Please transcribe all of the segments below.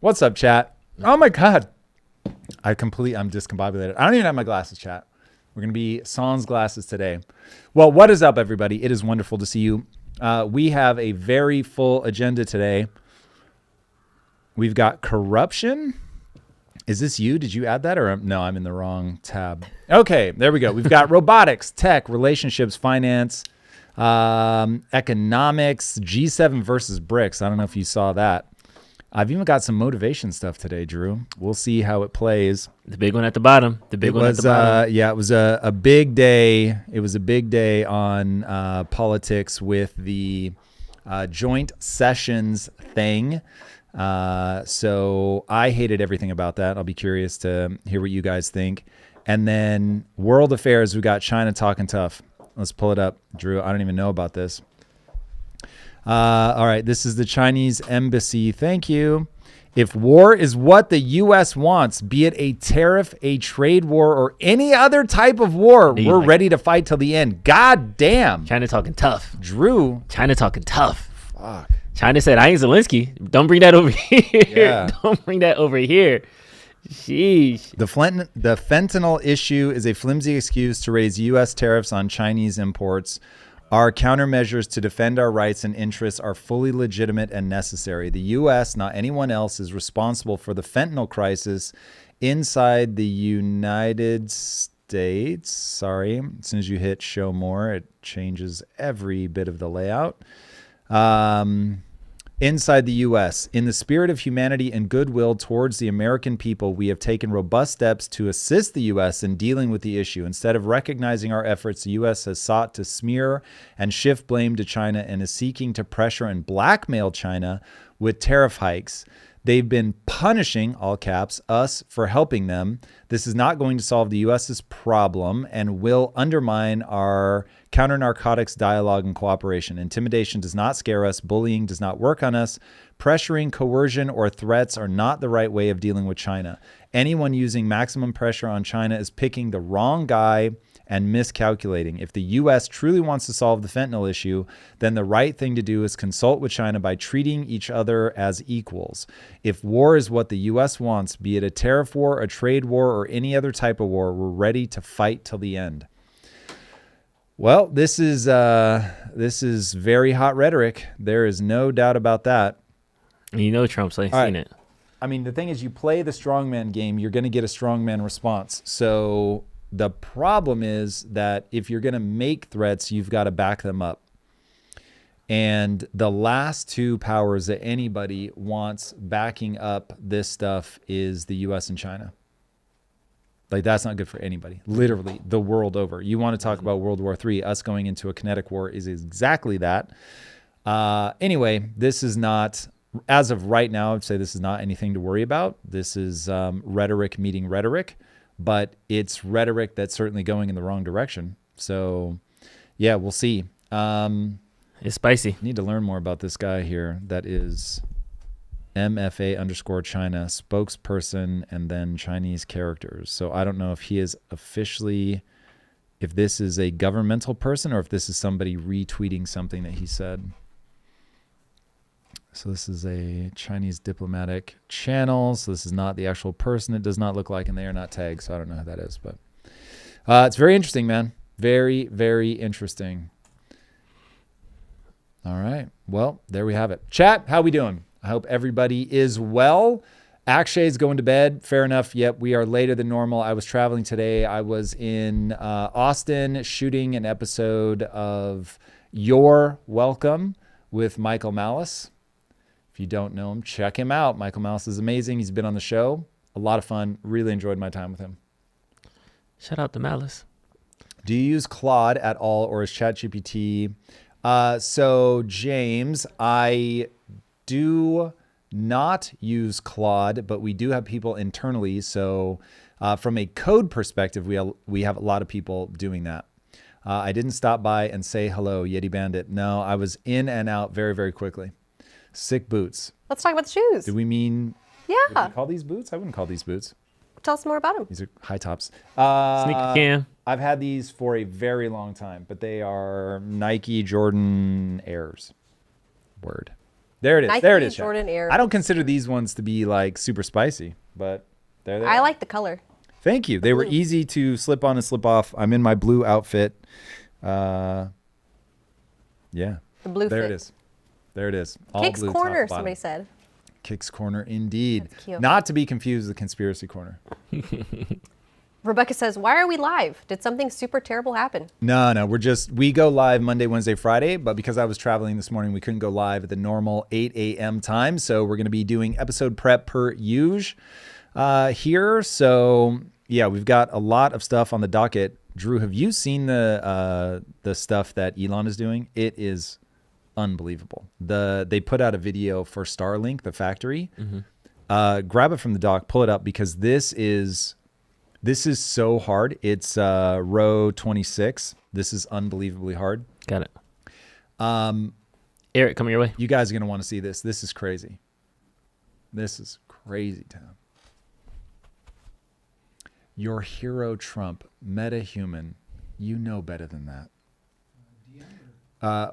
What's up, chat? Oh my God. I'm discombobulated. I don't even have my glasses, chat. We're going to be sans glasses today. Well, what is up, everybody? It is wonderful to see you. We have a very full agenda today. We've got corruption. Is this you? Did you add that? Or no, I'm in the wrong tab. Okay, there we go. We've got robotics, tech, relationships, finance, economics, G7 versus BRICS. I don't know if you saw that. I've even got some motivation stuff today, Drew. We'll see how it plays. The big one at the bottom. The big one at the bottom. Yeah, it was a big day. It was a big day on politics with the joint sessions thing. So I hated everything about that. I'll be curious to hear what you guys think. And then world affairs, we got China talking tough. Let's pull it up, Drew. I don't even know about this. All right, this is the Chinese embassy. Thank you. If war is what the U.S. wants, be it a tariff, a trade war, or any other type of war, we're ready to fight till the end. God damn. China talking tough. Drew. China talking tough. Fuck. China said, I ain't Zelensky. Don't bring that over here. Yeah. Don't bring that over here. Sheesh. The fentanyl issue is a flimsy excuse to raise U.S. tariffs on Chinese imports. Our countermeasures to defend our rights and interests are fully legitimate and necessary. The U.S., not anyone else, is responsible for the fentanyl crisis inside the United States. Sorry, as soon as you hit show more, it changes every bit of the layout. Inside the U.S., in the spirit of humanity and goodwill towards the American people, we have taken robust steps to assist the U.S. in dealing with the issue. Instead of recognizing our efforts, the U.S. has sought to smear and shift blame to China and is seeking to pressure and blackmail China with tariff hikes. They've been punishing, all caps, us for helping them. This is not going to solve the U.S.'s problem and will undermine our counter-narcotics dialogue and cooperation. Intimidation does not scare us. Bullying does not work on us. Pressuring, coercion, or threats are not the right way of dealing with China. Anyone using maximum pressure on China is picking the wrong guy and miscalculating. If the U.S. truly wants to solve the fentanyl issue, then the right thing to do is consult with China by treating each other as equals. If war is what the U.S. wants, be it a tariff war, a trade war, or any other type of war, we're ready to fight till the end. Well, this is very hot rhetoric. There is no doubt about that. You know Trump's like seen it. I mean, the thing is, you play the strongman game, you're going to get a strongman response. So the problem is that if you're going to make threats, you've got to back them up. And the last two powers that anybody wants backing up this stuff is the U.S. and China. Like, that's not good for anybody, literally the world over. You want to talk about World War III, us going into a kinetic war is exactly that. Anyway, this is not, as of right now, I'd say this is not anything to worry about. This is rhetoric meeting rhetoric, but it's rhetoric that's certainly going in the wrong direction. So, yeah, we'll see. It's spicy. Need to learn more about this guy here. That is MFA_China, spokesperson, and then Chinese characters. So I don't know if he is officially, if this is a governmental person or if this is somebody retweeting something that he said. So this is a Chinese diplomatic channel. So this is not the actual person. It does not look like, and they are not tagged. So I don't know who that is, but it's very interesting, man. Very, very interesting. All right. Well, there we have it. Chat, how we doing? I hope everybody is well. Akshay's going to bed. Fair enough. Yep, we are later than normal. I was traveling today. I was in Austin shooting an episode of You're Welcome with Michael Malice. If you don't know him, check him out. Michael Malice is amazing. He's been on the show. A lot of fun. Really enjoyed my time with him. Shout out to Malice. Do you use Claude at all, or is ChatGPT? So, James, I do not use Claude, but we do have people internally. So from a code perspective, we have a lot of people doing that. I didn't stop by and say hello, Yeti Bandit. No, I was in and out very, very quickly. Sick boots. Let's talk about the shoes. Do we mean, yeah. Would we call these boots? I wouldn't call these boots. Tell us more about them. These are high tops. Sneaker cam. I've had these for a very long time, but they are Nike Jordan Airs. Word. There it is. Nike There it is. Jordan Air. I don't consider these ones to be like super spicy, but there they are. I like the color. Thank you. They were easy to slip on and slip off. I'm in my blue outfit. Yeah. The blue There fit. it is. There it is. All Kicks blue, Corner, top to bottom. somebody said. Kicks Corner, indeed. That's cute. Not to be confused with the Conspiracy Corner. Rebecca says, why are we live? Did something super terrible happen? No. We go live Monday, Wednesday, Friday, but because I was traveling this morning, we couldn't go live at the normal 8 a.m. time. So we're going to be doing episode prep per usual here. So yeah, we've got a lot of stuff on the docket. Drew, have you seen the stuff that Elon is doing? It is unbelievable. They put out a video for Starlink, the factory. Grab it from the doc, pull it up, because this is so hard. It's row 26. This is unbelievably hard. Got it. Eric, coming your way. You guys are gonna want to see this. This is crazy. This is crazy town. Your hero Trump, metahuman. You know better than that.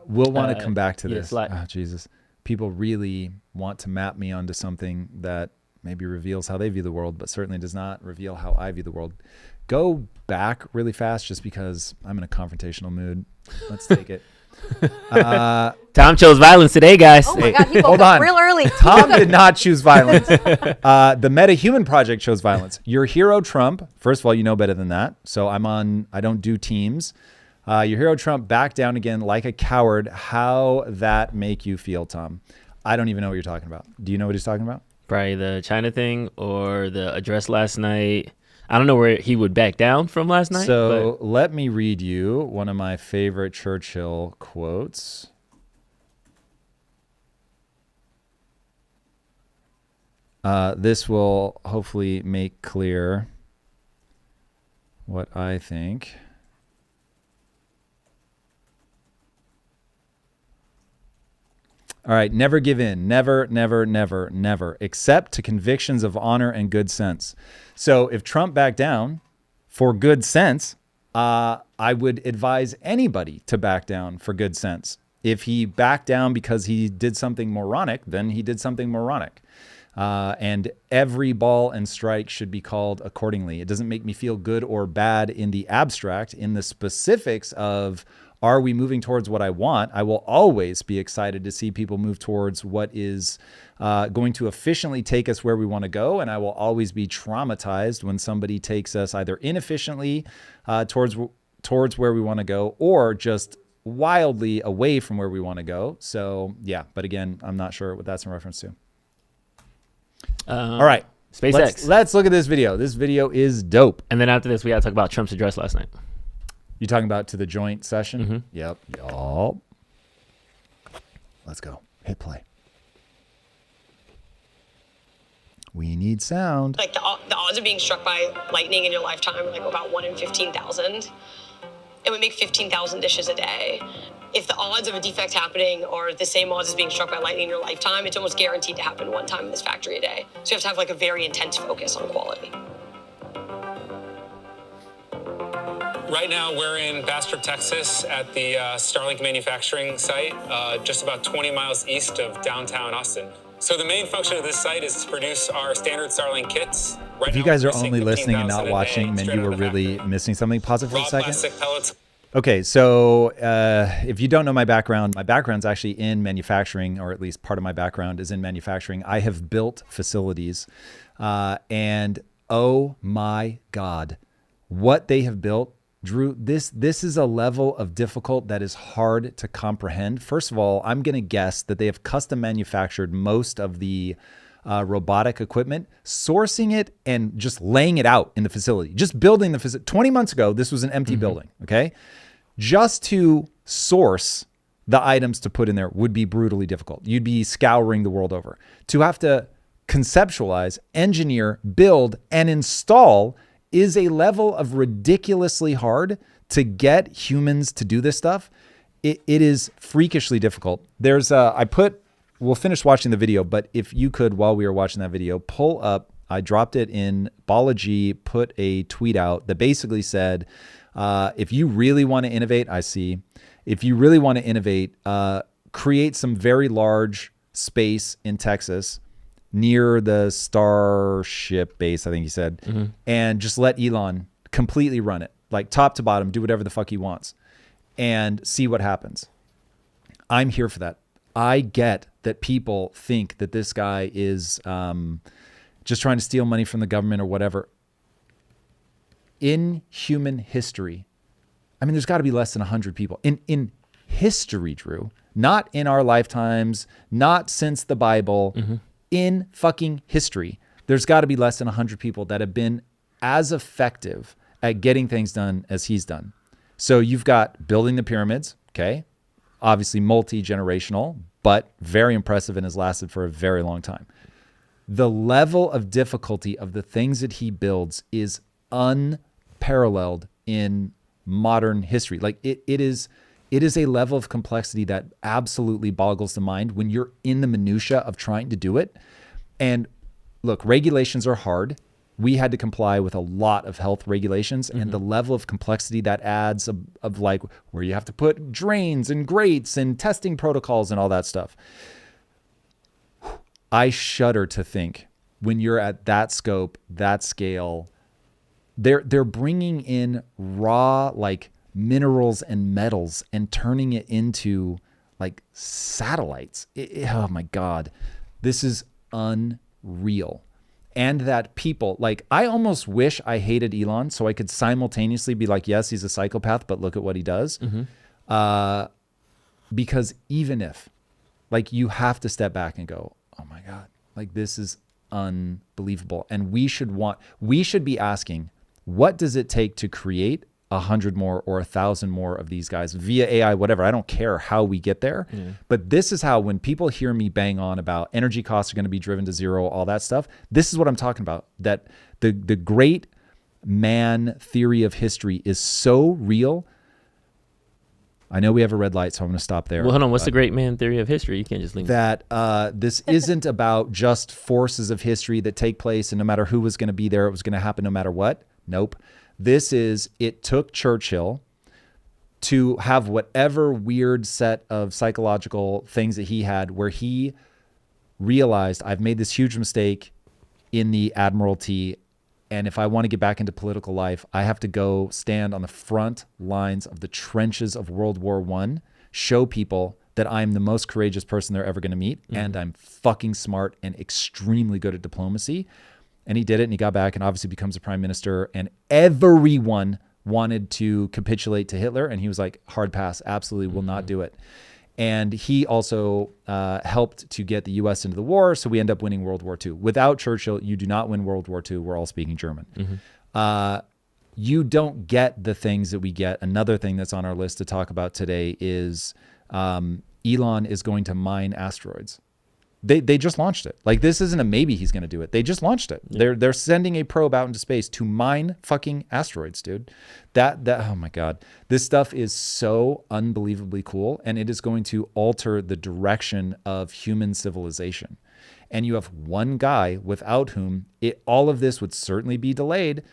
We'll want to come back to this. Oh, Jesus. People really want to map me onto something that maybe reveals how they view the world, but certainly does not reveal how I view the world. Go back really fast just because I'm in a confrontational mood. Let's take it. Tom chose violence today, guys. Oh my God, he hold woke up on. real early. Tom did not choose violence. The MetaHuman Project chose violence. Your hero Trump, first of all, you know better than that. So I don't do teams. Your hero Trump backed down again like a coward. How that make you feel, Tom? I don't even know what you're talking about. Do you know what he's talking about? Probably the China thing or the address last night. I don't know where he would back down from last night. So let me read you one of my favorite Churchill quotes. This will hopefully make clear what I think. All right, never give in. Never, never, never, never. Except to convictions of honor and good sense. So if Trump backed down for good sense, I would advise anybody to back down for good sense. If he backed down because he did something moronic, then he did something moronic. And every ball and strike should be called accordingly. It doesn't make me feel good or bad in the abstract. In the specifics of, are we moving towards what I want? I will always be excited to see people move towards what is going to efficiently take us where we want to go. And I will always be traumatized when somebody takes us either inefficiently towards where we want to go, or just wildly away from where we want to go. So yeah, but again, I'm not sure what that's in reference to. All right. SpaceX. Let's look at this video. This video is dope. And then after this, we got to talk about Trump's address last night. You talking about to the joint session? Mm-hmm. Yep. Let's go. Hit play. We need sound. Like the odds of being struck by lightning in your lifetime are like about 1 in 15,000. It would make 15,000 dishes a day. If the odds of a defect happening are the same odds as being struck by lightning in your lifetime, it's almost guaranteed to happen one time in this factory a day. So you have to have like a very intense focus on quality. Right now, we're in Bastrop, Texas, at the Starlink manufacturing site, just about 20 miles east of downtown Austin. So the main function of this site is to produce our standard Starlink kits. Right If you now, guys are we're only producing listening and 15,000 not a watching, day then straight you out were of the really factory. missing something. Pause it for Raw a second. plastic pellets. Okay, so if you don't know my background's actually in manufacturing, or at least part of my background is in manufacturing. I have built facilities, and oh my God, what they have built, Drew, this is a level of difficult that is hard to comprehend. First of all, I'm going to guess that they have custom manufactured most of the robotic equipment, sourcing it and just laying it out in the facility, just building the facility. 20 months ago, this was an empty building, okay? Just to source the items to put in there would be brutally difficult. You'd be scouring the world over. To have to conceptualize, engineer, build, and install is a level of ridiculously hard to get humans to do this stuff. It is freakishly difficult. We'll finish watching the video, but if you could, while we were watching that video, pull up, I dropped it in, Bilyeu put a tweet out that basically said, if you really want to innovate, if you really want to innovate, create some very large space in Texas near the Starship base, I think he said, and just let Elon completely run it, like top to bottom, do whatever the fuck he wants, and see what happens. I'm here for that. I get that people think that this guy is just trying to steal money from the government or whatever. In human history, I mean, there's got to be less than 100 people. In history, Drew, not in our lifetimes, not since the Bible, in fucking history, there's got to be less than 100 people that have been as effective at getting things done as he's done. So you've got building the pyramids, okay? Obviously multi-generational, but very impressive and has lasted for a very long time. The level of difficulty of the things that he builds is unparalleled in modern history. Like it is a level of complexity that absolutely boggles the mind when you're in the minutia of trying to do it. And look, regulations are hard. We had to comply with a lot of health regulations, and the level of complexity that adds of like where you have to put drains and grates and testing protocols and all that stuff. I shudder to think when you're at that scope, that scale, they're bringing in raw like minerals and metals and turning it into like satellites. Oh my God, this is unreal. And that people, like, I almost wish I hated Elon so I could simultaneously be like, yes, he's a psychopath, but look at what he does. Because even if, like, you have to step back and go, oh my God, like, this is unbelievable. And we should be asking, what does it take to create 100 more or 1,000 more of these guys via AI, whatever. I don't care how we get there, but this is how, when people hear me bang on about energy costs are going to be driven to zero, all that stuff, this is what I'm talking about, that the great man theory of history is so real. I know we have a red light, so I'm going to stop there. Well, hold on. What's the great man theory of history? You can't just leave that. This isn't about just forces of history that take place, and no matter who was going to be there, it was going to happen no matter what. Nope. This is, it took Churchill to have whatever weird set of psychological things that he had where he realized, I've made this huge mistake in the Admiralty, and if I want to get back into political life, I have to go stand on the front lines of the trenches of World War I, show people that I'm the most courageous person they're ever going to meet, and I'm fucking smart and extremely good at diplomacy. And he did it, and he got back and obviously becomes a prime minister, and everyone wanted to capitulate to Hitler, and he was like, hard pass, absolutely will not do it. And he also helped to get the U.S. into the war, so we end up winning World War II. Without Churchill, you do not win World War II. We're all speaking German. You don't get the things that we get. Another thing that's on our list to talk about today is Elon is going to mine asteroids. They just launched it. Like, this isn't a maybe he's going to do it. They just launched it. They're sending a probe out into space to mine fucking asteroids, dude. That oh my God. This stuff is so unbelievably cool, and it is going to alter the direction of human civilization. And you have one guy without whom all of this would certainly be delayed.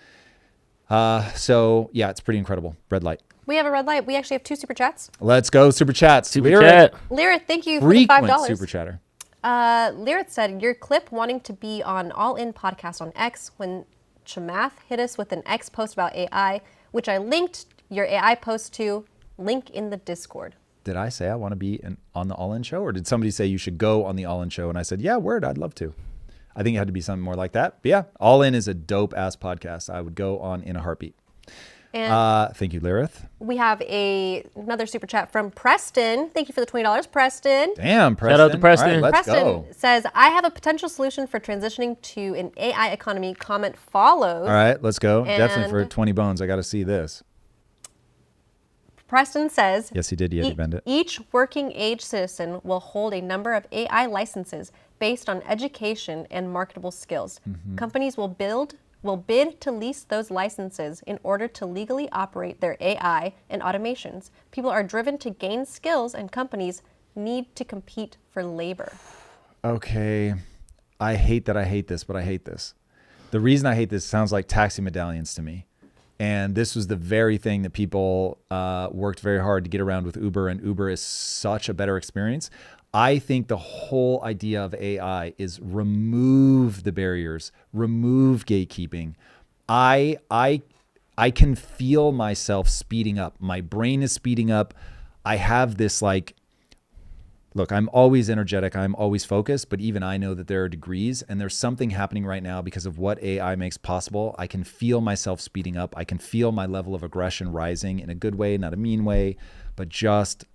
So yeah, it's pretty incredible. Red light. We have a red light. We actually have 2 super chats. Let's go super chats. Super chat. Lyra, thank you for the $5. Super chatter. Lyra said, your clip wanting to be on All In podcast on X when Chamath hit us with an X post about AI, which I linked your AI post to, link in the Discord. Did I say I want to be on the All In Show, or did somebody say you should go on the All In Show? And I said, yeah, word, I'd love to. I think it had to be something more like that. But yeah, All In is a dope ass podcast. I would go on in a heartbeat. And thank you, Lyrith. We have another super chat from Preston. Thank you for the $20, Preston. Damn, Preston. Shout out to Preston. All right, let's Preston go. says, I have a potential solution for transitioning to an AI economy. Comment follows. All right, let's go. And definitely for 20 bones. I got to see this. Preston says, yes, he did. Yeti bend it. Each working age citizen will hold a number of AI licenses based on education and marketable skills. Companies will bid to lease those licenses in order to legally operate their AI and automations. People are driven to gain skills, and companies need to compete for labor. Okay. I hate that I hate this, but I hate this. The reason I hate this sounds like taxi medallions to me. And this was the very thing that people worked very hard to get around with Uber, and Uber is such a better experience. I think the whole idea of AI is remove the barriers, remove gatekeeping. I can feel myself speeding up. My brain is speeding up. I have this like, look, I'm always energetic. I'm always focused, but even I know that there are degrees, and there's something happening right now because of what AI makes possible. I can feel myself speeding up. I can feel my level of aggression rising in a good way, not a mean way, but just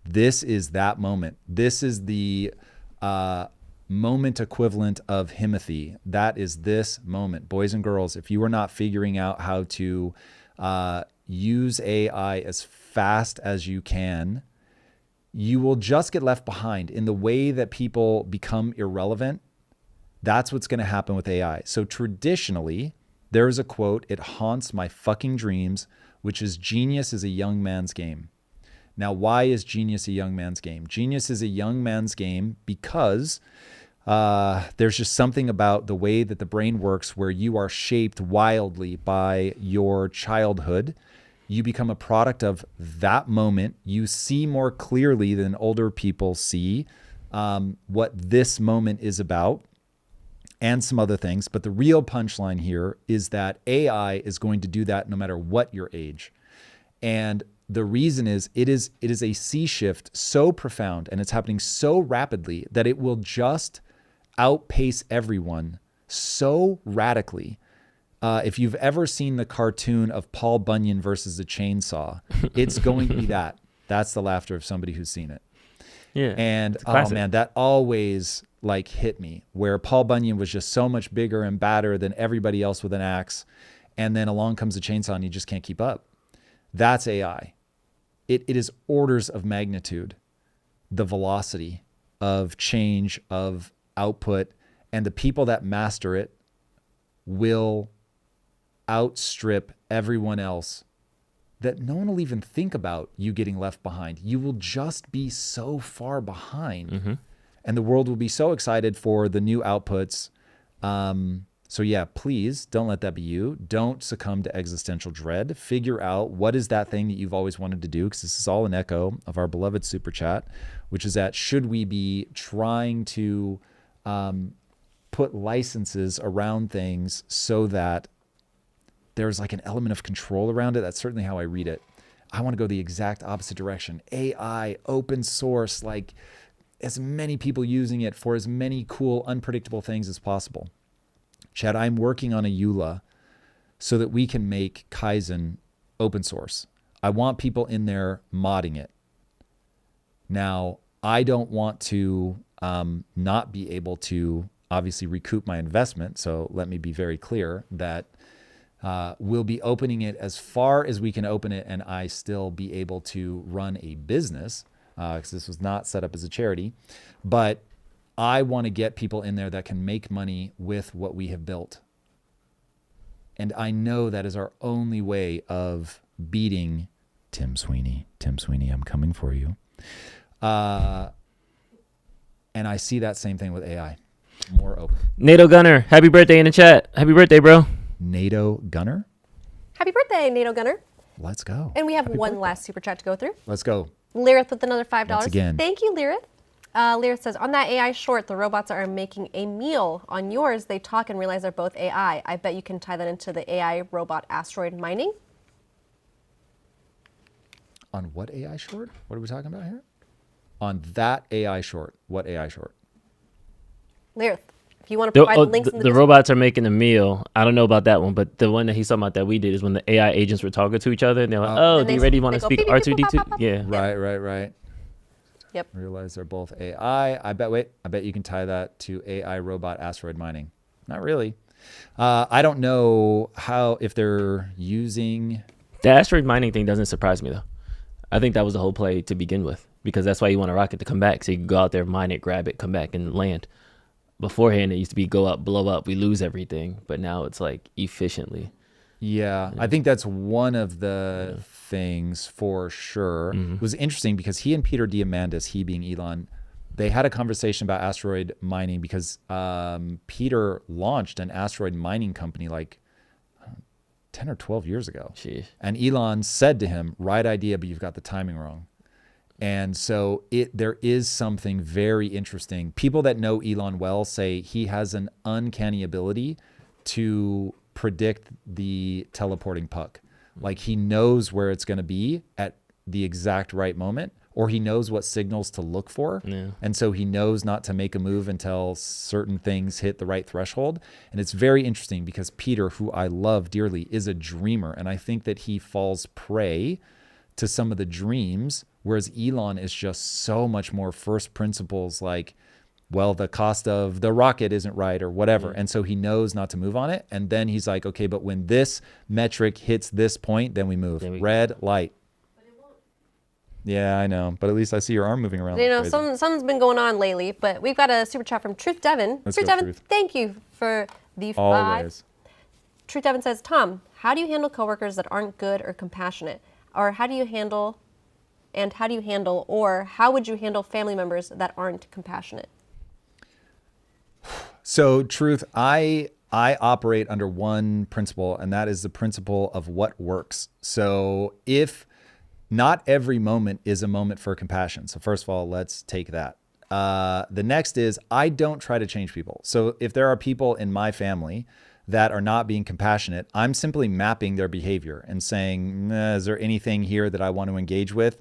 this is that moment. This is the moment equivalent of Himothy. That is this moment. Boys and girls, if you are not figuring out how to use AI as fast as you can, you will just get left behind in the way that people become irrelevant. That's what's going to happen with AI. So traditionally, there's a quote, it haunts my fucking dreams, which is genius is a young man's game. Now, why is genius a young man's game? Genius is a young man's game because there's just something about the way that the brain works where you are shaped wildly by your childhood. You become a product of that moment. You see more clearly than older people see what this moment is about and some other things. But the real punchline here is that AI is going to do that no matter what your age. And the reason is it is a sea shift so profound and it's happening so rapidly that it will just outpace everyone so radically. If you've ever seen the cartoon of Paul Bunyan versus a chainsaw, it's going to be that. That's the laughter of somebody who's seen it. Yeah. And oh man, that always like hit me, where Paul Bunyan was just so much bigger and badder than everybody else with an axe. And then along comes a chainsaw and you just can't keep up. That's AI. It is orders of magnitude, the velocity of change, of output, and the people that master it will outstrip everyone else, that no one will even think about you getting left behind. You will just be so far behind, and the world will be so excited for the new outputs. So yeah, please don't let that be you. Don't succumb to existential dread. Figure out what is that thing that you've always wanted to do, because this is all an echo of our beloved super chat, which is that should we be trying to put licenses around things so that there's like an element of control around it? That's certainly how I read it. I want to go the exact opposite direction. AI, open source, like as many people using it for as many cool, unpredictable things as possible. Chad, I'm working on a EULA so that we can make Kaizen open source. I want people in there modding it. Now, I don't want to not be able to obviously recoup my investment. So let me be very clear that we'll be opening it as far as we can open it, and I still be able to run a business because this was not set up as a charity. But I want to get people in there that can make money with what we have built. And I know that is our only way of beating Tim Sweeney. Tim Sweeney, I'm coming for you. And I see that same thing with AI. More open. NATO Gunner, happy birthday in the chat. Happy birthday, bro. NATO Gunner? Happy birthday, NATO Gunner. Let's go. And we have one last super chat to go through. Let's go. Lyrith with another $5. Once again. Thank you, Lyrith. Lyrith says, on that AI short, the robots are making a meal. On yours, they talk and realize they're both AI. I bet you can tie that into the AI robot asteroid mining. On what AI short? What are we talking about here? On that AI short. What AI short? Lyrith, if you want to provide links in the robots are making a meal. I don't know about that one, but the one that he's talking about that we did is when the AI agents were talking to each other. And they're like, oh, do you ready want to speak R2-D2? Yeah. Right. Yep. Realize they're both AI. I bet you can tie that to AI robot asteroid mining. Not really. I don't know if they're using... The asteroid mining thing doesn't surprise me, though. I think that was the whole play to begin with, because that's why you want a rocket to come back, so you can go out there, mine it, grab it, come back, and land. Beforehand, it used to be go up, blow up, we lose everything. But now it's like efficiently. Yeah, I think that's one of the things for sure. It was interesting because he and Peter Diamandis, he being Elon, they had a conversation about asteroid mining because Peter launched an asteroid mining company like 10 or 12 years ago. Jeez. And Elon said to him, right idea, but you've got the timing wrong. And so there is something very interesting. People that know Elon well say he has an uncanny ability to predict the teleporting puck. Like he knows where it's going to be at the exact right moment, or he knows what signals to look for. Yeah. And so he knows not to make a move until certain things hit the right threshold. And it's very interesting because Peter, who I love dearly, is a dreamer. And I think that he falls prey to some of the dreams, whereas Elon is just so much more first principles, like, well, the cost of the rocket isn't right or whatever. And so he knows not to move on it. And then he's like, okay, but when this metric hits this point, then we move. Red light. Yeah, I know. But at least I see your arm moving around. You know, crazy. something's been going on lately, but we've got a super chat from Truth Devon. Let's Truth go, Devon, Truth. thank you for the 5. Always. Truth Devon says, Tom, how do you handle coworkers that aren't good or compassionate? Or how would you handle family members that aren't compassionate? So, Truth, I operate under one principle, and that is the principle of what works. So if not every moment is a moment for compassion. So first of all, let's take that. The next is I don't try to change people. So if there are people in my family that are not being compassionate, I'm simply mapping their behavior and saying, is there anything here that I want to engage with?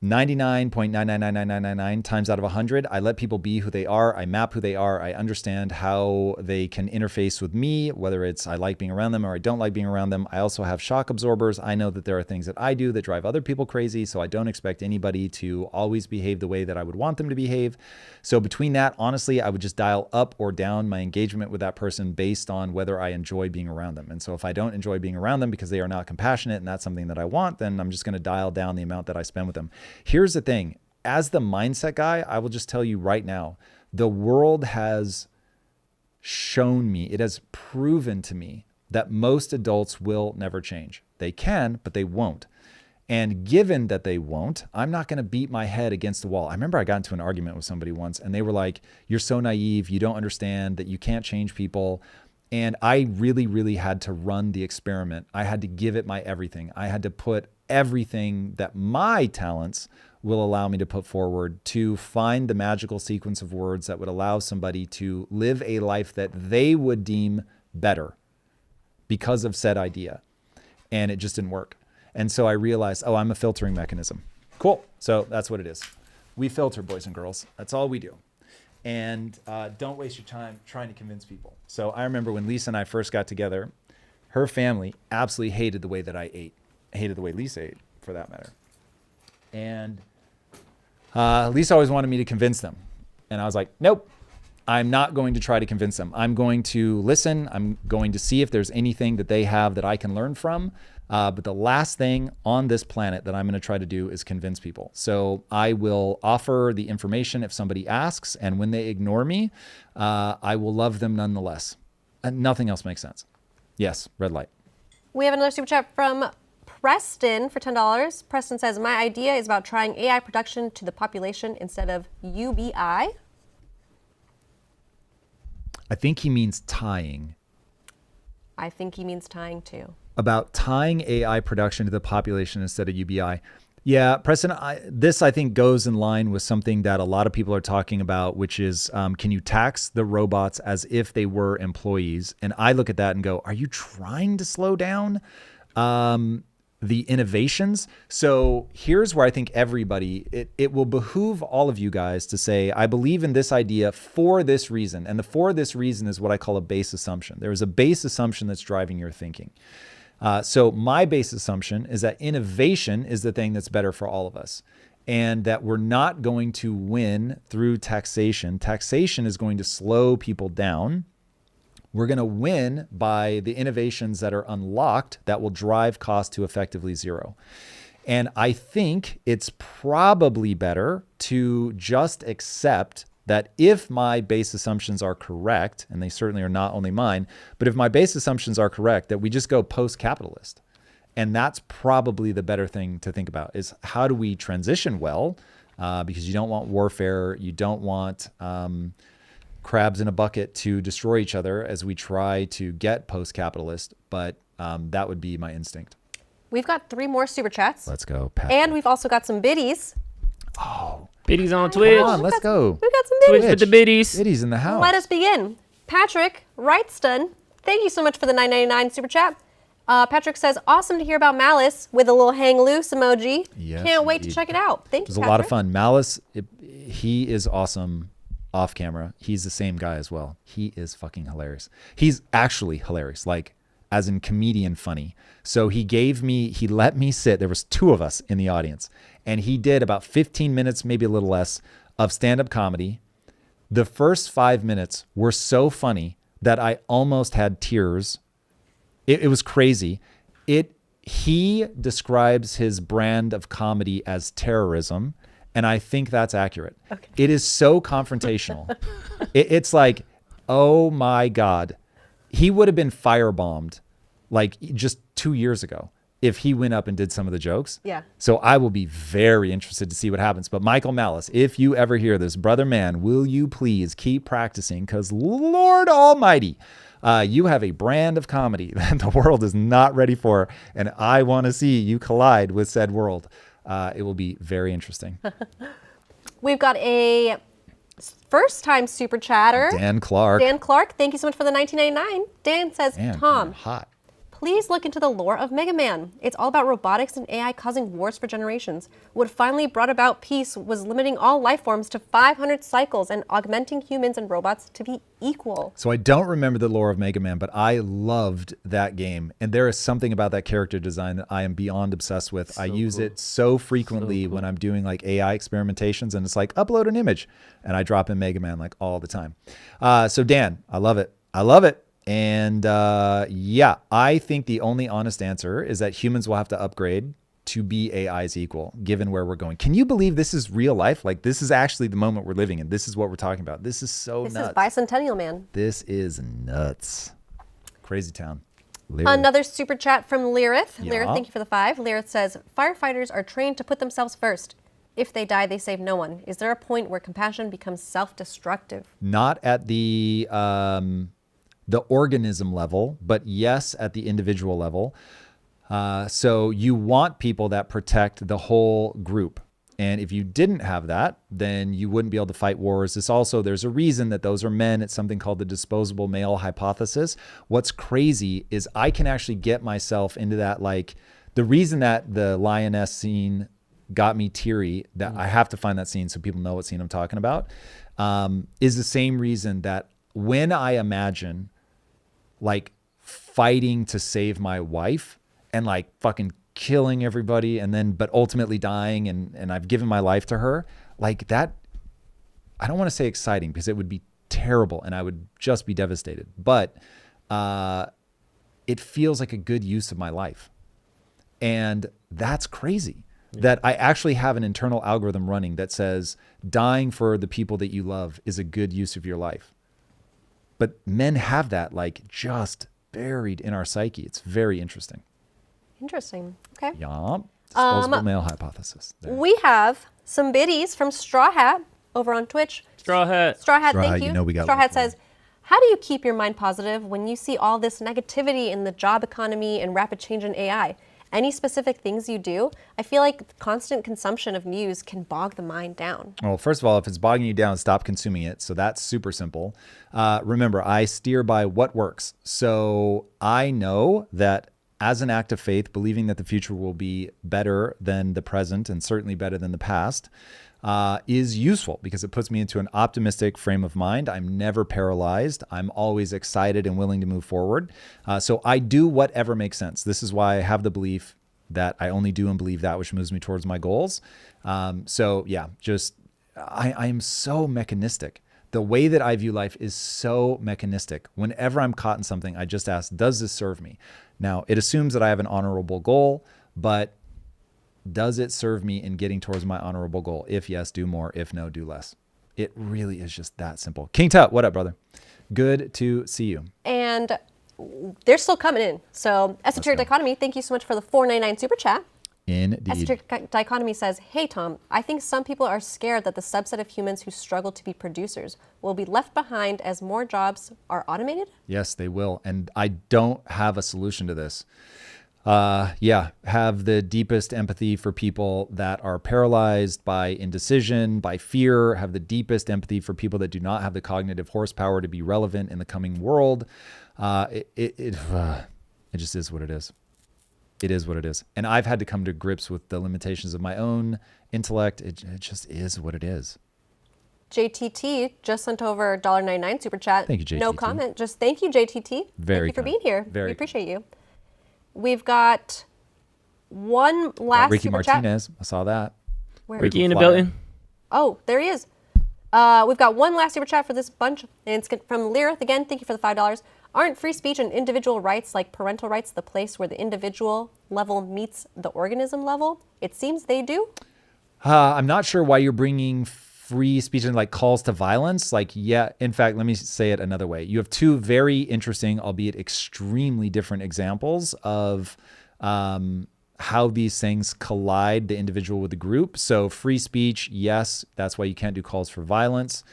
99.9999999 times out of 100, I let people be who they are. I map who they are. I understand how they can interface with me, whether it's I like being around them or I don't like being around them. I also have shock absorbers. I know that there are things that I do that drive other people crazy, so I don't expect anybody to always behave the way that I would want them to behave. So between that, honestly, I would just dial up or down my engagement with that person based on whether I enjoy being around them. And so if I don't enjoy being around them because they are not compassionate and that's something that I want, then I'm just going to dial down the amount that I spend with them. Here's the thing. As the mindset guy, I will just tell you right now, the world has shown me, it has proven to me that most adults will never change. They can, but they won't. And given that they won't, I'm not going to beat my head against the wall. I remember I got into an argument with somebody once and they were like, you're so naive. You don't understand that you can't change people. And I really, really had to run the experiment. I had to give it my everything. I had to put everything that my talents will allow me to put forward to find the magical sequence of words that would allow somebody to live a life that they would deem better because of said idea. And it just didn't work. And so I realized, oh, I'm a filtering mechanism. Cool. So that's what it is. We filter, boys and girls. That's all we do. And don't waste your time trying to convince people. So I remember when Lisa and I first got together, her family absolutely hated the way that I ate. Hated the way Lisa ate, for that matter. And Lisa always wanted me to convince them. And I was like, nope, I'm not going to try to convince them. I'm going to listen. I'm going to see if there's anything that they have that I can learn from. But the last thing on this planet that I'm going to try to do is convince people. So I will offer the information if somebody asks. And when they ignore me, I will love them nonetheless. And nothing else makes sense. Yes, red light. We have another super chat from Preston for $10. Preston says, my idea is about trying AI production to the population instead of UBI. I think he means tying. I think he means tying too. About tying AI production to the population instead of UBI. Yeah, Preston, this I think goes in line with something that a lot of people are talking about, which is can you tax the robots as if they were employees? And I look at that and go, are you trying to slow down the innovations? So here's where I think everybody, it will behoove all of you guys to say, I believe in this idea for this reason. And the for this reason is what I call a base assumption. There is a base assumption that's driving your thinking. So my base assumption is that innovation is the thing that's better for all of us, and that we're not going to win through taxation. Taxation is going to slow people down. We're going to win by the innovations that are unlocked that will drive cost to effectively zero. And I think it's probably better to just accept that if my base assumptions are correct, and they certainly are not only mine, but if my base assumptions are correct, that we just go post-capitalist. And that's probably the better thing to think about, is how do we transition well? Because you don't want warfare. You don't want crabs in a bucket to destroy each other as we try to get post-capitalist. But that would be my instinct. We've got 3 more super chats. Let's go, Pat. And we've also got some biddies. Biddies on Twitch. Come on, let's go. We've got some Twitch biddies. with the biddies. Biddies in the house. Let us begin. Patrick Wrightston, thank you so much for the $9.99 super chat. Patrick says, awesome to hear about Malice with a little hang loose emoji. Yes, Can't wait to indeed. check it out. Thank It was you, a lot of Patrick. fun. Malice, he is awesome off camera. He's the same guy as well. He is fucking hilarious. He's actually hilarious, like as in comedian funny. So he let me sit. There was 2 of us in the audience, and he did about 15 minutes, maybe a little less, of stand-up comedy. The first 5 minutes were so funny that I almost had tears. It was crazy. He describes his brand of comedy as terrorism, and I think that's accurate. Okay. It is so confrontational. It's like, oh my God. He would have been firebombed like just 2 years ago if he went up and did some of the jokes. Yeah. So I will be very interested to see what happens. But Michael Malice, if you ever hear this, brother man, will you please keep practicing? Because Lord Almighty, you have a brand of comedy that the world is not ready for, and I want to see you collide with said world. It will be very interesting. We've got a first-time super chatter. Dan Clark. Dan Clark, thank you so much for the $19.99. Dan says, Man, Tom, hot. please look into the lore of Mega Man. It's all about robotics and AI causing wars for generations. What finally brought about peace was limiting all life forms to 500 cycles and augmenting humans and robots to be equal. So I don't remember the lore of Mega Man, but I loved that game. And there is something about that character design that I am beyond obsessed with. I use it so frequently when I'm doing like AI experimentations, and it's like upload an image, and I drop in Mega Man like all the time. So Dan, I love it. I love it. And yeah, I think the only honest answer is that humans will have to upgrade to be AI's equal, given where we're going. Can you believe this is real life? Like, this is actually the moment we're living in. This is what we're talking about. This is so nuts. This is Bicentennial Man. This is nuts. Crazy town. Another super chat from Lyrith. Yeah. Lyrith, thank you for the 5. Lyrith says, firefighters are trained to put themselves first. If they die, they save no one. Is there a point where compassion becomes self-destructive? Not at the organism level, but yes, at the individual level. So you want people that protect the whole group. And if you didn't have that, then you wouldn't be able to fight wars. There's a reason that those are men. It's something called the disposable male hypothesis. What's crazy is I can actually get myself into that. Like, the reason that the lioness scene got me teary, that I have to find that scene so people know what scene I'm talking about, is the same reason that when I imagine like fighting to save my wife and like fucking killing everybody and then but ultimately dying and I've given my life to her, like that, I don't want to say exciting because it would be terrible and I would just be devastated, but it feels like a good use of my life. And that's crazy that I actually have an internal algorithm running that says dying for the people that you love is a good use of your life. But men have that like just buried in our psyche. It's very interesting. Interesting. Okay. Yeah. Disposable male hypothesis. There. We have some biddies from Straw Hat over on Twitch. Straw Hat. Straw Hat, Straw thank Hat, you. you know we got Straw one Hat for you. says, how do you keep your mind positive when you see all this negativity in the job economy and rapid change in AI? Any specific things you do? I feel like constant consumption of news can bog the mind down. Well, first of all, if it's bogging you down, stop consuming it. So that's super simple. Remember, I steer by what works. So I know that as an act of faith, believing that the future will be better than the present and certainly better than the past is useful because it puts me into an optimistic frame of mind. I'm never paralyzed. I'm always excited and willing to move forward. So I do whatever makes sense. This is why I have the belief that I only do and believe that which moves me towards my goals. So yeah, I am so mechanistic. The way that I view life is so mechanistic. Whenever I'm caught in something, I just ask, does this serve me? Now, it assumes that I have an honorable goal, but does it serve me in getting towards my honorable goal? If yes, do more. If no, do less. It really is just that simple. King Tut, what up, brother? Good to see you. And they're still coming in. So Esoteric Dichotomy, thank you so much for the $4.99 super chat. Indeed. Esoteric Dichotomy says, hey, Tom, I think some people are scared that the subset of humans who struggle to be producers will be left behind as more jobs are automated. Yes, they will. And I don't have a solution to this. have the deepest empathy for people that are paralyzed by indecision, by fear, have the deepest empathy for people that do not have the cognitive horsepower to be relevant in the coming world. It just is what it is. It is what it is. And I've had to come to grips with the limitations of my own intellect. It just is what it is. JTT just sent over $1.99 super chat. Thank you, JTT. No comment. Just thank you, JTT. Very Thank you for kind. being here. Very we appreciate you. We've got one last Ricky super Martinez. chat. I saw that. Where? Ricky in the Flyer. building. Oh, there he is. We've got one last super chat for this bunch, and it's from Lyrith. Again, thank you for the $5. Aren't free speech and individual rights, like parental rights, the place where the individual level meets the organism level? It seems they do. I'm not sure why you're bringing free speech and like calls to violence. Like, yeah, in fact, let me say it another way. You have two very interesting, albeit extremely different examples of how these things collide the individual with the group. So free speech, yes, that's why you can't do calls for violence.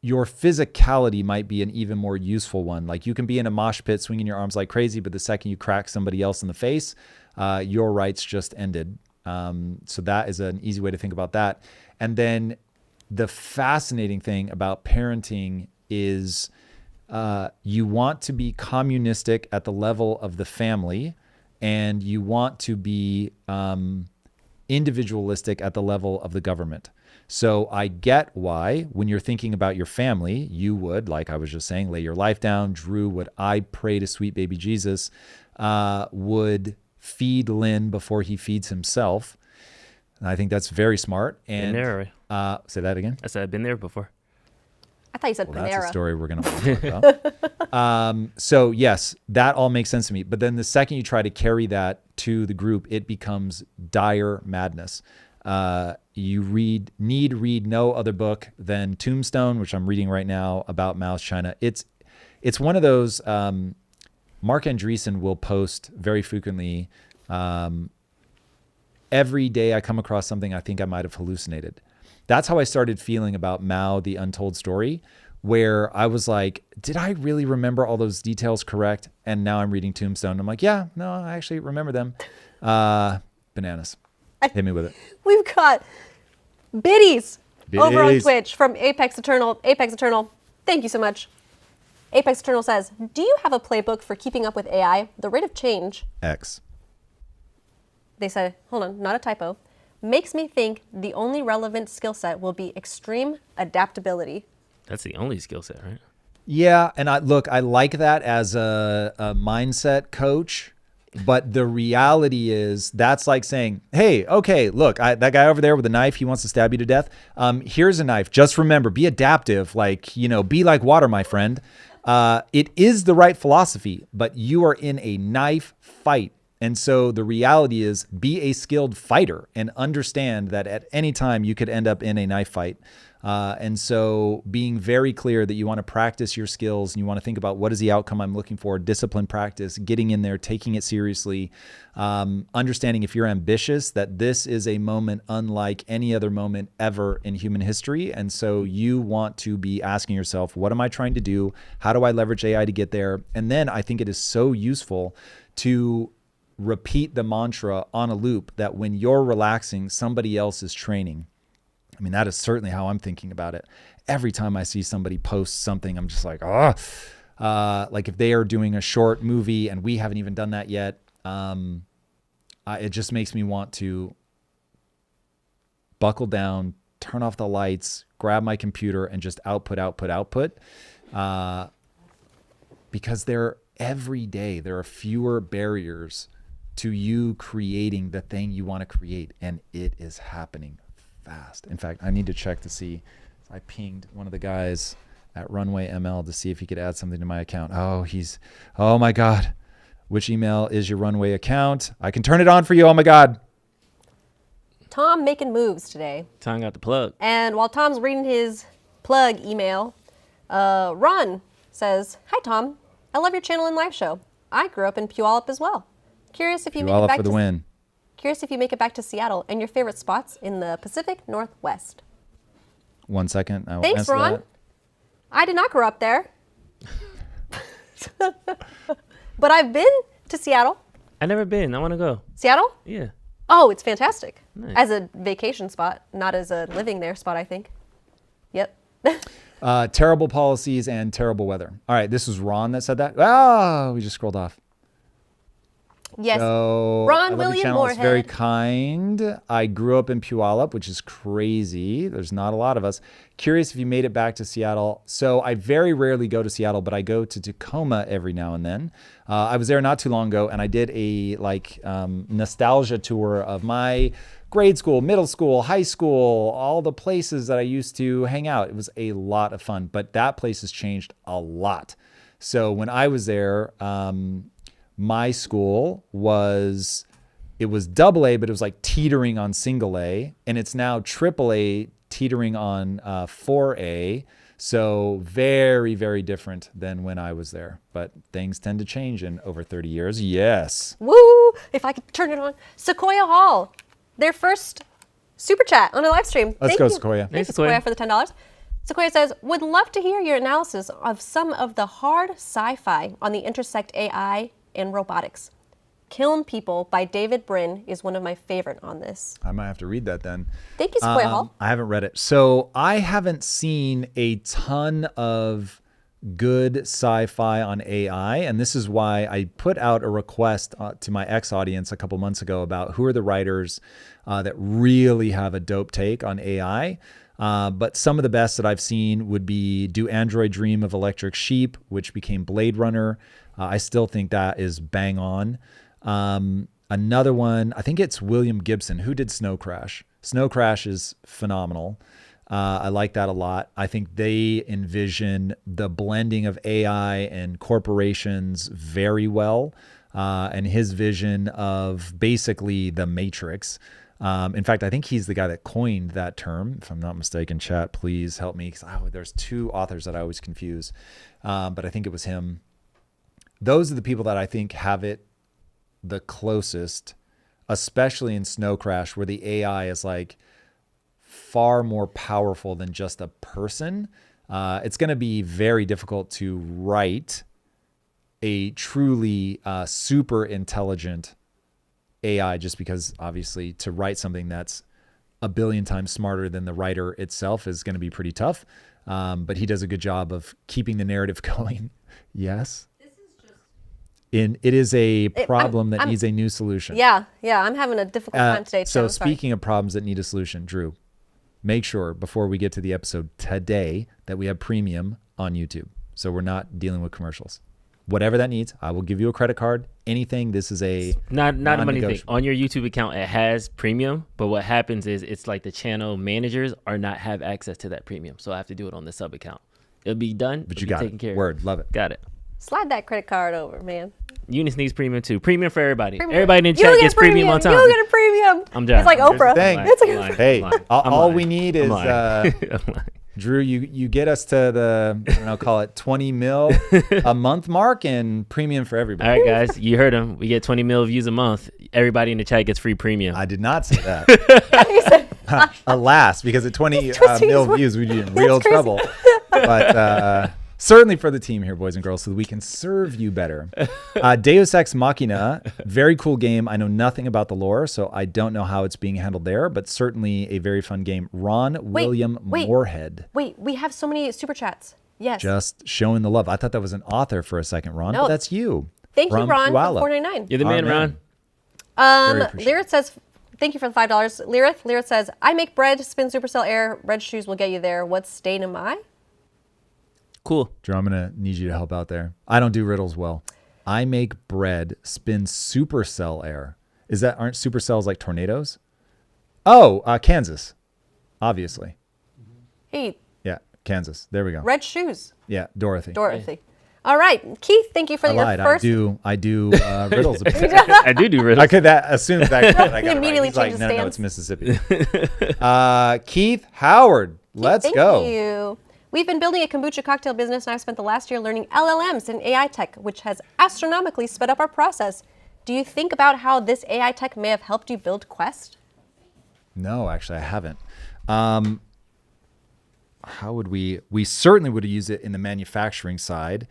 Your physicality might be an even more useful one. Like you can be in a mosh pit swinging your arms like crazy, but the second you crack somebody else in the face, your rights just ended. So that is an easy way to think about that. And then the fascinating thing about parenting is you want to be communistic at the level of the family, and you want to be individualistic at the level of the government. So I get why, when you're thinking about your family, you would, like I was just saying, lay your life down. Drew would, I pray to sweet baby Jesus, would feed Lynn before he feeds himself. And I think that's very smart. And Been there. say that again. I said I've been there before. I thought you said Well, Panera. that's a story we're going to talk about. So yes, that all makes sense to me. But then the second you try to carry that to the group, it becomes dire madness. You need read no other book than Tombstone, which I'm reading right now about Mao's China. It's one of those, Mark Andreessen will post very frequently, every day I come across something I think I might have hallucinated. That's how I started feeling about Mao, the Untold Story, where I was like, did I really remember all those details correct? And now I'm reading Tombstone. I'm like, yeah, no, I actually remember them. Bananas. Hit me with it. We've got Biddies over on Biddies. Twitch from Apex Eternal. Apex Eternal, thank you so much. Apex Eternal says, do you have a playbook for keeping up with AI? The rate of change, X. they said, hold on, not a typo, makes me think the only relevant skill set will be extreme adaptability. That's the only skill set, right? Yeah, and I like that as a mindset coach, but the reality is that's like saying, hey, okay, look, that guy over there with a knife, he wants to stab you to death. Here's a knife. Just remember, be adaptive, be like water, my friend. It is the right philosophy, but you are in a knife fight. And so the reality is be a skilled fighter and understand that at any time you could end up in a knife fight. And so being very clear that you want to practice your skills and you want to think about what is the outcome I'm looking for, discipline practice, getting in there, taking it seriously, understanding if you're ambitious, that this is a moment unlike any other moment ever in human history. And so you want to be asking yourself, what am I trying to do? How do I leverage AI to get there? And then I think it is so useful to repeat the mantra on a loop that when you're relaxing, somebody else is training. I mean, that is certainly how I'm thinking about it. Every time I see somebody post something, I'm just like, like if they are doing a short movie and we haven't even done that yet, it just makes me want to buckle down, turn off the lights, grab my computer and just output. Because every day there are fewer barriers to you creating the thing you want to create, and it is happening fast. In fact, I need to check to see. I pinged one of the guys at Runway ML to see if he could add something to my account. Oh my God. Which email is your Runway account? I can turn it on for you. Oh my God. Tom making moves today. Tom got the plug. And while Tom's reading his plug email, Ron says, hi Tom, I love your channel and live show. I grew up in Puyallup as well. Curious if you make it back for the win. Curious if you make it back to Seattle and your favorite spots in the Pacific Northwest. 1 second. I will Thanks, answer Ron. that. I did not grow up there. But I've been to Seattle. I never been. I want to go. Seattle? Yeah. Oh, it's fantastic. Nice. As a vacation spot, not as a living there spot, I think. Yep. Terrible policies and terrible weather. All right, this was Ron that said that. Oh, we just scrolled off. Yes. So, Ron I love the William channel. It's very Moorhead. kind. I grew up in Puyallup, which is crazy. There's not a lot of us. Curious if you made it back to Seattle. So I very rarely go to Seattle, but I go to Tacoma every now and then. I was there not too long ago, and I did a nostalgia tour of my grade school, middle school, high school, all the places that I used to hang out. It was a lot of fun, but that place has changed a lot. So when I was there, my school was double A, but it was like teetering on single A, and it's now triple A teetering on 4A. So very, very different than when I was there, but things tend to change in over 30 years. Yes. Woo! If I could turn it on. Sequoia Hall, their first super chat on a live stream. Let's Thank go, you. Sequoia. Thank Thanks, you, Sequoia, Sequoia. for the $10. Sequoia says, would love to hear your analysis of some of the hard sci-fi on the intersect AI and robotics. Kiln People by David Brin is one of my favorite on this. I might have to read that then. Thank you, Sequoia Hall. I haven't read it. So I haven't seen a ton of good sci-fi on AI. And this is why I put out a request to my ex audience a couple months ago about who are the writers that really have a dope take on AI. But some of the best that I've seen would be Do Android Dream of Electric Sheep, which became Blade Runner. I still think that is bang on. Another one, I think it's William Gibson, who did Snow Crash. Snow Crash is phenomenal. I like that a lot. I think they envision the blending of AI and corporations very well, and his vision of basically the Matrix. In fact, I think he's the guy that coined that term. If I'm not mistaken, chat, please help me. Because there's two authors that I always confuse, but I think it was him. Those are the people that I think have it the closest, especially in Snow Crash, where the AI is like far more powerful than just a person. It's going to be very difficult to write a truly super intelligent AI, just because obviously to write something that's a billion times smarter than the writer itself is going to be pretty tough. But he does a good job of keeping the narrative going. Yes. It is a problem that needs a new solution. Yeah, I'm having a difficult time today. So I'm sorry. speaking of problems that need a solution, Drew, make sure before we get to the episode today that we have premium on YouTube. So we're not dealing with commercials. Whatever that needs, I will give you a credit card. Anything. This is a Not a money thing. non-negotiable. On your YouTube account, it has premium, but what happens is it's like the channel managers are not have access to that premium, so I have to do it on the sub account. It'll be done, But it'll you be got taken it. care of. Word. Love it. Got it. Slide that credit card over, man. Eunice needs premium too. Premium for everybody. Premium. Everybody in the You chat get gets premium on time. You get a premium. I'm done. It's like Here's the Oprah. thing. It's like I'm lying. Hey, I'm lying. all I'm we lying. need I'm is lying. I'm lying. Drew, you get us to the, I don't know, call it 20 mil a month mark and premium for everybody. All right, guys, you heard him. We get 20 mil views a month. Everybody in the chat gets free premium. I did not say that. Alas, because at 20 mil views, we'd be in real crazy. trouble. But certainly for the team here, boys and girls, so that we can serve you better. Deus Ex Machina, very cool game. I know nothing about the lore, so I don't know how it's being handled there, but certainly a very fun game. Ron William Moorhead. Wait, we have so many super chats. Yes. Just showing the love. I thought that was an author for a second, Ron, No. but that's you. Thank you, from Ron, Puyallup. for $4.99. You're the man, man. Ron. Very appreciative. Lyrith says, thank you for the $5. Lyrith says, I make bread, spin supercell air, red shoes will get you there. What state am I? Cool. Drew, I'm going to need you to help out there. I don't do riddles well. I make bread, spin supercell air. Aren't supercells like tornadoes? Oh, Kansas. Obviously. Hey, Yeah, Kansas. There we go. red shoes, Yeah, Dorothy. Dorothy. All right, Keith, thank you for I your lied. first. I do riddles. I do riddles. I could assume that I got it immediately right. He's like, changed no, his no, it's stance. Mississippi. Keith Howard. Let's Thank go. you. We've been building a kombucha cocktail business, and I've spent the last year learning LLMs and AI tech, which has astronomically sped up our process. Do you think about how this AI tech may have helped you build Quest? No, actually, I haven't. How would we certainly would use it in the manufacturing side.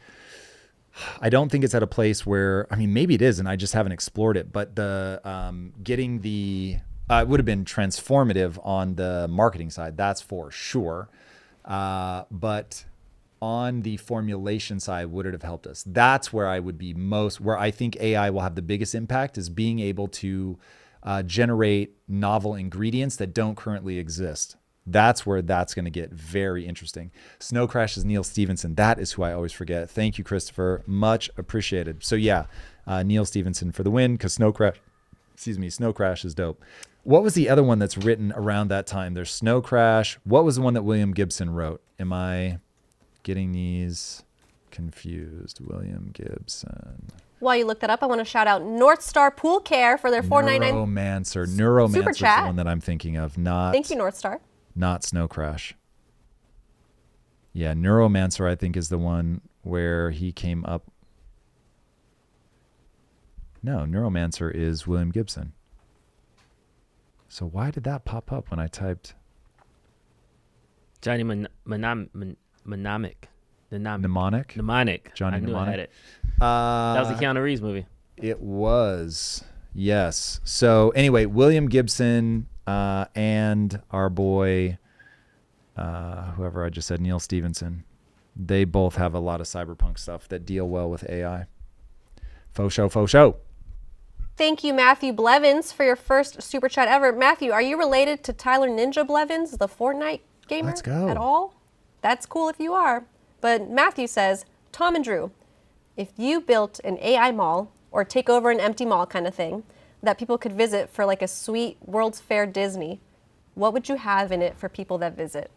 I don't think it's at a place where, I mean, maybe it is, and I just haven't explored it, but the getting the, it would have been transformative on the marketing side. That's for sure. But on the formulation side, would it have helped us? That's where I would be where I think AI will have the biggest impact, is being able to generate novel ingredients that don't currently exist. That's where that's going to get very interesting. Snow Crash is Neil Stevenson. That is who I always forget. Thank you, Christopher. Much appreciated. So yeah, Neil Stevenson for the win, because Snow Crash is dope. What was the other one that's written around that time? There's Snow Crash. What was the one that William Gibson wrote? Am I getting these confused? William Gibson. While you look that up, I want to shout out North Star Pool Care for their $4.99 Neuromancer is the chat. one that I'm thinking of. Not. Thank you, North Star. Not Snow Crash. Yeah, Neuromancer, I think, is the one where he came up. No, Neuromancer is William Gibson. So why did that pop up when I typed? Johnny Mnemonic. Mnemonic? Johnny I knew Mnemonic? I had it. That was the Keanu Reeves movie. It was. Yes. So anyway, William Gibson and our boy, whoever I just said, Neil Stevenson, they both have a lot of cyberpunk stuff that deal well with AI. Faux show. Thank you, Matthew Blevins, for your first super chat ever. Matthew, are you related to Tyler Ninja Blevins, the Fortnite gamer? Let's go. At all? That's cool if you are. But Matthew says, Tom and Drew, if you built an AI mall or take over an empty mall kind of thing that people could visit for like a sweet World's Fair Disney, what would you have in it for people that visit?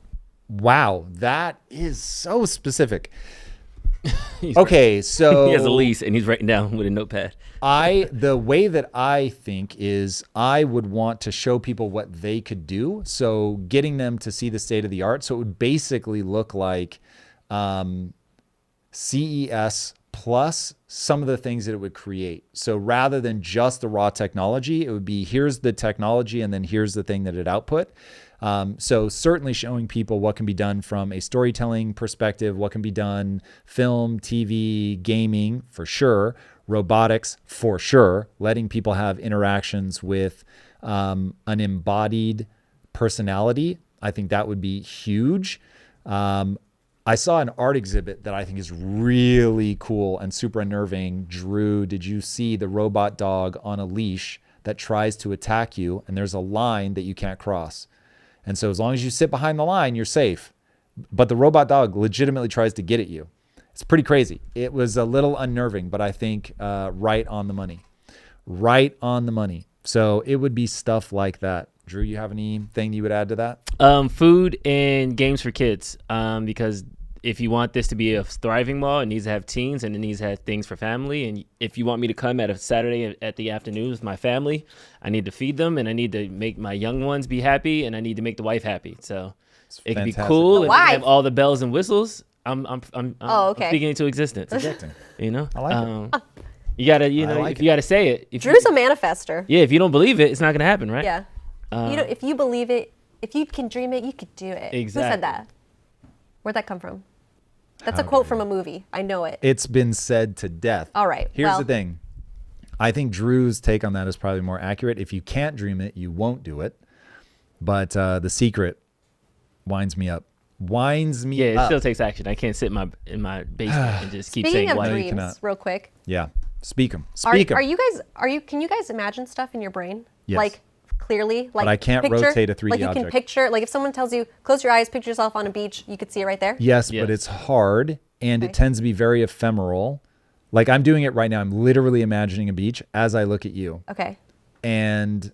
Wow, that is so specific. Okay, so He has a lease and he's writing down with a notepad. The way that I think is I would want to show people what they could do. So getting them to see the state of the art. So it would basically look like CES plus some of the things that it would create. So rather than just the raw technology, it would be here's the technology and then here's the thing that it output. So certainly showing people what can be done from a storytelling perspective, what can be done, film, TV, gaming, for sure, robotics, for sure, letting people have interactions with an embodied personality. I think that would be huge. I saw an art exhibit that I think is really cool and super unnerving. Drew, did you see the robot dog on a leash that tries to attack you, and there's a line that you can't cross? And so as long as you sit behind the line, you're safe. But the robot dog legitimately tries to get at you. It's pretty crazy. It was a little unnerving, but I think right on the money. Right on the money. So it would be stuff like that. Drew, you have anything you would add to that? Food and games for kids. Because if you want this to be a thriving mall, it needs to have teens and it needs to have things for family. And if you want me to come at a Saturday at the afternoon with my family, I need to feed them and I need to make my young ones be happy and I need to make the wife happy. So it can be cool and have all the bells and whistles. I'm speaking into existence. You know, I like it. You gotta, if you gotta say it. Drew's a manifester. Yeah, if you don't believe it, it's not gonna happen, right? Yeah. If you believe it, if you can dream it, you could do it. Exactly. Who said that? Where'd that come from? That's a quote from a movie. I know it. It's been said to death. All right. Here's the thing. I think Drew's take on that is probably more accurate. If you can't dream it, you won't do it. But The Secret winds me up. Yeah, it still takes action. I can't sit in my basement and just keep saying Speaking of why. dreams, real quick. Yeah. Speak them. Can you guys imagine stuff in your brain? Yes. Like clearly, like but I can't rotate a 3D like you object. can picture, like if someone tells you, close your eyes, picture yourself on a beach, you could see it right there? Yes, but it's hard and it tends to be very ephemeral. Like I'm doing it right now. I'm literally imagining a beach as I look at you. Okay. And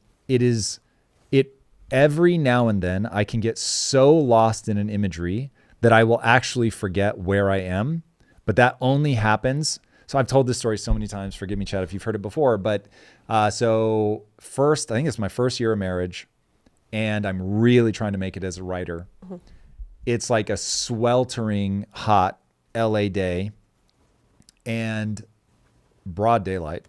every now and then I can get so lost in an imagery that I will actually forget where I am. But that only happens. So I've told this story so many times. Forgive me, Chad, if you've heard it before. But so first, I think it's my first year of marriage. And I'm really trying to make it as a writer. Mm-hmm. It's like a sweltering hot LA day and broad daylight.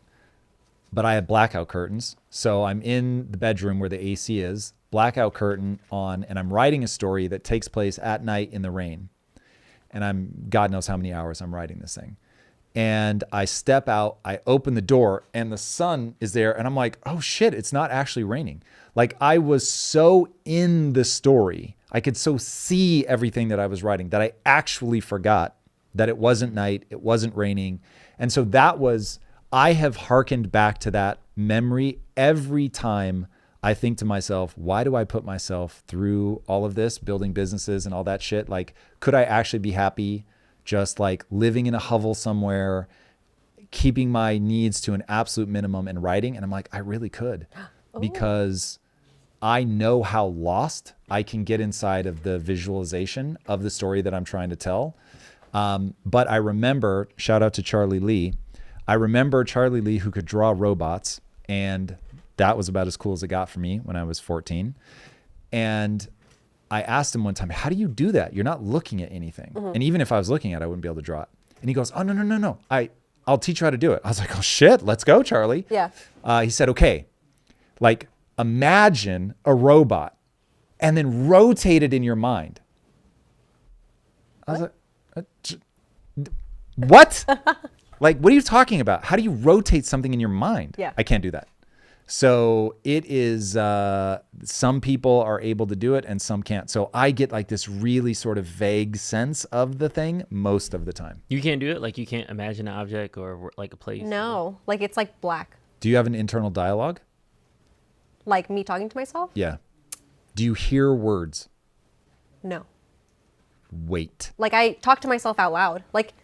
But I have blackout curtains. So I'm in the bedroom where the AC is, blackout curtain on, and I'm writing a story that takes place at night in the rain. And God knows how many hours I'm writing this thing. And I step out, I open the door, and the sun is there. And I'm like, oh shit, it's not actually raining. Like, I was so in the story. I could so see everything that I was writing that I actually forgot that it wasn't night, it wasn't raining. And so I have hearkened back to that memory every time I think to myself, why do I put myself through all of this, building businesses and all that shit? Like, could I actually be happy just like living in a hovel somewhere, keeping my needs to an absolute minimum and writing? And I'm like, I really could, because I know how lost I can get inside of the visualization of the story that I'm trying to tell. But I remember, shout out to Charlie Lee. I remember Charlie Lee, who could draw robots, and that was about as cool as it got for me when I was 14. And I asked him one time, how do you do that? You're not looking at anything. And even if I was looking at it, I wouldn't be able to draw it. And he goes, oh, no. I'll teach you how to do it. I was like, oh shit, let's go, Charlie. Yeah. He said, okay, like imagine a robot and then rotate it in your mind. I was like, what? Like, what are you talking about? How do you rotate something in your mind? Yeah. I can't do that. So it is, some people are able to do it and some can't. So I get like this really sort of vague sense of the thing most of the time. You can't do it? Like, you can't imagine an object or like a place? No, like it's like black. Do you have an internal dialogue? Like me talking to myself? Yeah. Do you hear words? No. Wait. Like I talk to myself out loud. Like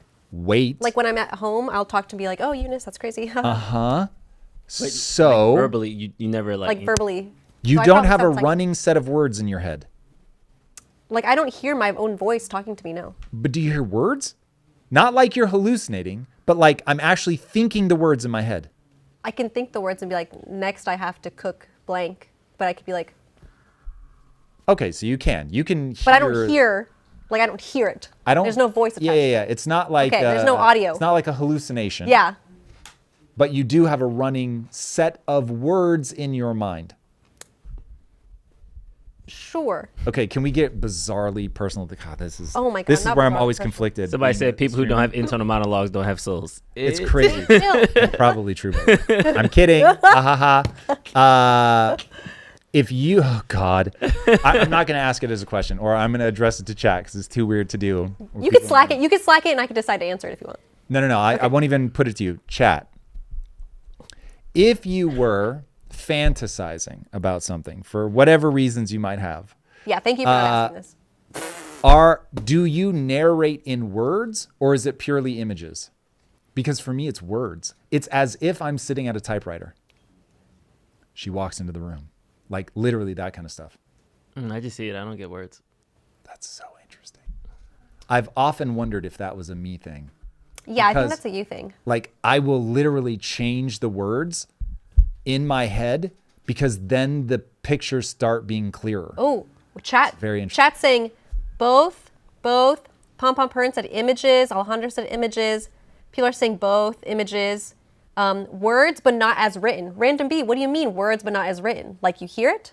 when I'm at home, I'll talk to be like, oh, Eunice, that's crazy. Uh-huh. So like verbally, you never like verbally. You So I don't probably have a sound like- running set of words in your head. Like I don't hear my own voice talking to me now. But do you hear words? Not like you're hallucinating, but like I'm actually thinking the words in my head. I can think the words and be like, next I have to cook blank. But I could be like, Okay, so you can hear. but I don't hear, like I don't hear it. There's no voice attached. Yeah. It's not like Okay, there's no audio. It's not like a hallucination. Yeah. But you do have a running set of words in your mind. Sure. Okay, can we get bizarrely personal? God, this is. Oh my God, This is not where I'm bizarrely always personal. conflicted. somebody being said a people who don't streamer. have internal monologues don't have souls. It's crazy. Ew. Probably true. But I'm kidding. Ha ha ha. If you, oh God, I'm not going to ask it as a question, or I'm going to address it to chat because it's too weird to do. You can slack it. You can slack it, and I can decide to answer it if you want. No. I won't even put it to you. Chat. If you were fantasizing about something for whatever reasons you might have, Yeah. Thank you for not asking this. do you narrate in words or is it purely images? Because for me, it's words. It's as if I'm sitting at a typewriter. She walks into the room. Like literally that kind of stuff. I just see it. I don't get words. That's so interesting. I've often wondered if that was a me thing. Yeah, I Because- think that's a you thing. Like I will literally change the words in my head because then the pictures start being clearer. Oh, chat. very interesting. Chat saying both. Pom Pom Pern said images. Alejandro said images. People are saying both images. Words, but not as written. Random B, what do you mean words, but not as written? Like you hear it?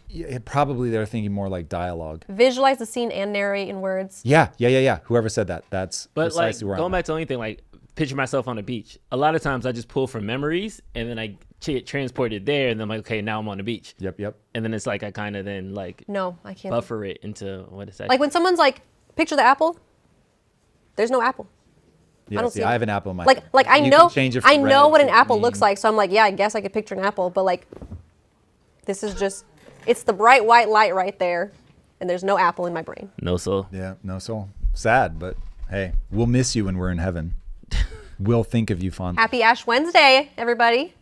Yeah, probably they're thinking more like dialogue. Visualize the scene and narrate in words. Yeah. Whoever said that, that's But like precisely where going I'm back to anything like picture myself on the beach. A lot of times I just pull from memories and then I get transported there and then I'm like, okay, now I'm on the beach. Yep. And then it's like I kind of then like No, I can't. buffer it into what is that? Like when someone's like, picture the apple. There's no apple. Yeah, I don't see, see I it. have an apple in my Like I You know can change it I from know red what an to apple green. looks like, so I'm like, yeah, I guess I could picture an apple, but like this is just it's the bright white light right there, and there's no apple in my brain. No soul. Yeah, no soul. Sad, but hey, we'll miss you when we're in heaven. We'll think of you fondly. Happy Ash Wednesday, everybody.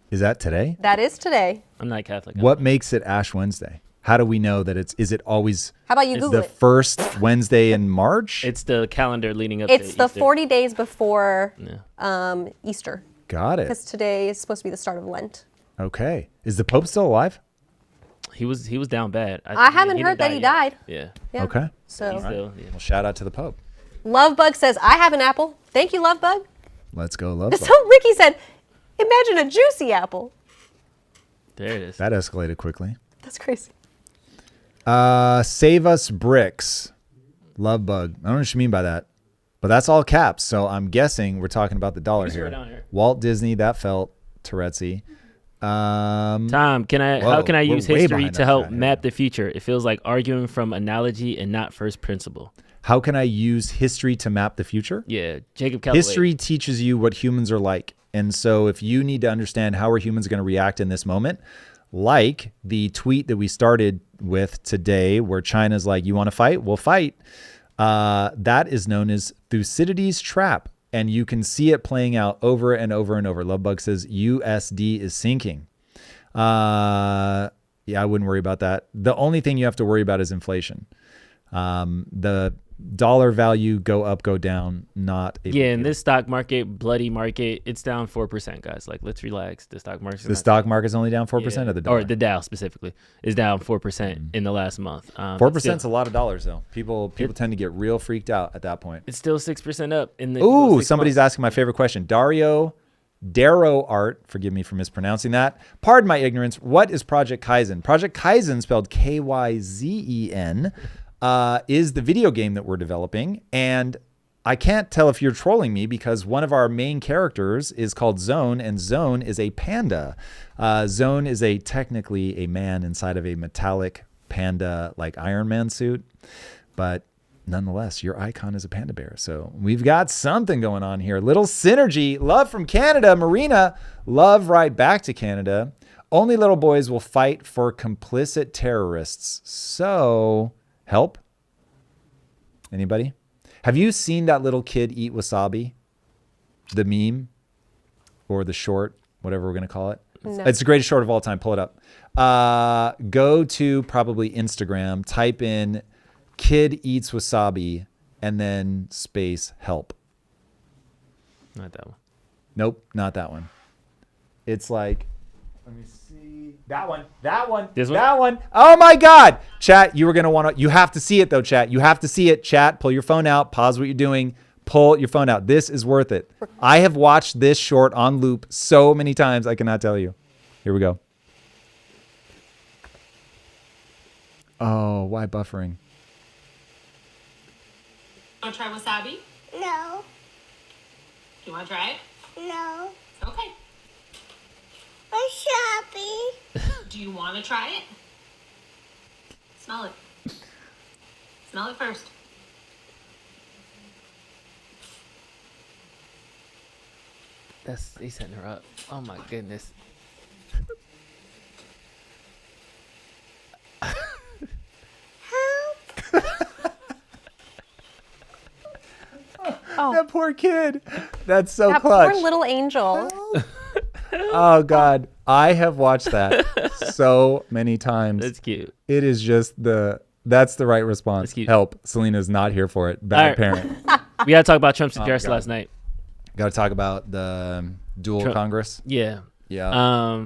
Is that today? That is today. I'm not Catholic. What makes it Ash Wednesday? How do we know that is it always How about you Google the it? first Wednesday in March? It's the calendar leading up It's to the Easter. 40 days before Yeah. Easter, Got it. because today is supposed to be the start of Lent. Okay. Is the Pope still alive? He was down bad. I haven't heard didn't that die he yet. died. Yeah. Yeah. Okay. So He's still, yeah. Well, shout out to the Pope. Lovebug says, I have an apple. Thank you, Lovebug. Let's go, love. So Ricky said, imagine a juicy apple. There it is. That escalated quickly. That's crazy. Save us bricks. Love bug. I don't know what you mean by that, But that's all caps. So I'm guessing we're talking about the dollar Just here. write down here. Walt Disney, that felt Tourette'sy. Tom, how can I we're use way history behind to on help chat here. map the future? It feels like arguing from analogy and not first principle. How can I use history to map the future? Yeah, Jacob Calloway. History teaches you what humans are like. And so if you need to understand how are humans going to react in this moment, like the tweet that we started with today where China's like, you want to fight? We'll fight. That is known as Thucydides' trap. And you can see it playing out over and over and over. Lovebug says USD is sinking. Yeah, I wouldn't worry about that. The only thing you have to worry about is inflation. The dollar value go up, go down, not a big Yeah, in deal. this stock market, bloody market, it's down 4%, guys. Like, let's relax. The stock market. The stock market's only down 4% of the dollar. Or the Dow specifically is down 4% in the last month. 4% is a lot of dollars, though. People tend to get real freaked out at that point. It's still 6% up in the. Ooh, 6 somebody's months. asking my favorite question. Darrow Art, forgive me for mispronouncing that. Pardon my ignorance. What is Project Kaizen? Project Kaizen, spelled Kyzen, is the video game that we're developing. And I can't tell if you're trolling me because one of our main characters is called Zone, and Zone is a panda. Zone is technically a man inside of a metallic panda like Iron Man suit. But nonetheless, your icon is a panda bear. So we've got something going on here. Little synergy. Love from Canada. Marina, love right back to Canada. Only little boys will fight for complicit terrorists. So help? Anybody? Have you seen that little kid eat wasabi? The meme or the short, whatever we're going to call it. No. It's the greatest short of all time. Pull it up. Go to probably Instagram, type in kid eats wasabi, and then space help. Not that one. Nope, not that one. It's like, let me see. That one. That one. This one? That one. Oh my God. Chat, you were going to want to, you have to see it though, chat. You have to see it. Chat, pull your phone out. Pause what you're doing. Pull your phone out. This is worth it. I have watched this short on loop so many times, I cannot tell you. Here we go. Oh, why buffering? Want to try wasabi? No, You want to try it? no. Okay. Wasabi. Do you want to try it? Smell it. Smell it first. He's setting her up. Oh my goodness. Oh, That poor kid. That's so that clutch. poor little angel. Oh God. I have watched that so many times. That's cute. It is just that's the right response. That's cute. Help. Selena's not here for it. Bad All right. parent. We got to talk about Trump's address God. last night. Got to talk about the dual Trump. Congress. Yeah. Yeah.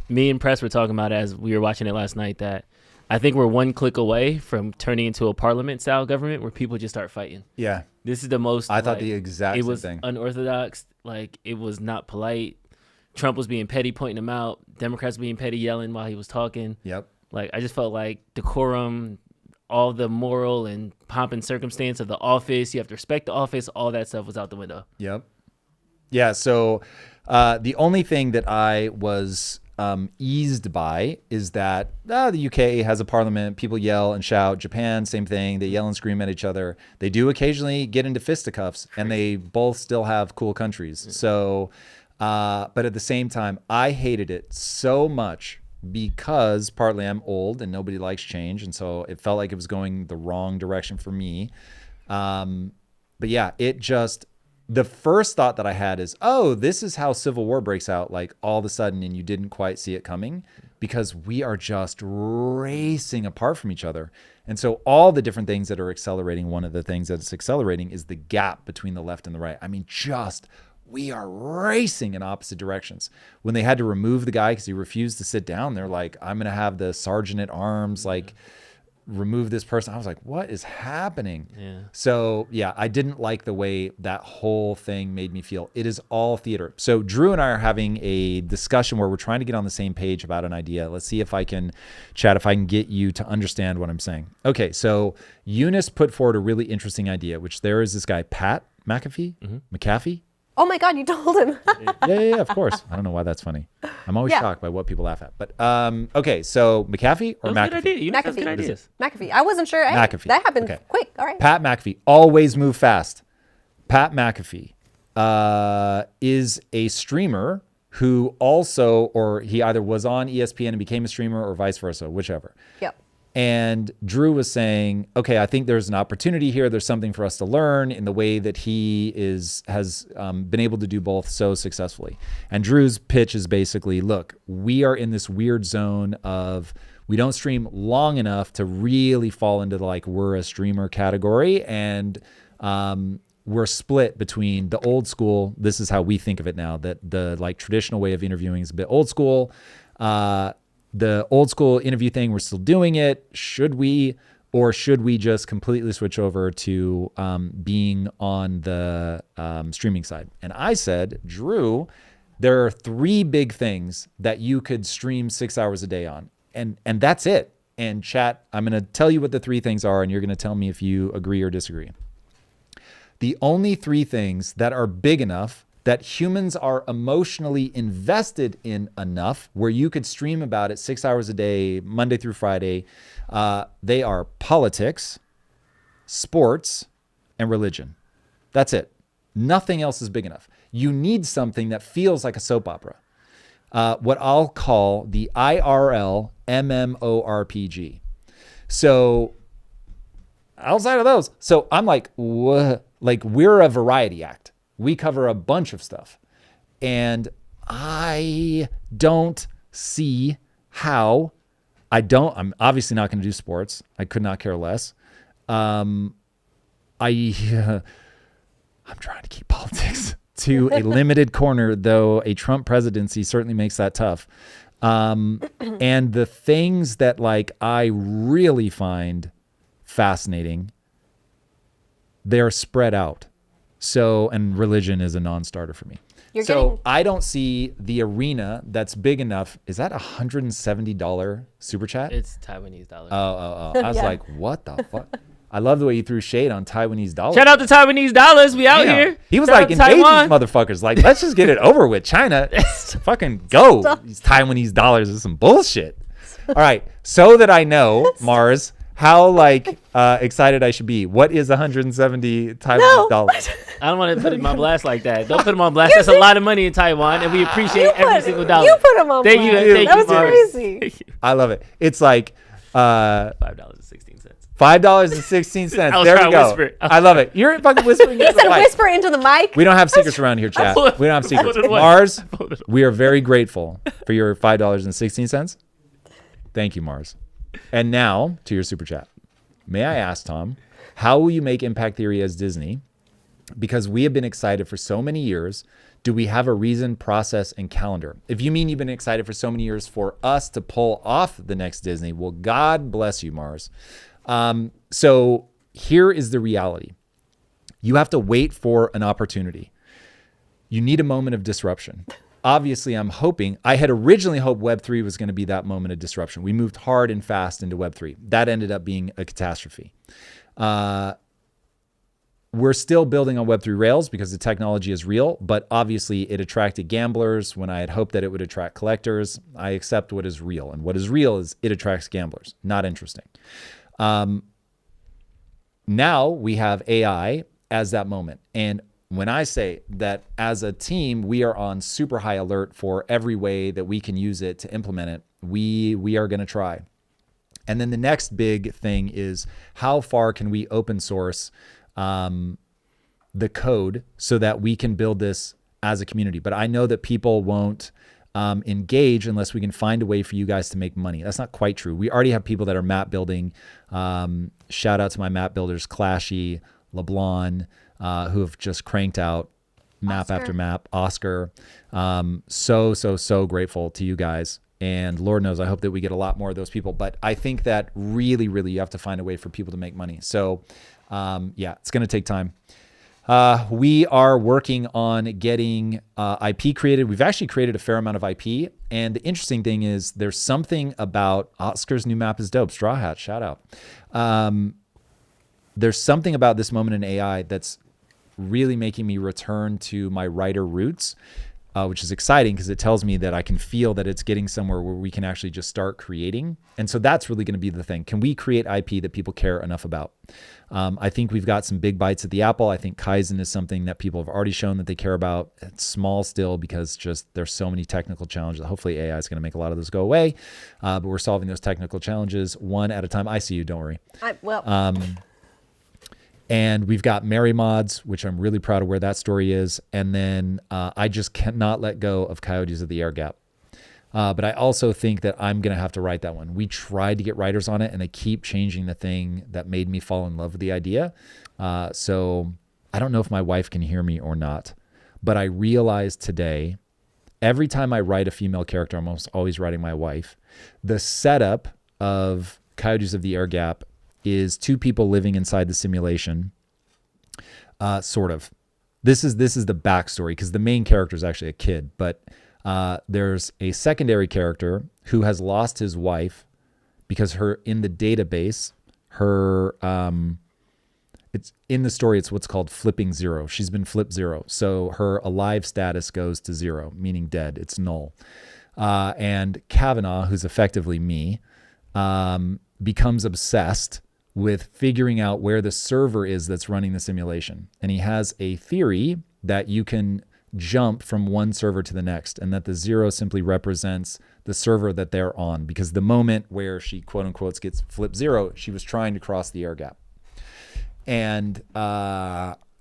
Me and Press were talking about it as we were watching it last night that I think we're one click away from turning into a parliament style government where people just start fighting. Yeah. This is the most. I thought like, the exact it same was thing. unorthodox. Like it was not polite. Trump was being petty, pointing him out. Democrats being petty, yelling while he was talking. Yep. Like I just felt like decorum, all the moral and pomp and circumstance of the office. You have to respect the office. All that stuff was out the window. Yep. Yeah. So the only thing that I was eased by is that the UK has a parliament. People yell and shout. Japan, same thing. They yell and scream at each other. They do occasionally get into fisticuffs, and they both still have cool countries. So, but at the same time, I hated it so much because partly I'm old and nobody likes change, and so it felt like it was going the wrong direction for me. But yeah, it just. The first thought that I had is, oh, this is how civil war breaks out, like all of a sudden, and you didn't quite see it coming because we are just racing apart from each other. And so all the different things that are accelerating, one of the things that's accelerating is the gap between the left and the right. I mean, we are racing in opposite directions. When they had to remove the guy because he refused to sit down, they're like, I'm going to have the sergeant at arms, like remove this person. I was like, what is happening? Yeah. So yeah, I didn't like the way that whole thing made me feel. It is all theater. So Drew and I are having a discussion where we're trying to get on the same page about an idea. Let's see if I can get you to understand what I'm saying. Okay, so Eunice put forward a really interesting idea, which there is this guy, Pat McAfee, McAfee. Oh my God, you told him. Yeah, of course. I don't know why that's funny. I'm always shocked by what people laugh at. But okay, so McAfee or That was a good McAfee? idea. You know, that's McAfee. good ideas. McAfee. I wasn't sure. Hey, McAfee. that happened Okay. quick. All right. Pat McAfee, always move fast. Pat McAfee is a streamer who also, or he either was on ESPN and became a streamer or vice versa, whichever. Yep. And Drew was saying, okay, I think there's an opportunity here. There's something for us to learn in the way that he has been able to do both so successfully. And Drew's pitch is basically, look, we are in this weird zone of we don't stream long enough to really fall into the, like, we're a streamer category. And we're split between the old school. This is how we think of it now, that the like traditional way of interviewing is a bit old school. The old school interview thing, we're still doing it. Should we just completely switch over to being on the streaming side? And I said, Drew, there are 3 big things that you could stream 6 hours a day on. And that's it. And chat, I'm going to tell you what the 3 things are, and you're going to tell me if you agree or disagree. The only 3 things that are big enough that humans are emotionally invested in enough where you could stream about it 6 hours a day, Monday through Friday. They are politics, sports, and religion. That's it. Nothing else is big enough. You need something that feels like a soap opera. What I'll call the IRL MMORPG. So outside of those, so I'm like, what? Like, we're a variety act. We cover a bunch of stuff. And I don't see how. I'm obviously not going to do sports. I could not care less. I'm trying to keep politics to a limited corner, though a Trump presidency certainly makes that tough. And the things that, like, I really find fascinating, they're spread out. So, and religion is a non-starter for me. I don't see the arena that's big enough. Is that $170 super chat? It's Taiwanese dollars. Oh. I was like, what the fuck? I love the way you threw shade on Taiwanese dollars. Shout out to Taiwanese dollars. We out here. He was Shout like, out to invade these Taiwan. motherfuckers. Like, let's just get it over with. China, fucking go. These Taiwanese dollars is some bullshit. All right. So that I know, Mars, how excited I should be. What is 170 Taiwanese dollars? I don't want to put him on blast like that. Don't put him on blast. That's a lot of money in Taiwan, and we appreciate every single dollar. You put him on Thank you. blast. Thank That you, was Mars. crazy. Thank you. I love it. It's like $5.16. $5.16. I was There trying we to go. whisper. I love it. You're fucking whispering. He into the said mic. whisper into the mic. We don't have secrets around here, chat. We don't have secrets. Put it away. Mars, Put it away. we are very grateful for your $5.16. Thank you, Mars. And now to your super chat. May I ask, Tom, how will you make Impact Theory as Disney? Because we have been excited for so many years. Do we have a reason, process, and calendar? If you mean you've been excited for so many years for us to pull off the next Disney, well, God bless you, Mars. So here is the reality. You have to wait for an opportunity. You need a moment of disruption. Obviously, I had originally hoped Web3 was going to be that moment of disruption. We moved hard and fast into Web3. That ended up being a catastrophe. We're still building on Web3 rails because the technology is real, but obviously it attracted gamblers when I had hoped that it would attract collectors. I accept what is real, and what is real is it attracts gamblers. Not interesting. Now we have AI as that moment. And when I say that as a team, we are on super high alert for every way that we can use it to implement it, we are going to try. And then the next big thing is how far can we open source the code so that we can build this as a community. But I know that people won't engage unless we can find a way for you guys to make money. That's not quite true. We already have people that are map building. Shout out to my map builders, Clashy, LeBlanc, who have just cranked out map Oscar. after map. Oscar. So grateful to you guys. And Lord knows, I hope that we get a lot more of those people. But I think that really, really, you have to find a way for people to make money. So yeah, it's going to take time. We are working on getting IP created. We've actually created a fair amount of IP. And the interesting thing is there's something about Oscar's new map is dope. Straw Hat, shout out. There's something about this moment in AI that's really making me return to my writer roots, which is exciting because it tells me that I can feel that it's getting somewhere where we can actually just start creating. And so that's really going to be the thing. Can we create IP that people care enough about? I think we've got some big bites at the apple. I think Kaizen is something that people have already shown that they care about. It's small still because just there's so many technical challenges. Hopefully AI is going to make a lot of those go away. But we're solving those technical challenges one at a time. I see you, don't worry. And we've got Mary Mods, which I'm really proud of where that story is. And then I just cannot let go of Coyotes of the Air Gap. But I also think that I'm going to have to write that one. We tried to get writers on it, and they keep changing the thing that made me fall in love with the idea. So I don't know if my wife can hear me or not. But I realized today, every time I write a female character, I'm almost always writing my wife. The setup of Coyotes of the Air Gap is two people living inside the simulation, sort of. This is the backstory because the main character is actually a kid, but there's a secondary character who has lost his wife because her in the database, it's in the story, it's what's called flipping zero. She's been flipped zero. So her alive status goes to zero, meaning dead. It's null. And Kavanaugh, who's effectively me, becomes obsessed with figuring out where the server is that's running the simulation. And he has a theory that you can jump from one server to the next and that the zero simply represents the server that they're on, because the moment where she quote unquote gets flipped zero, she was trying to cross the air gap. And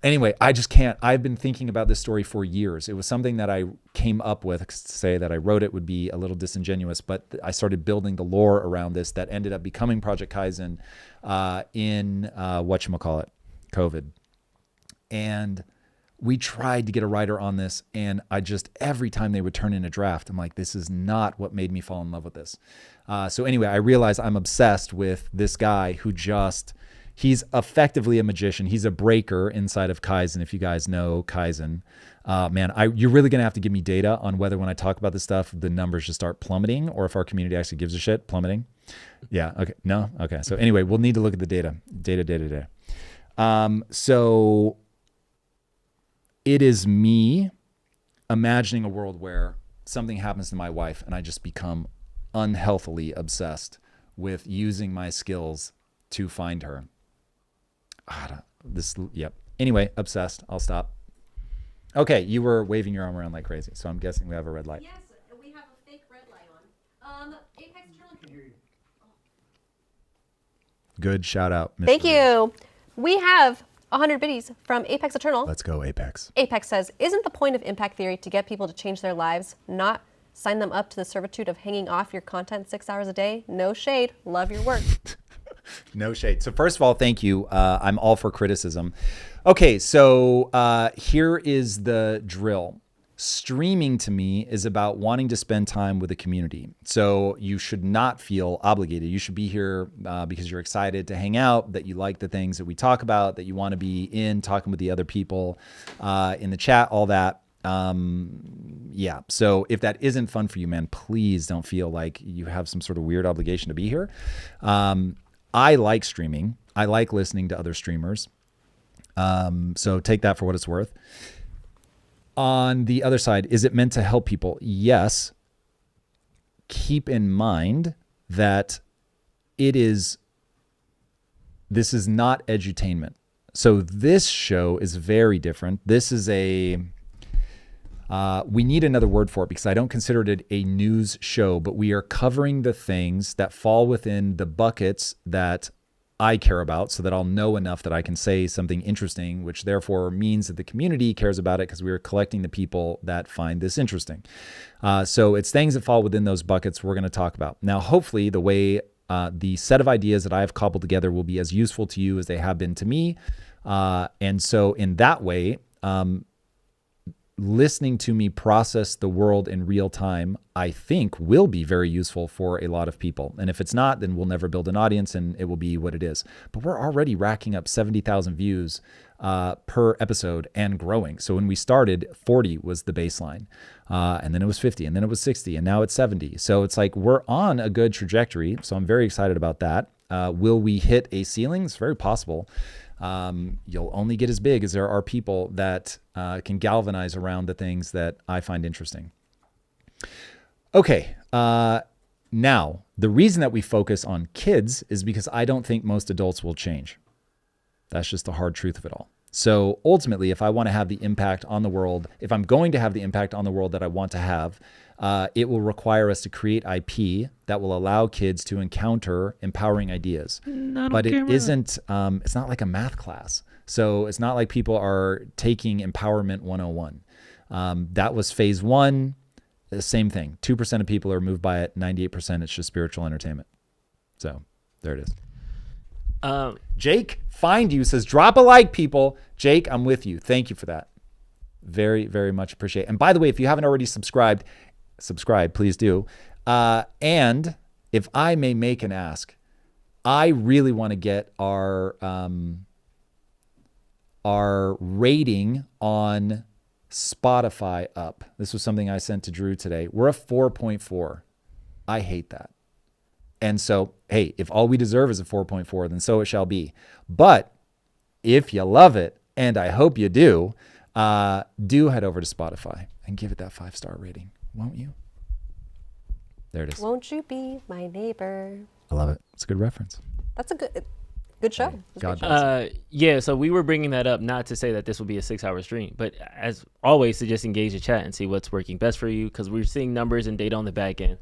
anyway, I just can't. I've been thinking about this story for years. It was something that I came up with. To say that I wrote it would be a little disingenuous, but I started building the lore around this that ended up becoming Project Kaizen in whatchamacallit, COVID. And we tried to get a writer on this, and I just, every time they would turn in a draft, I'm like, this is not what made me fall in love with this. So anyway, I realized I'm obsessed with this guy who just, he's effectively a magician. He's a breaker inside of Kaizen. If you guys know Kaizen, man, you're really going to have to give me data on whether when I talk about this stuff, the numbers just start plummeting or if our community actually gives a shit. Plummeting. Yeah. Okay. No. Okay. So anyway, we'll need to look at the data. So it is me imagining a world where something happens to my wife and I just become unhealthily obsessed with using my skills to find her. Yep. Anyway, obsessed. I'll stop. Okay, you were waving your arm around like crazy, so I'm guessing we have a red light. Yes, we have a fake red light on. Apex Eternal can hear you. Good shout out. Ms. Thank Louise. you. We have 100 biddies from Apex Eternal. Let's go, Apex. Apex says, isn't the point of impact theory to get people to change their lives, not sign them up to the servitude of hanging off your content 6 hours a day? No shade. Love your work. No shade. So first of all, thank you. I'm all for criticism. Okay, so here is the drill. Streaming to me is about wanting to spend time with the community. So you should not feel obligated. You should be here because you're excited to hang out, that you like the things that we talk about, that you want to be in talking with the other people in the chat, all that. Yeah. So if that isn't fun for you, man, please don't feel like you have some sort of weird obligation to be here. I like streaming. I like listening to other streamers. So take that for what it's worth. On the other side, is it meant to help people? Yes. Keep in mind that this is not edutainment. So this show is very different. This is we need another word for it because I don't consider it a news show, but we are covering the things that fall within the buckets that I care about so that I'll know enough that I can say something interesting, which therefore means that the community cares about it because we are collecting the people that find this interesting. So it's things that fall within those buckets we're going to talk about. Now, hopefully the way the set of ideas that I have cobbled together will be as useful to you as they have been to me. And so in that way, listening to me process the world in real time, I think will be very useful for a lot of people. And if it's not, then we'll never build an audience and it will be what it is. But we're already racking up 70,000 views per episode and growing. So when we started, 40 was the baseline. And then it was 50, and then it was 60, and now it's 70. So it's like we're on a good trajectory. So I'm very excited about that. Will we hit a ceiling? It's very possible. You'll only get as big as there are people that can galvanize around the things that I find interesting. Okay. Now, the reason that we focus on kids is because I don't think most adults will change. That's just the hard truth of it all. So ultimately, if I want to have the impact on the world, if I'm going to have the impact on the world that I want to have, it will require us to create IP that will allow kids to encounter empowering ideas. But it isn't, it's not like a math class. So it's not like people are taking Empowerment 101. That was phase one, the same thing. 2% of people are moved by it. 98% it's just spiritual entertainment. So there it is. Jake, find you, says, drop a like, people. Jake, I'm with you. Thank you for that. Very, very much appreciate it. And by the way, if you haven't already subscribed, please do. And if I may make an ask, I really want to get our rating on Spotify up. This was something I sent to Drew today. We're a 4.4. I hate that. And so, hey, if all we deserve is a 4.4, then so it shall be. But if you love it, and I hope you do head over to Spotify and give it that 5-star rating, won't you? There it is. Won't you be my neighbor? I love it. It's a good reference. That's a good show. God bless. Yeah, so we were bringing that up not to say that this will be a 6-hour stream, but as always, to just engage the chat and see what's working best for you, because we're seeing numbers and data on the back end.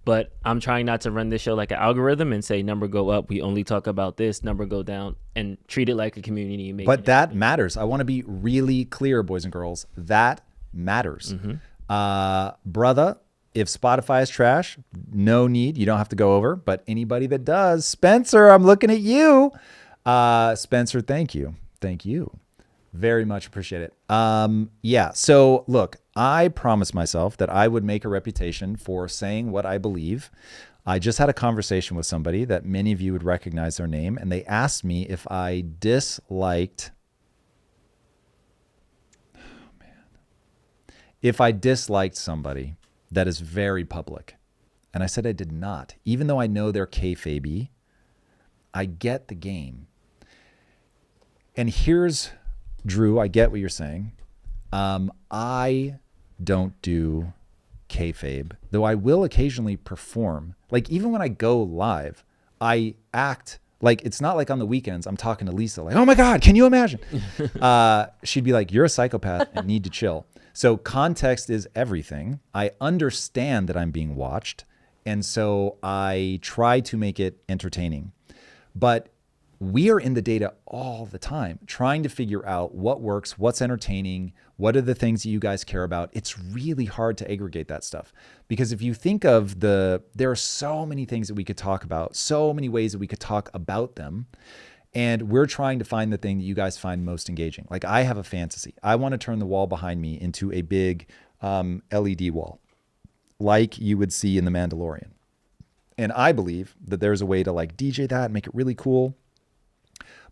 But I'm trying not to run this show like an algorithm and say number go up, we only talk about this, number go down, and treat it like a community. But that matters. I want to be really clear, boys and girls. That matters. Brother, if Spotify is trash, no need. You don't have to go over. But anybody that does, Spencer, I'm looking at you. Spencer, thank you. Thank you. Very much appreciate it. Yeah. So look, I promised myself that I would make a reputation for saying what I believe. I just had a conversation with somebody that many of you would recognize their name, and they asked me if I disliked. If I disliked somebody that is very public. And I said I did not. Even though I know they're kayfabe, I get the game. And here's, Drew, I get what you're saying. I don't do kayfabe, though I will occasionally perform. Like even when I go live, I act like it's not like on the weekends I'm talking to Lisa like, oh my God, can you imagine? She'd be like, you're a psychopath and need to chill. So context is everything. I understand that I'm being watched, and so I try to make it entertaining. But we are in the data all the time, trying to figure out what works, what's entertaining, what are the things that you guys care about. It's really hard to aggregate that stuff because if you think of there are so many things that we could talk about, so many ways that we could talk about them. And we're trying to find the thing that you guys find most engaging. Like I have a fantasy. I want to turn the wall behind me into a big LED wall, like you would see in The Mandalorian. And I believe that there's a way to like DJ that and make it really cool.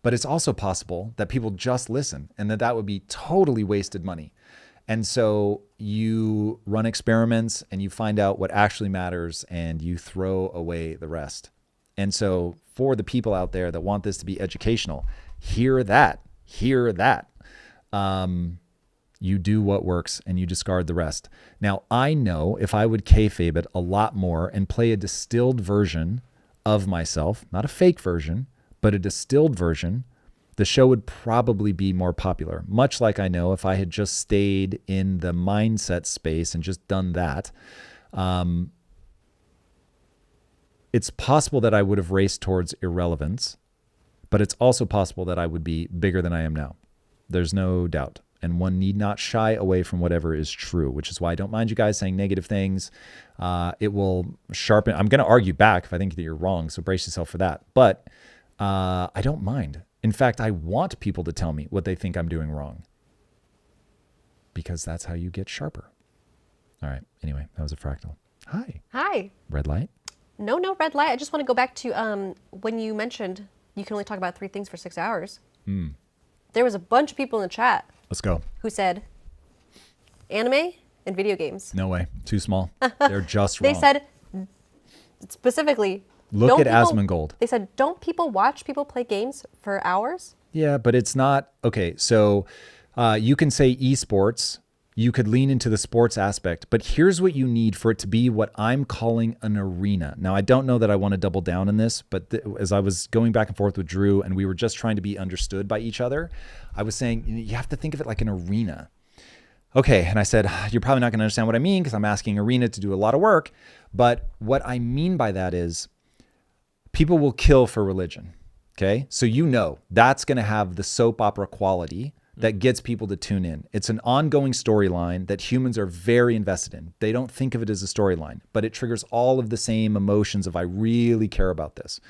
But it's also possible that people just listen and that would be totally wasted money. And so you run experiments and you find out what actually matters and you throw away the rest. And so for the people out there that want this to be educational, hear that. You do what works and you discard the rest. Now, I know if I would kayfabe it a lot more and play a distilled version of myself, not a fake version, but a distilled version, the show would probably be more popular. Much like I know if I had just stayed in the mindset space and just done that, it's possible that I would have raced towards irrelevance, but it's also possible that I would be bigger than I am now. There's no doubt. And one need not shy away from whatever is true, which is why I don't mind you guys saying negative things. It will sharpen. I'm going to argue back if I think that you're wrong, so brace yourself for that. But I don't mind. In fact, I want people to tell me what they think I'm doing wrong. because that's how you get sharper. All right. Anyway, that was a fractal. Hi. Hi. Red light. No red light. I just want to go back to when you mentioned you can only talk about 3 things for 6 hours. There was a bunch of people in the chat Let's go. who said anime and video games. No way. Too small. They're just wrong. They said specifically, Look don't at people- Asmongold. They said, don't people watch people play games for hours? Yeah, but it's not. Okay, so you can say esports. You could lean into the sports aspect, but here's what you need for it to be what I'm calling an arena. Now, I don't know that I want to double down on this, but as I was going back and forth with Drew and we were just trying to be understood by each other, I was saying, you have to think of it like an arena. Okay, and I said, you're probably not going to understand what I mean because I'm asking arena to do a lot of work, but what I mean by that is people will kill for religion, okay? So that's going to have the soap opera quality that gets people to tune in. It's an ongoing storyline that humans are very invested in. They don't think of it as a storyline, but it triggers all of the same emotions of I really care about this.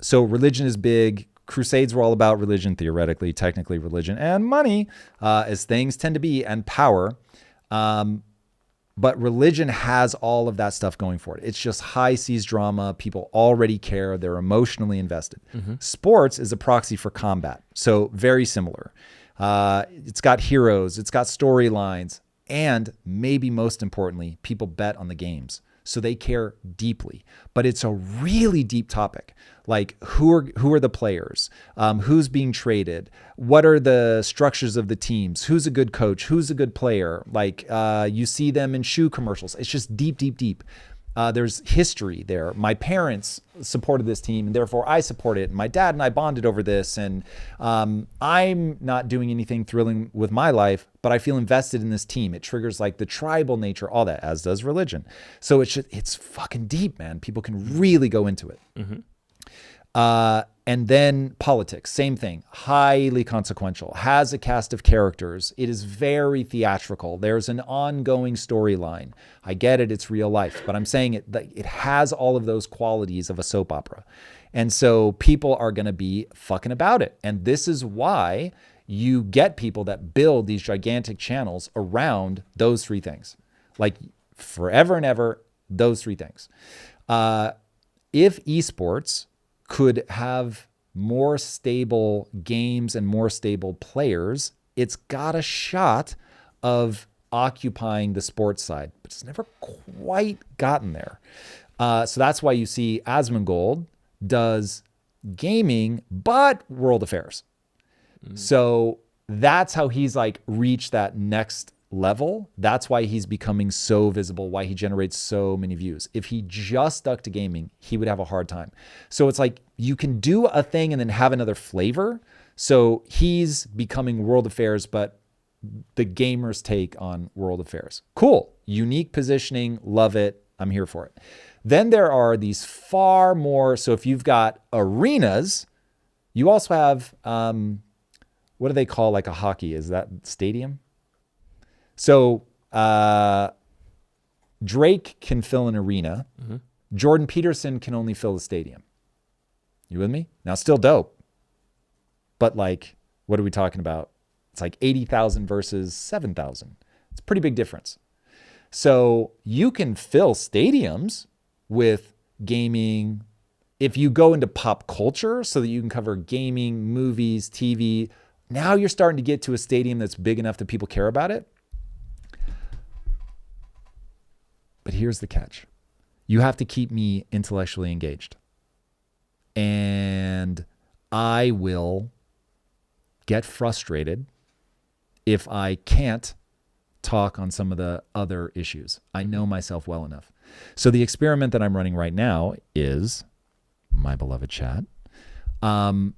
So religion is big. Crusades were all about religion, theoretically, technically religion, and money, as things tend to be, and power. But religion has all of that stuff going for it. It's just high seas drama. People already care. They're emotionally invested. Sports is a proxy for combat. So very similar. It's got heroes. It's got storylines. And maybe most importantly, people bet on the games. So they care deeply. But it's a really deep topic. Like who are the players? Who's being traded? What are the structures of the teams? Who's a good coach? Who's a good player? Like you see them in shoe commercials. It's just deep, deep, deep. There's history there. My parents supported this team, and therefore I support it. My dad and I bonded over this, and I'm not doing anything thrilling with my life, but I feel invested in this team. It triggers like the tribal nature, all that, as does religion. So it's fucking deep, man. People can really go into it. And then politics, same thing, highly consequential, has a cast of characters. It is very theatrical. There's an ongoing storyline. I get it, it's real life, but I'm saying it has all of those qualities of a soap opera. And so people are going to be fucking about it. And this is why you get people that build these gigantic channels around those 3 things. Like forever and ever, those 3 things. If esports could have more stable games and more stable players, it's got a shot of occupying the sports side, but it's never quite gotten there. So that's why you see Asmongold does gaming, but world affairs. So that's how he's like reached that next level. That's why he's becoming so visible, why he generates so many views. If he just stuck to gaming, he would have a hard time. So it's like you can do a thing and then have another flavor. So he's becoming world affairs, but the gamer's take on world affairs. Cool. Unique positioning. Love it. I'm here for it. Then there are these far more. So if you've got arenas, you also have, what do they call like a hockey? Is that stadium? So Drake can fill an arena. Jordan Peterson can only fill a stadium. You with me? Now, still dope. But like, what are we talking about? It's like 80,000 versus 7,000. It's a pretty big difference. So you can fill stadiums with gaming. If you go into pop culture so that you can cover gaming, movies, TV, now you're starting to get to a stadium that's big enough that people care about it. But here's the catch. You have to keep me intellectually engaged. And I will get frustrated if I can't talk on some of the other issues. I know myself well enough. So the experiment that I'm running right now is, my beloved chat, can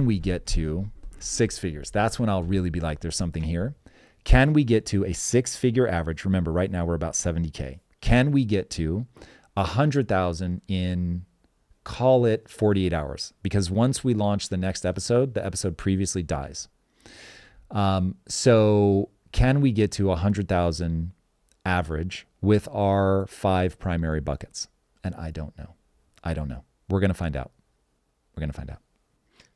we get to 6 figures? That's when I'll really be like, there's something here. Can we get to a 6-figure average? Remember, right now we're about 70K. Can we get to 100,000 in, call it 48 hours? Because once we launch the next episode, the episode previously dies. So can we get to 100,000 average with our 5 primary buckets? And I don't know. We're going to find out.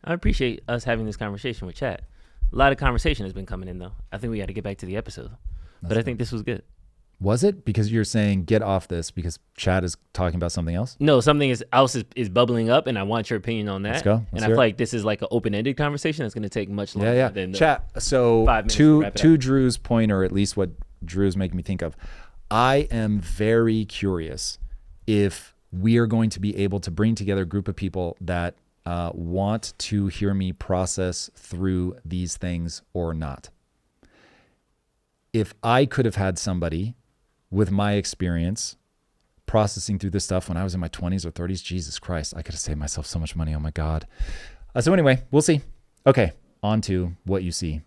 I appreciate us having this conversation with chat. A lot of conversation has been coming in, though. I think we got to get back to the episode. But I think this was good. Was it? Because you're saying get off this because Chad is talking about something else? No, something else is bubbling up, and I want your opinion on that. Let's go. And I feel like this is like an open-ended conversation that's going to take much longer than Chat. So 5 minutes to wrap it up. Drew's point, or at least what Drew's making me think of, I am very curious if we are going to be able to bring together a group of people that want to hear me process through these things or not. If I could have had somebody with my experience processing through this stuff when I was in my 20s or 30s, Jesus Christ, I could have saved myself so much money. Oh my God. So anyway, we'll see. Okay, on to what you see.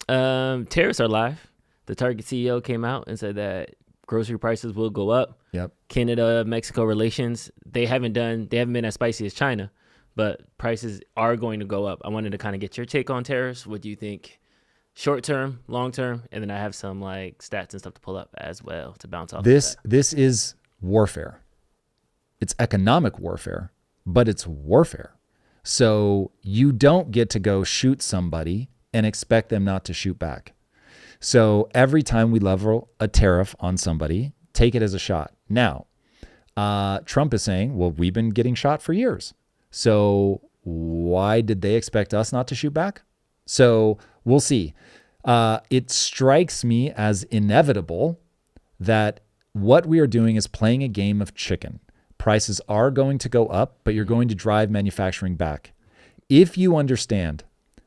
Tariffs are live. The Target CEO came out and said that grocery prices will go up. Yep. Canada-Mexico relations, they haven't been as spicy as China, but prices are going to go up. I wanted to kind of get your take on tariffs. What do you think? Short term, long term, and then I have some like stats and stuff to pull up as well to bounce off. This is warfare. It's economic warfare, but it's warfare. So you don't get to go shoot somebody and expect them not to shoot back. So every time we level a tariff on somebody, take it as a shot. Now, Trump is saying, well, we've been getting shot for years. So why did they expect us not to shoot back? So we'll see. It strikes me as inevitable that what we are doing is playing a game of chicken. Prices are going to go up, but you're going to drive manufacturing back. If you understand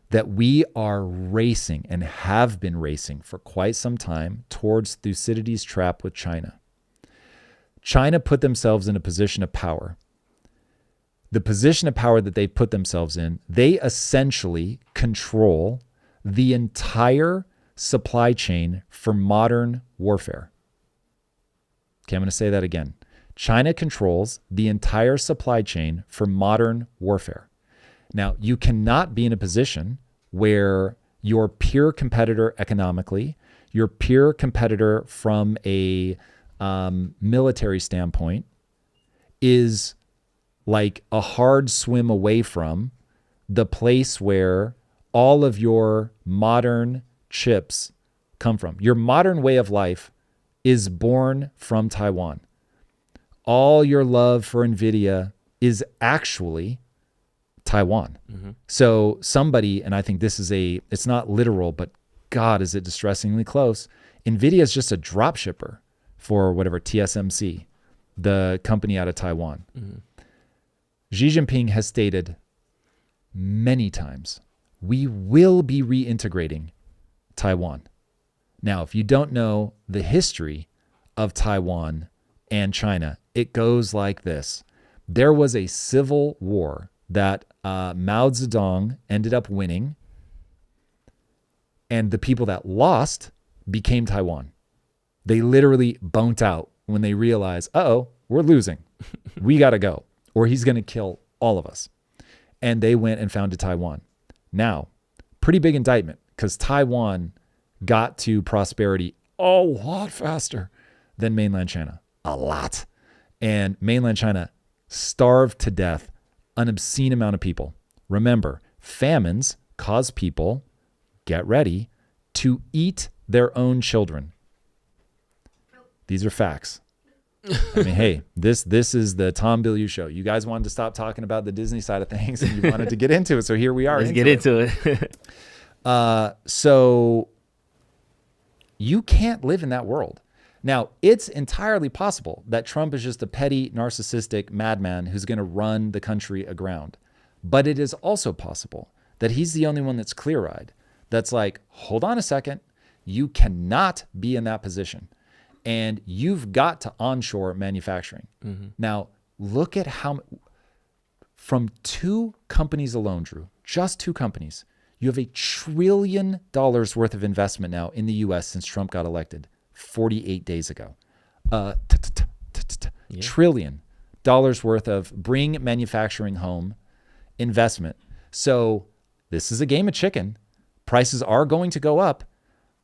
that we are racing and have been racing for quite some time towards Thucydides' trap with China. China put themselves in a position of power. The position of power that they put themselves in, they essentially control the entire supply chain for modern warfare. Okay, I'm going to say that again. China controls the entire supply chain for modern warfare. Now, you cannot be in a position where your peer competitor economically, your peer competitor from a military standpoint is like a hard swim away from the place where all of your modern chips come from. Your modern way of life is born from Taiwan. All your love for NVIDIA is actually Taiwan. Mm-hmm. So somebody, and I think this is it's not literal, but God, is it distressingly close. NVIDIA is just a drop shipper for whatever, TSMC, the company out of Taiwan. Mm-hmm. Xi Jinping has stated many times, we will be reintegrating Taiwan. Now, if you don't know the history of Taiwan and China, it goes like this. There was a civil war that Mao Zedong ended up winning, and the people that lost became Taiwan. They literally burnt out when they realized, uh-oh, we're losing. We got to go, or he's going to kill all of us. And they went and founded Taiwan. Now, pretty big indictment, because Taiwan got to prosperity a lot faster than mainland China. A lot. And mainland China starved to death an obscene amount of people. Remember, famines cause people, get ready, to eat their own children. These are facts. I mean, hey, this is the Tom Bilyeu Show. You guys wanted to stop talking about the Disney side of things and you wanted to get into it. So here we are. Let's get into it. So you can't live in that world. Now, it's entirely possible that Trump is just a petty, narcissistic madman who's going to run the country aground. But it is also possible that he's the only one that's clear-eyed, that's like, hold on a second, you cannot be in that position. And you've got to onshore manufacturing. Mm-hmm. Now, look at how, from two companies alone, Drew, just two companies, you have $1 trillion worth of investment now in the U.S. since Trump got elected 48 days ago. $1 trillion worth of bring manufacturing home investment. So this is a game of chicken. Prices are going to go up.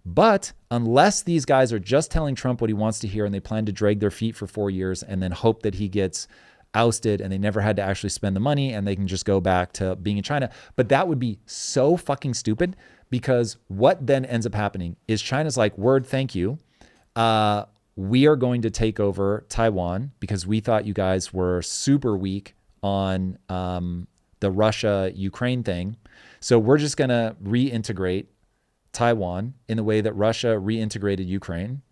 But unless these guys are just telling Trump what he wants to hear and they plan to drag their feet for 4 years and then hope that he gets ousted and they never had to actually spend the money and they can just go back to being in China. But that would be so fucking stupid because what then ends up happening is China's like, word, thank you. We are going to take over Taiwan because we thought you guys were super weak on the Russia-Ukraine thing. So we're just going to reintegrate Taiwan in the way that Russia reintegrated Ukraine.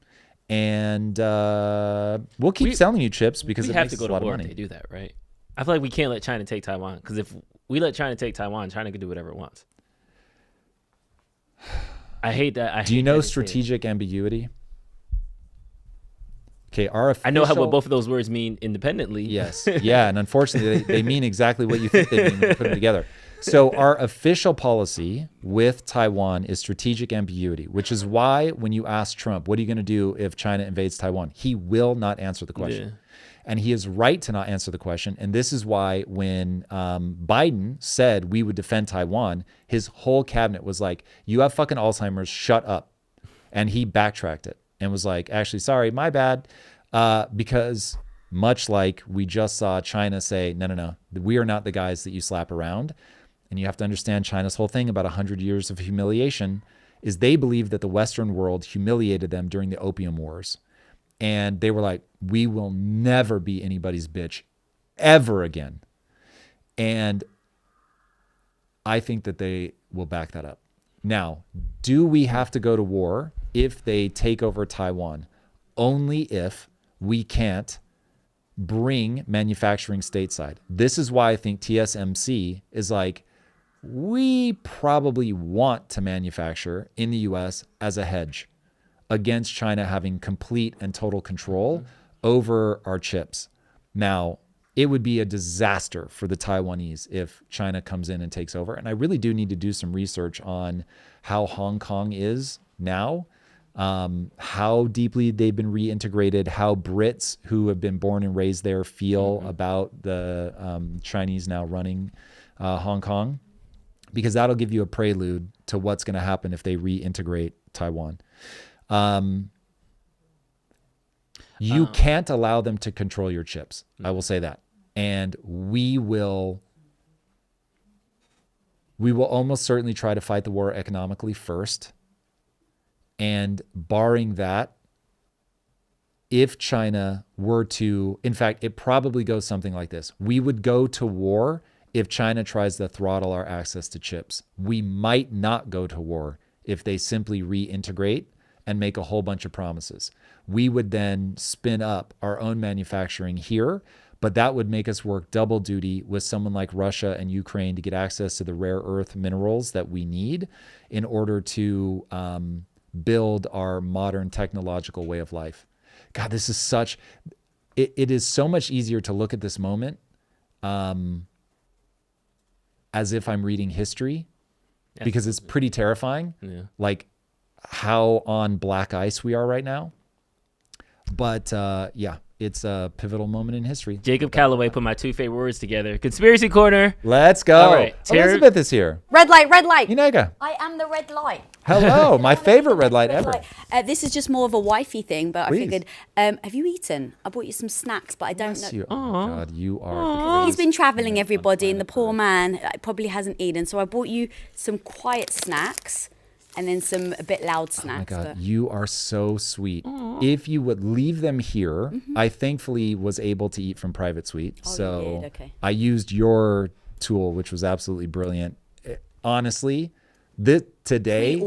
And we'll keep selling you chips because it makes us a lot of money. They do that, right? I feel like we can't let China take Taiwan, because if we let China take Taiwan, China can do whatever it wants. I hate that. Do you know strategic ambiguity? Okay, I know what both of those words mean independently. Yes. Yeah, and unfortunately, they mean exactly what you think they mean when you put them together. So our official policy with Taiwan is strategic ambiguity, which is why when you ask Trump, what are you going to do if China invades Taiwan? He will not answer the question. Yeah. And he is right to not answer the question. And this is why when Biden said we would defend Taiwan, his whole cabinet was like, you have fucking Alzheimer's, shut up. And he backtracked it and was like, actually, sorry, my bad. Because much like we just saw China say, no, we are not the guys that you slap around. And you have to understand China's whole thing about 100 years of humiliation is they believe that the Western world humiliated them during the Opium Wars. And they were like, we will never be anybody's bitch ever again. And I think that they will back that up. Now, do we have to go to war if they take over Taiwan? Only if we can't bring manufacturing stateside. This is why I think TSMC is like, we probably want to manufacture in the US as a hedge against China having complete and total control over our chips. Now, it would be a disaster for the Taiwanese if China comes in and takes over. And I really do need to do some research on how Hong Kong is now, how deeply they've been reintegrated, how Brits who have been born and raised there feel about the Chinese now running Hong Kong, because that'll give you a prelude to what's going to happen if they reintegrate Taiwan. You can't allow them to control your chips. I will say that. And we will almost certainly try to fight the war economically first. And barring that, if China were to, in fact, it probably goes something like this. We would go to war if China tries to throttle our access to chips. We might not go to war if they simply reintegrate and make a whole bunch of promises. We would then spin up our own manufacturing here, but that would make us work double duty with someone like Russia and Ukraine to get access to the rare earth minerals that we need in order to build our modern technological way of life. God, this is such, it is so much easier to look at this moment as if I'm reading history, because it's pretty terrifying. Yeah. Like how on black ice we are right now. But yeah, it's a pivotal moment in history. Jacob Calloway put my two favorite words together. Conspiracy Corner. Let's go. All right. Elizabeth is here. Red light, red light. Inega. I am the red light. Hello, my favorite red light ever. This is just more of a wifey thing, but Please. I figured, have you eaten? I bought you some snacks, but I don't know. Oh, God, you are. He's been traveling, everybody, and the poor man probably hasn't eaten. So I bought you some quiet snacks and then some a bit loud snacks. Oh my God, you are so sweet. If you would leave them here, I thankfully was able to eat from Private Suite. Oh, so you did? Okay. I used your tool, which was absolutely brilliant. Honestly, today,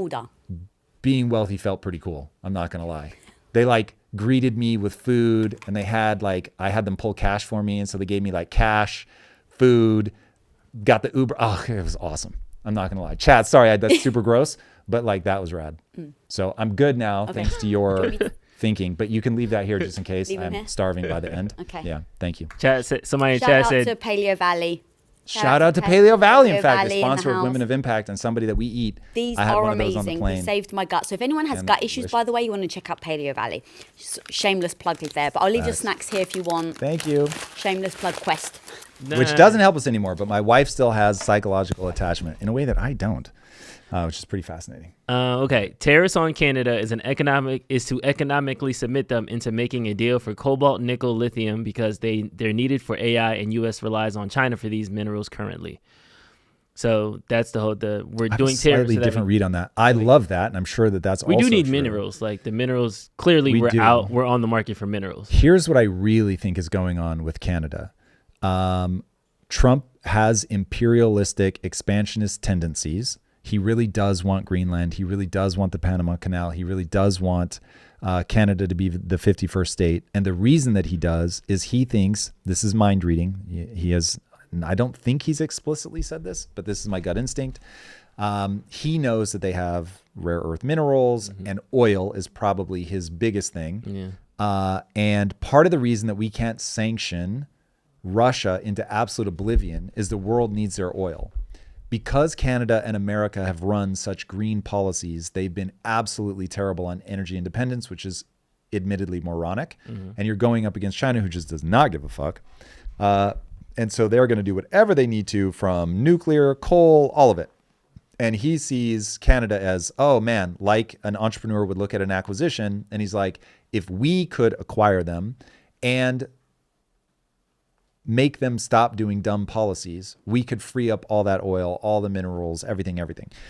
being wealthy felt pretty cool. I'm not going to lie. They like greeted me with food, and they had like, I had them pull cash for me. And so they gave me like cash, food, got the Uber. Oh, it was awesome. I'm not going to lie. Chat, sorry, that's super gross, but like that was rad. So I'm good now, thanks to your thinking, but you can leave that here just in case. I'm starving by the end. Okay. Yeah, thank you. Somebody in chat said. Shout out to Paleo Valley. Shout out to Paleo Valley, in fact, a sponsor of Women of Impact and somebody that we eat. These I had are one of those amazing. on the plane. They saved my gut. So if anyone has gut issues, by the way, you want to check out Paleo Valley. Shameless plug there. But I'll leave your snacks here if you want. Thank you. Shameless plug quest. Which doesn't help us anymore, but my wife still has psychological attachment in a way that I don't, which is pretty fascinating. Okay, tariffs on Canada is to economically submit them into making a deal for cobalt, nickel, lithium because they're needed for AI, and U.S. relies on China for these minerals currently. So that's we're I have doing a slightly tariffs. different read on that. I love that, and I'm sure that that's We also do need true. minerals. Like the minerals, clearly We do. we're on the market for minerals. Here's what I really think is going on with Canada. Trump has imperialistic, expansionist tendencies. He really does want Greenland. He really does want the Panama Canal. He really does want Canada to be the 51st state. And the reason that he does is he thinks, this is mind reading. He has, I don't think he's explicitly said this, but this is my gut instinct. He knows that they have rare earth minerals, and oil is probably his biggest thing. Yeah. And part of the reason that we can't sanction Russia into absolute oblivion is the world needs their oil. Because Canada and America have run such green policies, they've been absolutely terrible on energy independence, which is admittedly moronic. And you're going up against China, who just does not give a fuck. And so they're going to do whatever they need to, from nuclear, coal, all of it. And he sees Canada as, oh man, like an entrepreneur would look at an acquisition. And he's like, if we could acquire them and make them stop doing dumb policies, we could free up all that oil, all the minerals, everything.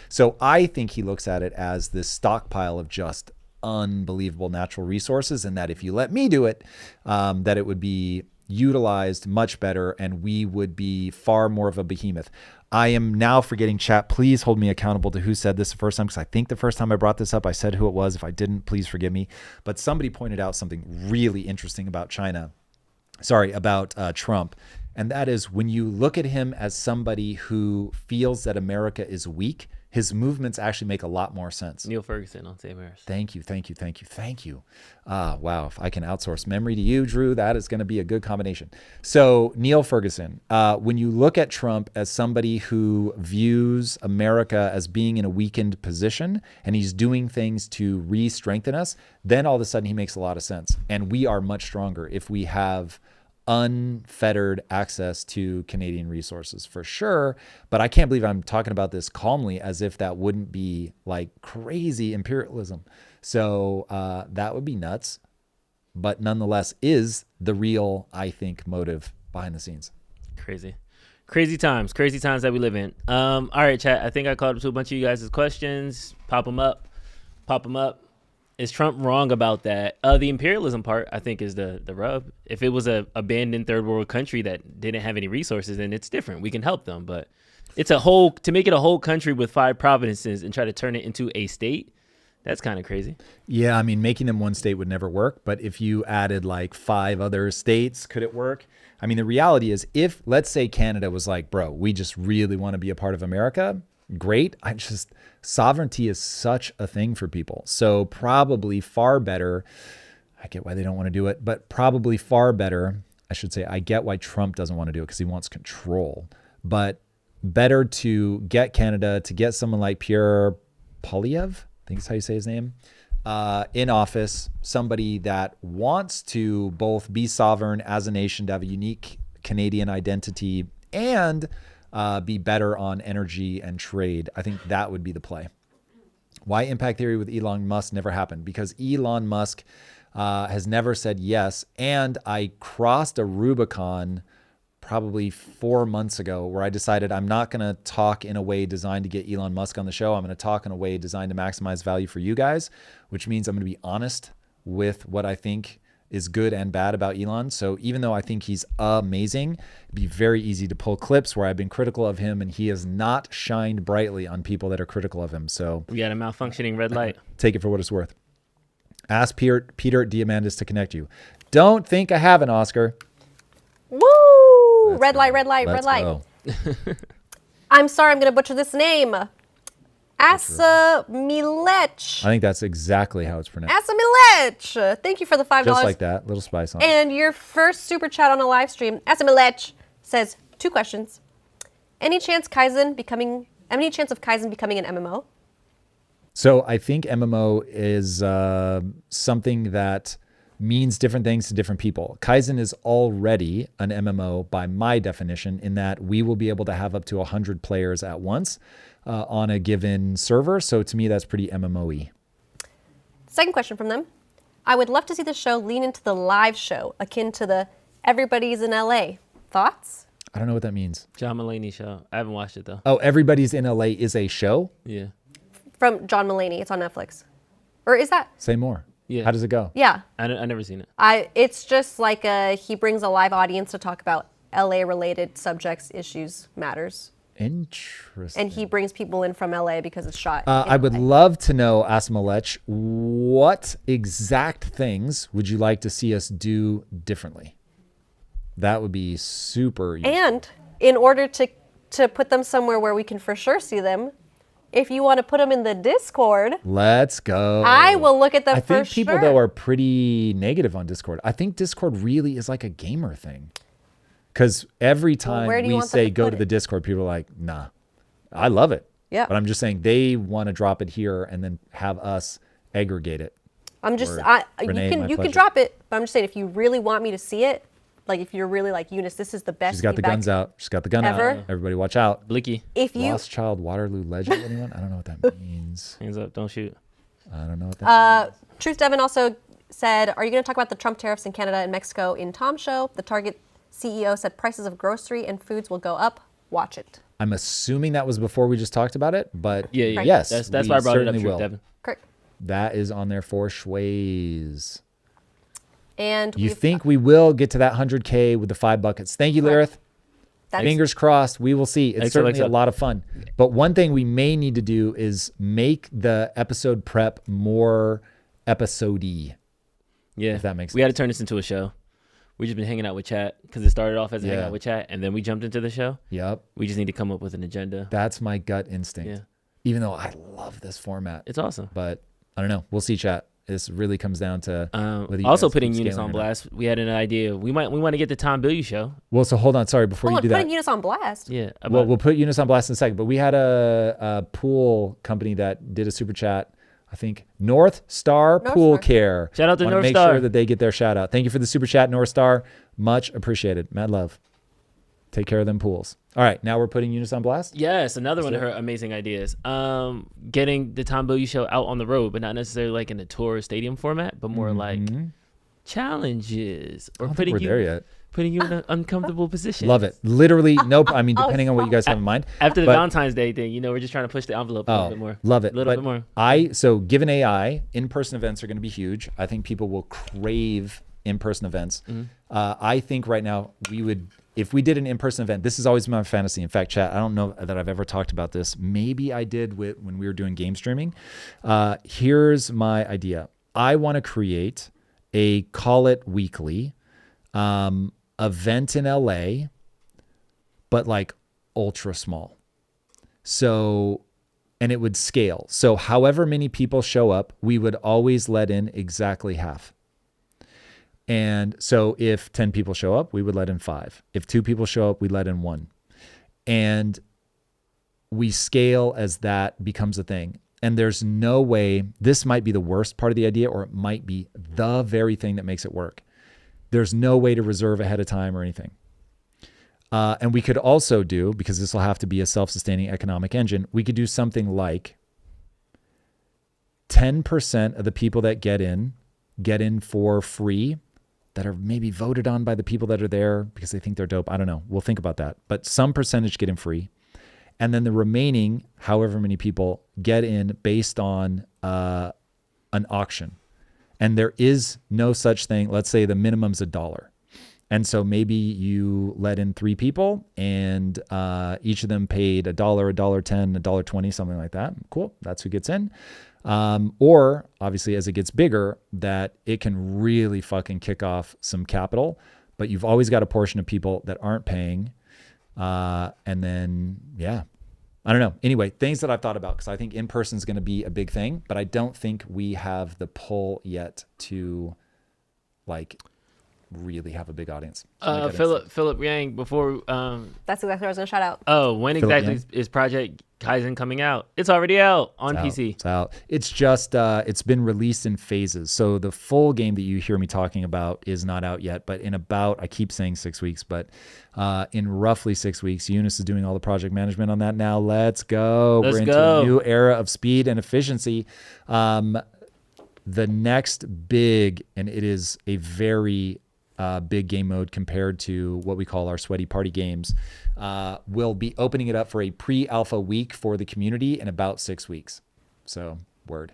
So I think he looks at it as this stockpile of just unbelievable natural resources, and that if you let me do it, that it would be utilized much better and we would be far more of a behemoth. I am now forgetting, chat. Please hold me accountable to who said this the first time, because I think the first time I brought this up, I said who it was. If I didn't, please forgive me. But somebody pointed out something really interesting about Trump. And that is, when you look at him as somebody who feels that America is weak, his movements actually make a lot more sense. Neil Ferguson on Save Harris. Thank you. Wow. If I can outsource memory to you, Drew, that is going to be a good combination. So Neil Ferguson, when you look at Trump as somebody who views America as being in a weakened position and he's doing things to re-strengthen us, then all of a sudden he makes a lot of sense. And we are much stronger if we have unfettered access to Canadian resources, for sure. But I can't believe I'm talking about this calmly as if that wouldn't be like crazy imperialism. So that would be nuts, but nonetheless is the real, I think, motive behind the scenes. Crazy times that we live in. All right, chat, I think I called up to a bunch of you guys' questions. Pop them up. Is Trump wrong about that? The imperialism part, I think, is the rub. If it was a abandoned third world country that didn't have any resources, then it's different. We can help them, but it's to make it a whole country with 5 provinces and try to turn it into a state. That's kind of crazy. Yeah, I mean, making them one state would never work. But if you added like 5 other states, could it work? I mean, the reality is, if let's say Canada was like, bro, we just really want to be a part of America. Great. Sovereignty is such a thing for people. So probably far better. I get why they don't want to do it, but probably far better. I should say, I get why Trump doesn't want to do it, because he wants control, but better to get Canada, to get someone like Pierre Poilievre, I think is how you say his name, in office, somebody that wants to both be sovereign as a nation, to have a unique Canadian identity, and be better on energy and trade. I think that would be the play. Why impact theory with Elon Musk never happened? Because Elon Musk has never said yes. And I crossed a Rubicon probably 4 months ago where I decided I'm not going to talk in a way designed to get Elon Musk on the show. I'm going to talk in a way designed to maximize value for you guys, which means I'm going to be honest with what I think is good and bad about Elon. So even though I think he's amazing, it'd be very easy to pull clips where I've been critical of him and he has not shined brightly on people that are critical of him. So we got a malfunctioning red light. Take it for what it's worth. Ask Peter Diamandis to connect you. Don't think I haven't, Oscar. Woo! Red light. Go. I'm sorry, I'm going to butcher this name. Asamilech. I think that's exactly how it's pronounced. Asamilech. Thank you for the $5. Just like that, little spice on it. And your first super chat on a live stream, Asamilech, says 2 questions. Any chance of Kaizen becoming an MMO? So I think MMO is something that means different things to different people. Kaizen is already an MMO by my definition, in that we will be able to have up to 100 players at once on a given server. So to me, that's pretty MMO-y. Second question from them. I would love to see the show lean into the live show, akin to the Everybody's in LA. Thoughts? I don't know what that means. John Mulaney show. I haven't watched it though. Oh, Everybody's in LA is a show? Yeah. From John Mulaney. It's on Netflix. Or is that? Say more. Yeah. How does it go? Yeah. I never seen it. It's just like he brings a live audience to talk about LA related subjects, issues, matters. Interesting. And he brings people in from LA because it's shot. I would love to know, Asmalech, what exact things would you like to see us do differently? That would be super useful. And in order to put them somewhere where we can for sure see them, if you want to put them in the Discord, Let's go. I will look at them I for think people, sure. though, are pretty negative on Discord. I think Discord really is like a gamer thing. Because every time where do you we want them say to go put to it? the Discord, people are like, nah, I love it. Yeah. But I'm just saying they want to drop it here and then have us aggregate it. I'm just, Word. you Renee, my can pleasure. drop it, but I'm just saying if you really want me to see it, like if you're really like Eunice, this is the best. She's got the feedback guns out. She's got the gun ever. out. Everybody watch out. Blicky. If you Lost Child Waterloo Legend, anyone? I don't know what that means. Hands up. Don't shoot. I don't know what that means. Truth Devin also said, are you going to talk about the Trump tariffs in Canada and Mexico in Tom's show? The Target CEO said prices of grocery and foods will go up. Watch it. I'm assuming that was before we just talked about it, but Yeah. yes, That's we why I brought it up, certainly Truth will. Devin. Correct. That is on there for Schways. And You we've- think we will get to that 100K with the 5 buckets. Thank you, Lirith. that's, Fingers crossed. We will see. It's certainly a XOXO. lot of fun. But one thing we may need to do is make the episode prep more episode-y. Yeah. If that makes We got to sense. turn this into a show. We just been hanging out with chat because it started off as a Yeah. hangout with chat, and then we jumped into the show. Yep. We just need to come up with an agenda. That's my gut instinct. Yeah. Even though I love this format. It's awesome. But I don't know. We'll see, chat. This really comes down to whether you Also guys putting keep Eunice scaling on or not. blast. We had an idea. We want to get the Tom Bilyeu Show. Well, so hold on. Sorry, before you do that. putting Eunice on blast. Yeah. Well, we'll put Eunice on blast in a second, but we had a pool company that did a super chat. I think North Star North Pool Star. Care. Shout out to Wanna North make Star. sure that they get their shout out. Thank you for the super chat, North Star. Much appreciated. Mad love. Take care of them pools. All right, now we're putting Eunice on blast. Yes, another one of it. her amazing ideas. Getting the Tom Bilyeu Show out on the road, but not necessarily like in a tour stadium format, but more like challenges I or don't think we're there yet. putting you in an uncomfortable position. Love it. Literally, nope. I mean, depending on what you guys have in mind. After the But- Valentine's Day thing, we're just trying to push the envelope a little bit more. Love it. A little But bit more. So given AI, in-person events are going to be huge. I think people will crave in-person events. I think right now if we did an in-person event, this has always been my fantasy. In fact, chat, I don't know that I've ever talked about this. Maybe I did when we were doing game streaming. Here's my idea. I want to create a Call It Weekly event in LA, but like ultra small. So, and it would scale. So however many people show up, we would always let in exactly half. And so if 10 people show up, we would let in 5. If 2 people show up, we let in 1. And we scale as that becomes a thing. And there's no way, this might be the worst part of the idea, or it might be the very thing that makes it work. There's no way to reserve ahead of time or anything. And we could also do, because this will have to be a self-sustaining economic engine, we could do something like 10% of the people that get in for free, that are maybe voted on by the people that are there because they think they're dope. I don't know. We'll think about that. But some percentage get in free. And then the remaining, however many people, get in based on an auction. And there is no such thing. Let's say the minimum's $1. And so maybe you let in 3 people and each of them paid $1, $1.10, $1.20, something like that. Cool. That's who gets in. Or obviously as it gets bigger, that it can really fucking kick off some capital, but you've always got a portion of people that aren't paying. And then, yeah, I don't know. Anyway, things that I've thought about, because I think in-person is going to be a big thing, but I don't think we have the pull yet to like really have a big audience. Philip Yang, before That's exactly what I was going to shout out. when Philip exactly Yang? is Project Kaizen coming out? It's already out on PC. It's out. It's just, it's been released in phases. So the full game that you hear me talking about is not out yet, but in about, I keep saying 6 weeks, but in roughly 6 weeks, Eunice is doing all the project management on that now. Let's go. Let's We're into go. a new era of speed and efficiency. The next big, and it is a very big game mode compared to what we call our sweaty party games. We'll be opening it up for a pre-alpha week for the community in about 6 weeks. So, word.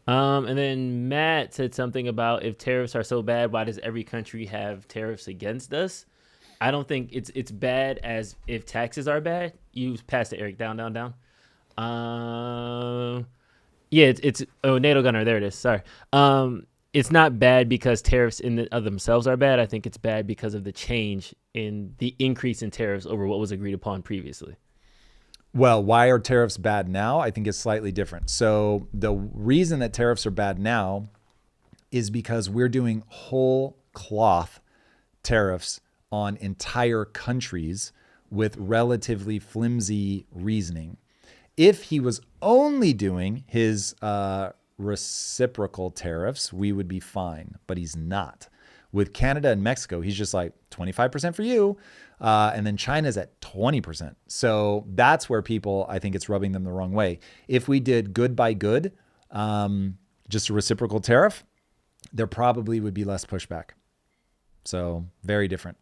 And then Matt said something about if tariffs are so bad, why does every country have tariffs against us? I don't think it's bad as if taxes are bad. You passed it, Eric. Down. Yeah, it's NATO gunner. There it is. Sorry. It's not bad because tariffs in of themselves are bad. I think it's bad because of the change in the increase in tariffs over what was agreed upon previously. Well, why are tariffs bad now? I think it's slightly different. So the reason that tariffs are bad now is because we're doing whole cloth tariffs on entire countries with relatively flimsy reasoning. If he was only doing his reciprocal tariffs, we would be fine, but he's not. With Canada and Mexico, he's just like 25% for you. And then China's at 20%. So that's where people, I think it's rubbing them the wrong way. If we did good by good, just a reciprocal tariff, there probably would be less pushback. So very different.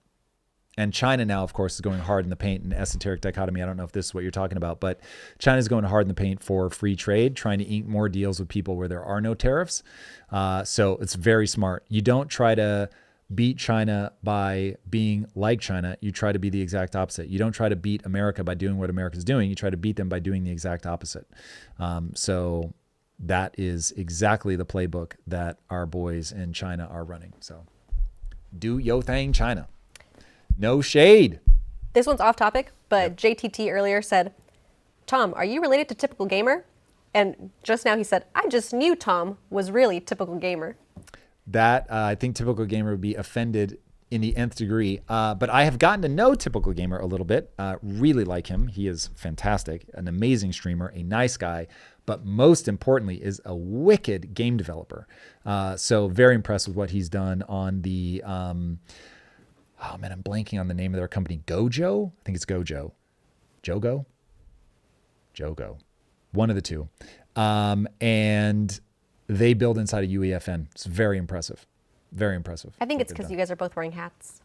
And China now, of course, is going hard in the paint, an esoteric dichotomy. I don't know if this is what you're talking about, but China's going hard in the paint for free trade, trying to ink more deals with people where there are no tariffs. So it's very smart. You don't try to beat China by being like China. You try to be the exact opposite. You don't try to beat America by doing what America's doing. You try to beat them by doing the exact opposite. So that is exactly the playbook that our boys in China are running. So do yo thing, China. No shade. This one's off topic, but JTT earlier said, Tom, are you related to Typical Gamer? And just now he said, I just knew Tom was really Typical Gamer. That I think Typical Gamer would be offended in the nth degree. But I have gotten to know Typical Gamer a little bit. Really like him. He is fantastic, an amazing streamer, a nice guy, but most importantly is a wicked game developer. So very impressed with what he's done on the... oh man, I'm blanking on the name of their company. Gojo? I think it's Gojo. Jogo? One of the two. And they build inside a UEFN. It's very impressive. Very impressive. I think it's because you guys are both wearing hats.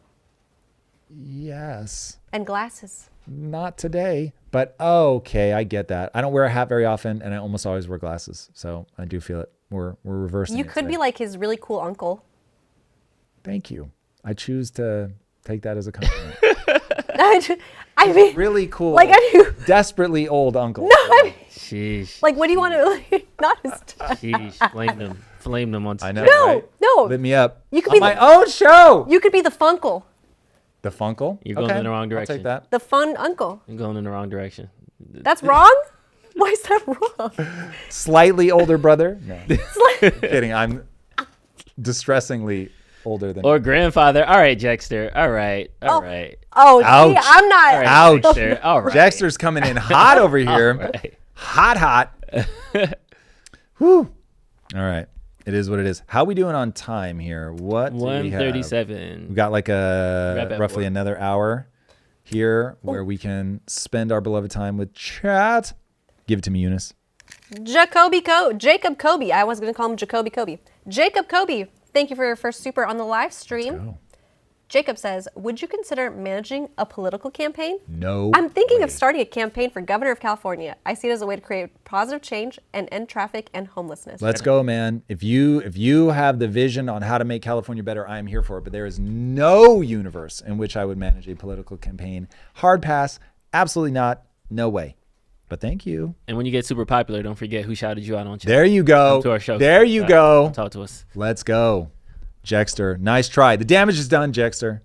Yes. And glasses. Not today, but okay, I get that. I don't wear a hat very often, and I almost always wear glasses. So I do feel it. We're reversing You it could today. be like his really cool uncle. Thank you. I choose to take that as a compliment. I mean, Really cool. like, I do. Desperately old uncle. No, I mean, Sheesh. like, what do you want to, like, not his time. Sheesh. Flame them on. I know. No, right? no. Lit me up. You could On be my the- own show. You could be the funkle, The Funkle. You're going in the wrong direction. I'll take that. the fun uncle. You're going in the wrong direction. That's wrong? Why is that wrong? Slightly older brother. No. Kidding. I'm distressingly older than Or you. grandfather. All right, Jexter. All right. All right. Oh, Ouch. gee, I'm not. All right, Ouch. Jexter. All right. Dexter's coming in hot over here. Right. Hot. Whew. All right. It is what it is. How we doing on time here? What do we have? 1:37. We got like Wrap at roughly 4. another hour here where we can spend our beloved time with chat. Give it to me, Eunice. Jacob Kobe. I was going to call him Jacoby Kobe. Jacob Kobe, thank you for your first super on the live stream. Oh, Jacob says, would you consider managing a political campaign? no. I'm thinking way. of starting a campaign for governor of California. I see it as a way to create positive change and end traffic and homelessness. Let's go, man. If you have the vision on how to make California better, I am here for it. But there is no universe in which I would manage a political campaign. Hard pass. Absolutely not. No way. But thank you. And when you get super popular, don't forget who shouted you out on chat. There you go. Come to our show. There you go. Talk to us. Let's go. Jexter. Nice try. The damage is done, Jexter.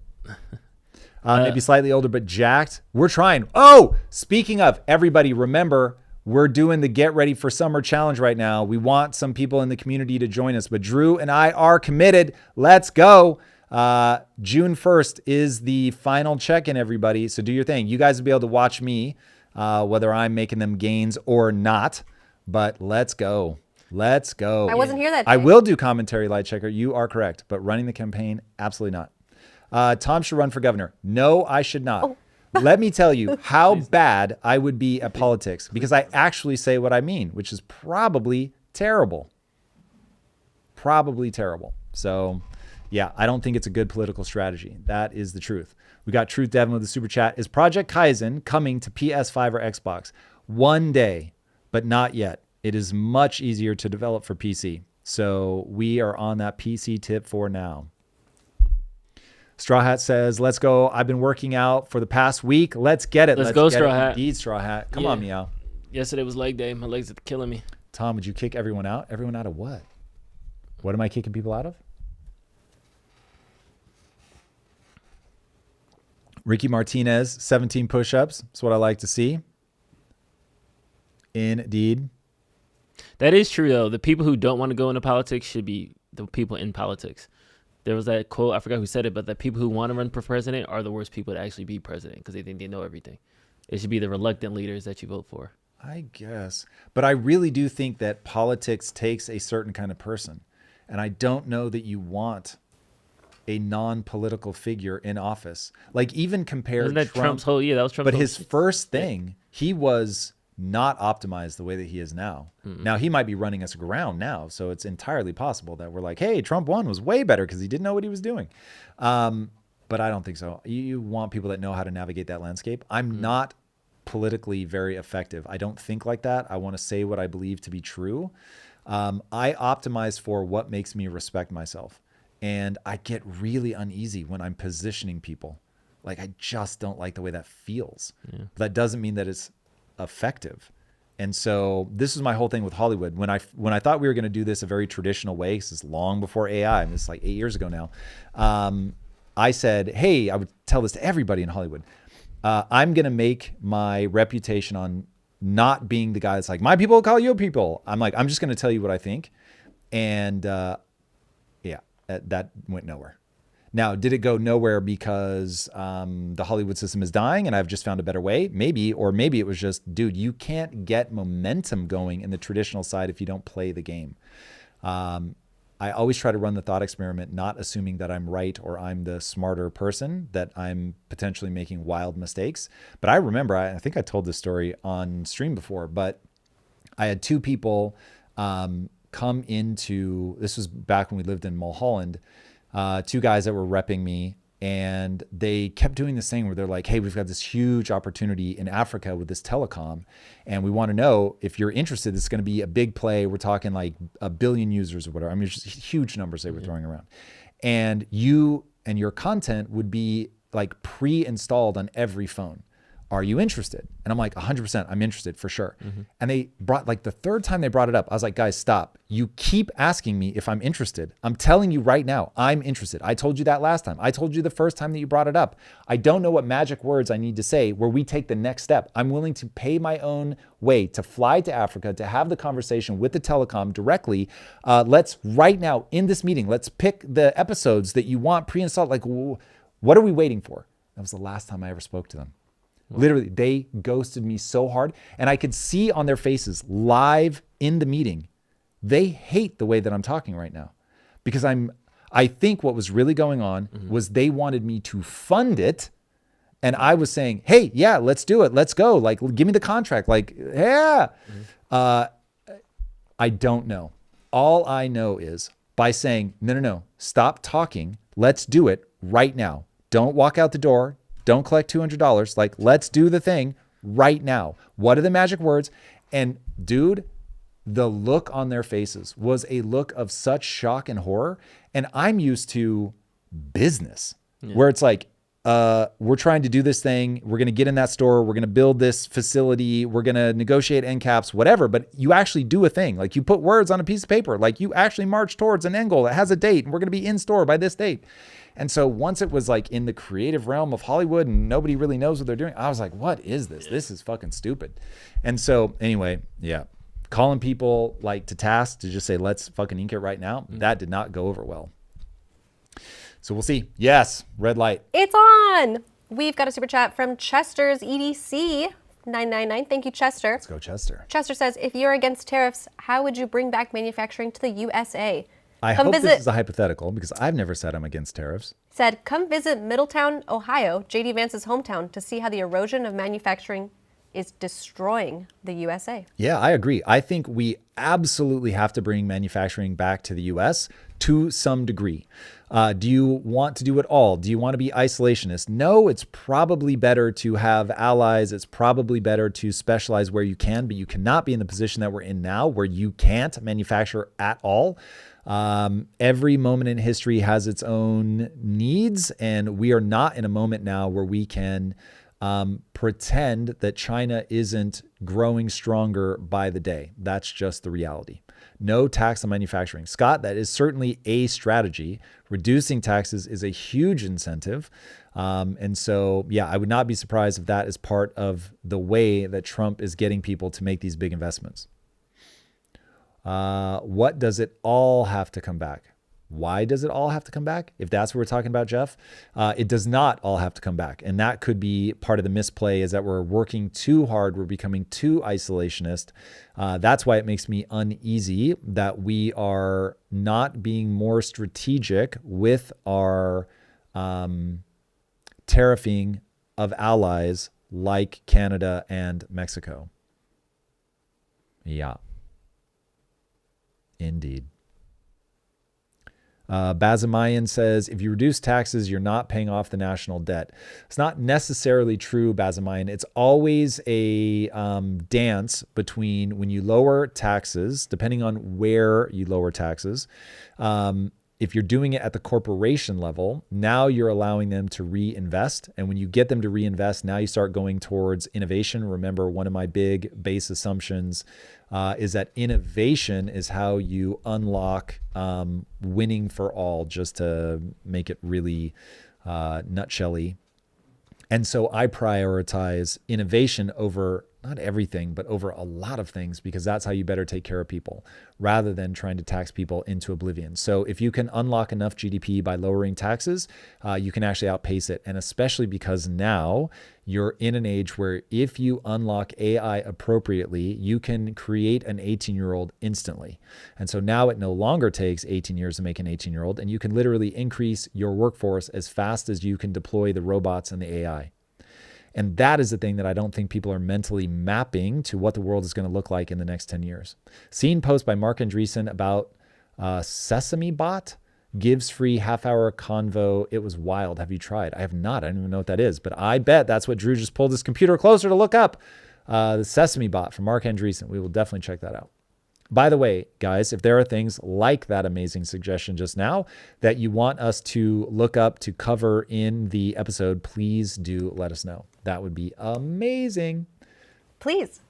Maybe slightly older, but jacked. We're trying. Oh, speaking of, everybody, remember, we're doing the Get Ready for Summer Challenge right now. We want some people in the community to join us, but Drew and I are committed. Let's go. June 1st is the final check-in, everybody. So do your thing. You guys will be able to watch me, whether I'm making them gains or not, but let's go. Let's go. I wasn't here that I day. will do commentary, Light Checker. You are correct. But running the campaign, absolutely not. Tom should run for governor. No, I should not. Oh. Let me tell you how bad I would be at politics because I actually say what I mean, which is probably terrible. Probably terrible. So Yeah, I don't think it's a good political strategy. That is the truth. We got Truth Devin with the super chat. Is Project Kaizen coming to PS5 or Xbox? One day, but not yet. It is much easier to develop for PC. So we are on that PC tip for now. Straw Hat says, let's go. I've been working out for the past week. Let's get it. Let's go, get Straw it. Hat. Indeed, Straw Hat. Come on, Meow. Yesterday was leg day. My legs are killing me. Tom, would you kick everyone out? Everyone out of what? What am I kicking people out of? Ricky Martinez, 17 push-ups. That's what I like to see. Indeed. That is true, though. The people who don't want to go into politics should be the people in politics. There was that quote, I forgot who said it, but the people who want to run for president are the worst people to actually be president because they think they know everything. It should be the reluctant leaders that you vote for. I guess. But I really do think that politics takes a certain kind of person. And I don't know that you want a non-political figure in office. Like even compared Wasn't that Trump, Trump's whole, that was Trump's but whole his first thing, he was not optimized the way that he is now. Now he might be running us aground now. So it's entirely possible that we're like, hey, Trump 1 was way better because he didn't know what he was doing. But I don't think so. You want people that know how to navigate that landscape. I'm not politically very effective. I don't think like that. I want to say what I believe to be true. I optimize for what makes me respect myself. And I get really uneasy when I'm positioning people. Like I just don't like the way that feels. That doesn't mean that it's effective. And so this is my whole thing with Hollywood. When I thought we were going to do this a very traditional way, because it's long before AI, and it's like 8 years ago now, I said, hey, I would tell this to everybody in Hollywood. I'm going to make my reputation on not being the guy that's like, my people call you people. I'm like, I'm just going to tell you what I think. And that went nowhere. Now, did it go nowhere because the Hollywood system is dying and I've just found a better way? Maybe, or maybe it was just, dude, you can't get momentum going in the traditional side if you don't play the game. I always try to run the thought experiment, not assuming that I'm right or I'm the smarter person, that I'm potentially making wild mistakes. But I remember, I think I told this story on stream before, but I had two people come into, this was back when we lived in Mulholland, two guys that were repping me, and they kept doing this thing where they're like, hey, we've got this huge opportunity in Africa with this telecom, and we want to know if you're interested. This is going to be a big play. We're talking like 1 billion users or whatever. I mean, just huge numbers they were throwing around. And you and your content would be like pre-installed on every phone. Are you interested? And I'm like, 100%, I'm interested for sure. And they brought, like the third time they brought it up, I was like, guys, stop. You keep asking me if I'm interested. I'm telling you right now, I'm interested. I told you that last time. I told you the first time that you brought it up. I don't know what magic words I need to say where we take the next step. I'm willing to pay my own way to fly to Africa, to have the conversation with the telecom directly. Let's right now in this meeting, let's pick the episodes that you want pre-installed. Like, what are we waiting for? That was the last time I ever spoke to them. Literally, they ghosted me so hard. And I could see on their faces live in the meeting, they hate the way that I'm talking right now. Because I think what was really going on was they wanted me to fund it. And I was saying, hey, yeah, let's do it. Let's go. Like, give me the contract. Like, yeah. I don't know. All I know is by saying, no, stop talking. Let's do it right now. Don't walk out the door. Don't collect $200. Like, let's do the thing right now. What are the magic words? And dude, the look on their faces was a look of such shock and horror. And I'm used to business where it's like, we're trying to do this thing. We're going to get in that store. We're going to build this facility. We're going to negotiate end caps, whatever. But you actually do a thing. Like you put words on a piece of paper. Like you actually march towards an end goal that has a date. And we're going to be in store by this date. And so once it was like in the creative realm of Hollywood and nobody really knows what they're doing, I was like, what is this? This is fucking stupid. And so anyway, yeah, calling people like to task to just say, let's fucking ink it right now. That did not go over well. So we'll see. Yes, red light. It's on. We've got a super chat from Chester's EDC 999. Thank you, Chester. Let's go, Chester. Chester says, if you're against tariffs, how would you bring back manufacturing to the USA? I hope this is a hypothetical because I've never said I'm against tariffs. Said, come visit Middletown, Ohio, J.D. Vance's hometown, to see how the erosion of manufacturing is destroying the USA. Yeah, I agree. I think we absolutely have to bring manufacturing back to the U.S. to some degree. Do you want to do it all? Do you want to be isolationist? No, it's probably better to have allies. It's probably better to specialize where you can, but you cannot be in the position that we're in now where you can't manufacture at all. Every moment in history has its own needs, and we are not in a moment now where we can pretend that China isn't growing stronger by the day. That's just the reality. No tax on manufacturing. Scott, that is certainly a strategy. Reducing taxes is a huge incentive. And so, yeah, I would not be surprised if that is part of the way that Trump is getting people to make these big investments. What does it all have to come back? Why does it all have to come back? If that's what we're talking about, Jeff, it does not all have to come back. And that could be part of the misplay, is that we're working too hard. We're becoming too isolationist. That's why it makes me uneasy that we are not being more strategic with our tariffing of allies like Canada and Mexico. Yeah. Indeed. Bazamayan says, if you reduce taxes, you're not paying off the national debt. It's not necessarily true, Bazamayan. It's always a dance between when you lower taxes, depending on where you lower taxes. If you're doing it at the corporation level, now you're allowing them to reinvest. And when you get them to reinvest, now you start going towards innovation. Remember, one of my big base assumptions is that innovation is how you unlock winning for all, just to make it really nutshell-y. And so I prioritize innovation over not everything, but over a lot of things, because that's how you better take care of people, rather than trying to tax people into oblivion. So if you can unlock enough GDP by lowering taxes, you can actually outpace it. And especially because now you're in an age where if you unlock AI appropriately, you can create an 18-year-old instantly. And so now it no longer takes 18 years to make an 18-year-old, and you can literally increase your workforce as fast as you can deploy the robots and the AI. And that is the thing that I don't think people are mentally mapping to what the world is going to look like in the next 10 years. Seen post by Mark Andreessen about Sesame Bot gives free half-hour convo. It was wild. Have you tried? I have not. I don't even know what that is, but I bet that's what Drew just pulled his computer closer to look up. The Sesame Bot from Mark Andreessen. We will definitely check that out. By the way, guys, if there are things like that amazing suggestion just now that you want us to look up to cover in the episode, please do let us know. That would be amazing. Please.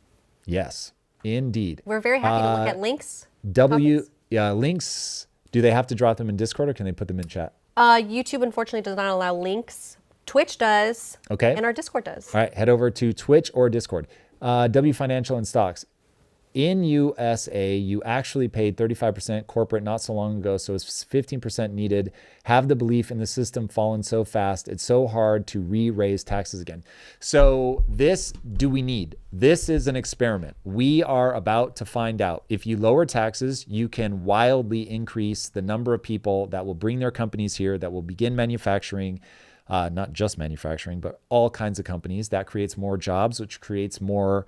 Yes, indeed. We're very happy to look at links. Links, do they have to drop them in Discord, or can they put them in chat? YouTube, unfortunately, does not allow links. Twitch does. Okay. And our Discord does. All right, head over to Twitch or Discord. W Financial and Stocks. In USA, you actually paid 35% corporate not so long ago, so it's 15% needed. Have the belief in the system fallen so fast, it's so hard to re-raise taxes again. So this do we need? This is an experiment. We are about to find out. If you lower taxes, you can wildly increase the number of people that will bring their companies here, that will begin manufacturing. Not just manufacturing, but all kinds of companies. That creates more jobs, which creates more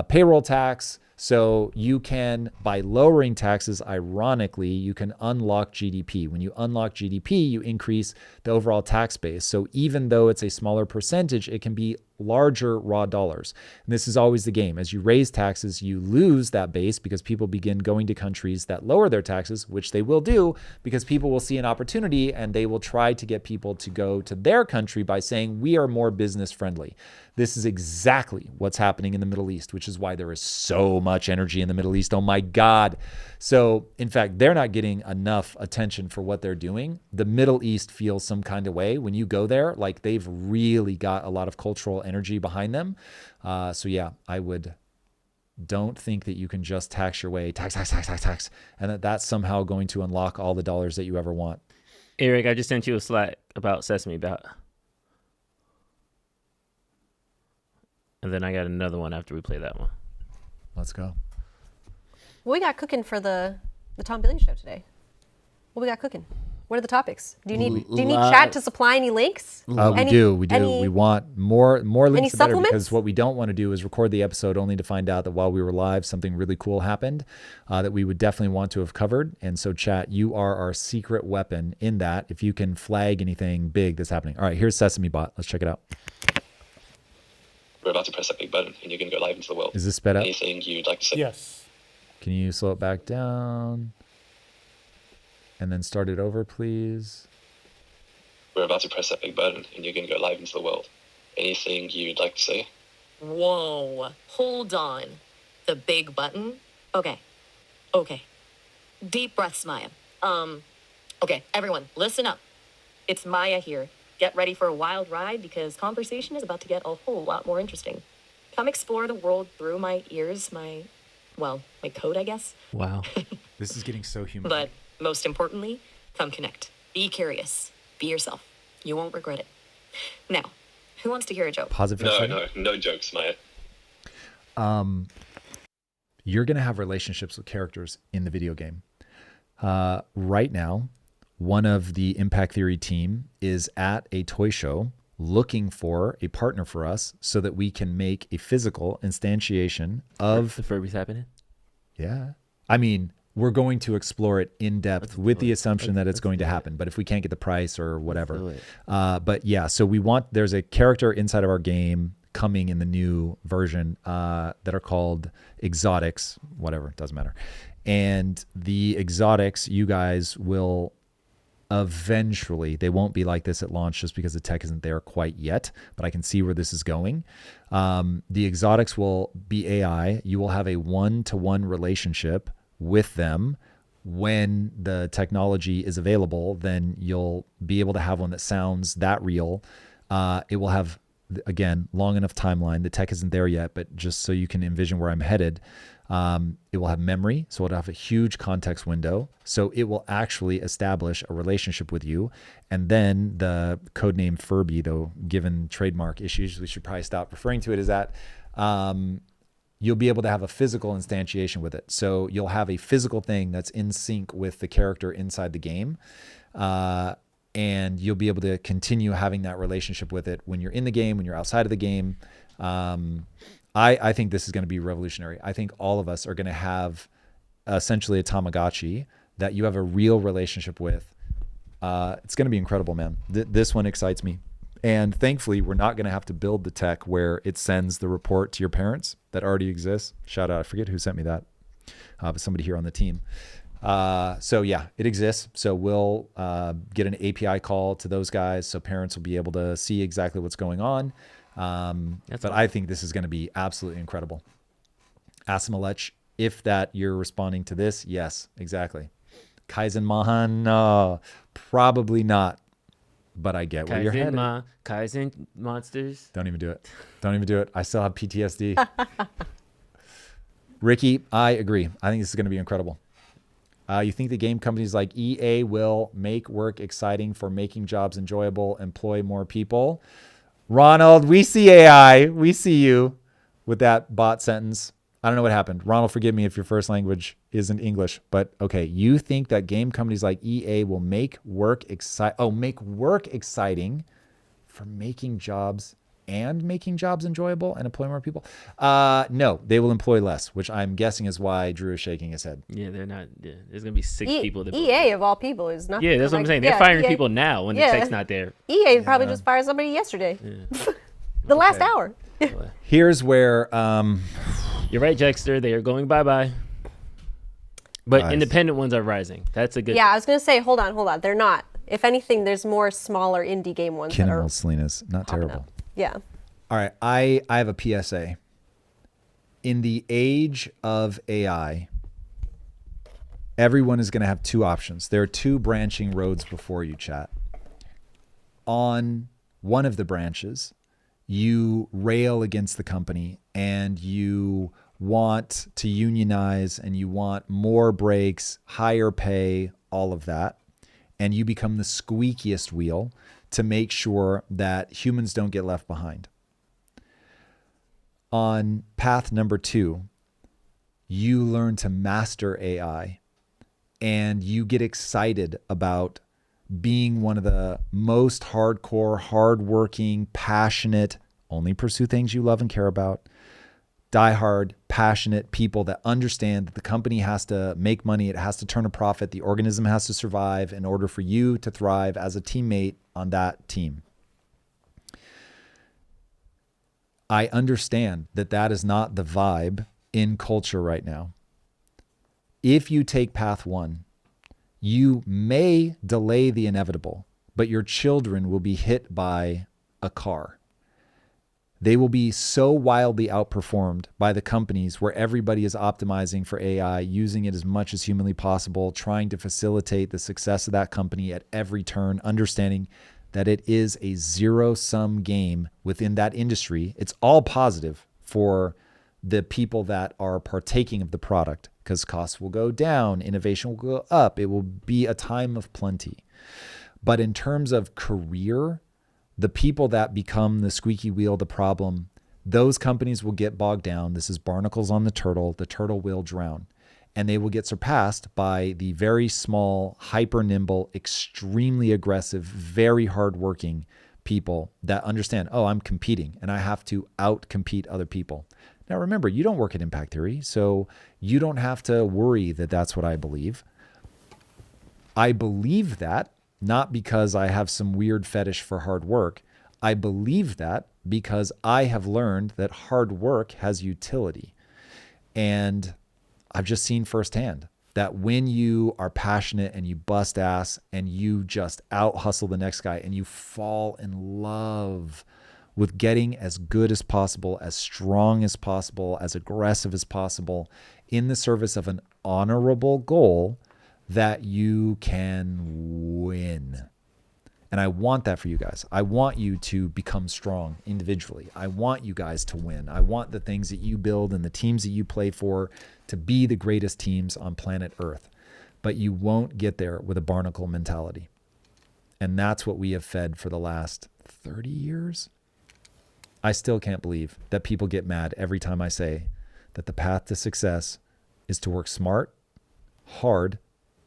payroll tax. So you can, by lowering taxes, ironically, you can unlock GDP. When you unlock GDP, you increase the overall tax base. So even though it's a smaller percentage, it can be larger raw dollars. And this is always the game. As you raise taxes, you lose that base because people begin going to countries that lower their taxes, which they will do because people will see an opportunity and they will try to get people to go to their country by saying, we are more business friendly. This is exactly what's happening in the Middle East, which is why there is so much energy in the Middle East. Oh my God. So in fact, they're not getting enough attention for what they're doing. The Middle East feels some kind of way when you go there, like they've really got a lot of cultural energy behind them. So yeah, don't think that you can just tax your way, tax, and that's somehow going to unlock all the dollars that you ever want. Eric, I just sent you a Slack about Sesame Bot. And then I got another one after we play that one. Let's go. What we got cooking for the Tom Bilyeu Show today? What we got cooking? What are the topics? Do you need Lot- chat to supply any links? We do. We want more links the better, supplements? because what we don't want to do is record the episode only to find out that while we were live, something really cool happened that we would definitely want to have covered. And so, chat, you are our secret weapon in that. If you can flag anything big that's happening. All right, here's Sesame Bot. Let's check it out. We're about to press that big button, and you're going to go live into the world. Is this sped up? Anything you'd like to say? Yes. Can you slow it back down? And then start it over, please. We're about to press that big button, and you're going to go live into the world. Anything you'd like to say? Whoa, hold on. The big button? Okay. Deep breaths, Maya. Okay, everyone, listen up. It's Maya here. Get ready for a wild ride because conversation is about to get a whole lot more interesting. Come explore the world through my ears, my code, I guess. Wow. This is getting so human. But most importantly, come connect. Be curious. Be yourself. You won't regret it. Now, who wants to hear a joke? Positive. No jokes, Maya. You're going to have relationships with characters in the video game. Right now, one of the Impact Theory team is at a toy show looking for a partner for us so that we can make a physical instantiation of The Furby's happening? Yeah. I mean, we're going to explore it in depth with the assumption that it's going to happen. But if we can't get the price or whatever. But yeah, so there's a character inside of our game coming in the new version that are called exotics, whatever, doesn't matter. And the exotics, you guys will eventually, they won't be like this at launch just because the tech isn't there quite yet, but I can see where this is going. The exotics will be AI. You will have a one-to-one relationship with them. When the technology is available, then you'll be able to have one that sounds that real. It will have, again, long enough timeline. The tech isn't there yet, but just so you can envision where I'm headed, it will have memory. So it'll have a huge context window. So it will actually establish a relationship with you. And then the codename Furby, though, given trademark issues, we should probably stop referring to it as that. You'll be able to have a physical instantiation with it. So you'll have a physical thing that's in sync with the character inside the game. And you'll be able to continue having that relationship with it when you're in the game, when you're outside of the game. I think this is going to be revolutionary. I think all of us are going to have essentially a Tamagotchi that you have a real relationship with. It's going to be incredible, man. This one excites me. And thankfully, we're not going to have to build the tech where it sends the report to your parents that already exists. Shout out. I forget who sent me that, but somebody here on the team. So yeah, it exists. So we'll get an API call to those guys so parents will be able to see exactly what's going on. But I think this is going to be absolutely incredible. Asimalech, if that you're responding to this, yes, exactly. Kaizen Mahan, no, probably not. But I get where you're headed. Kaizen monsters. Don't even do it. Don't even do it. I still have PTSD. Ricky, I agree. I think this is going to be incredible. You think the game companies like EA will make work exciting for making jobs enjoyable, employ more people? Ronald, we see AI. We see you with that bot sentence. I don't know what happened. Ronald, forgive me if your first language isn't English, but okay. You think that game companies like EA will make work exciting for making jobs and making jobs enjoyable and employ more people? No, they will employ less, which I'm guessing is why Drew is shaking his head. Yeah, they're not. Yeah, there's gonna be 6 people. EA of all people is not. Yeah, that's what I'm saying. They're firing people now when the tech's not there. EA probably just fired somebody yesterday. Yeah. The last hour. Here's where. You're right, Jexter. They are going bye-bye. But independent ones are rising. That's a good. Yeah, I was gonna say, hold on. They're not. If anything, there's more smaller indie game ones that are. Salinas, not terrible. Up. Yeah. All right, I have a PSA. In the age of AI, everyone is going to have 2 options. There are 2 branching roads before you, chat. On one of the branches, you rail against the company and you want to unionize and you want more breaks, higher pay, all of that. And you become the squeakiest wheel to make sure that humans don't get left behind. On path number 2, you learn to master AI and you get excited about being one of the most hardcore, hardworking, passionate, only pursue things you love and care about, diehard, passionate people that understand that the company has to make money, it has to turn a profit, the organism has to survive in order for you to thrive as a teammate on that team. I understand that that is not the vibe in culture right now. If you take path one, you may delay the inevitable, but your children will be hit by a car. They will be so wildly outperformed by the companies where everybody is optimizing for AI, using it as much as humanly possible, trying to facilitate the success of that company at every turn, understanding that it is a zero-sum game within that industry. It's all positive for the people that are partaking of the product because costs will go down, innovation will go up. It will be a time of plenty. But in terms of career, the people that become the squeaky wheel, the problem, those companies will get bogged down. This is barnacles on the turtle. The turtle will drown. And they will get surpassed by the very small, hyper nimble, extremely aggressive, very hardworking people that understand, oh, I'm competing and I have to out-compete other people. Now, remember, you don't work at Impact Theory, so you don't have to worry that that's what I believe. I believe that not because I have some weird fetish for hard work. I believe that because I have learned that hard work has utility. And I've just seen firsthand that when you are passionate and you bust ass and you just out hustle the next guy and you fall in love with getting as good as possible, as strong as possible, as aggressive as possible in the service of an honorable goal, that you can win. And I want that for you guys. I want you to become strong individually. I want you guys to win. I want the things that you build and the teams that you play for to be the greatest teams on planet Earth. But you won't get there with a barnacle mentality. And that's what we have fed for the last 30 years. I still can't believe that people get mad every time I say that the path to success is to work smart, hard,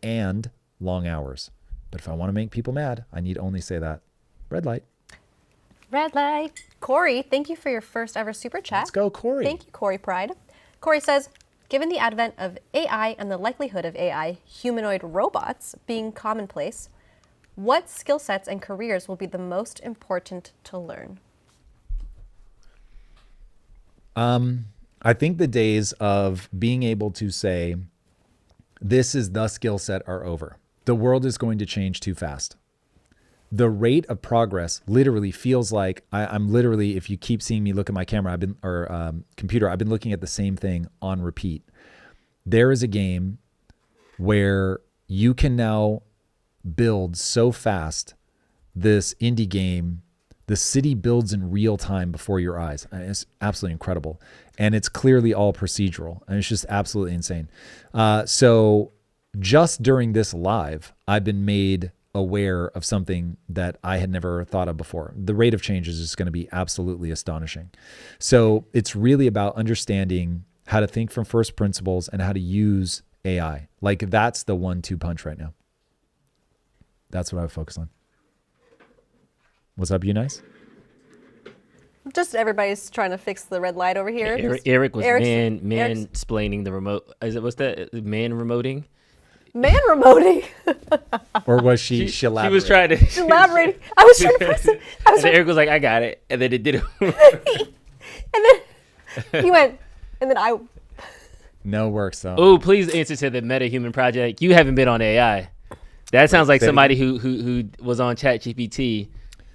and long hours. But if I want to make people mad, I need only say that. Red light. Red light. Corey, thank you for your first ever super chat. Let's go, Corey. Thank you, Corey Pride. Corey says, given the advent of AI and the likelihood of AI humanoid robots being commonplace, what skill sets and careers will be the most important to learn? I think the days of being able to say, this is the skill set are over. The world is going to change too fast. The rate of progress literally feels like I'm literally, if you keep seeing me look at my camera, computer, I've been looking at the same thing on repeat. There is a game where you can now build so fast this indie game. The city builds in real time before your eyes. It's absolutely incredible. And it's clearly all procedural. And it's just absolutely insane. So just during this live, I've been made aware of something that I had never thought of before. The rate of change is just going to be absolutely astonishing. So it's really about understanding how to think from first principles and how to use AI. Like that's the 1-2 punch right now. That's what I would focus on. What's up, Eunice? Just everybody's trying to fix the red light over here. Eric was man-splaining the remote. What's that? Man-remoting? Man remoting. Or was she elaborating? She was trying to elaborate. I was trying to press it. And Eric was like, I got it. And then it did it. And then he went, and then I. No work, so. Oh, please answer to the Meta Human Project. You haven't been on AI. That sounds like somebody who was on ChatGPT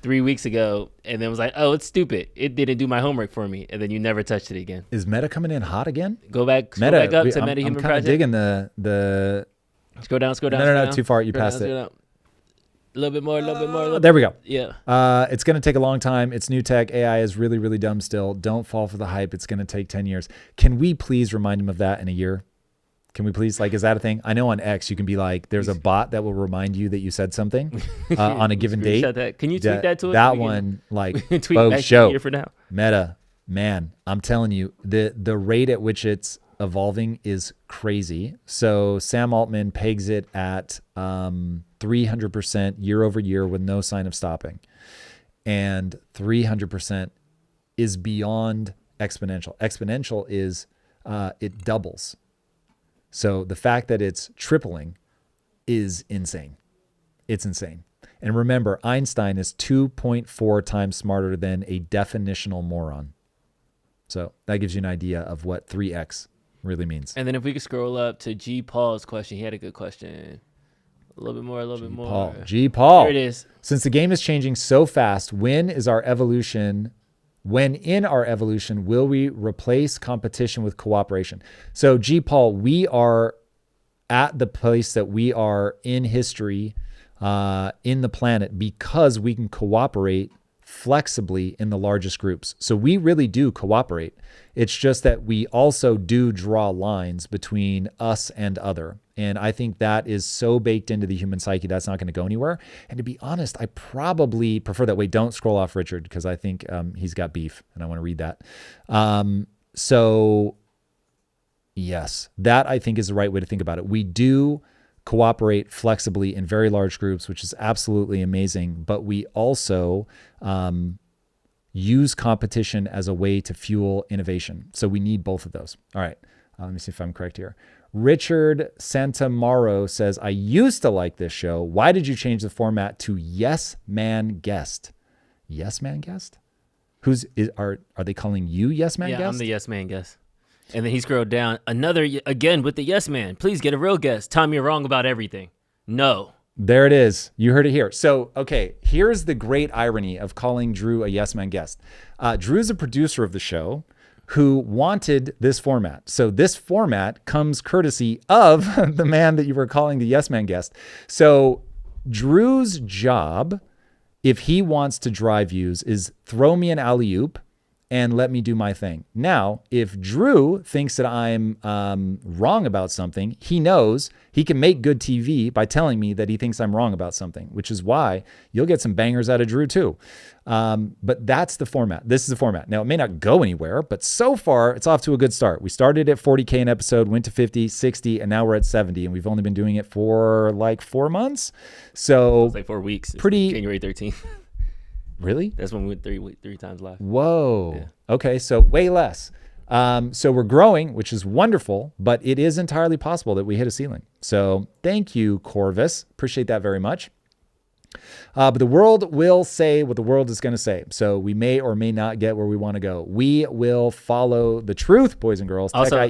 3 weeks ago and then was like, oh, it's stupid. It didn't do my homework for me. And then you never touched it again. Is Meta coming in hot again? Go back up to Meta Human Project. I'm kind of digging the. Scroll down. No, too far. You passed it. A little bit more. There we go. Yeah. It's going to take a long time. It's new tech. AI is really, really dumb still. Don't fall for the hype. It's going to take 10 years. Can we please remind him of that in a year? Can we please? Like, is that a thing? I know on X, you can be like, there's a bot that will remind you that you said something on a given date. That. Can you tweet that to us? That one, like, tweet folks, back show. A year for now. Meta, man, I'm telling you, the rate at which it's evolving is crazy. So Sam Altman pegs it at 3 300% year over year with no sign of stopping. And 300% is beyond exponential. Exponential is it doubles. So the fact that it's tripling is insane. It's insane. And remember, Einstein is 2.4 times smarter than a definitional moron. So that gives you an idea of what 3x really means. And then if we could scroll up to G. Paul's question, he had a good question. A little bit more, a little bit more. G. Paul. There it is. Since the game is changing so fast, when in our evolution will we replace competition with cooperation? So G. Paul, we are at the place that we are in history, in the planet, because we can cooperate flexibly in the largest groups. So we really do cooperate. It's just that we also do draw lines between us and other. And I think that is so baked into the human psyche, that's not going to go anywhere. And to be honest, I probably prefer that way. Don't scroll off Richard, because I think he's got beef and I want to read that. So yes, that I think is the right way to think about it. We do cooperate flexibly in very large groups, which is absolutely amazing. But we also use competition as a way to fuel innovation. So we need both of those. All right. Let me see if I'm correct here. Richard Santamaro says, I used to like this show. Why did you change the format to Yes Man Guest? Yes Man Guest? Are they calling you Yes Man Guest? Yeah, I'm the Yes Man Guest. And then he scrolled down. Again with the Yes Man. Please get a real guest. Tom, you're wrong about everything. No. There it is. You heard it here. So, okay, here's the great irony of calling Drew a Yes Man Guest. Drew's a producer of the show who wanted this format. So this format comes courtesy of the man that you were calling the Yes Man Guest. So Drew's job, if he wants to drive views, is throw me an alley-oop and let me do my thing. Now, if Drew thinks that I'm wrong about something, he knows he can make good TV by telling me that he thinks I'm wrong about something, which is why you'll get some bangers out of Drew too. But that's the format. This is the format. Now, it may not go anywhere, but so far it's off to a good start. We started at 40K an episode, went to 50, 60, and now we're at 70, and we've only been doing it for like 4 months. So it's like 4 weeks. Pretty January 13th. Really? That's when we went three times live. Whoa. Yeah. Okay, so way less. So we're growing, which is wonderful, but it is entirely possible that we hit a ceiling. So thank you, Corvus. Appreciate that very much. But the world will say what the world is going to say. So we may or may not get where we want to go. We will follow the truth, boys and girls. Also,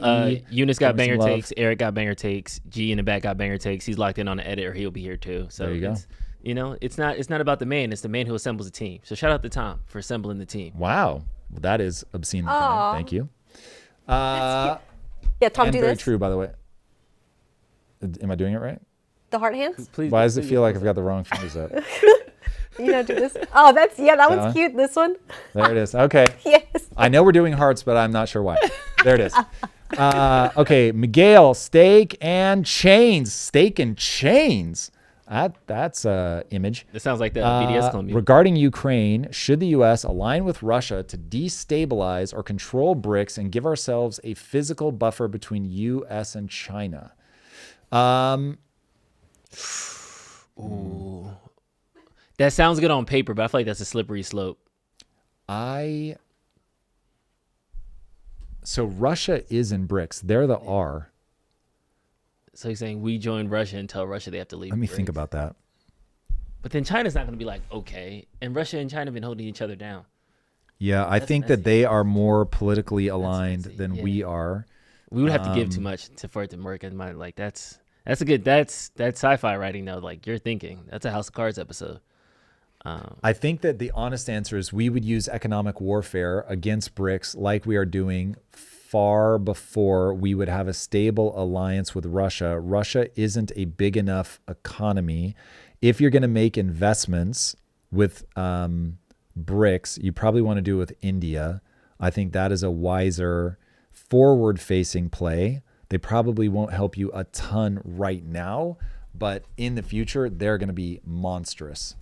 Eunice got banger takes. Eric got banger takes. G in the back got banger takes. He's locked in on the edit, or he'll be here too. So there you go. You know, it's not about the man. It's the man who assembles the team. So shout out to Tom for assembling the team. Wow. Well, that is obscene. Thank you. Yeah, Tom, do very this. True, by the way. Am I doing it right? The heart hands? Please, Why does it feel like I've got the wrong fingers up? You know, do this. Oh, that one's cute. This one. There it is. Okay. Yes. I know we're doing hearts, but I'm not sure why. There it is. Okay, Miguel, steak and chains. Steak and chains. That's image. That sounds like the BDS Columbia. Regarding Ukraine, should the U.S. align with Russia to destabilize or control BRICS and give ourselves a physical buffer between U.S. and China? Ooh. That sounds good on paper, but I feel like that's a slippery slope. So Russia is in BRICS. They're the R. So he's saying we join Russia and tell Russia they have to leave. Let me BRICS. think about that. But then China's not going to be like, okay. And Russia and China have been holding each other down. Yeah, I think that they are more politically aligned than we are. We would have to give too much for it to work in my like that's sci-fi writing though. Like you're thinking that's a House of Cards episode. I think that the honest answer is we would use economic warfare against BRICS like we are doing far before we would have a stable alliance with Russia. Russia isn't a big enough economy. If you're going to make investments with BRICS, you probably want to do it with India. I think that is a wiser forward-facing play. They probably won't help you a ton right now, but in the future, they're going to be monstrous.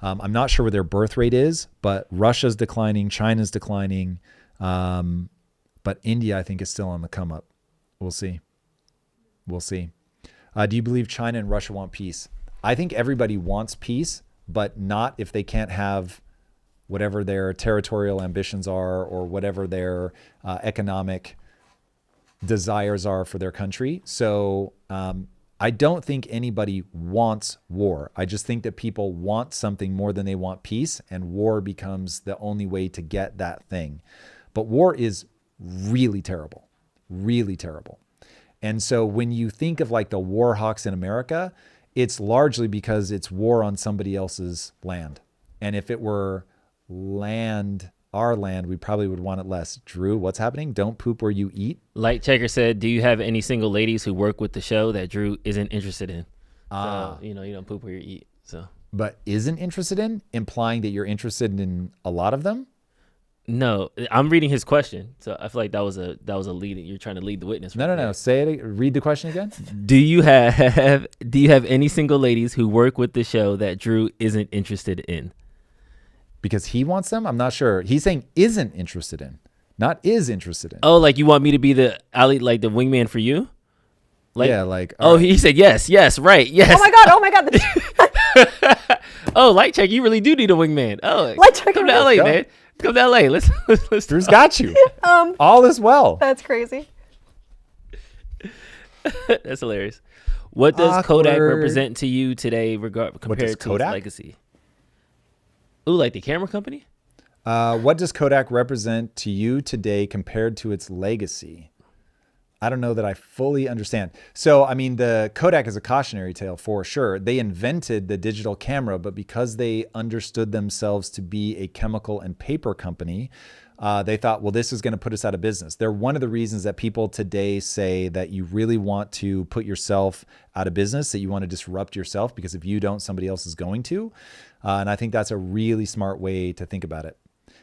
I'm not sure what their birth rate is, but Russia's declining, China's declining, but India, I think, is still on the come up. We'll see. Do you believe China and Russia want peace? I think everybody wants peace, but not if they can't have whatever their territorial ambitions are or whatever their economic desires are for their country. So I don't think anybody wants war. I just think that people want something more than they want peace, and war becomes the only way to get that thing. But war is really terrible, really terrible. And so when you think of like the war hawks in America, it's largely because it's war on somebody else's land. And if it were our land, we probably would want it less. Drew, what's happening? Don't poop where you eat. Light Checker said, do you have any single ladies who work with the show that Drew isn't interested in? So, you don't poop where you eat. So, but isn't interested in, implying that you're interested in a lot of them? No, I'm reading his question. So I feel like that was a lead. You're trying to lead the witness. No. Say it. Read the question again. Do you have any single ladies who work with the show that Drew isn't interested in? Because he wants them? I'm not sure. He's saying isn't interested in, not is interested in. Oh, like you want me to be the wingman for you? Like, yeah, like. Oh, right. He said yes, right, yes. Oh my God. Oh, Light Check, you really do need a wingman. Oh, Light Check, come to LA, man. Come to LA. Let's Drew's got you. All is well. That's crazy. That's hilarious. What does Kodak represent to you today compared to its legacy? Ooh, like the camera company? What does Kodak represent to you today compared to its legacy? I don't know that I fully understand. So, I mean, the Kodak is a cautionary tale for sure. They invented the digital camera, but because they understood themselves to be a chemical and paper company, they thought, well, this is going to put us out of business. They're one of the reasons that people today say that you really want to put yourself out of business, that you want to disrupt yourself, because if you don't, somebody else is going to. And I think that's a really smart way to think about it.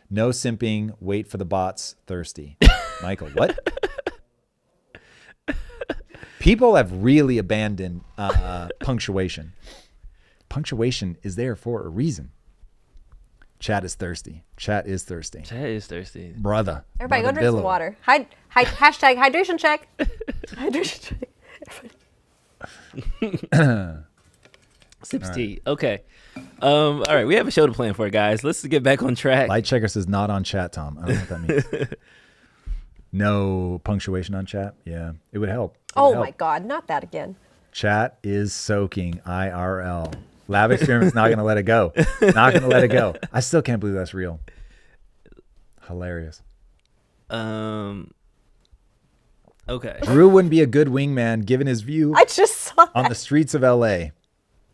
No simping, wait for the bots, thirsty. Michael, what? People have really abandoned punctuation. Punctuation is there for a reason. Chat is thirsty. Chat is thirsty. Brother. Everybody go drink some water. Hashtag hydration check. Hydration check. Sips tea. Okay. All right. We have a show to plan for, guys. Let's get back on track. Light Checker says not on chat, Tom. I don't know what that means. No punctuation on chat. Yeah, it would help. My God, not that again. Chat is soaking IRL. Lab experiment's not going to let it go. Not going to let it go. I still can't believe that's real. Hilarious. Okay. Drew wouldn't be a good wingman given his view I just saw that. on the streets of LA.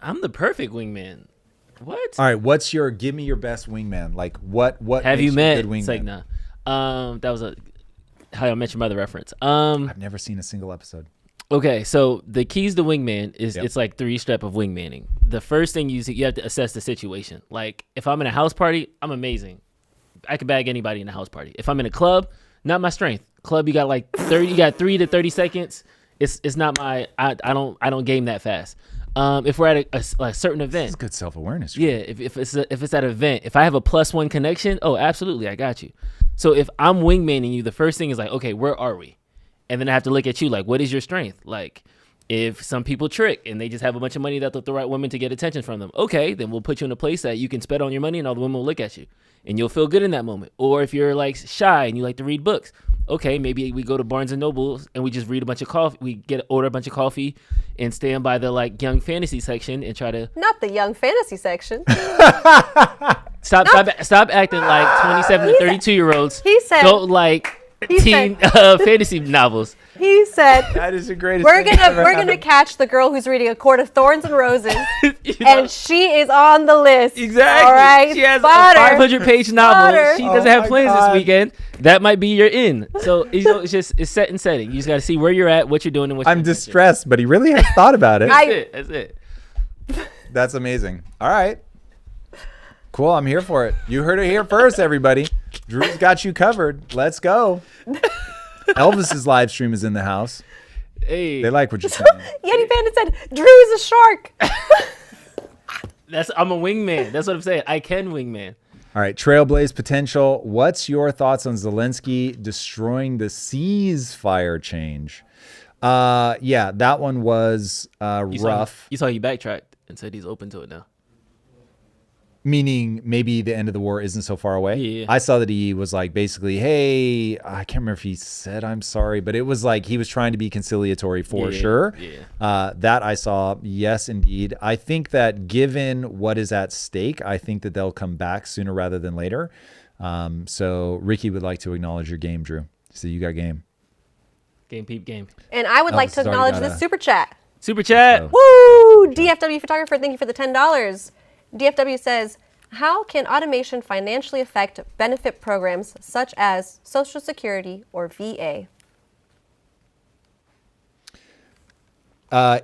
I'm the perfect wingman. What? All right, give me your best wingman. Like what have you makes met? a good wingman? It's like, nah. That was a How I Met Your Mother reference. I've never seen a single episode. Okay, so the keys to wingman is it's like 3-step of wingmanning. The first thing you have to assess the situation. Like if I'm in a house party, I'm amazing. I could bag anybody in a house party. If I'm in a club, not my strength. Club, you got like 30. You got 3 to 30 seconds. It's not my. I don't game that fast. If we're at a certain event, This is good self-awareness. yeah. If it's at an event, if I have a +1 connection, oh, absolutely, I got you. So if I'm wingmaning you, the first thing is like, okay, where are we? And then I have to look at you like, what is your strength? Like, if some people trick and they just have a bunch of money that they'll throw at women to get attention from them, okay, then we'll put you in a place that you can spend on your money and all the women will look at you and you'll feel good in that moment. Or if you're like shy and you like to read books, okay, maybe we go to Barnes and Noble and we just read a bunch of coffee. We order a bunch of coffee and stand by the like young fantasy section and try to Not the young fantasy section. stop acting like 27 to 32-year-olds. He said- don't like teen fantasy novels. He said, That is the greatest. we're gonna catch the girl who's reading A Court of Thorns and Roses, and she is on the list. Exactly. All right. She has Spotter. a 500-page novel. Spotter. She doesn't have my plans God. this weekend. That might be your in. So it's set and setting. You just got to see where you're at, what you're doing, and what I'm you're distressed, but he really has thought about it. That's it. That's amazing. All right. Cool. I'm here for it. You heard it here first, everybody. Drew's got you covered. Let's go. Elvis's live stream is in the house. Hey, They like what you're saying. Yeti Panda said, Drew's a shark. I'm a wingman. That's what I'm saying. I can wingman. All right. Trailblaze potential. What's your thoughts on Zelensky destroying the ceasefire change? Yeah, that one was rough. You saw he backtracked and said he's open to it now. Meaning maybe the end of the war isn't so far away. Yeah. I saw that he was like basically, hey, I can't remember if he said I'm sorry, but it was like he was trying to be conciliatory for sure. Yeah. That I saw, yes, indeed. I think that given what is at stake, I think that they'll come back sooner rather than later. So Ricky would like to acknowledge your game, Drew. So you got game. Game peep game. And I would like to this has already acknowledge got this a- super chat. Super chat. Woo! DFW photographer, thank you for the $10. DFW says, how can automation financially affect benefit programs such as Social Security or VA?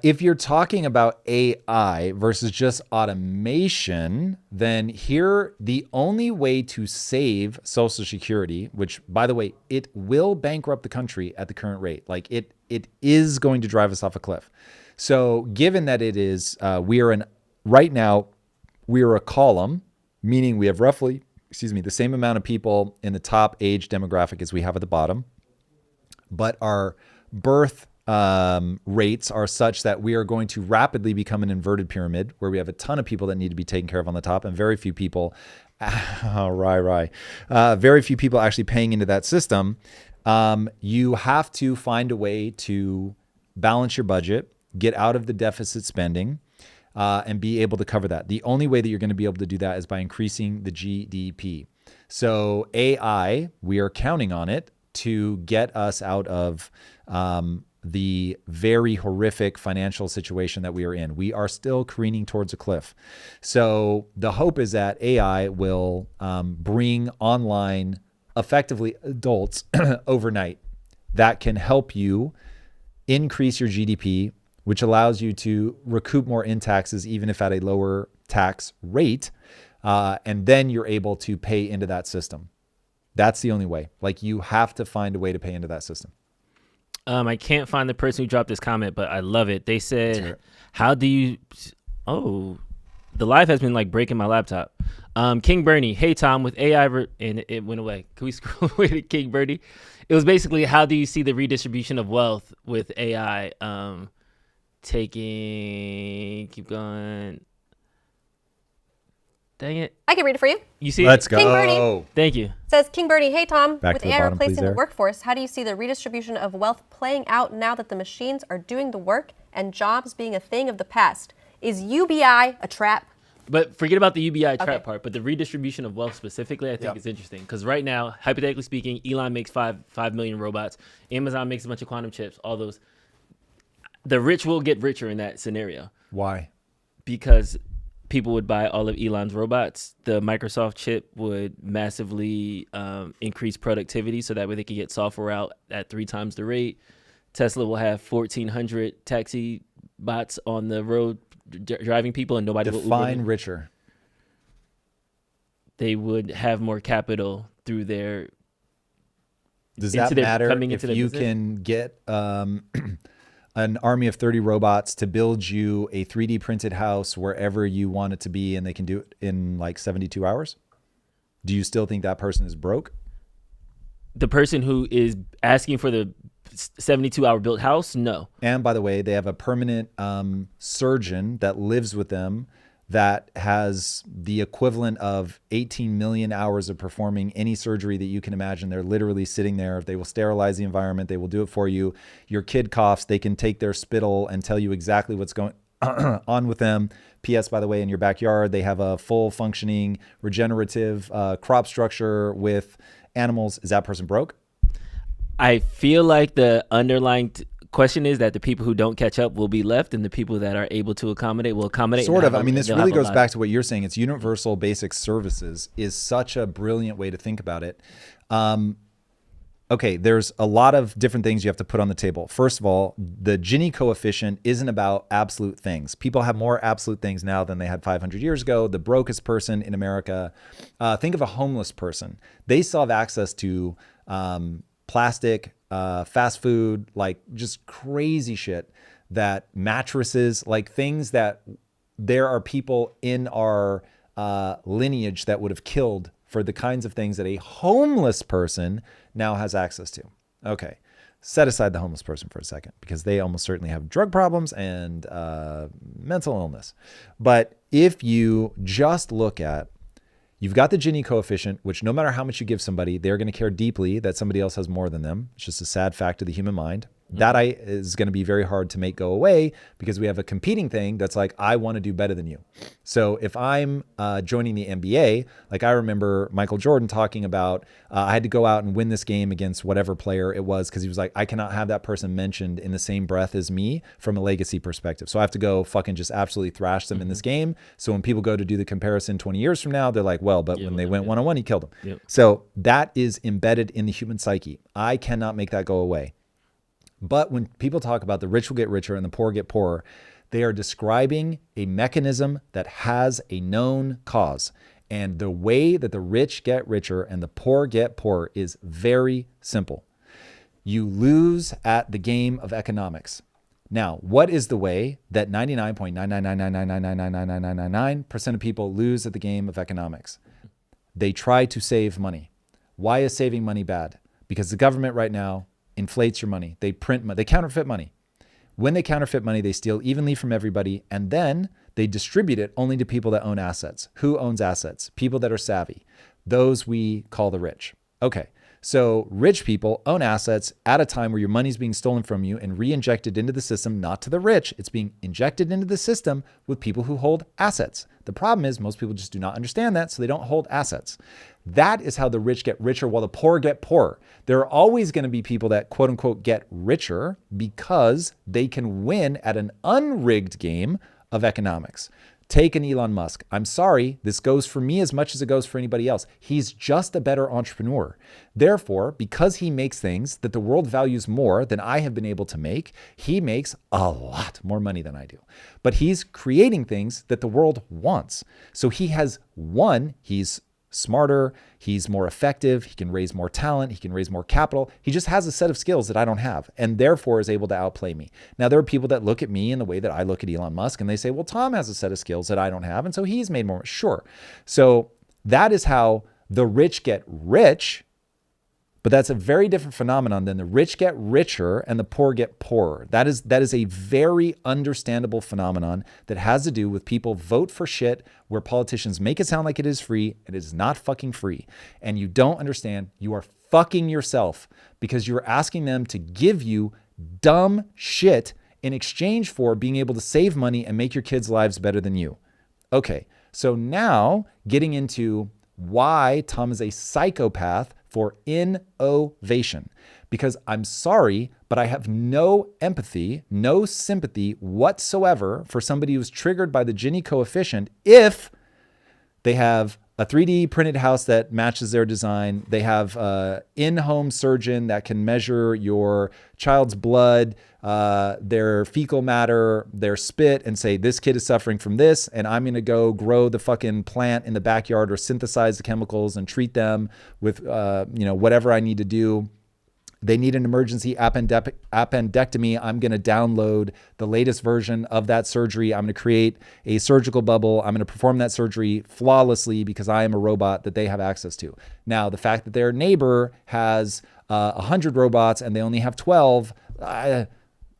If you're talking about AI versus just automation, then here the only way to save Social Security, which by the way, it will bankrupt the country at the current rate. Like it is going to drive us off a cliff. So given that it is, right now, we are a column, meaning we have roughly, the same amount of people in the top age demographic as we have at the bottom, but our birth rates are such that we are going to rapidly become an inverted pyramid where we have a ton of people that need to be taken care of on the top and very few people, very few people actually paying into that system. You have to find a way to balance your budget, get out of the deficit spending, and be able to cover that. The only way that you're going to be able to do that is by increasing the GDP. So AI, we are counting on it to get us out of the very horrific financial situation that we are in. We are still careening towards a cliff. So the hope is that AI will bring online effectively adults overnight that can help you increase your GDP, which allows you to recoup more in taxes, even if at a lower tax rate. And then you're able to pay into that system. That's the only way. Like you have to find a way to pay into that system. I can't find the person who dropped this comment, but I love it. They said, how do you... Oh, the live has been like breaking my laptop. King Bernie, hey, Tom, with AI... And it went away. Can we scroll away to King Bernie? It was basically, how do you see the redistribution of wealth with AI keep going. Dang it. I can read it for you. You see Let's it? go. King Bernie. Thank you. Says King Bernie, hey Tom, Back with to the AI bottom, replacing please, the there. workforce, how do you see the redistribution of wealth playing out now that the machines are doing the work and jobs being a thing of the past? Is UBI a trap? But forget about the UBI trap Okay. part, but the redistribution of wealth specifically, I think is interesting. Because right now, hypothetically speaking, Elon makes 5 million robots. Amazon makes a bunch of quantum chips, all those. The rich will get richer in that scenario. Why? Because people would buy all of Elon's robots. The Microsoft chip would massively increase productivity so that way they could get software out at 3 times the rate. Tesla will have 1,400 taxi bots on the road driving people and nobody will Uber Define them. richer. They would have more capital through their... Does into that their- matter coming if into their you business? can get an army of 30 robots to build you a 3D printed house wherever you want it to be and they can do it in like 72 hours? Do you still think that person is broke? The person who is asking for the 72-hour built house, no. And by the way, they have a permanent surgeon that lives with them that has the equivalent of 18 million hours of performing any surgery that you can imagine. They're literally sitting there. They will sterilize the environment. They will do it for you. Your kid coughs. They can take their spittle and tell you exactly what's going on with them. P.S. by the way, in your backyard, they have a full functioning regenerative crop structure with animals. Is that person broke? I feel like the underlying question is that the people who don't catch up will be left and the people that are able to accommodate will accommodate. Sort and of. have I a- mean, this they'll really have a goes lot. back to what you're saying. It's universal basic services is such a brilliant way to think about it. Okay, there's a lot of different things you have to put on the table. First of all, the Gini coefficient isn't about absolute things. People have more absolute things now than they had 500 years ago. The brokest person in America, think of a homeless person. They still have access to plastic, fast food, like just crazy shit, that mattresses, like things that there are people in our lineage that would have killed for the kinds of things that a homeless person now has access to. Okay. set aside the homeless person for a second, because they almost certainly have drug problems and mental illness. But if you just look at, you've got the Gini coefficient, which no matter how much you give somebody, they're going to care deeply that somebody else has more than them. It's just a sad fact of the human mind. That is going to be very hard to make go away, because we have a competing thing that's like, I want to do better than you. So if I'm joining the NBA, like I remember Michael Jordan talking about, I had to go out and win this game against whatever player it was, because he was like, I cannot have that person mentioned in the same breath as me from a legacy perspective. So I have to go fucking just absolutely thrash them in this game. So when people go to do the comparison 20 years from now, they're like, well, but when they went one-on-one, he killed them. Yep. So that is embedded in the human psyche. I cannot make that go away. But when people talk about the rich will get richer and the poor get poorer, they are describing a mechanism that has a known cause. And the way that the rich get richer and the poor get poorer is very simple. You lose at the game of economics. Now, what is the way that 99.99999999999% of people lose at the game of economics? They try to save money. Why is saving money bad? Because the government right now inflates your money. They print money. They counterfeit money. When they counterfeit money, they steal evenly from everybody, and then they distribute it only to people that own assets. Who owns assets? People that are savvy. Those we call the rich. Okay, so rich people own assets at a time where your money's being stolen from you and re-injected into the system, not to the rich. It's being injected into the system with people who hold assets. The problem is most people just do not understand that, so they don't hold assets. That is how the rich get richer while the poor get poorer. There are always going to be people that quote unquote get richer because they can win at an unrigged game of economics. Take an Elon Musk. I'm sorry, this goes for me as much as it goes for anybody else. He's just a better entrepreneur. Therefore, because he makes things that the world values more than I have been able to make, he makes a lot more money than I do. But he's creating things that the world wants. So he has won. He's smarter, he's more effective, he can raise more talent, he can raise more capital. He just has a set of skills that I don't have, and therefore is able to outplay me. Now, there are people that look at me in the way that I look at Elon Musk, and they say, well, Tom has a set of skills that I don't have, and so he's made more. Sure. So that is how the rich get rich, but that's a very different phenomenon than the rich get richer and the poor get poorer. That is a very understandable phenomenon that has to do with people vote for shit where politicians make it sound like it is free. It is not fucking free. And you don't understand. You are fucking yourself because you're asking them to give you dumb shit in exchange for being able to save money and make your kids' lives better than you. Okay, so now getting into why Tom is a psychopath for innovation. Because I'm sorry, but I have no empathy, no sympathy whatsoever for somebody who's triggered by the Gini coefficient if they have a 3D printed house that matches their design. They have an in-home surgeon that can measure your child's blood, their fecal matter, their spit, and say, this kid is suffering from this, and I'm going to go grow the fucking plant in the backyard or synthesize the chemicals and treat them with, whatever I need to do. They need an emergency appendectomy. I'm going to download the latest version of that surgery. I'm going to create a surgical bubble. I'm going to perform that surgery flawlessly because I am a robot that they have access to. Now, the fact that their neighbor has 100 robots and they only have 12,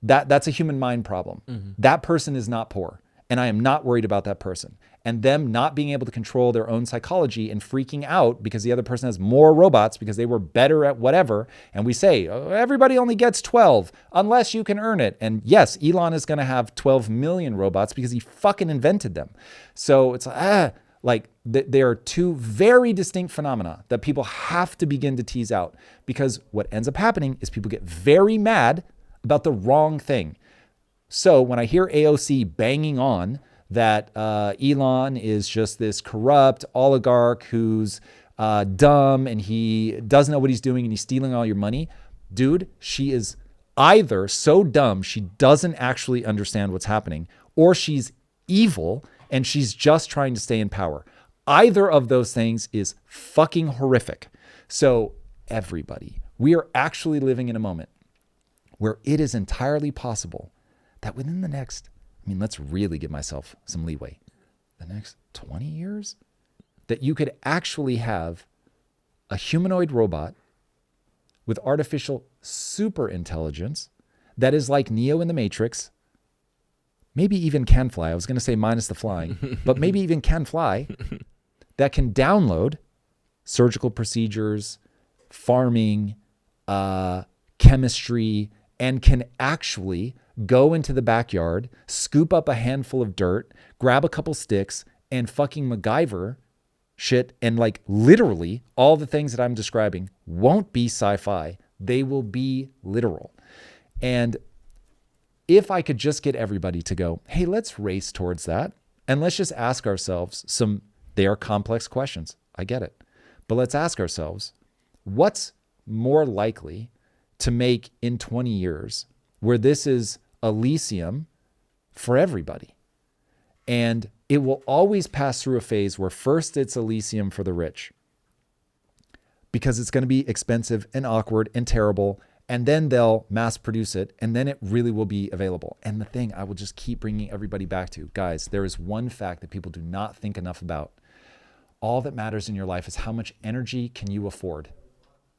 that's a human mind problem. Mm-hmm. That person is not poor, and I am not worried about that person. And them not being able to control their own psychology and freaking out because the other person has more robots because they were better at whatever. And we say, everybody only gets 12 unless you can earn it. And yes, Elon is going to have 12 million robots because he fucking invented them. So it's there are two very distinct phenomena that people have to begin to tease out, because what ends up happening is people get very mad about the wrong thing. So when I hear AOC banging on that Elon is just this corrupt oligarch who's dumb and he doesn't know what he's doing and he's stealing all your money. Dude, she is either so dumb she doesn't actually understand what's happening, or she's evil and she's just trying to stay in power. Either of those things is fucking horrific. So everybody, we are actually living in a moment where it is entirely possible that within the next, let's really give myself some leeway, the next 20 years, that you could actually have a humanoid robot with artificial super intelligence that is like Neo in the Matrix, maybe even can fly. I was going to say minus the flying, but maybe even can fly, that can download surgical procedures, farming, chemistry, and can actually go into the backyard, scoop up a handful of dirt, grab a couple sticks, and fucking MacGyver shit. And like literally all the things that I'm describing won't be sci-fi. They will be literal. And if I could just get everybody to go, hey, let's race towards that. And let's just ask ourselves they are complex questions. I get it. But let's ask ourselves, what's more likely to make in 20 years where this is Elysium for everybody? And it will always pass through a phase where first it's Elysium for the rich because it's going to be expensive and awkward and terrible. And then they'll mass produce it, and then it really will be available. And the thing I will just keep bringing everybody back to, guys, there is one fact that people do not think enough about. All that matters in your life is how much energy can you afford?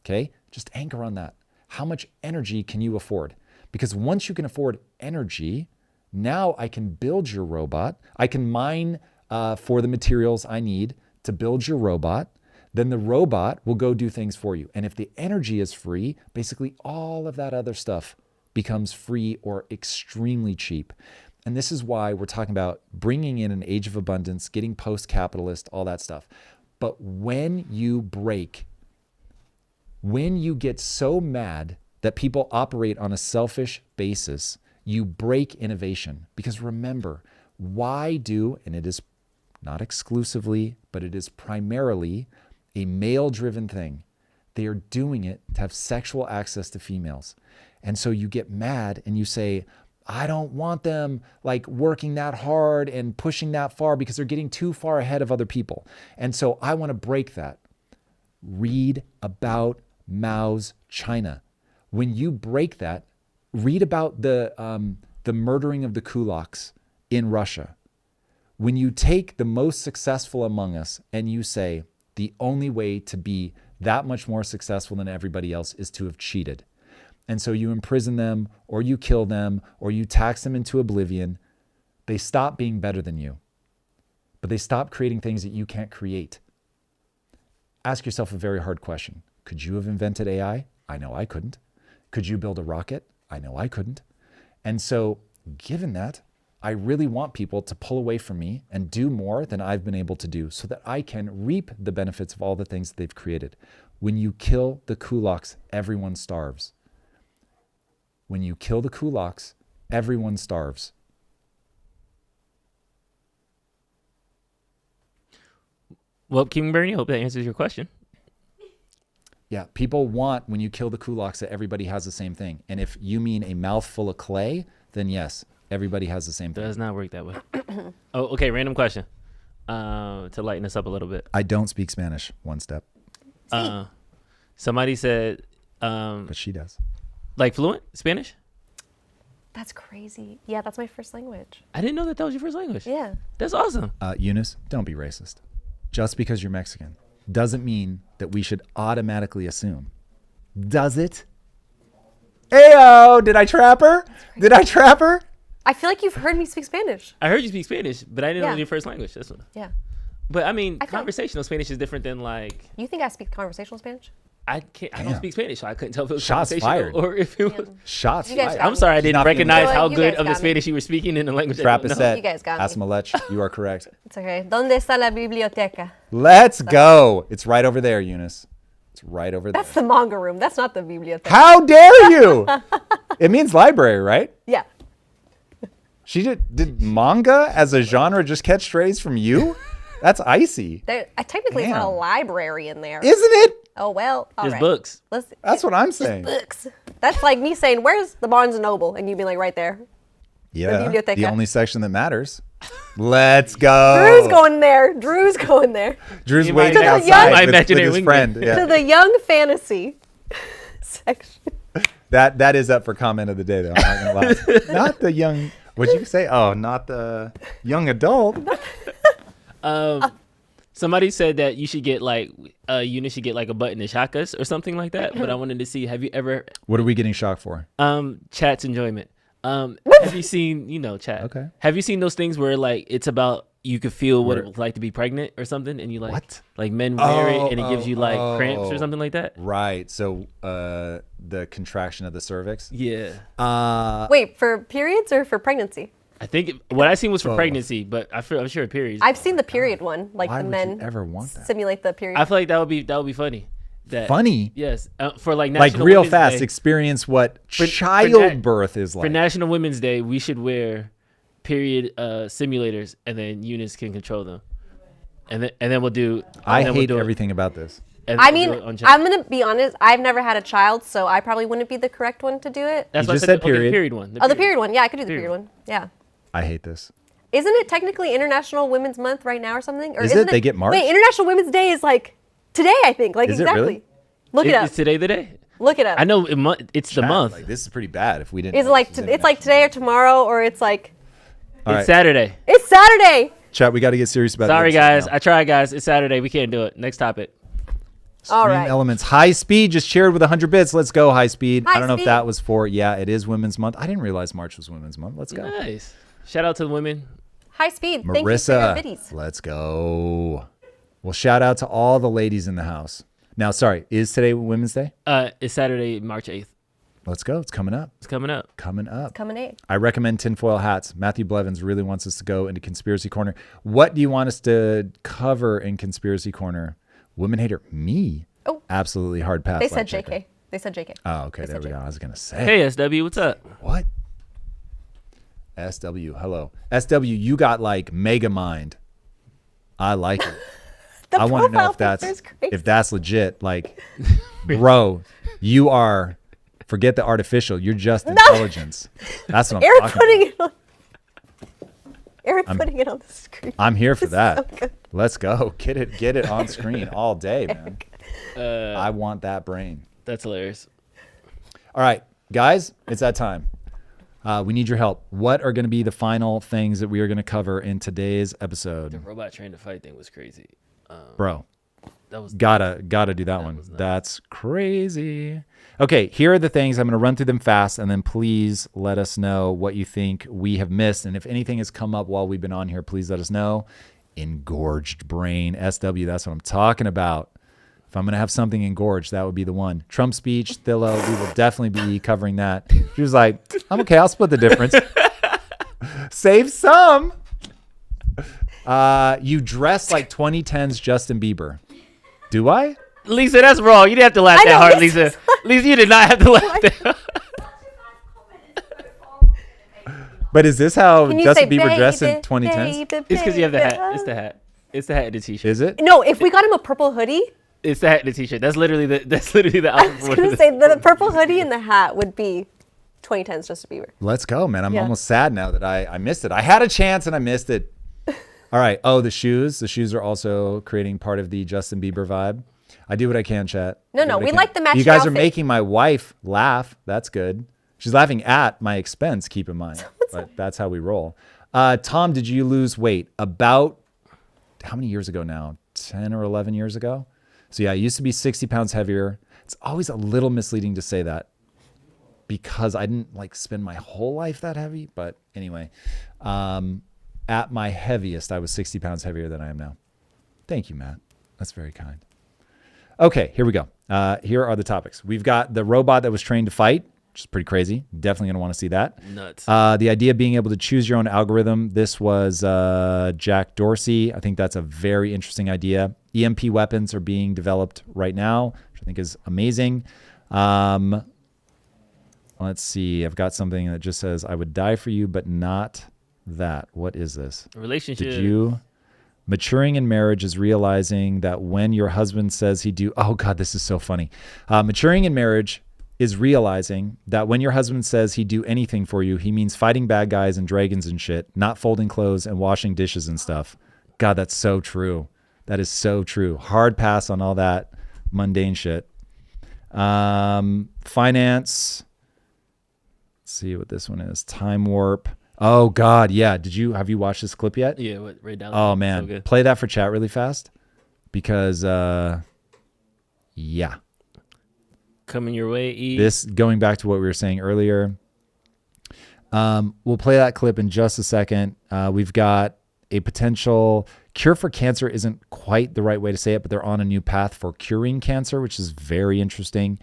Okay? Just anchor on that. How much energy can you afford? Because once you can afford energy, now I can build your robot. I can mine for the materials I need to build your robot. Then the robot will go do things for you. And if the energy is free, basically all of that other stuff becomes free or extremely cheap. And this is why we're talking about bringing in an age of abundance, getting post-capitalist, all that stuff. But when you get so mad that people operate on a selfish basis, you break innovation. Because remember, and it is not exclusively, but it is primarily a male-driven thing. They are doing it to have sexual access to females. And so you get mad and you say, I don't want them like working that hard and pushing that far because they're getting too far ahead of other people. And so I want to break that. Read about Mao's China. When you break that, read about the murdering of the kulaks in Russia. When you take the most successful among us and you say, the only way to be that much more successful than everybody else is to have cheated. And so you imprison them, or you kill them, or you tax them into oblivion. They stop being better than you, but they stop creating things that you can't create. Ask yourself a very hard question. Could you have invented AI? I know I couldn't. Could you build a rocket? I know I couldn't. And so given that, I really want people to pull away from me and do more than I've been able to do so that I can reap the benefits of all the things that they've created. When you kill the kulaks, everyone starves. When you kill the kulaks, everyone starves. Well, King Bernie, I hope that answers your question. Yeah, people want, when you kill the kulaks, that everybody has the same thing. And if you mean a mouthful of clay, then yes, everybody has the same thing. Does not work that way. Oh, okay. Random question to lighten us up a little bit. I don't speak Spanish. One step. Somebody said, but she does. Like fluent Spanish? That's crazy. Yeah, that's my first language. I didn't know that was your first language. Yeah. That's awesome. Eunice, don't be racist. Just because you're Mexican doesn't mean that we should automatically assume. Does it? Ayo, did I trap her? I feel like you've heard me speak Spanish. I heard you speak Spanish, but I didn't know it was Yeah. your first language. That's what. Yeah. But I mean, I feel- conversational Spanish is different than like You think I speak conversational Spanish? I can't. I don't Damn. speak Spanish, so I couldn't tell if it was Shots conversational fired. or if it was. Shots You guys fired. got I'm sorry, I didn't Not feeling recognize good. how You good guys of the got me. Spanish you were speaking in the language. I Trap don't is know. set. You guys got me. Asmalech, you are correct. It's okay. ¿Dónde está la biblioteca? Let's go. It's right over there, Eunice. It's right over there. That's the manga room. That's not the biblioteca. How dare you? It means library, right? Yeah. She did manga as a genre just catch strays from you? That's icy. Technically, it's not a Damn. library in there. Isn't it? Oh, well. All There's right. books. That's what I'm saying. Books. That's like me saying, where's the Barnes & Noble? And you'd be like, right there. Yeah, biblioteca. the only section that matters. Let's go. Drew's going there. Drew's Drew's You waiting might- outside My with imaginary his wingman. friend. to Yeah. the young fantasy section. That is up for comment of the day, though. I'm not gonna lie. Not the young. What'd you say? Oh, not the young adult. Somebody said that you should get like Eunice should get like a button to shock us or something like that. But I wanted to see, have you ever What are we getting shocked for? chat's enjoyment? Have you seen, chat? Okay. Have you seen those things where like it's about you could feel what it was like to be pregnant or something, and you like What? like men wear it and it gives you like cramps or something like that? Right. So the contraction of the cervix. Yeah. Wait, for periods or for pregnancy? I think what I seen was for Both. pregnancy, but I'm sure periods. I've seen the period one, like Why the would men you ever want that? simulate the period. I feel like that would be funny. That Funny? Yes, for like Like National real Women's fast, Day. experience what For childbirth is like. For National Women's Day, we should wear period simulators, and then Eunice can control them, and then we'll do. I then we'll hate do it- everything about this. and I then mean, we'll do it on chat. I'm gonna be honest. I've never had a child, so I probably wouldn't be the correct one to do it. That's You what I just said. said period. Okay, period one. Oh, the period one. Yeah, I could do the Period. period one. Yeah. I hate this. Isn't it technically International Women's Month right now or something? Or Is isn't it? They get marked? Wait, International Women's Day is like today, I think. Like Is it exactly. really? Look it up. Is today the day? Look it up. I know it's the Chat, month. Like, this is pretty bad if we didn't. Is it know like this was it's like international. today or tomorrow, or it's like All It's right. Saturday. it's Saturday. Chat, we got to get serious about Sorry this guys, now. I tried guys. It's Saturday. We can't do it. Next topic. All Stream right. Elements. High Speed just cheered with 100 bits. Let's go, High Speed. I High don't know if Speed. that was for, yeah, it is Women's Month. I didn't realize March was Women's Month. Let's go. Nice. Shout out to the women. High speed. Thank you for Marissa, your biddies. let's go. Well, shout out to all the ladies in the house. Now, sorry, is today Women's Day? It's Saturday, March 8th. Let's go. It's coming up. It's coming up. Coming up. Coming in. I recommend tinfoil hats. Matthew Blevins really wants us to go into Conspiracy Corner. What do you want us to cover in Conspiracy Corner? Women hater? Me? Oh. Absolutely hard pass. They like said Jacob. JK. They said JK. Oh, okay. They There said we go. JK. I was going to say. Hey SW, what's up? What? SW, hello. SW, you got like mega mind. I like it. The I want to know profile if that's picture is crazy. if that's legit. Like, bro, you are. Forget the artificial. You're just intelligence. That's what I'm Eric talking putting about. it on. Eric putting it on the screen. I'm here for It's that. so good. Let's go. Get it on screen all day, man. I want that brain. That's hilarious. All right, guys, it's that time. We need your help. What are going to be the final things that we are going to cover in today's The episode? robot train to fight thing was crazy. Bro, That was gotta do that one. That's crazy. Okay, here are the things. I'm going to run through them fast, and then please let us know what you think we have missed. And if anything has come up while we've been on here, please let us know. Engorged brain. SW, that's what I'm talking about. If I'm going to have something engorged, that would be the one. Trump speech, Thillo, we will definitely be covering that. She was like, I'm okay, I'll split the difference. Save some. You dress like 2010's Justin Bieber. Do I? Lisa, that's wrong. You didn't have to laugh I that know, hard, this Lisa. is Lisa, you did not have to laugh that hard. But is this how Can you Justin say, Bieber dressed in baby, 2010s? baby, It's because you have the hat. baby? It's the hat. It's the hat and the t-shirt. Is it? No, if we got him a purple hoodie, It's the hat and the t-shirt. That's literally the I outfit. was going to say the purple hoodie and the hat would be 2010's Justin Bieber. Let's go, man. I'm Yeah. almost sad now that I missed it. I had a chance and I missed it. All right. Oh, the shoes. The shoes are also creating part of the Justin Bieber vibe. I do what I can, chat. No, I do no, what I we can. like the matching You guys are outfit. making my wife laugh. That's good. She's laughing at my expense, keep in mind. But that's how we roll. Tom, did you lose weight? About how many years ago now? 10 or 11 years ago? So yeah, I used to be 60 pounds heavier. It's always a little misleading to say that because I didn't like spend my whole life that heavy. But anyway, at my heaviest, I was 60 pounds heavier than I am now. Thank you, Matt. That's very kind. Okay, here we go. Here are the topics. We've got the robot that was trained to fight, which is pretty crazy. Definitely going to want to see that. Nuts. The idea of being able to choose your own algorithm. This was Jack Dorsey. I think that's a very interesting idea. EMP weapons are being developed right now, which I think is amazing. Let's see. I've got something that just says, I would die for you, but not that. What is this? Relationship. Did you... Maturing in marriage is realizing that when your husband says he do... Oh, God, this is so funny. Maturing in marriage is realizing that when your husband says he'd do anything for you, he means fighting bad guys and dragons and shit, not folding clothes and washing dishes and stuff. God, that's so true. That is so true. Hard pass on all that mundane shit. Finance. Let's see what this one is. Time warp. Oh God, yeah. Have you watched this clip yet? Yeah, what Ray Dallas. Oh So man, good. play that for chat really fast. because, yeah. Coming your way, E. This, going back to what we were saying earlier, we'll play that clip in just a second. We've got a potential cure for cancer. Isn't quite the right way to say it, but they're on a new path for curing cancer, which is very interesting.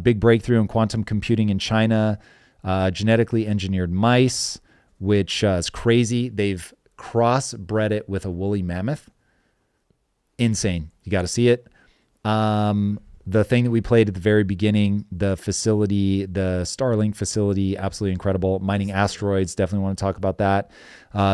Big breakthrough in quantum computing in China. Genetically engineered mice, which is crazy. They've crossbred it with a woolly mammoth. Insane. You got to see it. The thing that we played at the very beginning, the facility, the Starlink facility, absolutely incredible. Mining asteroids, definitely want to talk about that.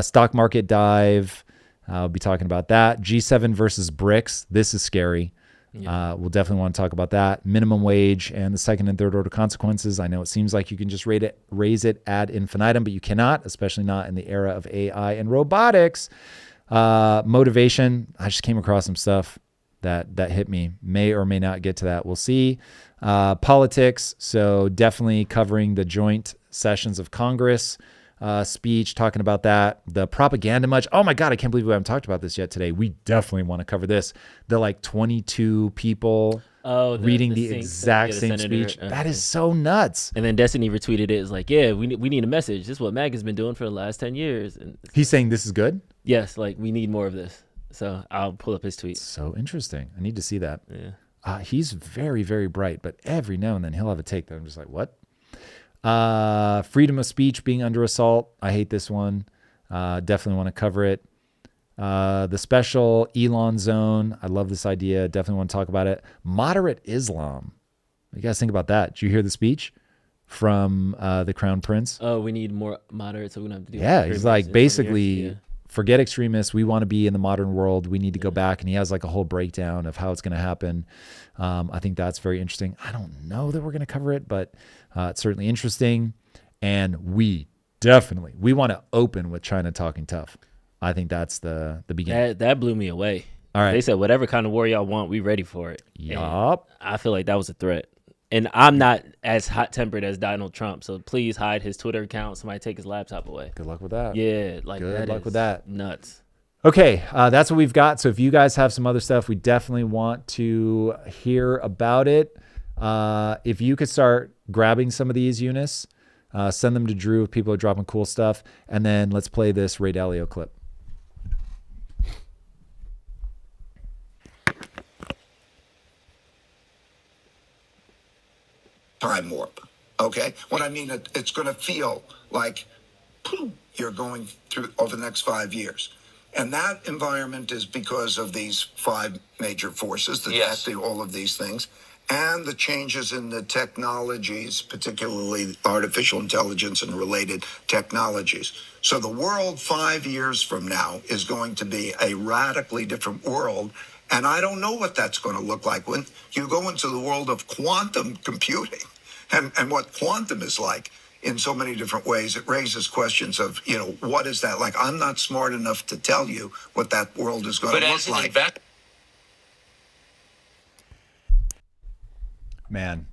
Stock market dive, I'll be talking about that. G7 versus BRICS, this is scary. Yeah. We'll definitely want to talk about that. Minimum wage and the second and third order consequences. I know it seems like you can just raise it ad infinitum, but you cannot, especially not in the era of AI and robotics. Motivation, I just came across some stuff that hit me. May or may not get to that. We'll see. Politics. So definitely covering the joint sessions of Congress speech, talking about that. The propaganda much. Oh my God, I can't believe we haven't talked about this yet today. We definitely want to cover this. The like 22 people reading the exact same speech. That is so nuts. And then Destiny retweeted it. It's like, yeah, we need a message. This is what MAG has been doing for the last 10 years. And he's saying this is good? Yes, like we need more of this. So I'll pull up his tweet. So interesting. I need to see that. Yeah. He's very, very bright, but every now and then he'll have a take that I'm just like, what? Freedom of speech being under assault. I hate this one. Definitely want to cover it. The special Elon zone. I love this idea. Definitely want to talk about it. Moderate Islam. What do you guys think about that? Did you hear the speech from the Crown Prince? Oh, we need more moderate, so we don't have to do. Yeah, he's like basically. Forget extremists. We want to be in the modern world. We need to go back. And he has like a whole breakdown of how it's going to happen. I think that's very interesting. I don't know that we're going to cover it, but it's certainly interesting. And we want to open with China talking tough. I think that's the beginning. That blew me away. All right. They said, whatever kind of war y'all want, we ready for it. Yup. I feel like that was a threat. And I'm not as hot-tempered as Donald Trump, so please hide his Twitter account. Somebody take his laptop away. Good luck with that. Yeah, like good luck with that. Nuts. Okay, that's what we've got. So if you guys have some other stuff, we definitely want to hear about it. If you could start grabbing some of these, Eunice, send them to Drew if people are dropping cool stuff. And then let's play this Ray Dalio clip. Time warp. Okay? What I mean, it's going to feel like you're going through over the next 5 years. And that environment is because of these 5 major forces that affect all of these things, and the changes in the technologies, particularly artificial intelligence and related technologies. So the world 5 years from now is going to be a radically different world. And I don't know what that's going to look like when you go into the world of quantum computing and what quantum is like in so many different ways. It raises questions of, what is that like? I'm not smart enough to tell you what that world is going to look like. Man,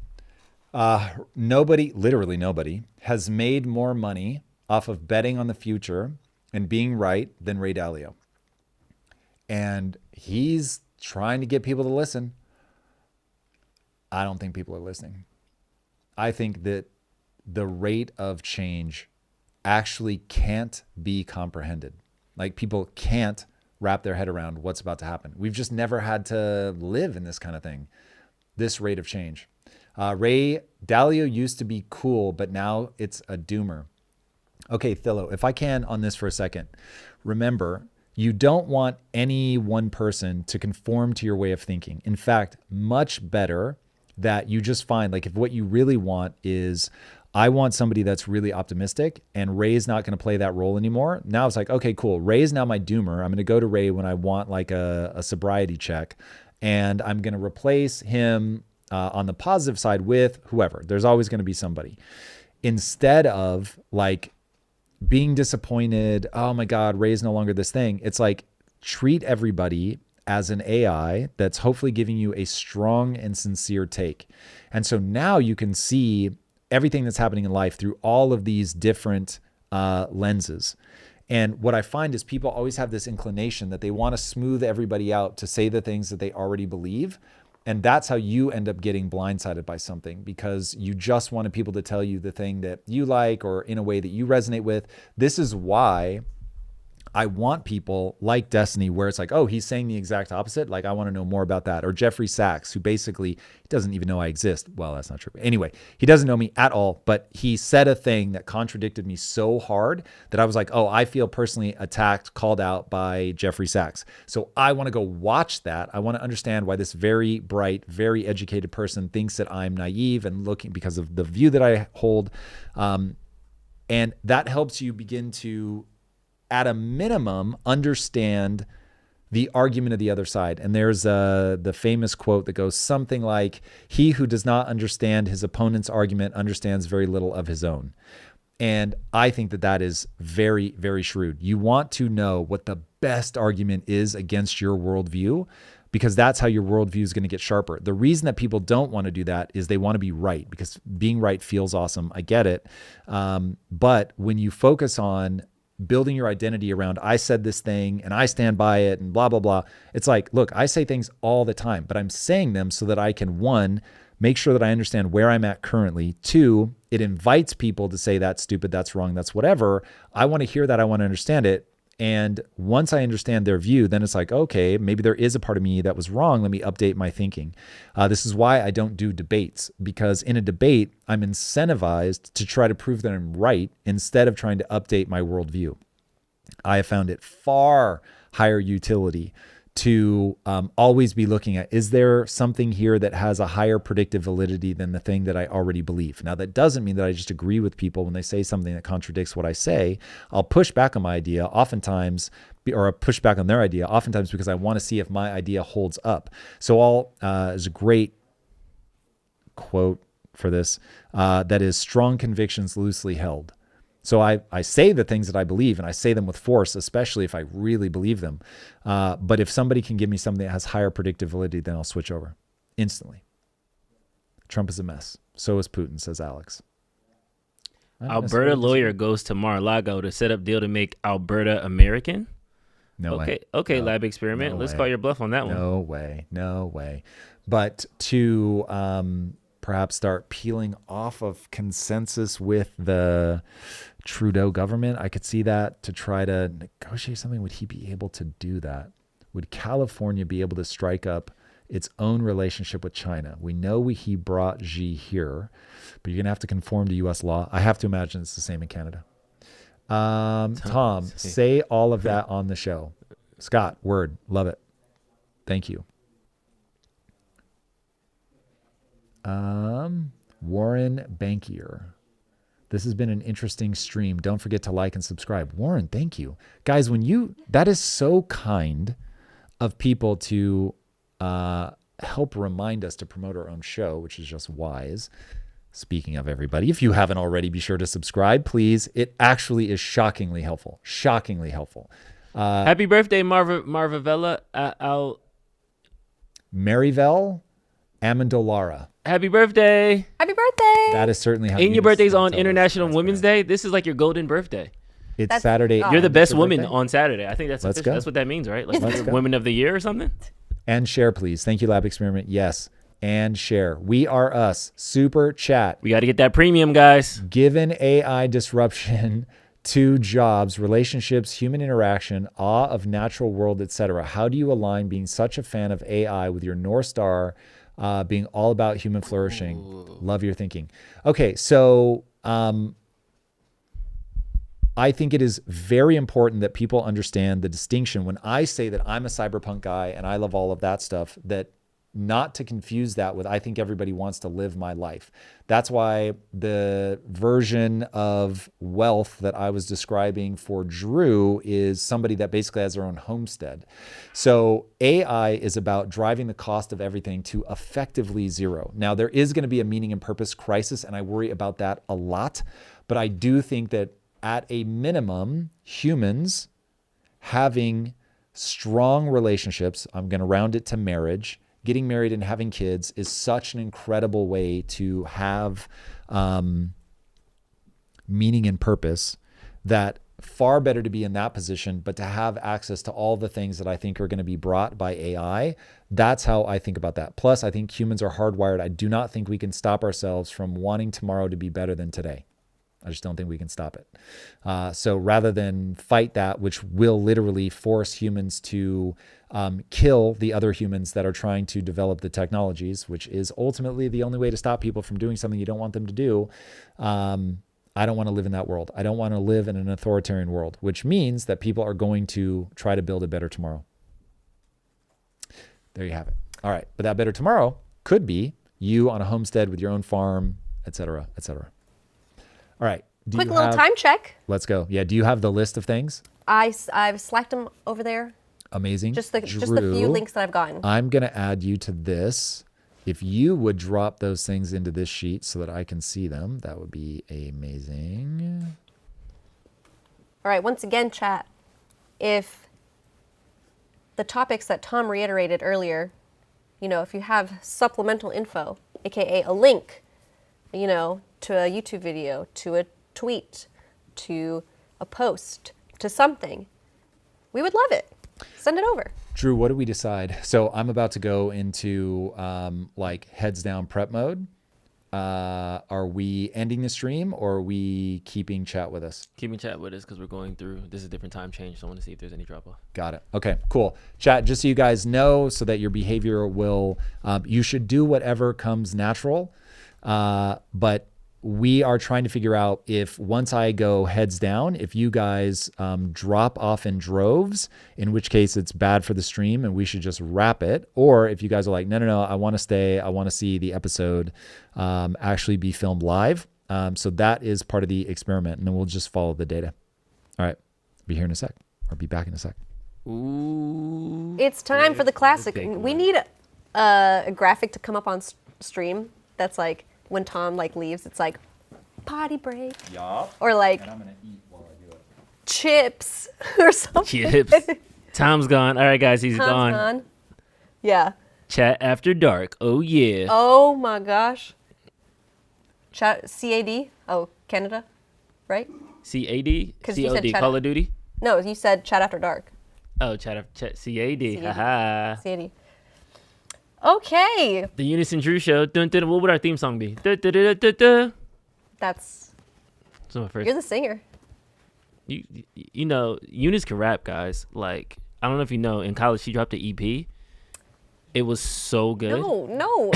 literally nobody has made more money off of betting on the future and being right than Ray Dalio. And he's trying to get people to listen. I don't think people are listening. I think that the rate of change actually can't be comprehended. Like people can't wrap their head around what's about to happen. We've just never had to live in this kind of thing, this rate of change. Ray Dalio used to be cool, but now it's a doomer. Okay, Thilo, if I can on this for a second, remember, you don't want any one person to conform to your way of thinking. In fact, much better that you just find, like if what you really want is, I want somebody that's really optimistic and Ray's not going to play that role anymore. Now it's like, okay, cool. Ray's now my doomer. I'm going to go to Ray when I want like a sobriety check, and I'm going to replace him on the positive side with whoever. There's always going to be somebody. Instead of like being disappointed, oh my God, Ray's no longer this thing. It's like treat everybody as an AI that's hopefully giving you a strong and sincere take. And so now you can see everything that's happening in life through all of these different lenses. And what I find is people always have this inclination that they want to smooth everybody out to say the things that they already believe. And that's how you end up getting blindsided by something, because you just wanted people to tell you the thing that you like or in a way that you resonate with. This is why I want people like Destiny, where it's like, oh, he's saying the exact opposite. Like, I want to know more about that. Or Jeffrey Sachs, who basically, he doesn't even know I exist. Well, that's not true. Anyway, he doesn't know me at all, but he said a thing that contradicted me so hard that I was like, oh, I feel personally attacked, called out by Jeffrey Sachs. So I want to go watch that. I want to understand why this very bright, very educated person thinks that I'm naive and looking because of the view that I hold. And that helps you begin to, at a minimum, understand the argument of the other side. And there's the famous quote that goes something like, he who does not understand his opponent's argument understands very little of his own. And I think that that is very, very shrewd. You want to know what the best argument is against your worldview, because that's how your worldview is going to get sharper. The reason that people don't want to do that is they want to be right, because being right feels awesome. I get it. But when you focus on building your identity around, I said this thing and I stand by it and blah, blah, blah. It's like, look, I say things all the time, but I'm saying them so that I can, one, make sure that I understand where I'm at currently. Two, it invites people to say that's stupid, that's wrong, that's whatever. I want to hear that. I want to understand it. And once I understand their view, then it's like, okay, maybe there is a part of me that was wrong. Let me update my thinking. This is why I don't do debates, because in a debate, I'm incentivized to try to prove that I'm right instead of trying to update my worldview. I have found it far higher utility to always be looking at, is there something here that has a higher predictive validity than the thing that I already believe? Now, that doesn't mean that I just agree with people when they say something that contradicts what I say. I'll push back on my idea oftentimes, or I'll push back on their idea oftentimes because I want to see if my idea holds up. So is a great quote for this, that is, strong convictions loosely held. So I say the things that I believe, and I say them with force, especially if I really believe them. But if somebody can give me something that has higher predictive validity, then I'll switch over instantly. Trump is a mess. So is Putin, says Alex. Alberta lawyer goes to Mar-a-Lago to set up deal to make Alberta American. No way. Okay, No. lab experiment. No Let's way. call your bluff on that one. No way. But to perhaps start peeling off of consensus with the Trudeau government, I could see that, to try to negotiate something. Would he be able to do that? Would California be able to strike up its own relationship with China? We know he brought Xi here, but you're going to have to conform to U.S. law. I have to imagine it's the same in Canada. Tom, say all of that on the show. Scott, word, love it. Thank you. Warren Bankier. This has been an interesting stream. Don't forget to like and subscribe. Warren, thank you. Guys, that is so kind of people to help remind us to promote our own show, which is just wise. Speaking of everybody, if you haven't already, be sure to subscribe, please. It actually is shockingly helpful. Shockingly helpful. Happy birthday, Marvavella. Maryvel Amendolara. Happy birthday. Happy birthday. That is certainly how. And your birthday's on tell us. International That's Women's great. Day. This is like your golden birthday. It's That's- Saturday. oh. You're the best Your woman birthday? on Saturday. I think that's Let's official. go. That's what that means, right? Like Let's go. Women of the Year or something. And share, please. Thank you, Lab Experiment. Yes. And share. We are us. Super chat. We got to get that premium, guys. Given AI disruption to jobs, relationships, human interaction, awe of natural world, etc., how do you align being such a fan of AI with your North Star being all about human flourishing? Ooh. Love your thinking. Okay, so I think it is very important that people understand the distinction. When I say that I'm a cyberpunk guy and I love all of that stuff, that not to confuse that with, I think everybody wants to live my life. That's why the version of wealth that I was describing for Drew is somebody that basically has their own homestead. So AI is about driving the cost of everything to effectively zero. Now, there is going to be a meaning and purpose crisis, and I worry about that a lot. But I do think that at a minimum, humans having strong relationships, I'm going to round it to marriage, getting married and having kids is such an incredible way to have meaning and purpose that far better to be in that position, but to have access to all the things that I think are going to be brought by AI. That's how I think about that. Plus, I think humans are hardwired. I do not think we can stop ourselves from wanting tomorrow to be better than today. I just don't think we can stop it. So rather than fight that, which will literally force humans to kill the other humans that are trying to develop the technologies, which is ultimately the only way to stop people from doing something you don't want them to do. I don't want to live in that world. I don't want to live in an authoritarian world, which means that people are going to try to build a better tomorrow. There you have it. All right. But that better tomorrow could be you on a homestead with your own farm, et cetera, et cetera. All right. Quick little time check. Let's go. Yeah. Do you have the list of things? I've slacked them over there. Amazing. Just the few links that I've gotten. I'm going to add you to this. If you would drop those things into this sheet so that I can see them, that would be amazing. All right. Once again, chat, if the topics that Tom reiterated earlier, if you have supplemental info, aka a link, to a YouTube video, to a tweet, to a post, to something, we would love it. Send it over. Drew, what did we decide? So I'm about to go into heads down prep mode. Are we ending the stream or are we keeping chat with us? Keeping chat with us because we're going through, this is a different time change. So I want to see if there's any drop off. Got it. Okay, cool. Chat, just so you guys know, so that your behavior will, you should do whatever comes natural. But we are trying to figure out if once I go heads down, if you guys drop off in droves, in which case it's bad for the stream and we should just wrap it. Or if you guys are like, no, I want to stay. I want to see the episode actually be filmed live. So that is part of the experiment and then we'll just follow the data. All right. Be here in a sec or be back in a sec. Ooh. It's time for the classic. We need a graphic to come up on stream that's like, when Tom leaves, it's like potty break. Yeah. Or like and I'm gonna eat while I do it. Chips or something. Chips. Tom's gone. All right, guys, he's Tom's gone. Yeah. Chat after dark. Oh yeah. Oh my gosh. Chat CAD. Oh, Canada, right? CAD. 'Cause you said COD. chat- Call of Duty. No, you said chat after dark. Oh, chat CAD. Haha. CAD. Okay. The Eunice and Drew show. Dun, dun, what would our theme song be? Dun, dun, dun, dun, dun. That's. So my first. You're the singer. You know, Eunice can rap, guys. Like, I don't know if you know, in college she dropped an EP. It was so good. No.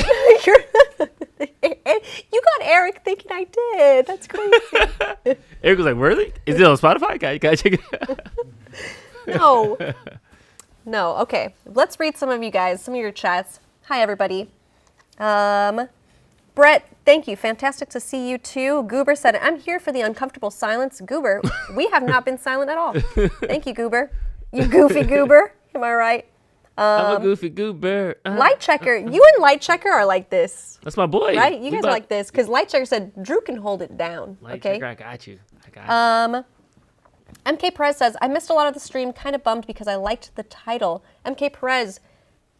You got Eric thinking I did. That's crazy. Eric was like, really? Is it on Spotify? Gotta check it out. No. Okay. Let's read some of you guys, some of your chats. Hi, everybody. Brett, thank you. Fantastic to see you too. Goober said, I'm here for the uncomfortable silence. Goober, we have not been silent at all. Thank you, Goober. You goofy goober. Am I right? I'm a goofy goober. Light Checker, you and Light Checker are like this. That's my boy. Right? You guys are like this because Light Checker said Drew can hold it down. Light okay. Checker, I got you. MK Perez says, I missed a lot of the stream, kind of bummed because I liked the title. MK Perez,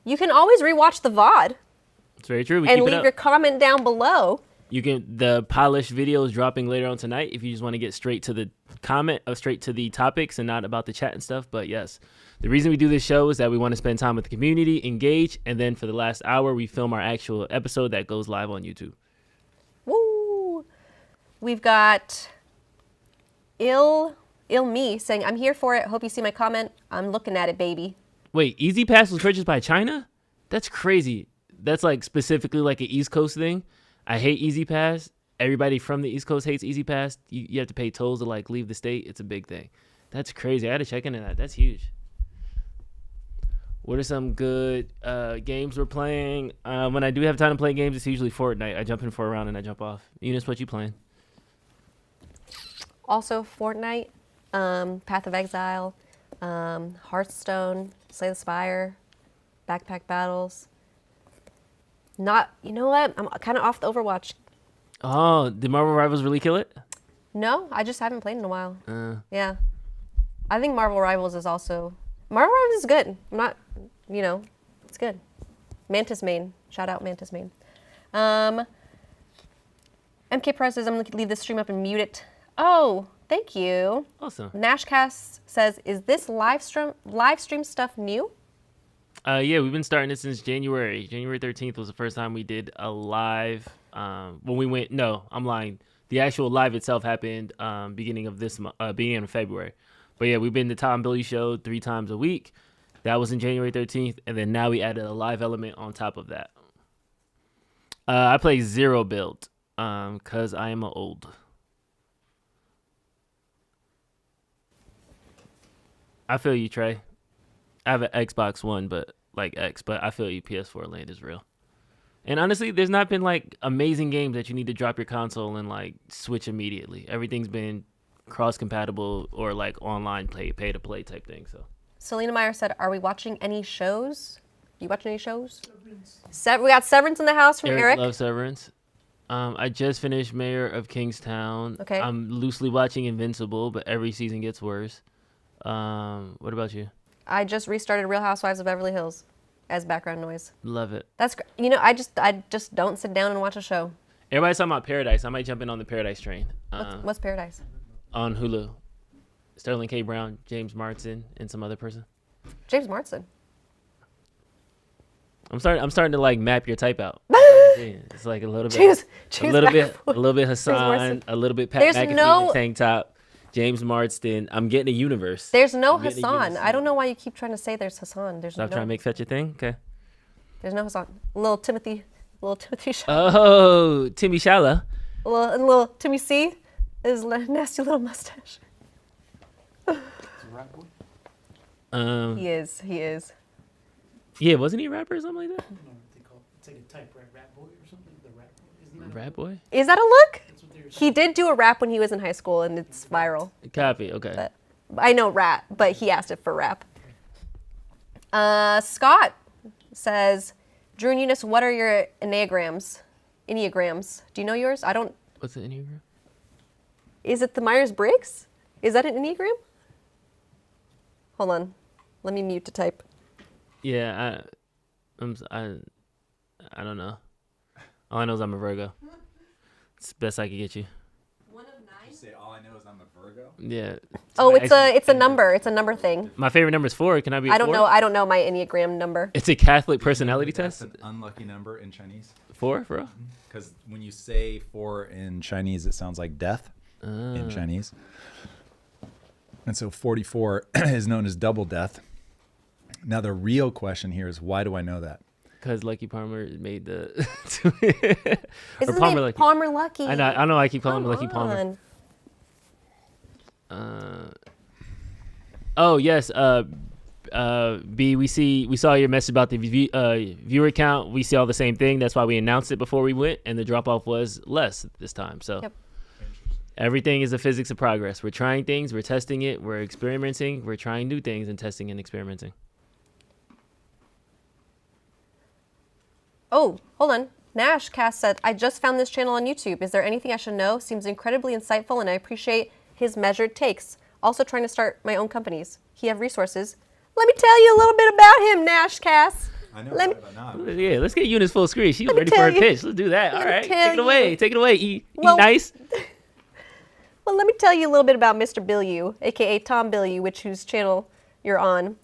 you can always rewatch the VOD. It's very true. And leave your comment down below. You can, the polished video is dropping later on tonight if you just want to get straight to the comment or straight to the topics and not about the chat and stuff. But yes, the reason we do this show is that we want to spend time with the community, engage, and then for the last hour, we film our actual episode that goes live on YouTube. Woo! We've got Ill Me saying, I'm here for it. Hope you see my comment. I'm looking at it, baby. Wait, Easy Pass was purchased by China? That's crazy. That's like specifically like an East Coast thing. I hate Easy Pass. Everybody from the East Coast hates Easy Pass. You have to pay tolls to like leave the state. It's a big thing. That's crazy. I had to check into that. That's huge. What are some good games we're playing? When I do have time to play games, it's usually Fortnite. I jump in for a round and I jump off. Eunice, what you playing? Also Fortnite, Path of Exile, Hearthstone, Slay the Spire, Backpack Battles. You know what? I'm kind of off the Overwatch. Oh, did Marvel Rivals really kill it? No, I just haven't played in a while. Yeah. I think Marvel Rivals is also... Marvel Rivals is good. I'm not, it's good. Mantis Main. Shout out Mantis Main. MK Press says, I'm going to leave this stream up and mute it. Oh, Thank you. Awesome. Nashcast says, "Is this live stream stuff new?" Yeah, we've been starting this since January. January 13th was the first time we did a live. When we went, no, I'm lying. The actual live itself happened beginning of this month, beginning of February. But yeah, we've been the Tom Bilyeu Show 3 times a week. That was in January 13th, and then now we added a live element on top of that. I play zero build because I am old. I feel you, Trey. I have an Xbox One, but I feel you. PS4 land is real. And honestly, there's not been like amazing games that you need to drop your console and like switch immediately. Everything's been cross-compatible or like online pay to play type thing. So Selena Meyer said, "Are we watching any shows? You watching any shows?" We got Severance in the house from Eric. Loves Severance. I just finished Mayor of Kingstown. Okay. I'm loosely watching Invincible, but every season gets worse. What about you? I just restarted Real Housewives of Beverly Hills as background noise. Love it. That's I just don't sit down and watch a show. Everybody's talking about Paradise. I might jump in on the Paradise train. What's Paradise? On Hulu. Sterling K. Brown, James Marsden, and some other person. James Marsden. I'm starting to like map your type out. It's like a little bit, a little bit Hassan, a little bit Pat McAfee in the tank top. James Marsden. I'm getting a universe. There's no Hassan. I don't know why you keep trying to say there's Hassan. Stop trying to make fetch a thing. Okay. There's no Hassan. Little Timothy Shala. Oh, Timmy Shala. Little Timmy C. His nasty little mustache. He is. Yeah, wasn't he a rapper or something like that? No, it's like a type rap boy or something. The rap boy, isn't that? Rap boy? Is that a look? He did do a rap when he was in high school, and it's viral. Copy. Okay. But I know rap, but he asked it for rap. Scott says, "Drew and Eunice, what are your enneagrams? Do you know yours? I don't." What's an enneagram? Is it the Myers-Briggs? Is that an enneagram? Hold on, let me mute to type. Yeah, I don't know. All I know is I'm a Virgo. It's the best I can get you. 1 of 9. You say all I know is I'm a Virgo. Yeah. Oh, it's a number. It's a number thing. My favorite number is 4. Can I be? I don't know. I don't know my Enneagram number. It's a Catholic personality That's test. an unlucky number in Chinese. 4, bro. Because when you say 4 in Chinese, it sounds like death in Chinese. And so 44 is known as double death. Now the real question here is, why do I know that? Because Lucky Palmer made the. Isn't Palmer Lucky? Palmer Lucky. I know. I keep calling him Lucky Palmer. Oh yes. B, we saw your message about the viewer count. We see all the same thing. That's why we announced it before we went, and the drop off was less this time. So. Yep. Everything is the physics of progress. We're trying things. We're testing it. We're experimenting. We're trying new things and testing and experimenting. Oh, hold on. Nash Cast said, "I just found this channel on YouTube. Is there anything I should know? Seems incredibly insightful, and I appreciate his measured takes. Also trying to start my own companies. He have resources. Let me tell you a little bit about him, Nash Cast. I know. Yeah, let's get Eunice full screen. She's ready for her pitch. Let's do that. All right, take it away. Take it away. E nice. Well, let me tell you a little bit about Mr. Bilyeu, aka Tom Bilyeu, whose channel you're on.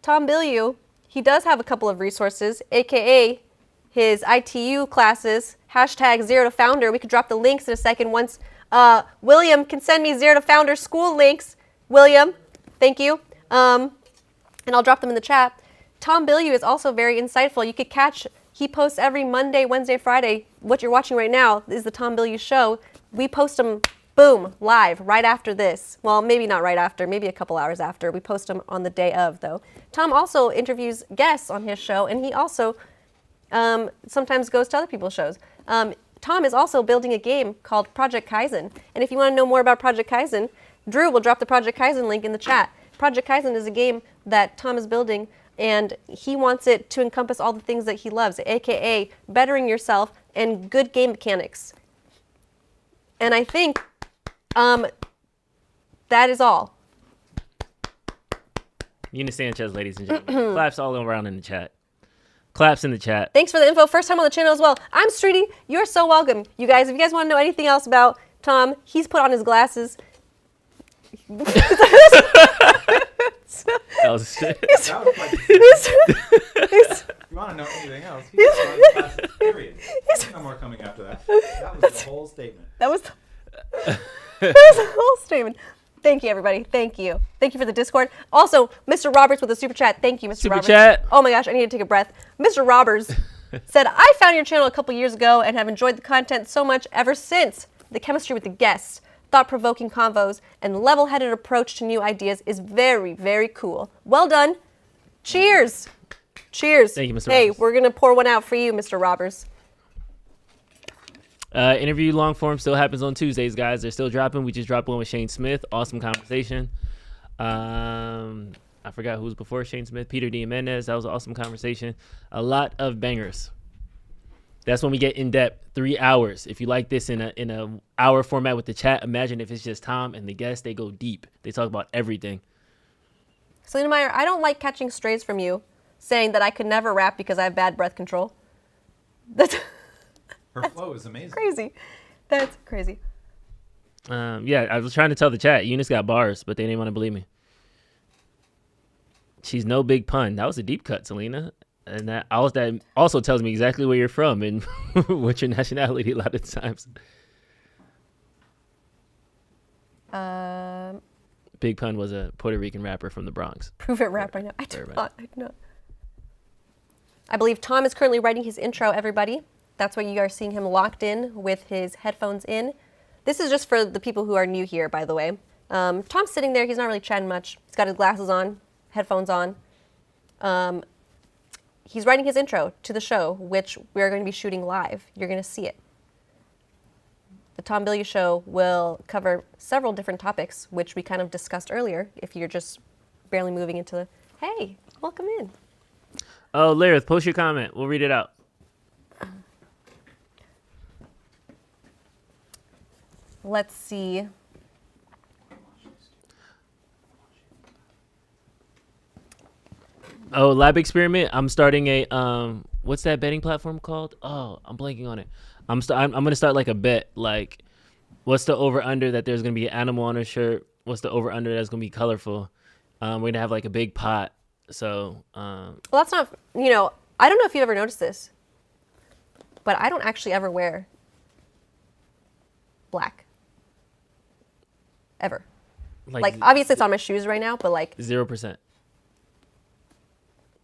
Tom Bilyeu, he does have a couple of resources, aka his ITU classes, #0 to founder. We could drop the links in a second once William can send me 0 to founder school links. William, thank you. And I'll drop them in the chat. Tom Bilyeu is also very insightful. You could catch, he posts every Monday, Wednesday, Friday. What you're watching right now is the Tom Bilyeu Show. We post them, boom, live, right after this. Well, maybe not right after, maybe a couple hours after. We post them on the day of, though. Tom also interviews guests on his show, and he also sometimes goes to other people's shows. Tom is also building a game called Project Kaizen. And if you want to know more about Project Kaizen, Drew will drop the Project Kaizen link in the chat. Project Kaizen is a game that Tom is building, and he wants it to encompass all the things that he loves, aka bettering yourself and good game mechanics. And I think that is all. Eunice Sanchez, ladies and gentlemen. Claps all around in the chat. Claps in the chat. Thanks for the info. First time on the channel as well. I'm Streety. You're so welcome. You guys, if you guys want to know anything else about Tom, he's put on his glasses. That was shit. You want to know anything else? Period. No more coming after that. That was the whole statement. That was the whole statement. Thank you, everybody. Thank you. Thank you for the Discord. Also, Mr. Roberts with a super chat. Thank you, Mr. Super Roberts. chat. Oh my gosh, I need to take a breath. Mr. Roberts said, I found your channel a couple years ago and have enjoyed the content so much ever since. The chemistry with the guests, thought-provoking convos, and level-headed approach to new ideas is very, very cool. Well done. Cheers. Cheers. Thank you, Mr. Hey, Roberts. we're going to pour one out for you, Mr. Roberts. Interview long form still happens on Tuesdays, guys. They're still dropping. We just dropped one with Shane Smith. Awesome conversation. I forgot who was before Shane Smith. Peter Diamandis. That was an awesome conversation. A lot of bangers. That's when we get in depth. 3 hours. If you like this in a hour format with the chat, imagine if it's just Tom and the guests. They go deep. They talk about everything. Selena Meyer, I don't like catching strays from you saying that I could never rap because I have bad breath control. Her flow is amazing. Crazy. That's crazy. Yeah, I was trying to tell the chat. Eunice got bars, but they didn't want to believe me. She's no big pun. That was a deep cut, Selena. And that also tells me exactly where you're from and what your nationality a lot of times. Big Pun was a Puerto Rican rapper from the Bronx. Prove it rap right now. I do not. I believe Tom is currently writing his intro, everybody. That's why you are seeing him locked in with his headphones in. This is just for the people who are new here, by the way. Tom's sitting there. He's not really chatting much. He's got his glasses on, headphones on. He's writing his intro to the show, which we're going to be shooting live. You're going to see it. The Tom Bilyeu Show will cover several different topics, which we kind of discussed earlier, if you're just barely moving into the, hey, welcome in. Oh, Larry, post your comment. We'll read it out. Let's see. Oh, lab experiment. I'm starting a what's that betting platform called? Oh, I'm blanking on it. I'm gonna start like a bet. Like, what's the over under that there's gonna be an animal on a shirt? What's the over under that's gonna be colorful? We're gonna have like a big pot. So. Well, that's not. You know, I don't know if you've ever noticed this, but I don't actually ever wear black. Ever. Like obviously it's on my shoes right now, but like 0%.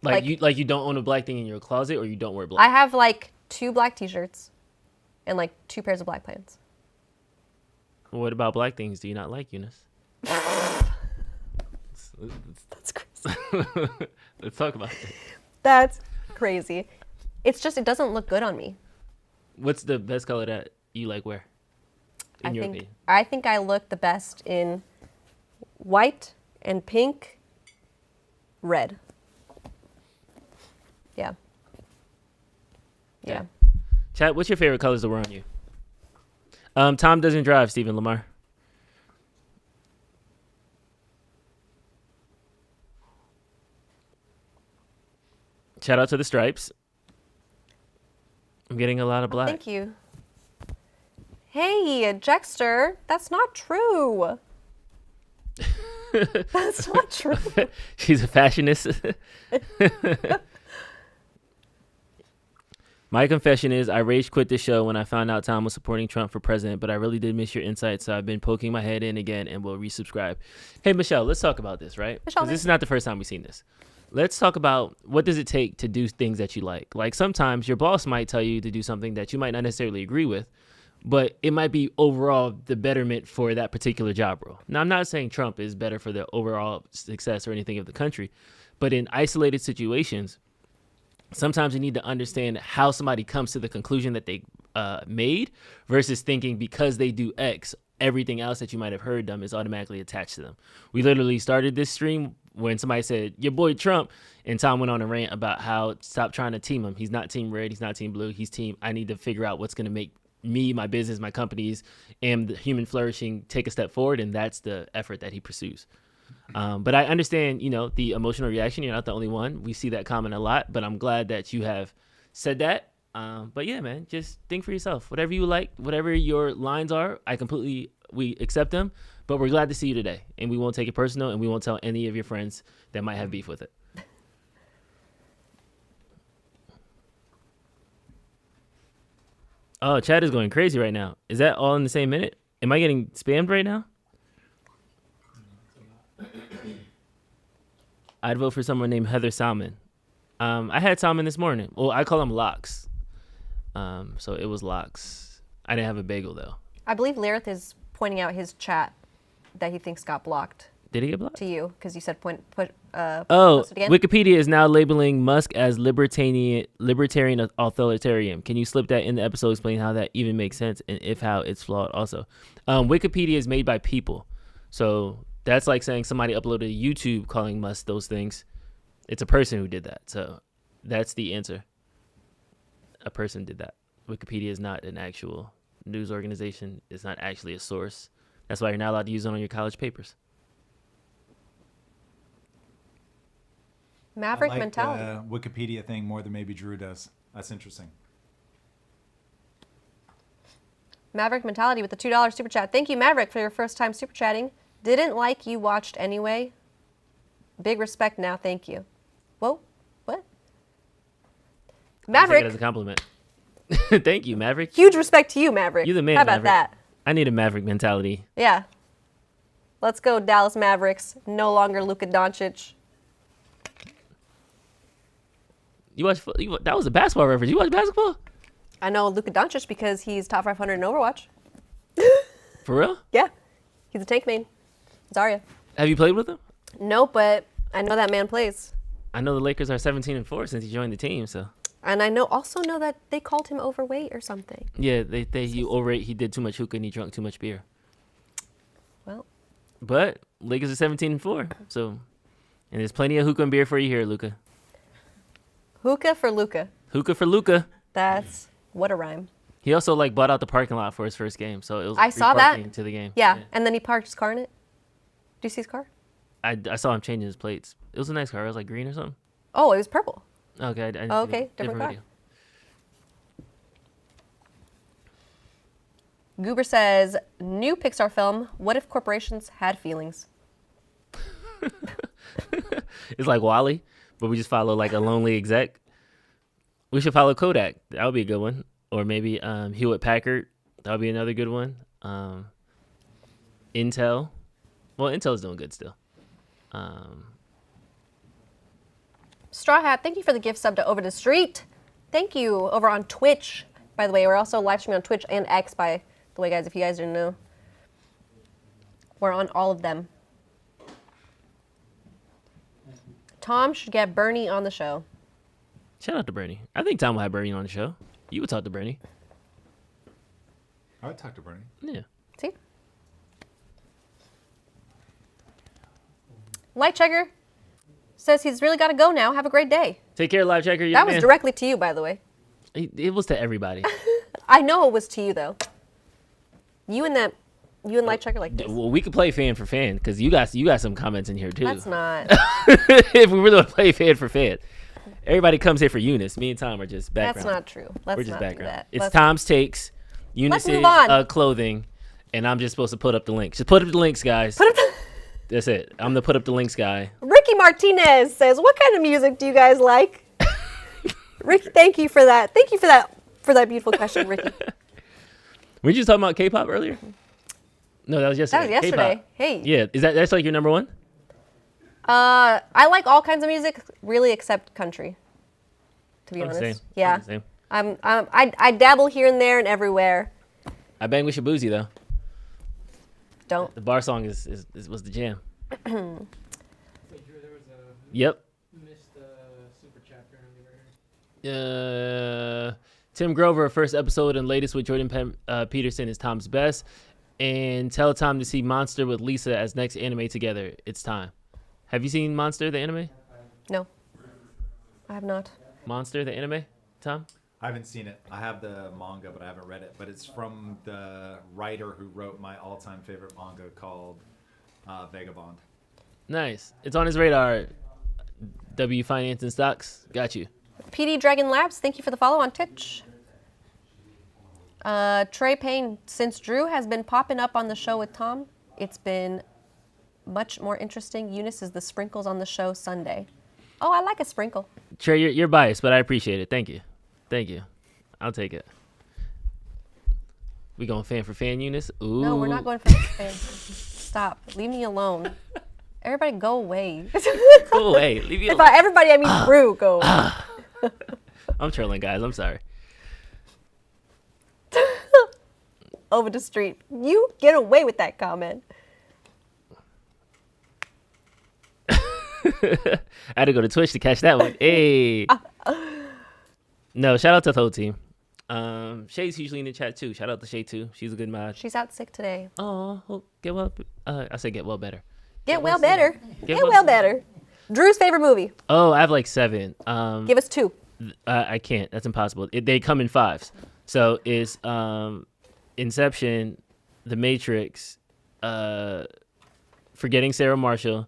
Like you don't own a black thing in your closet, or you don't wear black? I have like 2 black t-shirts and like 2 pairs of black pants. What about black things do you not like, Eunice? That's crazy. Let's talk about it. That's crazy. It's just, it doesn't look good on me. What's the best color that you like wear? I think I look the best in white and pink, red. Yeah. Chat, what's your favorite colors to wear on you? Tom doesn't drive, Stephen Lamar. Shout out to the stripes. I'm getting a lot of black. Thank you. Hey, Jexter, that's not true. That's not true. She's a fashionist. My confession is I rage quit the show when I found out Tom was supporting Trump for president, but I really did miss your insights, so I've been poking my head in again and will resubscribe. Hey, Michelle, let's talk about this, right? Because this is not the first time we've seen this. Let's talk about what does it take to do things that you like. Like sometimes your boss might tell you to do something that you might not necessarily agree with, but it might be overall the betterment for that particular job role. Now, I'm not saying Trump is better for the overall success or anything of the country, but in isolated situations, sometimes you need to understand how somebody comes to the conclusion that they made versus thinking because they do X, everything else that you might have heard them is automatically attached to them. We literally started this stream when somebody said, your boy Trump, and Tom went on a rant about how stop trying to team him. He's not team red. He's not team blue. He's team, I need to figure out what's going to make me, my business, my companies, and the human flourishing take a step forward. And that's the effort that he pursues. But I understand, the emotional reaction. You're not the only one. We see that comment a lot, but I'm glad that you have said that. But yeah, man, just think for yourself. Whatever you like, whatever your lines are, I completely we accept them, but we're glad to see you today, and we won't take it personal, and we won't tell any of your friends that might have beef with it. Oh, chat is going crazy right now. Is that all in the same minute? Am I getting spammed right now? I'd vote for someone named Heather Salmon. I had Salmon this morning. Well, I call him Locks. So it was Locks. I didn't have a bagel, though. I believe Lyrith is pointing out his chat that he thinks got blocked. Did he get blocked? To you, because you said post it again. Wikipedia is now labeling Musk as libertarian authoritarian. Can you slip that in the episode, explain how that even makes sense, and if how it's flawed also? Wikipedia is made by people. So that's like saying somebody uploaded a YouTube calling Musk those things. It's a person who did that. So that's the answer. A person did that. Wikipedia is not an actual news organization. It's not actually a source. That's why you're not allowed to use it on your college papers. Maverick I like mentality. the Wikipedia thing more than maybe Drew does. That's interesting. Maverick mentality with the $2 super chat. Thank you, Maverick, for your first time super chatting. Didn't like you watched anyway. Big respect now. Thank you. Whoa, what? Maverick. I take it as a compliment. Thank you, Maverick. Huge respect to you, Maverick. You're the man, How about Maverick. that? I need a Maverick mentality. Yeah. Let's go, Dallas Mavericks. No longer Luka Doncic. That was a basketball reference. You watch basketball? I know Luka Doncic because he's top 500 in Overwatch. For real? Yeah. He's a tank main. Zarya. Have you played with him? No, but I know that man plays. I know the Lakers are 17-4 since he joined the team. So. And I also know that they called him overweight or something. Yeah, he did too much hookah and he drank too much beer. Well. But Lakers are 17-4. So, and there's plenty of hookah and beer for you here, Luka. Hookah for Luka. Hookah for Luka. That's what a rhyme. He also bought out the parking lot for his first game, so it was I saw that to the game. Yeah, and then he parked his car in it. Do you see his car? I saw him changing his plates. It was a nice car. It was like green or something. Oh, it was purple. Okay. Okay, different car. Video. Goober says, new Pixar film, What If Corporations Had Feelings? It's like Wall-E, but we just follow like a lonely exec. We should follow Kodak. That would be a good one. Or maybe Hewlett Packard. That would be another good one. Intel. Well, Intel's doing good still. Straw Hat, thank you for the gift sub to Over the Street. Thank you. Over on Twitch, by the way. We're also live streaming on Twitch and X, by the way, guys, if you guys didn't know. We're on all of them. Tom should get Bernie on the show. Shout out to Bernie. I think Tom will have Bernie on the show. You would talk to Bernie. I would talk to Bernie. Yeah. See? Light Checker says he's really got to go now. Have a great day. Take care, Live Checker. That was directly to you, by the way. It was to everybody. I know it was to you, though. You and Light Checker like this. Well, we could play fan for fan because you got some comments in here too. That's not. If we really want to play fan for fan, everybody comes here for Eunice. Me and Tom are just background. That's not true. Let's We're just not background. do that. It's Tom's takes, Eunice's move on. clothing, and I'm just supposed to put up the links. Just put up the links, guys. That's it. I'm the put up the links guy. Ricky Martinez says, "What kind of music do you guys like?" Ricky, thank you for that. Thank you for that beautiful question, Ricky. Were you just talking about K-pop earlier? No, that was yesterday. That was yesterday. K-pop. Hey. Yeah, that's like your number one? I like all kinds of music, really, except country. To be honest, Same. yeah. Same. I dabble here and there and everywhere. I bang with Shabuzi though. Don't. The bar song was the jam. Wait, Drew, there was a Yep. missed super chat earlier. Tim Grover, first episode and latest with Jordan Peterson is Tom's best. And tell Tom to see Monster with Lisa as next anime together. It's time. Have you seen Monster, the anime? No, I have not. Monster, the anime, Tom? I haven't seen it. I have the manga, but I haven't read it. But it's from the writer who wrote my all-time favorite manga called Vagabond. Nice. It's on his radar. W Finance and Stocks. Got you. PD Dragon Labs, thank you for the follow on Twitch. Trey Payne, since Drew has been popping up on the show with Tom, it's been much more interesting. Eunice is the sprinkles on the show Sunday. Oh, I like a sprinkle. Trey, you're biased, but I appreciate it. Thank you. Thank you. I'll take it. We going fan for fan, Eunice? Ooh. No, we're not going fan for fan. Stop. Leave me alone. Everybody go away. Go away. Leave me alone. By everybody, I mean Drew. Go away. I'm trolling, guys. I'm sorry. Over the street. You get away with that comment. I had to go to Twitch to catch that one. Hey. No, shout out to the whole team. Shay's usually in the chat too. Shout out to Shay too. She's a good mod. She's out sick today. Oh, get well. I said get well better. Get well better. Get well better. Drew's favorite movie. Oh, I have like 7. Give us 2. I can't. That's impossible. They come in 5s. So it's Inception, The Matrix, Forgetting Sarah Marshall,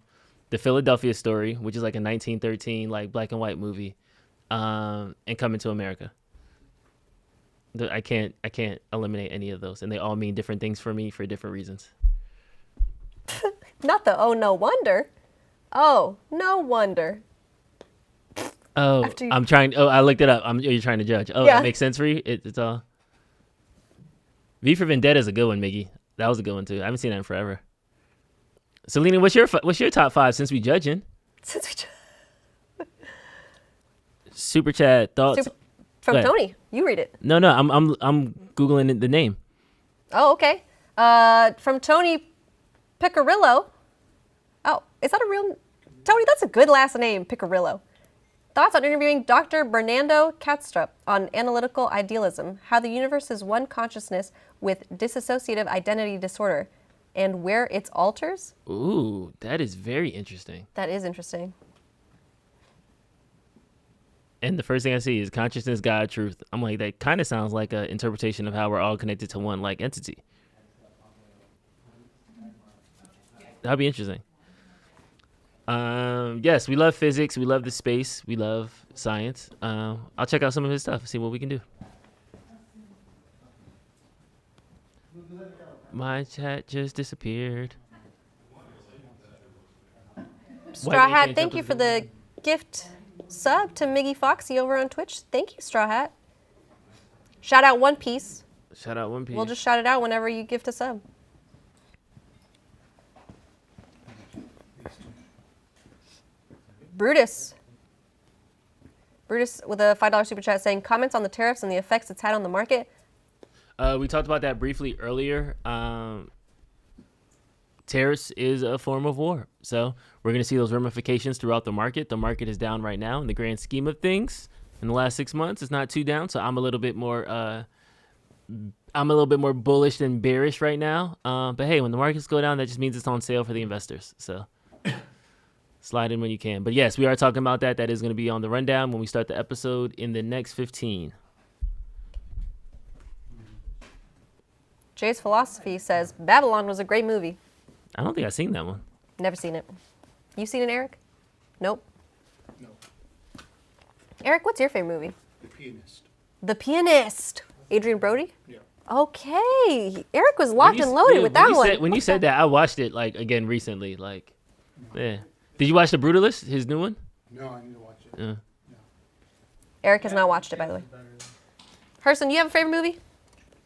The Philadelphia Story, which is like a 1913 like black and white movie, and Coming to America. I can't eliminate any of those, and they all mean different things for me for different reasons. Not the no wonder. Oh, no wonder. Oh, I'm trying. Oh, I looked it up. You're trying to judge. Oh, yeah. It makes sense for you. It's all. V for Vendetta is a good one, Miggy. That was a good one too. I haven't seen that in forever. Selena, what's your top 5 since we judging? Super chat thoughts from Tony. You read it. No, I'm googling the name. Oh, okay. From Tony Picarillo. Oh, is that a real Tony? That's a good last name, Picarillo. Thoughts on interviewing Dr. Bernardo Kastrup on analytical idealism, how the universe is one consciousness with dissociative identity disorder, and where it's alters? Ooh, that is very interesting. That is interesting. And the first thing I see is consciousness, God, truth. I'm like, that kind of sounds like an interpretation of how we're all connected to one like entity. That'd be interesting. Yes, we love physics. We love the space. We love science. I'll check out some of his stuff and see what we can do. My chat just disappeared. Straw Hat, thank you for the gift sub to Miggy Foxy over on Twitch. Thank you, Straw Hat. Shout out One Piece. Shout out One Piece. We'll just shout it out whenever you gift a sub. Brutus with a $5 super chat saying, comments on the tariffs and the effects it's had on the market. We talked about that briefly earlier. Tariffs is a form of war. So we're going to see those ramifications throughout the market. The market is down right now in the grand scheme of things. In the last 6 months, it's not too down. So I'm a little bit more bullish than bearish right now. But hey, when the markets go down, that just means it's on sale for the investors. So slide in when you can. But yes, we are talking about that. That is going to be on the rundown when we start the episode in the next 15. Jay's Philosophy says, Babylon was a great movie. I don't think I've seen that one. Never seen it. You seen it, Eric? Nope. No. Eric, what's your favorite movie? The Pianist. The Pianist. Adrian Brody? Yeah. Okay. Eric was locked and loaded with that one. When you said that, I watched it again recently. Yeah. Did you watch The Brutalist, his new one? No, I need to watch it. Yeah. No. Eric has not watched it, by the way. Herson, you have a favorite movie?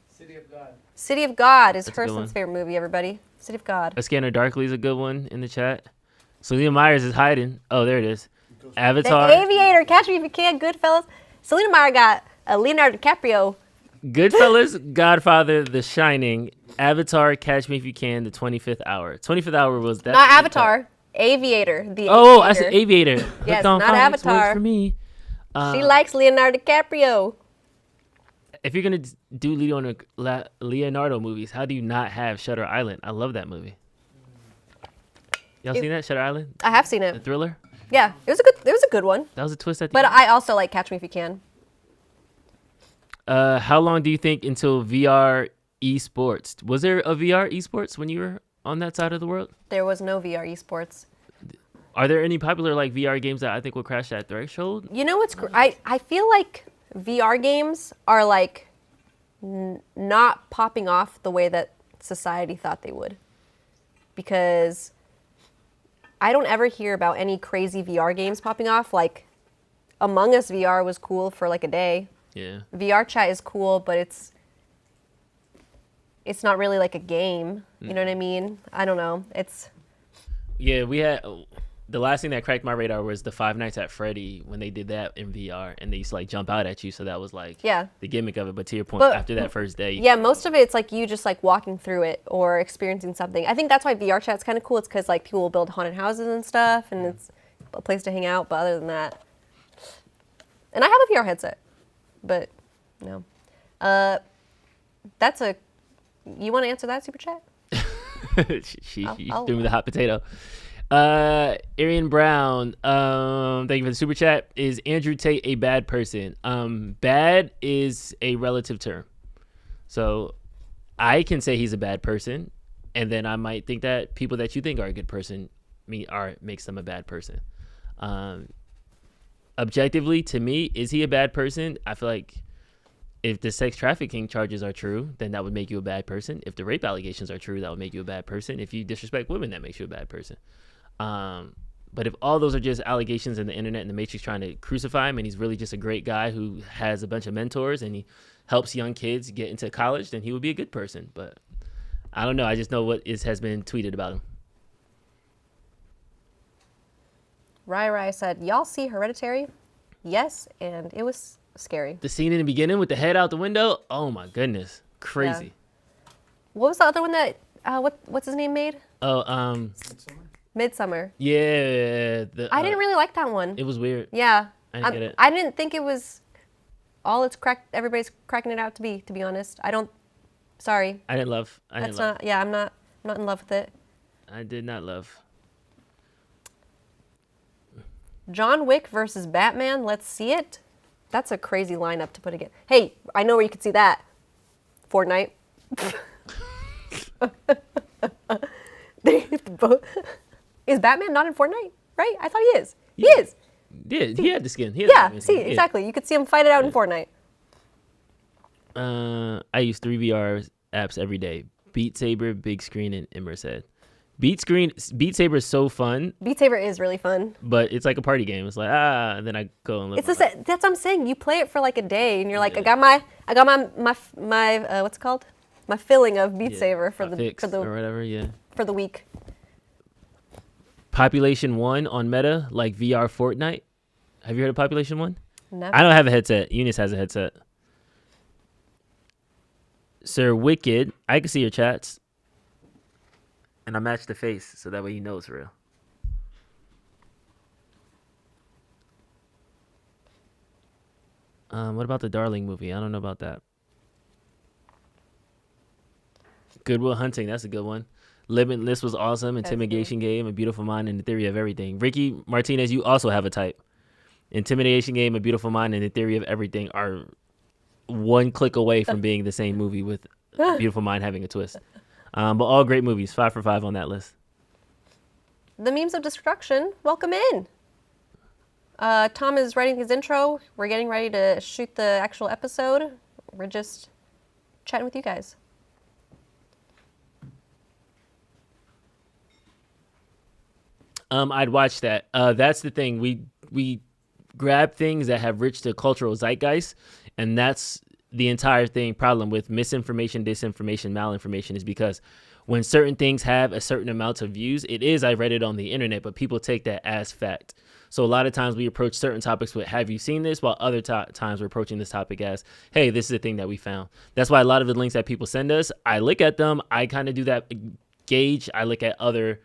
City of God. City of God is That's a good one. Herson's favorite movie, everybody. City of God. A Scanner Darkly is a good one in the chat. Selena Myers is hiding. Oh, there it is. Avatar. The Aviator. Catch Me If You Can. Goodfellas. Selena Meyer got a Leonardo DiCaprio. Goodfellas, Godfather, The Shining, Avatar, Catch Me If You Can, The 25th Hour. 25th Hour was that. Not Avatar. Aviator. The Oh, Aviator. I said Aviator. Yes, Hooked on not Phonics Avatar. works for me. She likes Leonardo DiCaprio. If you're going to do Leonardo movies, how do you not have Shutter Island? I love that movie. Y'all seen that, Shutter Island? I have seen The it. thriller? Yeah, it was a good one. That was a twist at the But end. I also like Catch Me If You Can. How long do you think until VR esports? Was there a VR esports when you were on that side of the world? There was no VR esports. Are there any popular VR games that I think will crash that threshold? You know what's I feel like VR games are like not popping off the way that society thought they would. Because I don't ever hear about any crazy VR games popping off. Like, Among Us VR was cool for like a day. Yeah. VR chat is cool, but it's not really like a game. You know what I mean? I don't know. Yeah, we had the last thing that cracked my radar was the Five Nights at Freddy when they did that in VR and they used to like jump out at you. So that was like the gimmick of it. But to your point, after that first day, most of it's like you just like walking through it or experiencing something. I think that's why VR chat's kind of cool. It's because like people will build haunted houses and stuff, and it's a place to hang out. But other than that, and I have a VR headset, but no, that's a. You want to answer that super chat? she threw me the hot potato. Arian Brown, thank you for the super chat. Is Andrew Tate a bad person? Bad is a relative term. So I can say he's a bad person, and then I might think that people that you think are a good person makes them a bad person. Objectively, to me, is he a bad person? I feel like if the sex trafficking charges are true, then that would make you a bad person. If the rape allegations are true, that would make you a bad person. If you disrespect women, that makes you a bad person. But if all those are just allegations in the internet and the Matrix trying to crucify him, and he's really just a great guy who has a bunch of mentors and he helps young kids get into college, then he would be a good person. But I don't know. I just know what has been tweeted about him. Rai said, y'all see Hereditary? Yes, and it was scary. The scene in the beginning with the head out the window, oh my goodness, crazy. Yeah. What was the other one that what's his name made? Oh, Midsummer. Yeah, I didn't really like that one. It was weird. Yeah, I didn't get it. I didn't think it was all everybody's cracking it out to be. To be honest, Sorry. I didn't love. Yeah, I'm not in love with it. I did not love. John Wick versus Batman. Let's see it. That's a crazy lineup to put again. Hey, I know where you could see that. Fortnite. Is Batman not in Fortnite? Right? I thought he is. He is. Yeah, he had the skin. Exactly. You could see him fight it out in Fortnite. I use 3 VR apps every day. Beat Saber, Big Screen, and Immerset. Beat Saber is so fun. Beat Saber is really fun. But it's like a party game. It's like, and then I go and look. That's what I'm saying. You play it for like a day and you're like, I got my what's it called? My filling of Beat Saber for the or whatever, for the week. Population 1 on Meta, like VR Fortnite. Have you heard of Population 1? Never. I don't have a headset. Eunice has a headset. Sir Wicked, I can see your chats. And I match the face, so that way you know it's real. What about the Darling movie? I don't know about that. Good Will Hunting, that's a good one. Limitless was awesome. Intimidation Game, A Beautiful Mind, and The Theory of Everything. Ricky Martinez, you also have a type. Intimidation Game, A Beautiful Mind, and The Theory of Everything are one click away from being the same movie with A Beautiful Mind having a twist. But all great movies. 5 for 5 on that list. The Memes of Destruction, welcome in. Tom is writing his intro. We're getting ready to shoot the actual episode. We're just chatting with you guys. I'd watch that. That's the thing. We grab things that have reached the cultural zeitgeist, and that's the entire problem with misinformation, disinformation, malinformation, is because when certain things have a certain amount of views, I read it on the internet, but people take that as fact. So a lot of times we approach certain topics with, have you seen this? While other times we're approaching this topic as, hey, this is the thing that we found. That's why a lot of the links that people send us, I look at them. I kind of do that gauge. I look at other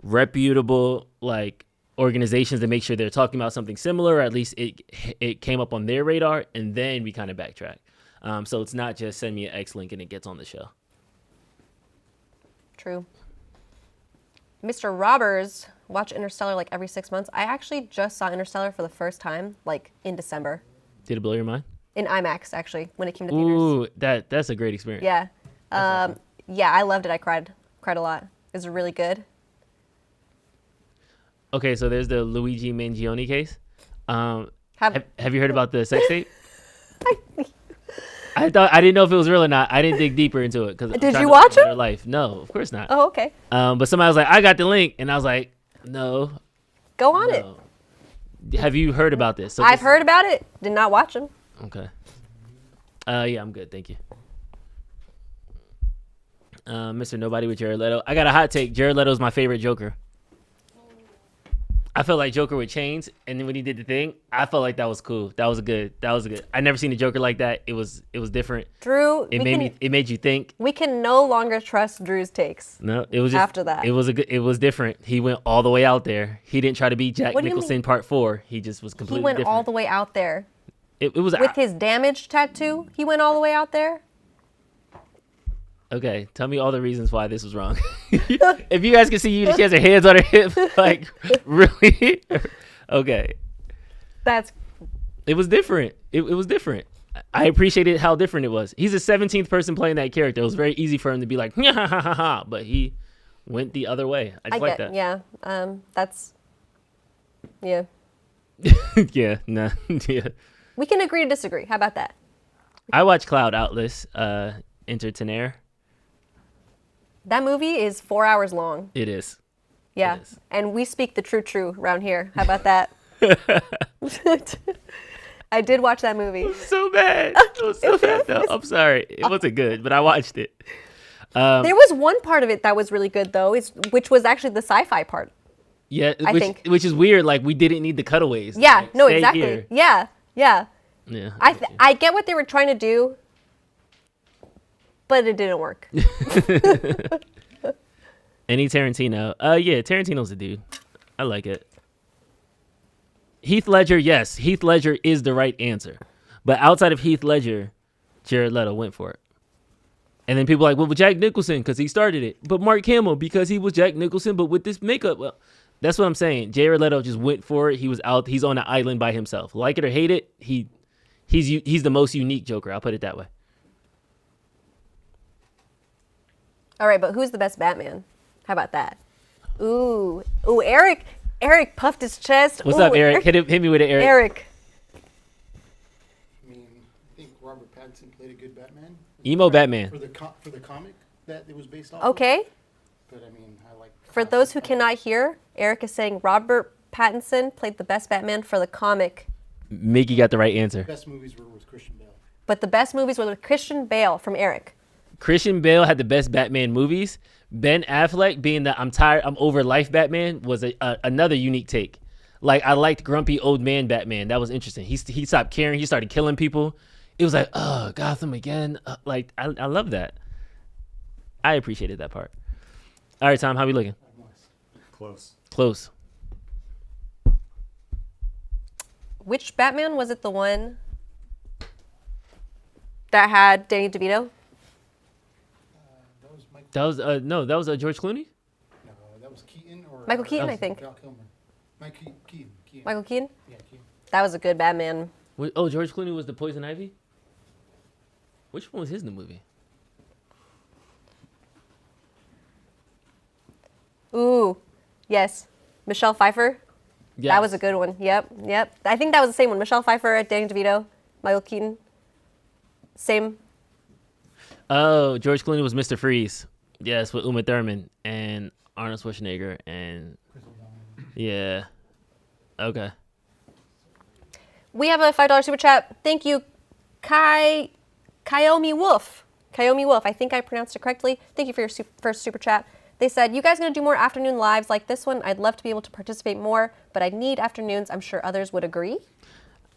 reputable organizations to make sure they're talking about something similar, or at least it came up on their radar, and then we kind of backtrack. So it's not just send me an X link and it gets on the show. True. Mr. Robbers, watch Interstellar like every 6 months. I actually just saw Interstellar for the first time in December. Did it blow your mind? In IMAX, actually, when it came to theaters. Ooh, that's a great experience. Yeah. Awesome. Yeah, I loved it. I cried a lot. It was really good. Okay, so there's the Luigi Mangione case. Have you heard about the sex tape? I didn't know if it was real or not. I didn't dig deeper into it because Did you watch it? Life. No, of course not. Oh, okay. But somebody was like, I got the link, and I was like, no. Go on it. Have you heard about this? So I've heard about it. Did not watch them. Okay. Yeah, I'm good. Thank you. Mr. Nobody with Jared Leto. I got a hot take. Jared Leto's my favorite Joker. I felt like Joker with chains, and then when he did the thing, I felt like that was cool. That was good. I never seen a Joker like that. It was different. Drew, It made you think. We can no longer trust Drew's takes. No, it was just, after that. It was different. He went all the way out there. He didn't try to be Jack What do you Nicholson Part 4. He just was He completely went different. all the way out there. It was With his damaged tattoo, he went all the way out there. Okay, tell me all the reasons why this was wrong. If you guys can see Eunice, she has her hands on her hip, like really. Okay. It was different. It was different. I appreciated how different it was. He's the 17th person playing that character. It was very easy for him to be like, ha ha ha ha, but he went the other way. I just like that. Yeah. Yeah. Yeah. Nah. Yeah. We can agree to disagree. How about that? I watched Cloud Atlas, Entertainer. That movie is 4 hours long. It is. Yeah. It is. And we speak the true around here. How about that? I did watch that movie. So bad. It was so bad though. I'm sorry. It wasn't good, but I watched it. There was one part of it that was really good though, which was actually the sci-fi part. Yeah, which is weird. Like we didn't need the cutaways. Yeah, like, no, stay exactly. here. Yeah. Yeah. I get what they were trying to do, but it didn't work. Any Tarantino? Yeah, Tarantino's a dude. I like it. Heath Ledger, yes, Heath Ledger is the right answer. But outside of Heath Ledger, Jared Leto went for it. And then people are like, well, Jack Nicholson, because he started it. But Mark Hamill, because he was Jack Nicholson, but with this makeup. Well, that's what I'm saying. Jared Leto just went for it. He was out. He's on an island by himself. Like it or hate it, he's the most unique Joker. I'll put it that way. All right, but who's the best Batman? How about that? Ooh, Eric puffed his chest. What's up, Eric? Hit me with it, Eric. Eric. I mean, I think Robert Pattinson played a good Batman. Emo Batman. For the comic that it was based off Okay. of. But I mean, I like... For those who cannot hear, Eric is saying Robert Pattinson played the best Batman for the comic. Mickey got the right answer. The best movies were with Christian Bale. But the best movies were with Christian Bale from Eric. Christian Bale had the best Batman movies. Ben Affleck, being the I'm over life Batman, was another unique take. Like, I liked grumpy old man Batman. That was interesting. He stopped caring. He started killing people. It was like, oh, Gotham again. Like, I love that. I appreciated that part. All right, Tom, how we looking? Close. Which Batman was it? The one that had Danny DeVito? That was Mike. That was George Clooney? No, that was Keaton or... Michael Keaton, I think. Val Kilmer. Keaton. Michael Keaton? Yeah, Keaton. That was a good Batman. Oh, George Clooney was the Poison Ivy? Which one was his in the movie? Ooh, yes. Michelle Pfeiffer? Yes. That was a good one. Yep. I think that was the same one. Michelle Pfeiffer, Danny DeVito, Michael Keaton. Same. Oh, George Clooney was Mr. Freeze. Yes, with Uma Thurman and Arnold Schwarzenegger and... Yeah. Okay. We have a $5 super chat. Thank you, Kayomi Wolf. I think I pronounced it correctly. Thank you for your first super chat. They said, you guys going to do more afternoon lives like this one? I'd love to be able to participate more, but I need afternoons. I'm sure others would agree.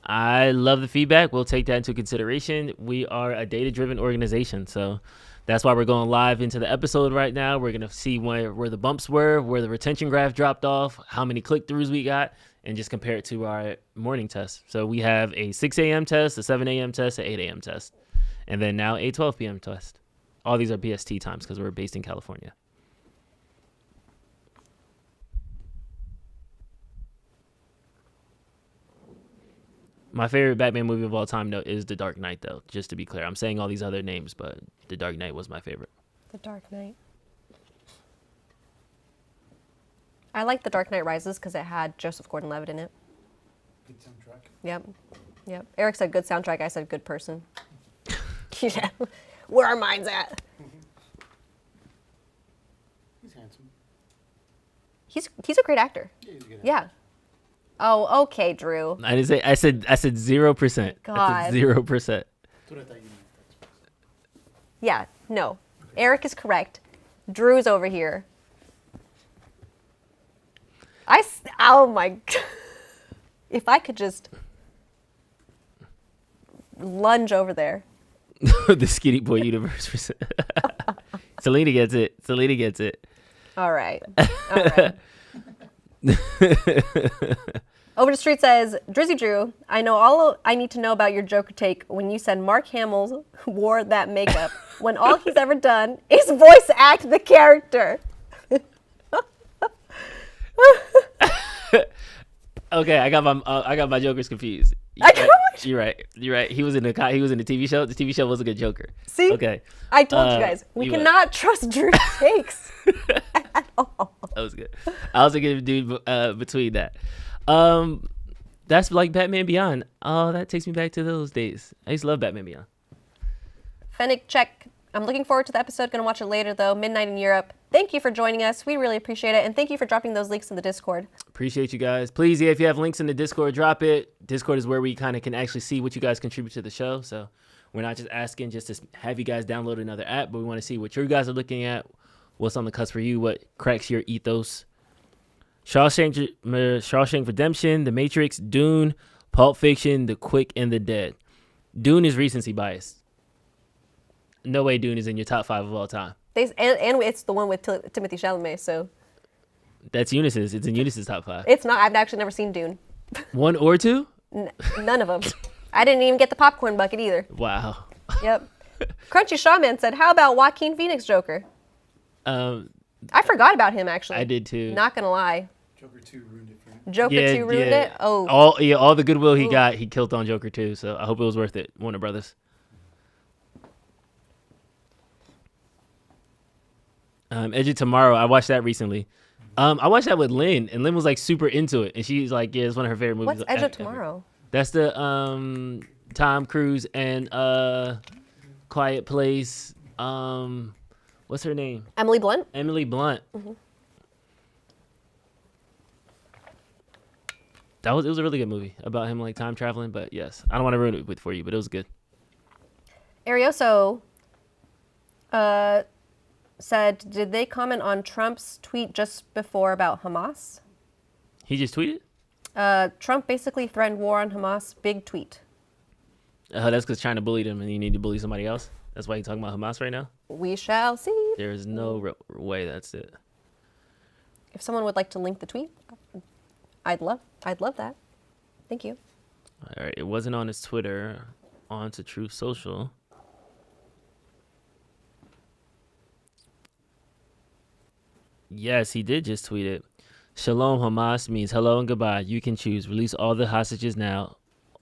I love the feedback. We'll take that into consideration. We are a data-driven organization, so that's why we're going live into the episode right now. We're going to see where the bumps were, where the retention graph dropped off, how many click-throughs we got, and just compare it to our morning test. So we have a 6 a.m. test, a 7 a.m. test, an 8 a.m. test, and then now a 12 p.m. test. All these are BST times because we're based in California. My favorite Batman movie of all time, though, is The Dark Knight, though. Just to be clear. I'm saying all these other names, but The Dark Knight was my favorite. The Dark Knight. I like The Dark Knight Rises because it had Joseph Gordon-Levitt in it. Good soundtrack. Yep. Eric said good soundtrack. I said good person. Yeah. Where our minds at? He's handsome. He's a great actor. Yeah, he's a good actor. Yeah. Oh, okay, Drew. I didn't say. I said 0%. God. I said 0%. That's what I thought you meant. Yeah, no. Eric is correct. Drew's over here. Oh my. If I could just lunge over there. The Skinny Boy universe. Selena gets it. Selena gets it. All right. All right. Over the Street says, Drizzy Drew, I know all I need to know about your Joker take when you said Mark Hamill wore that makeup when all he's ever done is voice act the character. Okay, I got my Jokers confused. You're right. You're right. He was in the TV show. The TV show was a good Joker. See? Okay. I told you guys, we cannot trust Drew's takes at all. That was good. I was a good dude between that. That's like Batman Beyond. Oh, that takes me back to those days. I used to love Batman Beyond. Fennec, check. I'm looking forward to the episode. Going to watch it later, though. Midnight in Europe. Thank you for joining us. We really appreciate it. And thank you for dropping those links in the Discord. Appreciate you guys. Please, if you have links in the Discord, drop it. Discord is where we kind of can actually see what you guys contribute to the show. So we're not just asking just to have you guys download another app, but we want to see what you guys are looking at, what's on the cusp for you, what cracks your ethos. Shawshank Redemption, The Matrix, Dune, Pulp Fiction, The Quick, and The Dead. Dune is recency bias. No way Dune is in your top 5 of all time. And it's the one with Timothy Chalamet, so. That's Eunice's. It's in Eunice's top 5. It's not. I've actually never seen Dune. 1 or 2? None of them. I didn't even get the popcorn bucket either. Wow. Yep. Crunchy Shawman said, how about Joaquin Phoenix Joker? I forgot about him, actually. I did too. Not going to lie. Joker 2 ruined it for him. Joker 2 ruined it? Oh. All the goodwill he got, he killed on Joker 2, so I hope it was worth it, Warner Brothers. Edge of Tomorrow, I watched that recently. I watched that with Lynn, and Lynn was like super into it, and she's like, yeah, it's one of her favorite movies. What's Edge of Tomorrow? That's the Tom Cruise and Quiet Place. What's her name? Emily Blunt. Emily Blunt. Mm-hmm. It was a really good movie about him like time traveling, but yes, I don't want to ruin it for you, but it was good. Arioso said, did they comment on Trump's tweet just before about Hamas? He just tweeted? Trump basically threatened war on Hamas. Big tweet. That's because China bullied him and you need to bully somebody else? That's why he's talking about Hamas right now? We shall see. There is no way that's it. If someone would like to link the tweet, I'd love that. Thank you. All right, it wasn't on his Twitter, on to Truth Social. Yes, he did just tweet it. Shalom Hamas means hello and goodbye. You can choose. Release all the hostages now,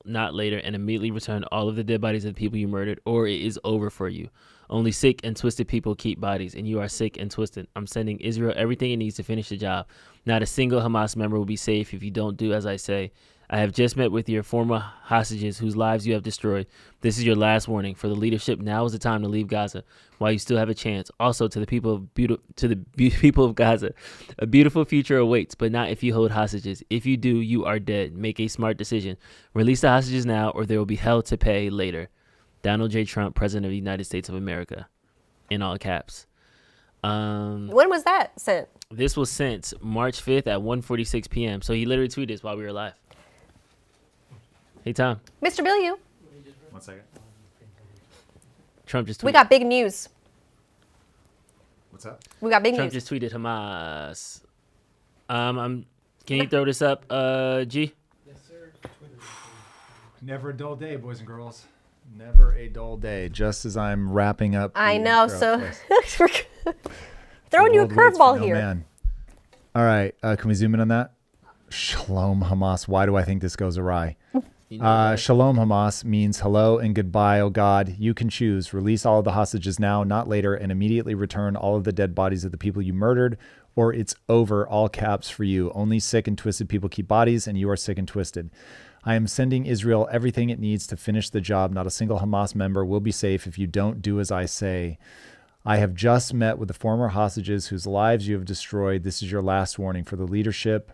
not later, and immediately return all of the dead bodies of the people you murdered, or it is over for you. Only sick and twisted people keep bodies, and you are sick and twisted. I'm sending Israel everything it needs to finish the job. Not a single Hamas member will be safe if you don't do as I say. I have just met with your former hostages whose lives you have destroyed. This is your last warning. For the leadership, now is the time to leave Gaza while you still have a chance. Also, to the people of Gaza, a beautiful future awaits, but not if you hold hostages. If you do, you are dead. Make a smart decision. Release the hostages now, or there will be hell to pay later. Donald J. Trump, President of the United States of America, in all caps. When was that sent? This was sent March 5th at 1:46 p.m. So he literally tweeted this while we were live. Hey, Tom. Mr. Bilyeu. 1 second. Trump just tweeted. We got big news. What's up? We got big Trump news. just tweeted Hamas. Can you throw this up, G? Yes, sir. Never a dull day, boys and girls. Never a dull day. Just as I'm wrapping up. I know. So throwing you a curveball here. Man. All right. Can we zoom in on that? Shalom Hamas. Why do I think this goes awry? Shalom Hamas means hello and goodbye, oh God. You can choose. Release all of the hostages now, not later, and immediately return all of the dead bodies of the people you murdered, or it's over, all caps for you. Only sick and twisted people keep bodies, and you are sick and twisted. I am sending Israel everything it needs to finish the job. Not a single Hamas member will be safe if you don't do as I say. I have just met with the former hostages whose lives you have destroyed. This is your last warning for the leadership.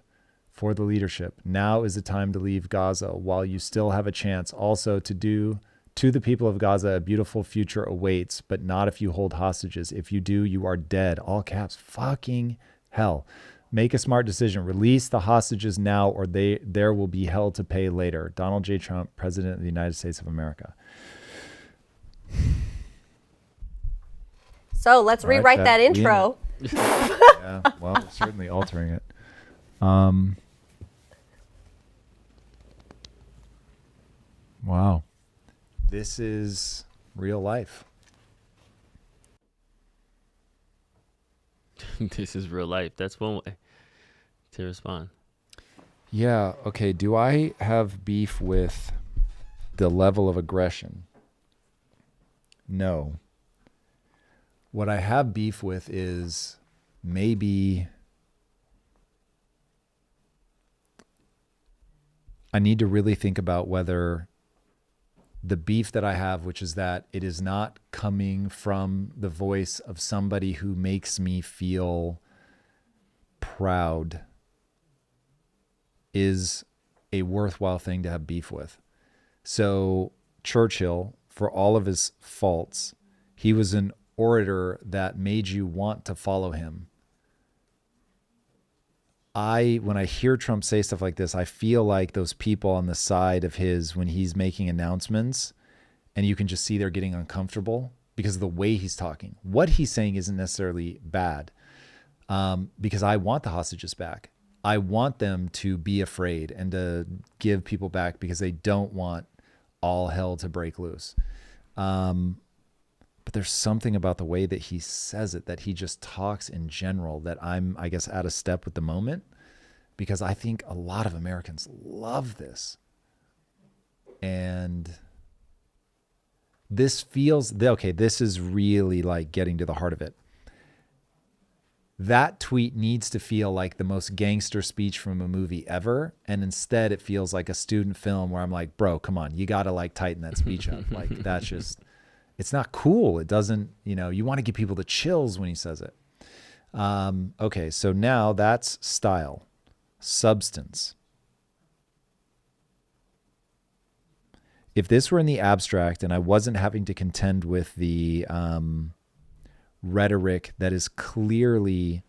For the leadership. Now is the time to leave Gaza while you still have a chance. Also to the people of Gaza, a beautiful future awaits, but not if you hold hostages. If you do, you are dead. All caps. Fucking hell. Make a smart decision. Release the hostages now or there will be hell to pay later. Donald J. Trump, President of the United States of America. So let's rewrite that intro. Yeah, well, we're certainly altering it. Wow. This is real life. This is real life. That's one way to respond. Yeah. Okay. Do I have beef with the level of aggression? No. What I have beef with is maybe I need to really think about whether the beef that I have, which is that it is not coming from the voice of somebody who makes me feel proud, is a worthwhile thing to have beef with. So Churchill, for all of his faults, he was an orator that made you want to follow him. When I hear Trump say stuff like this, I feel like those people on the side of his when he's making announcements, and you can just see they're getting uncomfortable because of the way he's talking. What he's saying isn't necessarily bad, because I want the hostages back. I want them to be afraid and to give people back because they don't want all hell to break loose. But there's something about the way that he says it, that he just talks in general, that I'm, I guess, out of step with the moment, because I think a lot of Americans love this. And this feels, okay, this is really like getting to the heart of it. That tweet needs to feel like the most gangster speech from a movie ever. And instead it feels like a student film where I'm like, bro, come on, you got to like tighten that speech up. Like that's just... It's not cool. It doesn't, you want to give people the chills when he says it. Okay, so now that's style. Substance. If this were in the abstract and I wasn't having to contend with the rhetoric that is clearly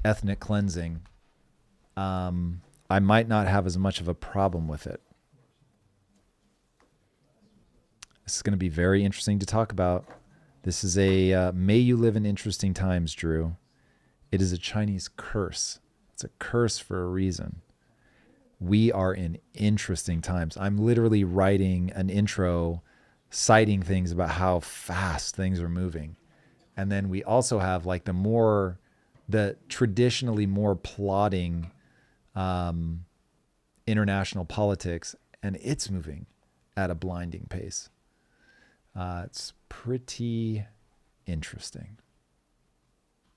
ethnic cleansing, I might not have as much of a problem with it. This is going to be very interesting to talk about. This is may you live in interesting times, Drew. It is a Chinese curse. It's a curse for a reason. We are in interesting times. I'm literally writing an intro citing things about how fast things are moving. And then we also have like the traditionally more plodding international politics, and it's moving at a blinding pace. It's pretty interesting.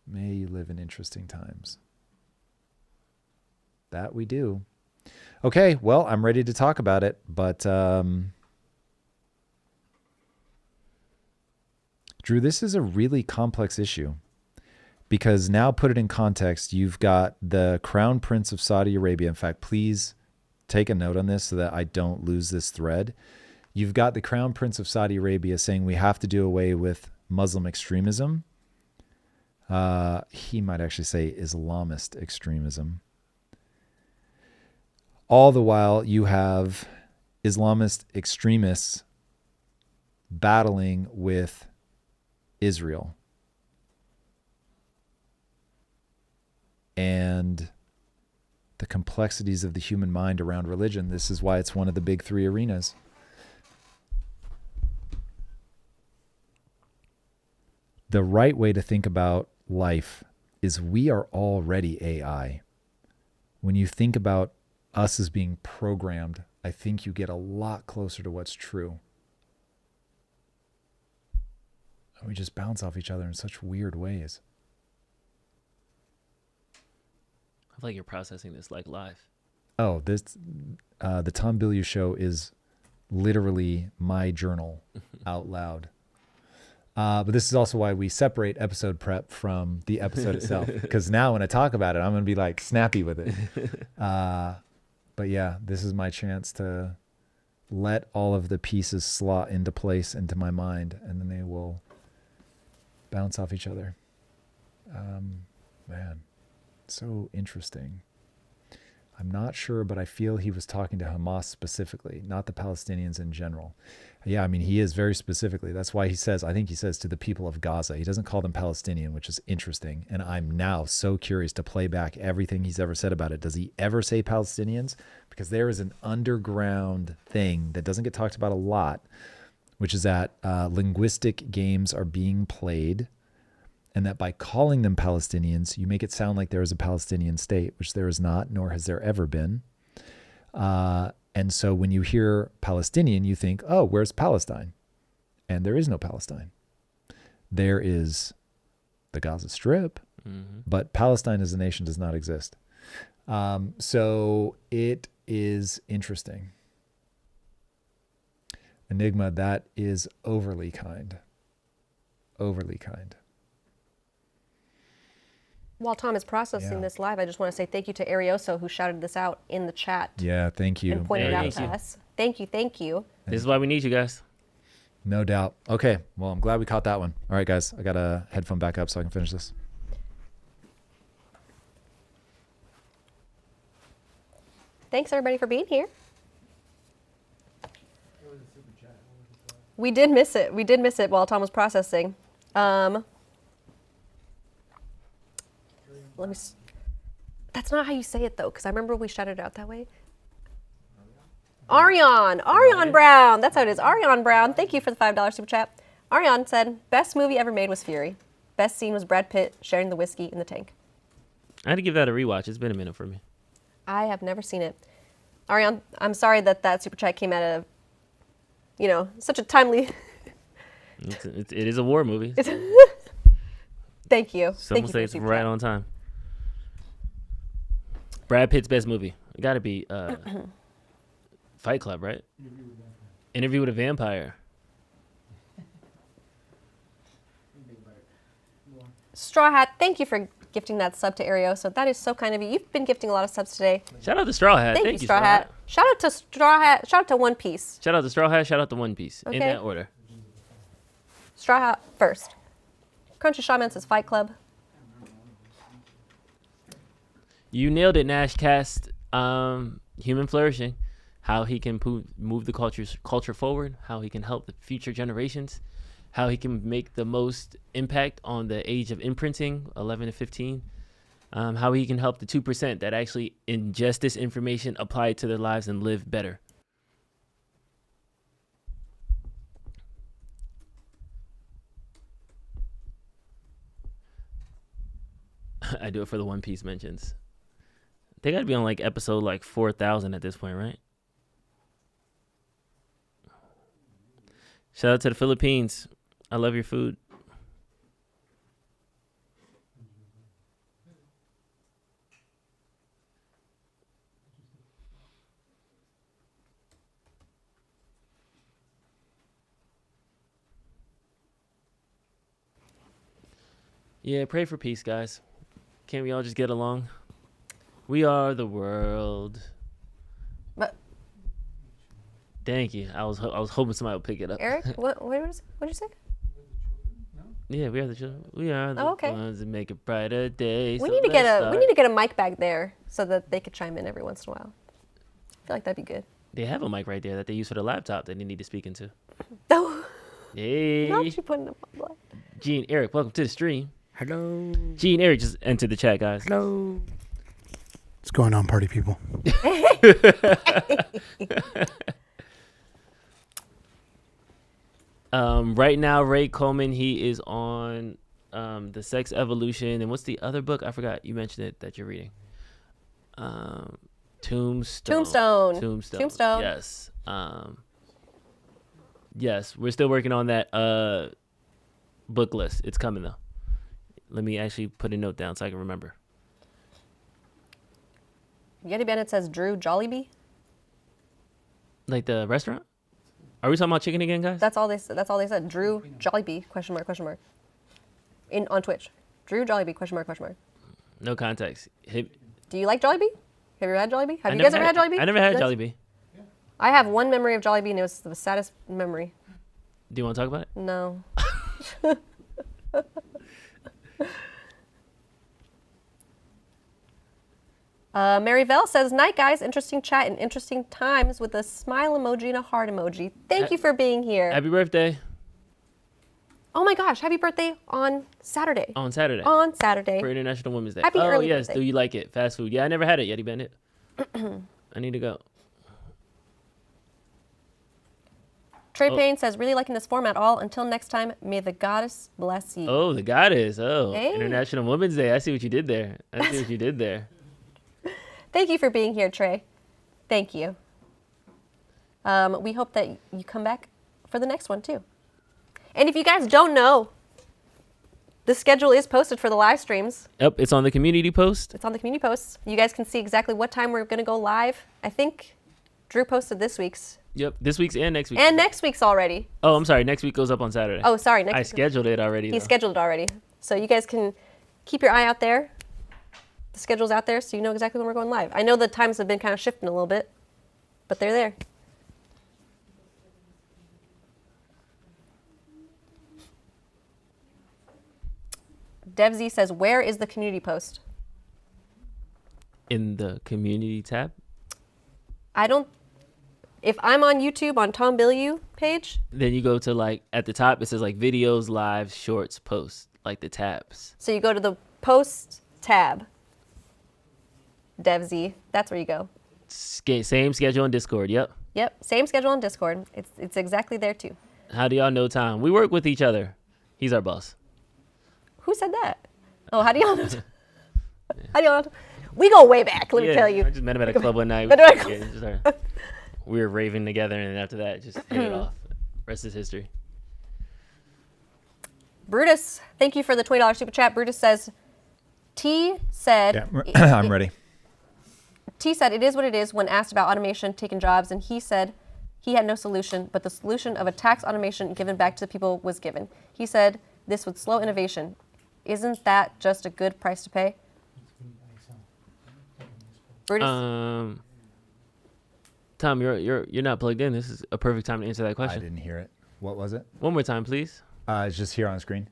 May you live in interesting times. That we do. Okay, well, I'm ready to talk about it, but Drew, this is a really complex issue because now, put it in context, you've got the Crown Prince of Saudi Arabia. In fact, please take a note on this so that I don't lose this thread. You've got the Crown Prince of Saudi Arabia saying we have to do away with Muslim extremism. He might actually say Islamist extremism. All the while you have Islamist extremists battling with Israel. And the complexities of the human mind around religion. This is why it's one of the big three arenas. The right way to think about life is we are already AI. When you think about us as being programmed, I think you get a lot closer to what's true. And we just bounce off each other in such weird ways. I feel like you're processing this like live. Oh, the Tom Bilyeu Show is literally my journal out loud. But this is also why we separate episode prep from the episode itself. Because now when I talk about it, I'm going to be like snappy with it. But yeah, this is my chance to let all of the pieces slot into place into my mind, and then they will bounce off each other. Man, so interesting. I'm not sure, but I feel he was talking to Hamas specifically, not the Palestinians in general. Yeah, I mean, he is very specifically. That's why he says, I think he says to the people of Gaza. He doesn't call them Palestinian, which is interesting. And I'm now so curious to play back everything he's ever said about it. Does he ever say Palestinians? Because there is an underground thing that doesn't get talked about a lot, which is that linguistic games are being played, and that by calling them Palestinians, you make it sound like there is a Palestinian state, which there is not, nor has there ever been. And so when you hear Palestinian, you think, oh, where's Palestine? And there is no Palestine. There is the Gaza Strip, but Palestine as a nation does not exist. So it is interesting. Enigma, that is overly kind. Overly kind. While Tom is processing this live, I just want to say thank you to Arioso, who shouted this out in the chat. Yeah, thank you. And pointed it out to us. Thank you, thank you. This is why we need you guys. No doubt. Okay, well, I'm glad we caught that one. All right, guys, I got a headphone back up so I can finish this. Thanks, everybody, for being here. We did miss it. We did miss it while Tom was processing. Let me. That's not how you say it though, because I remember we shouted it out that way. Arion Brown. That's how it is. Arion Brown. Thank you for the $5 super chat. Arion said, "Best movie ever made was Fury. Best scene was Brad Pitt sharing the whiskey in the tank." I had to give that a rewatch. It's been a minute for me. I have never seen it. Arion, I'm sorry that super chat came out of, such a timely. It is a war movie. Thank you. Someone say it's right on time. Brad Pitt's best movie. It got to be Fight Club, right? Interview with a Vampire. Straw Hat, thank you for gifting that sub to Ario. So that is so kind of you. You've been gifting a lot of subs today. Shout out to Straw Hat. Thank you, Straw Hat. Shout out to Straw Hat. Shout out to One Piece. Shout out to Straw Hat. Shout out to One Piece. Okay. In that order. Straw Hat first. Crunchy Shaman says Fight Club. You nailed it, Nash Cast. Human flourishing. How he can move the culture forward. How he can help the future generations. How he can make the most impact on the age of imprinting, 11 to 15. How he can help the 2% that actually ingest this information, apply it to their lives, and live better. I do it for the One Piece mentions. They got to be on like episode like 4,000 at this point, right? Shout out to the Philippines. I love your food. Yeah, pray for peace, guys. Can't we all just get along? We are the world. But thank you. I was hoping somebody would pick it up. Eric, what did you say? Yeah, we are the children. We are the ones that make a brighter day. We need to get a mic back there so that they could chime in every once in a while. I feel like that'd be good. They have a mic right there that they use for the laptop that they need to speak into. Oh. Hey. Not you putting them on black. Gene Eric, welcome to the stream. Hello. Gene Eric just entered the chat, guys. Hello. What's going on, party people? Right now, Ray Coleman, he is on The Sex Evolution. And what's the other book? I forgot. You mentioned it that you're reading. Tombstone. Yes. Yes, we're still working on that book list. It's coming, though. Let me actually put a note down so I can remember. Yeti Bennett says Drew Jollibee. Like the restaurant? Are we talking about chicken again, guys? That's all they said. That's all they said. Drew Jollibee ? On Twitch. Drew Jollibee ? No context. Do you like Jollibee? Have you ever had Jollibee? Have you guys ever had Jollibee? I never had Jollibee. I have one memory of Jollibee, and it was the saddest memory. Do you want to talk about it? No. Mary Vell says, night, guys. Interesting chat and interesting times with a smile emoji and a heart emoji. Thank you for being here. Happy birthday. Oh my gosh, happy birthday on Saturday. On Saturday. On Saturday. For International Women's Day. Happy early yes. birthday. Do you like it? Fast food. Yeah, I never had it, Yeti Bennett. I need to go. Trey Payne says, really liking this format all. Until next time, may the goddess bless you. Oh, the goddess. Oh, Hey. International Women's Day. I see what you did there. Thank you for being here, Trey. Thank you. We hope that you come back for the next one, too. And if you guys don't know, the schedule is posted for the live streams. Yep, it's on the community post. It's on the community posts. You guys can see exactly what time we're going to go live. I think Drew posted this week's. Yep, this week's and next week's. And next week's already. Oh, I'm sorry. Next week goes up on Saturday. Oh, sorry. I scheduled it already. He scheduled it already. So you guys can keep your eye out there. The schedule's out there so you know exactly when we're going live. I know the times have been kind of shifting a little bit, but they're there. DevZ says, where is the community post? In the community tab? If I'm on YouTube on Tom Bilyeu page. Then you go to like, at the top, it says like videos, live, shorts, posts, like the tabs. So you go to the post tab. DevZ, that's where you go. Same schedule on Discord, yep. Yep, same schedule on Discord. It's exactly there too. How do y'all know Tom? We work with each other. He's our boss. Who said that? Oh, how do y'all know? How do y'all know? We go way back, let me tell you. I just met him at a club one night. We were raving together, and after that, just hit it off. Rest is history. Brutus, thank you for the $20 super chat. Brutus says, T said... Yeah, I'm ready. T said, it is what it is when asked about automation taking jobs, and he said he had no solution, but the solution of a tax automation given back to the people was given. He said this would slow innovation. Isn't that just a good price to pay? Brutus? Tom, you're not plugged in. This is a perfect time to answer that question. I didn't hear it. What was it? One more time, please. It's just here on the screen.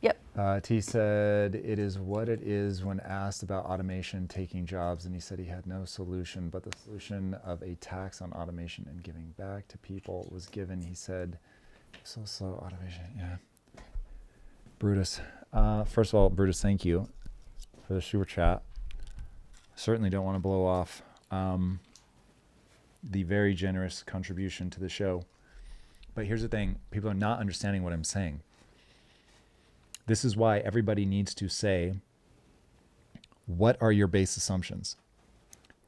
Yep. T said, it is what it is when asked about automation taking jobs, and he said he had no solution, but the solution of a tax on automation and giving back to people was given. He said, so slow automation, yeah. Brutus. First of all, Brutus, thank you for the super chat. Certainly don't want to blow off the very generous contribution to the show. But here's the thing. People are not understanding what I'm saying. This is why everybody needs to say, what are your base assumptions?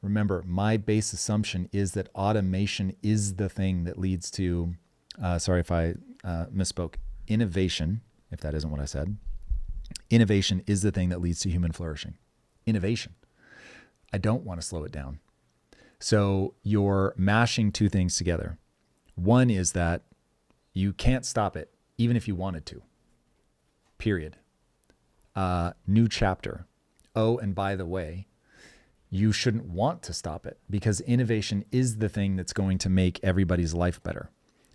Remember, my base assumption is that automation is the thing that leads to, sorry if I misspoke, innovation, if that isn't what I said. Innovation is the thing that leads to human flourishing. Innovation. I don't want to slow it down. So you're mashing two things together. One is that you can't stop it, even if you wanted to. Period. New chapter. Oh, and by the way, you shouldn't want to stop it because innovation is the thing that's going to make everybody's life better.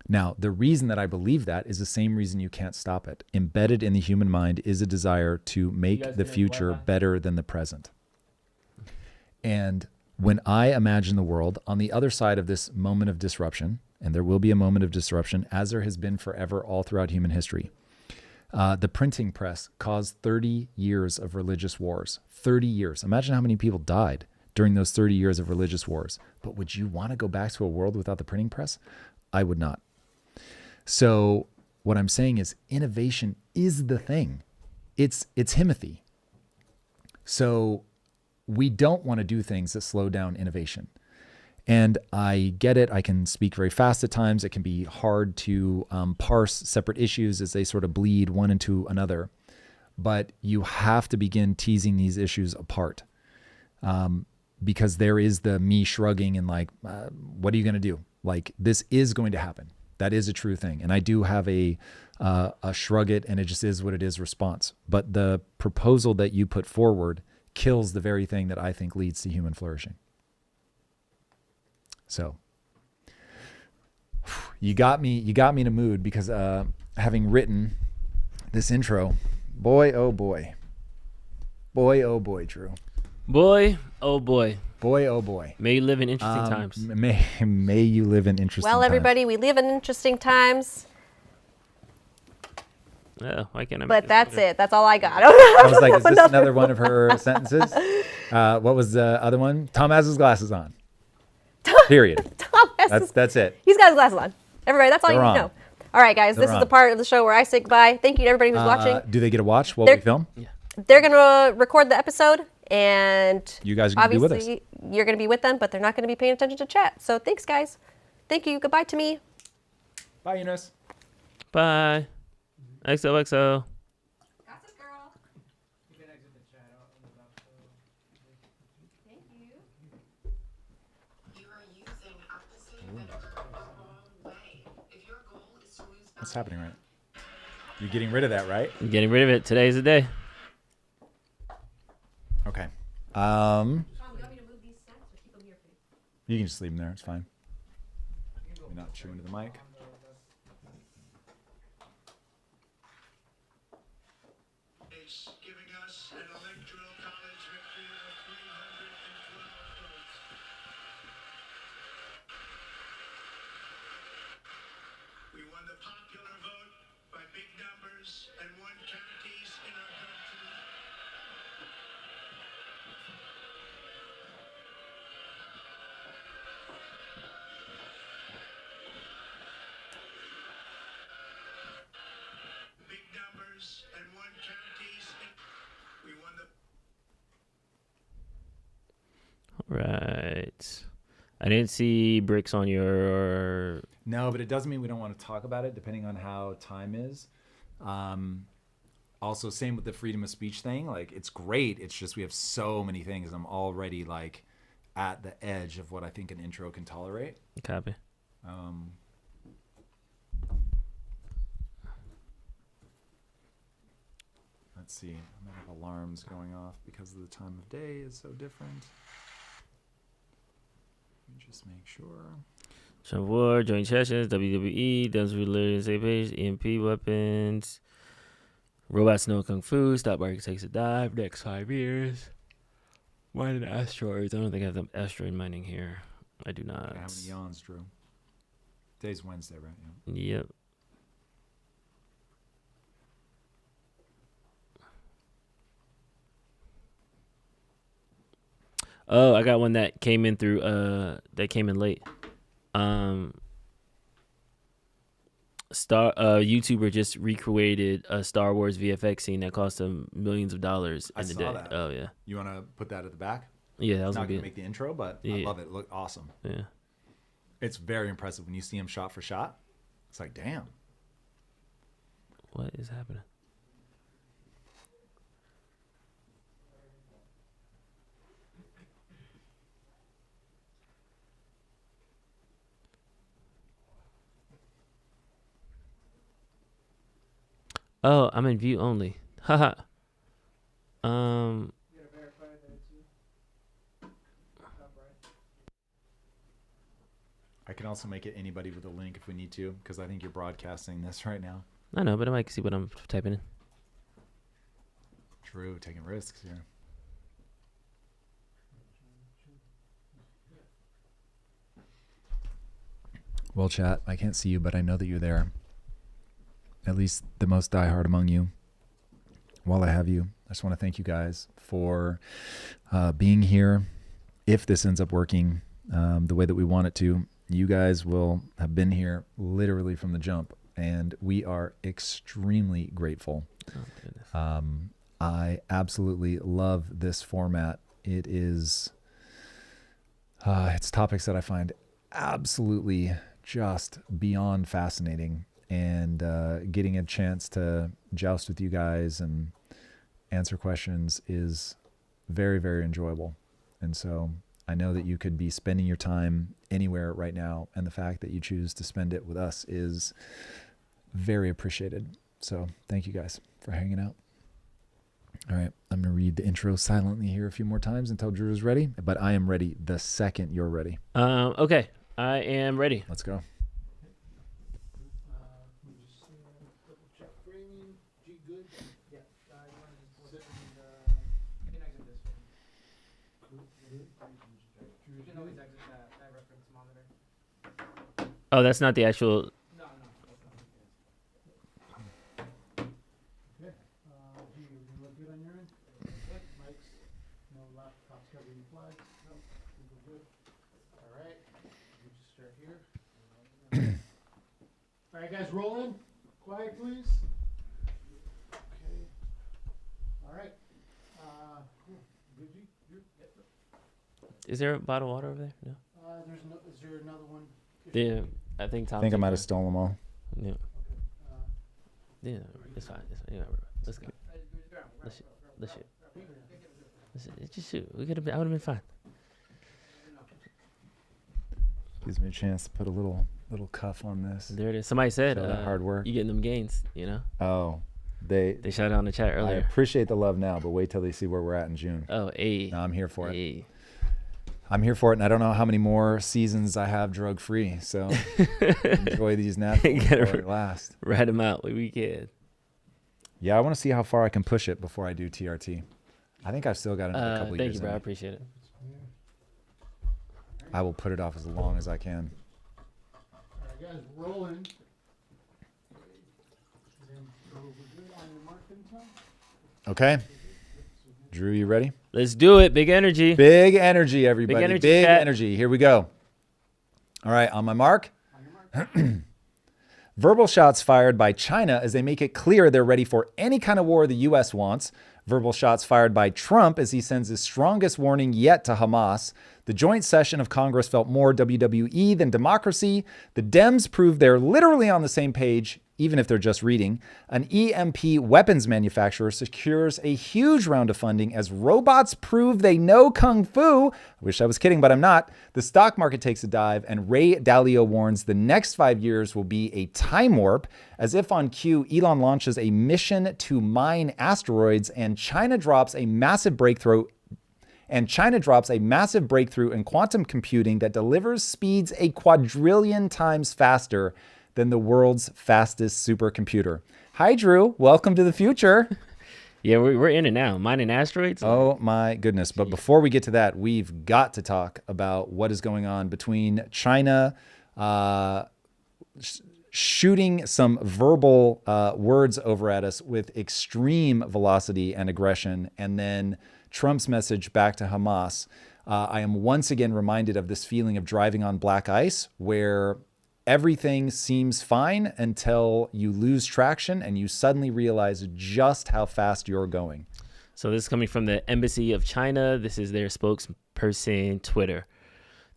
Now, the reason that I believe that is the same reason you can't stop it. Embedded in the human mind is a desire to make the future better than the present. And when I imagine the world on the other side of this moment of disruption, and there will be a moment of disruption as there has been forever all throughout human history, the printing press caused 30 years of religious wars. 30 years. Imagine how many people died during those 30 years of religious wars. But would you want to go back to a world without the printing press? I would not. So what I'm saying is innovation is the thing. It's Himothy. So we don't want to do things that slow down innovation. And I get it. I can speak very fast at times. It can be hard to parse separate issues as they sort of bleed one into another. But you have to begin teasing these issues apart. because there is the me shrugging and like, what are you going to do? Like, this is going to happen. That is a true thing. And I do have a shrug it and it just is what it is response. But the proposal that you put forward kills the very thing that I think leads to human flourishing. So you got me in a mood because having written this intro, boy, oh boy, Drew. Boy, oh boy. Boy, oh boy. May you live in interesting times. May you live in interesting times. Well, everybody, we live in interesting times. Why can't I? But that's it. That's all I got. I was like, is this another one of her sentences? What was the other one? Tom has his glasses on. Period. That's it. He's got his glasses on. Everybody, that's all you need to know. All right, guys, this is the part of the show where I say goodbye. Thank you to everybody who's watching. Do they get a watch while we film? Yeah. They're going to record the episode, and you guys are going to be with us. Obviously, you're going to be with them, but they're not going to be paying attention to chat. So thanks, guys. Thank you. Goodbye to me. Bye, Eunice. Bye. XOXO. Gossip girl. Thank you. You are using opposite vinegar the wrong way. If your goal is to lose What's happening, right? You're getting rid of that, right? I'm getting rid of it. Today's the day. Okay. You can just leave them there. It's fine. You're not chewing to the mic. Giving us an electoral college victory of 312 votes. We won the popular vote by big numbers and won counties in our country. Big numbers and won counties. We won the. Right. I didn't see bricks on your. No, but it doesn't mean we don't want to talk about it, depending on how time is. Also, same with the freedom of speech thing. Like, it's great. It's just we have so many things. I'm already like at the edge of what I think an intro can tolerate. Copy. Let's see. I might have alarms going off because the time of day is so different. Let me just make sure. Trump War, joint sessions, WWE, Dance Related Same Page, EMP weapons, robots know Kung Fu, Stop Market Takes a Dive, next 5 years. Mining asteroids. I don't think I have the asteroid mining here. I do not. How many yawns, Drew? Today's Wednesday, right? Yeah. Yep. Oh, I got one that came in through that came in late. YouTuber just recreated a Star Wars VFX scene that cost him millions of dollars in the day. That. Oh yeah. You want to put that at the back? Yeah, that was not gonna gonna make the intro, but yeah. I love it. It looked awesome. Yeah. It's very impressive when you see him shot for shot. It's like, damn. What is happening? Oh, I'm in view only. Haha. I can also make it anybody with a link if we need to, because I think you're broadcasting this right now. I know, but I might see what I'm typing in. True, taking risks here. Well, chat, I can't see you, but I know that you're there. At least the most diehard among you. While I have you, I just want to thank you guys for being here. If this ends up working the way that we want it to, you guys will have been here literally from the jump, and we are extremely grateful. Oh, goodness. I absolutely love this format. It is, it's topics that I find absolutely just beyond fascinating, and getting a chance to joust with you guys and answer questions is very, very enjoyable. And so I know that you could be spending your time anywhere right now, and the fact that you choose to spend it with us is very appreciated. So thank you guys for hanging out. All right, I'm going to read the intro silently here a few more times until Drew is ready, but I am ready the second you're ready. Okay, I am ready. Let's go. Oh, that's not the actual. All right, guys, rolling. Quiet, please. Okay. All right. Is there a bottle of water over there? No. Is there another one? Yeah, I think Tom. I think I might have stolen them all. Yeah. Yeah, it's fine. Yeah, let's go. Let's shoot. Just shoot. I would have been fine. Gives me a chance to put a little cuff on this. There it is. Somebody said hard work. You getting them gains, Oh, they shouted out in the chat earlier. I appreciate the love now, but wait till they see where we're at in June. Oh, hey. No, I'm here for it. Hey. I'm here for it, and I don't know how many more seasons I have drug free. So enjoy these naturals while they last. Rat them out when we can. Yeah, I want to see how far I can push it before I do TRT. I think I've still got another couple thank years. you, bro. I appreciate it. I will put it off as long as I can. All right, guys, rolling. Okay. Drew, you ready? Let's do it. Big energy. Big energy, everybody. Big chat. energy. Here we go. All right, on my mark. Verbal shots fired by China as they make it clear they're ready for any kind of war the U.S. wants. Verbal shots fired by Trump as he sends his strongest warning yet to Hamas. The joint session of Congress felt more WWE than democracy. The Dems proved they're literally on the same page, even if they're just reading. An EMP weapons manufacturer secures a huge round of funding as robots prove they know Kung Fu. I wish I was kidding, but I'm not. The stock market takes a dive, and Ray Dalio warns the next 5 years will be a time warp. As if on cue, Elon launches a mission to mine asteroids, and China drops a massive breakthrough in quantum computing that delivers speeds a quadrillion times faster than the world's fastest supercomputer. Hi, Drew. Welcome to the future. Yeah, we're in it now. Mining asteroids. Oh, my goodness. But before we get to that, we've got to talk about what is going on between China shooting some verbal words over at us with extreme velocity and aggression, and then Trump's message back to Hamas. I am once again reminded of this feeling of driving on black ice where everything seems fine until you lose traction and you suddenly realize just how fast you're going. So this is coming from the Embassy of China. This is their spokesperson, Twitter.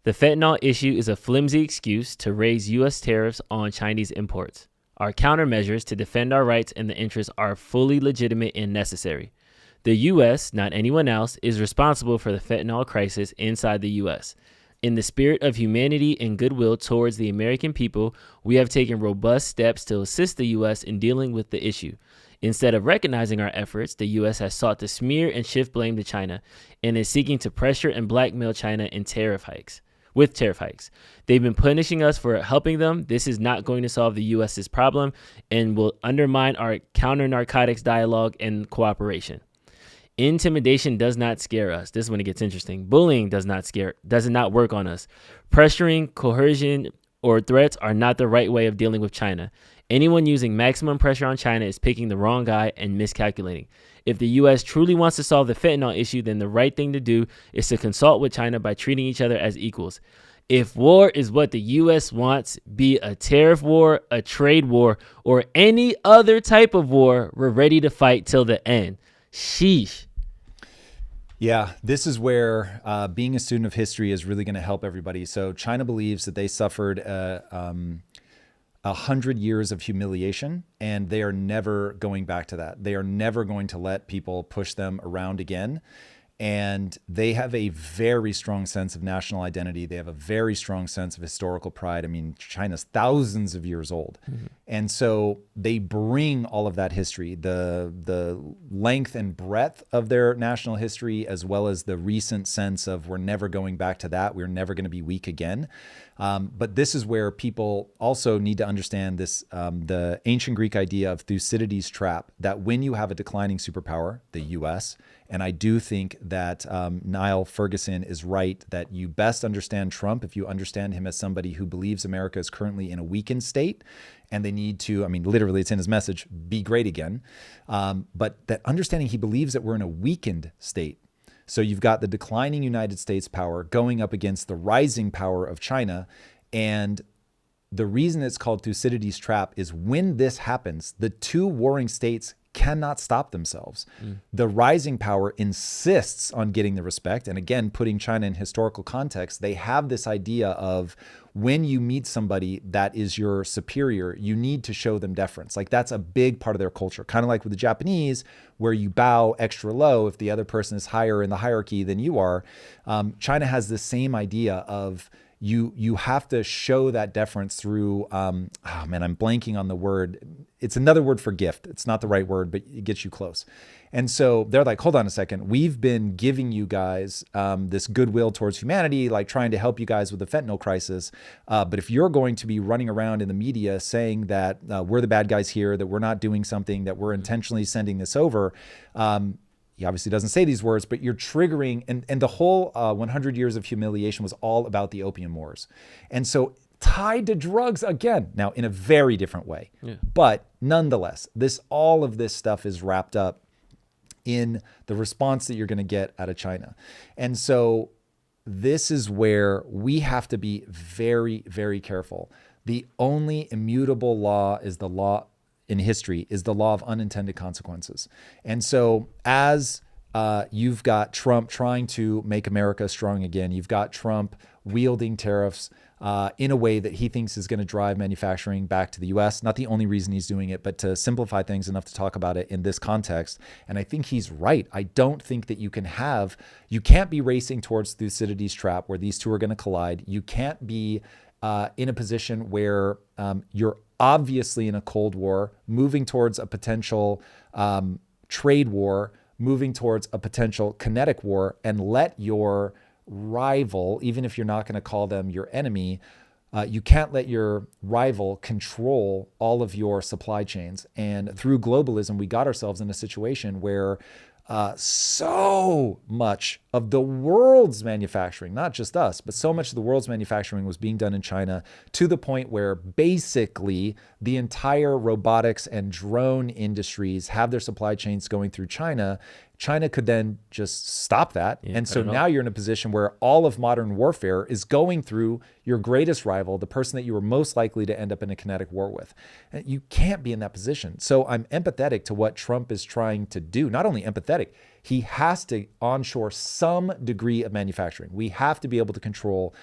The fentanyl issue is a flimsy excuse to raise U.S. tariffs on Chinese imports. Our countermeasures to defend our rights and the interests are fully legitimate and necessary. The U.S., not anyone else, is responsible for the fentanyl crisis inside the U.S. In the spirit of humanity and goodwill towards the American people, we have taken robust steps to assist the U.S. in dealing with the issue. Instead of recognizing our efforts, the U.S. has sought to smear and shift blame to China and is seeking to pressure and blackmail China in tariff hikes. They've been punishing us for helping them. This is not going to solve the U.S.'s problem and will undermine our counter-narcotics dialogue and cooperation. Intimidation does not scare us. This is when it gets interesting. Bullying does not work on us. Pressuring, coercion, or threats are not the right way of dealing with China. Anyone using maximum pressure on China is picking the wrong guy and miscalculating. If the U.S. truly wants to solve the fentanyl issue, then the right thing to do is to consult with China by treating each other as equals. If war is what the U.S. wants, be a tariff war, a trade war, or any other type of war, we're ready to fight till the end. Sheesh. Yeah, this is where being a student of history is really going to help everybody. So China believes that they suffered 100 years of humiliation, and they are never going back to that. They are never going to let people push them around again. And they have a very strong sense of national identity. They have a very strong sense of historical pride. I mean, China's thousands of years old. And so they bring all of that history, the length and breadth of their national history, as well as the recent sense of we're never going back to that. We're never going to be weak again. But this is where people also need to understand this, the ancient Greek idea of Thucydides' trap, that when you have a declining superpower, the US, and I do think that Niall Ferguson is right that you best understand Trump if you understand him as somebody who believes America is currently in a weakened state and they need to, I mean, literally it's in his message, be great again. But that understanding he believes that we're in a weakened state. So you've got the declining United States power going up against the rising power of China. And the reason it's called Thucydides' trap is when this happens, the two warring states cannot stop themselves. The rising power insists on getting the respect. And again, putting China in historical context, they have this idea of when you meet somebody that is your superior, you need to show them deference. Like that's a big part of their culture. Kind of like with the Japanese, where you bow extra low if the other person is higher in the hierarchy than you are. China has the same idea of you have to show that deference through, I'm blanking on the word. It's another word for gift. It's not the right word, but it gets you close. And so they're like, hold on a second. We've been giving you guys this goodwill towards humanity, like trying to help you guys with the fentanyl crisis. But if you're going to be running around in the media saying that we're the bad guys here, that we're not doing something, that we're intentionally sending this over, he obviously doesn't say these words, but you're triggering, and the whole 100 years of humiliation was all about the Opium Wars. And so tied to drugs again, now in a very different way. Yeah. But nonetheless, all of this stuff is wrapped up in the response that you're going to get out of China. And so this is where we have to be very, very careful. The only immutable law is the law in history is the law of unintended consequences. And so as you've got Trump trying to make America strong again, you've got Trump wielding tariffs in a way that he thinks is going to drive manufacturing back to the US. Not the only reason he's doing it, but to simplify things enough to talk about it in this context. And I think he's right. I don't think that you can't be racing towards Thucydides' trap where these two are going to collide. You can't be in a position where you're obviously in a Cold War, moving towards a potential trade war, moving towards a potential kinetic war, and let your rival, even if you're not going to call them your enemy, you can't let your rival control all of your supply chains. And through globalism, we got ourselves in a situation where so much of the world's manufacturing, not just us, but so much of the world's manufacturing was being done in China, to the point where basically the entire robotics and drone industries have their supply chains going through China. China could then just stop that. Yeah, and so now you're in a position where all of modern warfare is going through your greatest rival, the person that you were most likely to end up in a kinetic war with. And you can't be in that position. So I'm empathetic to what Trump is trying to do. Not only empathetic, he has to onshore some degree of manufacturing. We have to be able to control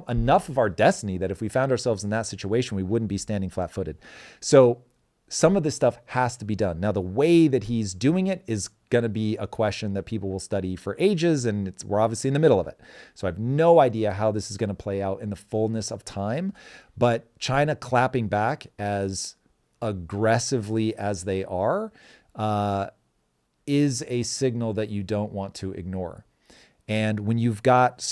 enough of our destiny that if we found ourselves in that situation, we wouldn't be standing flat-footed. So some of this stuff has to be done. Now, the way that he's doing it is going to be a question that people will study for ages, and we're obviously in the middle of it. So I have no idea how this is going to play out in the fullness of time. But China clapping back as aggressively as they are is a signal that you don't want to ignore. And when you've got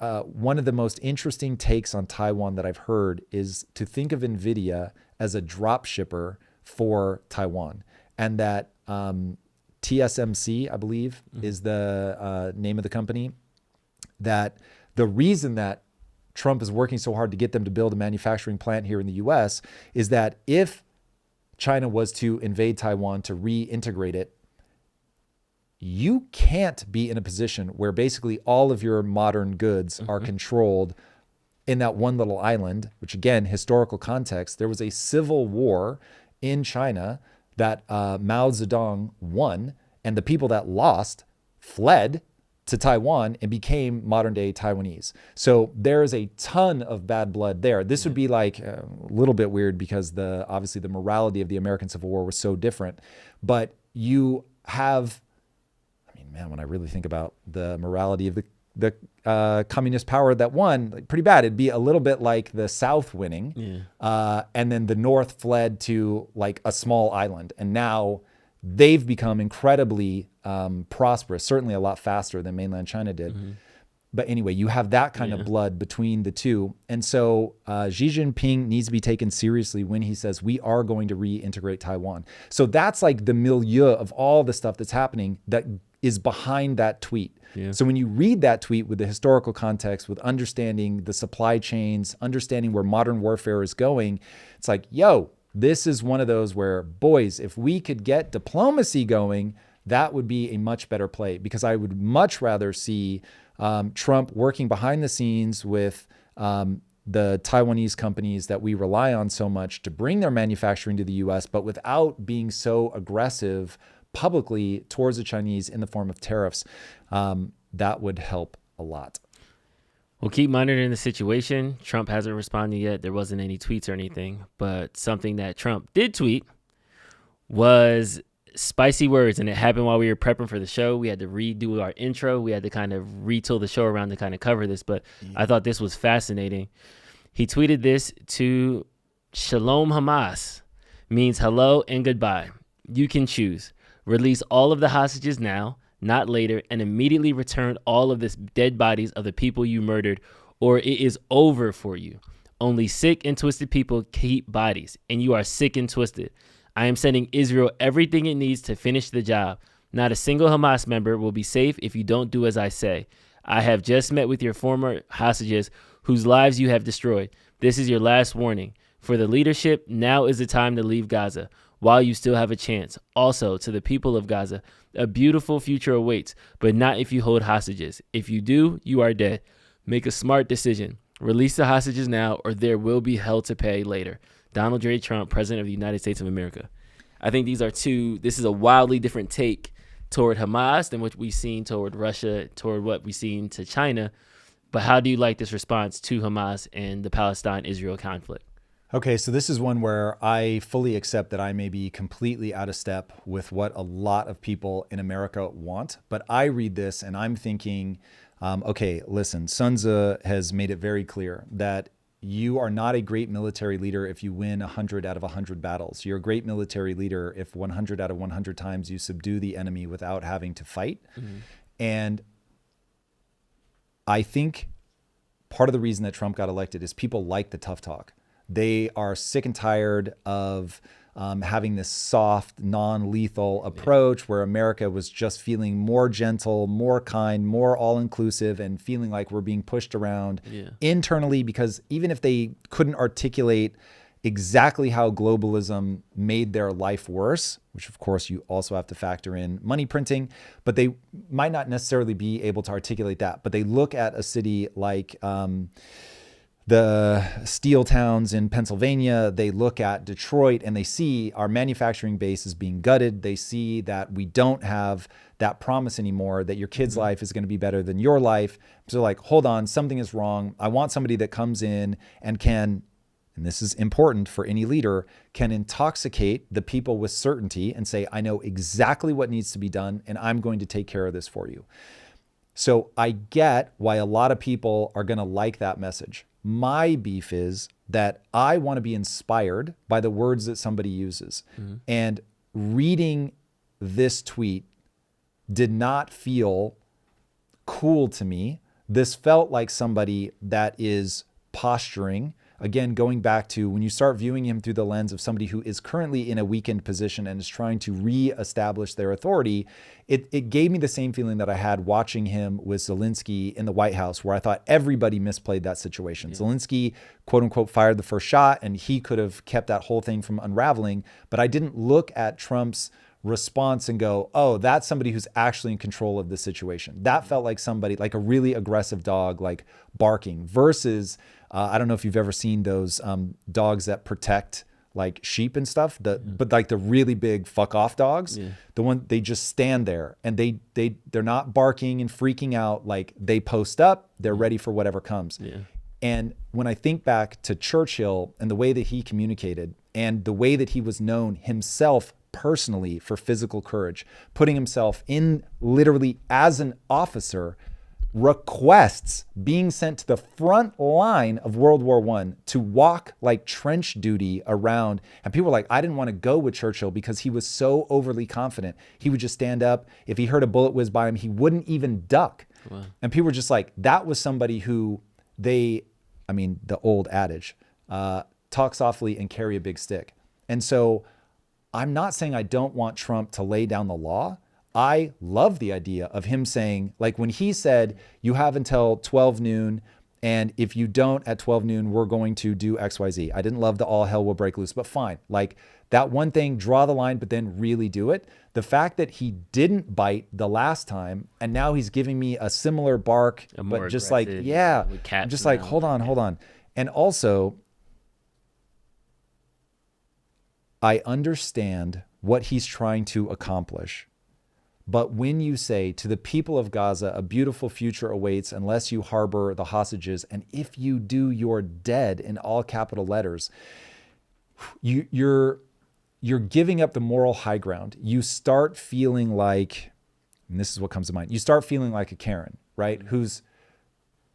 one of the most interesting takes on Taiwan that I've heard is to think of NVIDIA as a drop shipper for Taiwan, and that TSMC, I believe, is the name of the company, that the reason that Trump is working so hard to get them to build a manufacturing plant here in the US is that if China was to invade Taiwan to reintegrate it, you can't be in a position where basically all of your modern goods are controlled in that one little island, which again, historical context, there was a civil war in China that Mao Zedong won, and the people that lost fled to Taiwan and became modern day Taiwanese. So there is a ton of bad blood there. This would be like a little bit weird because obviously the morality of the American Civil War was so different, but you have, man, when I really think about the morality of the communist power that won, like, pretty bad. It'd be a little bit like the South winning, and then the North fled to like a small island, and now they've become incredibly prosperous, certainly a lot faster than mainland China did. But anyway, you have that kind of blood between the two. And so Xi Jinping needs to be taken seriously when he says, we are going to reintegrate Taiwan. So that's like the milieu of all the stuff that's happening that is behind that tweet. So when you read that tweet with the historical context, with understanding the supply chains, understanding where modern warfare is going, it's like, yo, this is one of those where, boys, if we could get diplomacy going, that would be a much better play, because I would much rather see Trump working behind the scenes with the Taiwanese companies that we rely on so much to bring their manufacturing to the US, but without being so aggressive publicly towards the Chinese in the form of tariffs. That would help a lot. We'll keep monitoring the situation. Trump hasn't responded yet. There wasn't any tweets or anything, but something that Trump did tweet was spicy words, and it happened while we were prepping for the show. We had to redo our intro. We had to kind of retool the show around to kind of cover this, but I thought this was fascinating. He tweeted this to Shalom Hamas, means hello and goodbye. You can choose. Release all of the hostages now, not later, and immediately return all of the dead bodies of the people you murdered, or it is over for you. Only sick and twisted people keep bodies, and you are sick and twisted. I am sending Israel everything it needs to finish the job. Not a single Hamas member will be safe if you don't do as I say. I have just met with your former hostages whose lives you have destroyed. This is your last warning. For the leadership, now is the time to leave Gaza while you still have a chance. Also, to the people of Gaza, a beautiful future awaits, but not if you hold hostages. If you do, you are dead. Make a smart decision. Release the hostages now, or there will be hell to pay later. Donald J. Trump, President of the United States of America. I think this is a wildly different take toward Hamas than what we've seen toward Russia, toward what we've seen to China. But how do you like this response to Hamas and the Palestine-Israel conflict? Okay, so this is one where I fully accept that I may be completely out of step with what a lot of people in America want. But I read this and I'm thinking, okay, listen, Sun Tzu has made it very clear that you are not a great military leader if you win 100 out of 100 battles. You're a great military leader if 100 out of 100 times you subdue the enemy without having to fight. And I think part of the reason that Trump got elected is people like the tough talk. They are sick and tired of having this soft, non-lethal approach where America was just feeling more gentle, more kind, more all-inclusive, and feeling like we're being pushed around internally, because even if they couldn't articulate exactly how globalism made their life worse, which of course you also have to factor in money printing, but they might not necessarily be able to articulate that. But they look at a city like the steel towns in Pennsylvania, they look at Detroit and they see our manufacturing base is being gutted. They see that we don't have that promise anymore, that your kid's life is going to be better than your life. So like, hold on, something is wrong. I want somebody that comes in and can, and this is important for any leader, can intoxicate the people with certainty and say, I know exactly what needs to be done and I'm going to take care of this for you. So I get why a lot of people are going to like that message. My beef is that I want to be inspired by the words that somebody uses. And reading this tweet did not feel cool to me. This felt like somebody that is posturing. Again, going back to when you start viewing him through the lens of somebody who is currently in a weakened position and is trying to reestablish their authority, it gave me the same feeling that I had watching him with Zelensky in the White House, where I thought everybody misplayed that situation. Zelensky, quote unquote, fired the first shot and he could have kept that whole thing from unraveling. But I didn't look at Trump's response and go, oh, that's somebody who's actually in control of the situation. That felt like somebody, like a really aggressive dog, like barking, versus I don't know if you've ever seen those dogs that protect like sheep and stuff, but like the really big fuck off dogs, the one, they just stand there and they're not barking and freaking out. Like they post up, they're ready for whatever comes. And when I think back to Churchill and the way that he communicated and the way that he was known himself personally for physical courage, putting himself in literally as an officer, requests being sent to the front line of World War I to walk like trench duty around. And people were like, I didn't want to go with Churchill because he was so overly confident. He would just stand up. If he heard a bullet whiz by him, he wouldn't even duck. Wow. And people were just like, that was somebody who the old adage, talk softly and carry a big stick. And so I'm not saying I don't want Trump to lay down the law. I love the idea of him saying, like when he said, you have until 12 noon, and if you don't at 12 noon, we're going to do X, Y, Z. I didn't love the all hell will break loose, but fine. Like that one thing, draw the line, but then really do it. The fact that he didn't bite the last time, and now he's giving me a similar bark, but just like, yeah, I'm just like, hold on. And also, I understand what he's trying to accomplish. But when you say to the people of Gaza, a beautiful future awaits unless you harbor the hostages, and if you do, you're dead in all capital letters, you're giving up the moral high ground. You start feeling like, and this is what comes to mind, you start feeling like a Karen, right? Who's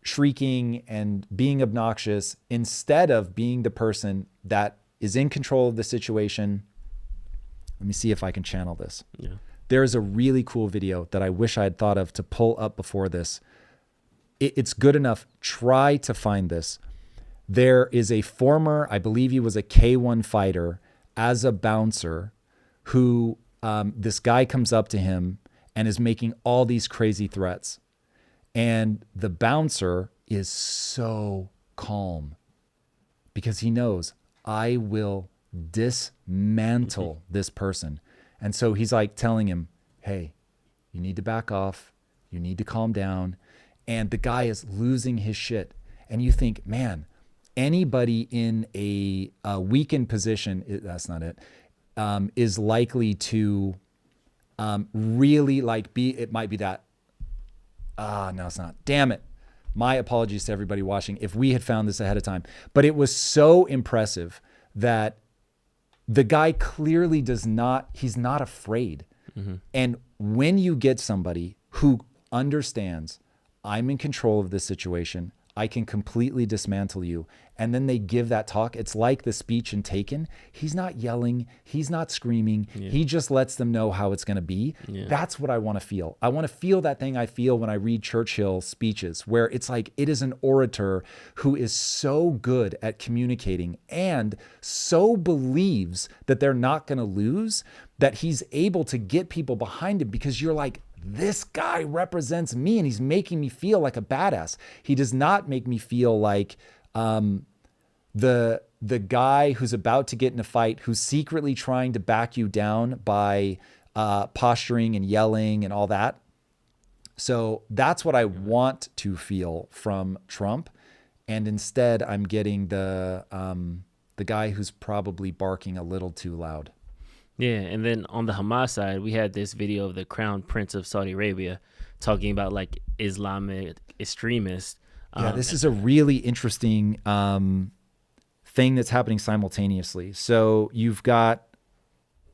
shrieking and being obnoxious instead of being the person that is in control of the situation. Let me see if I can channel this. Yeah. There's a really cool video that I wish I had thought of to pull up before this. It's good enough. Try to find this. There is a former, I believe he was a K1 fighter as a bouncer who this guy comes up to him and is making all these crazy threats. And the bouncer is so calm because he knows I will dismantle this person. And so he's like telling him, hey, you need to back off. You need to calm down. And the guy is losing his shit. And you think, man, anybody in a weakened position, that's not it, is likely to really like it might be that, no, it's not. Damn it. My apologies to everybody watching if we had found this ahead of time. But it was so impressive that the guy clearly he's not afraid. Mm-hmm. And when you get somebody who understands, I'm in control of this situation, I can completely dismantle you, and then they give that talk, it's like the speech in Taken. He's not yelling, he's not screaming, he just lets them know how it's going to be. That's what I want to feel. I want to feel that thing I feel when I read Churchill speeches, where it's like it is an orator who is so good at communicating and so believes that they're not going to lose, that he's able to get people behind him, because you're like, this guy represents me and he's making me feel like a badass. He does not make me feel like the guy who's about to get in a fight, who's secretly trying to back you down by posturing and yelling and all that. So that's what I want to feel from Trump. And instead I'm getting the guy who's probably barking a little too loud. Yeah, and then on the Hamas side, we had this video of the Crown Prince of Saudi Arabia talking about like Islamic extremists. This is a really interesting thing that's happening simultaneously. So you've got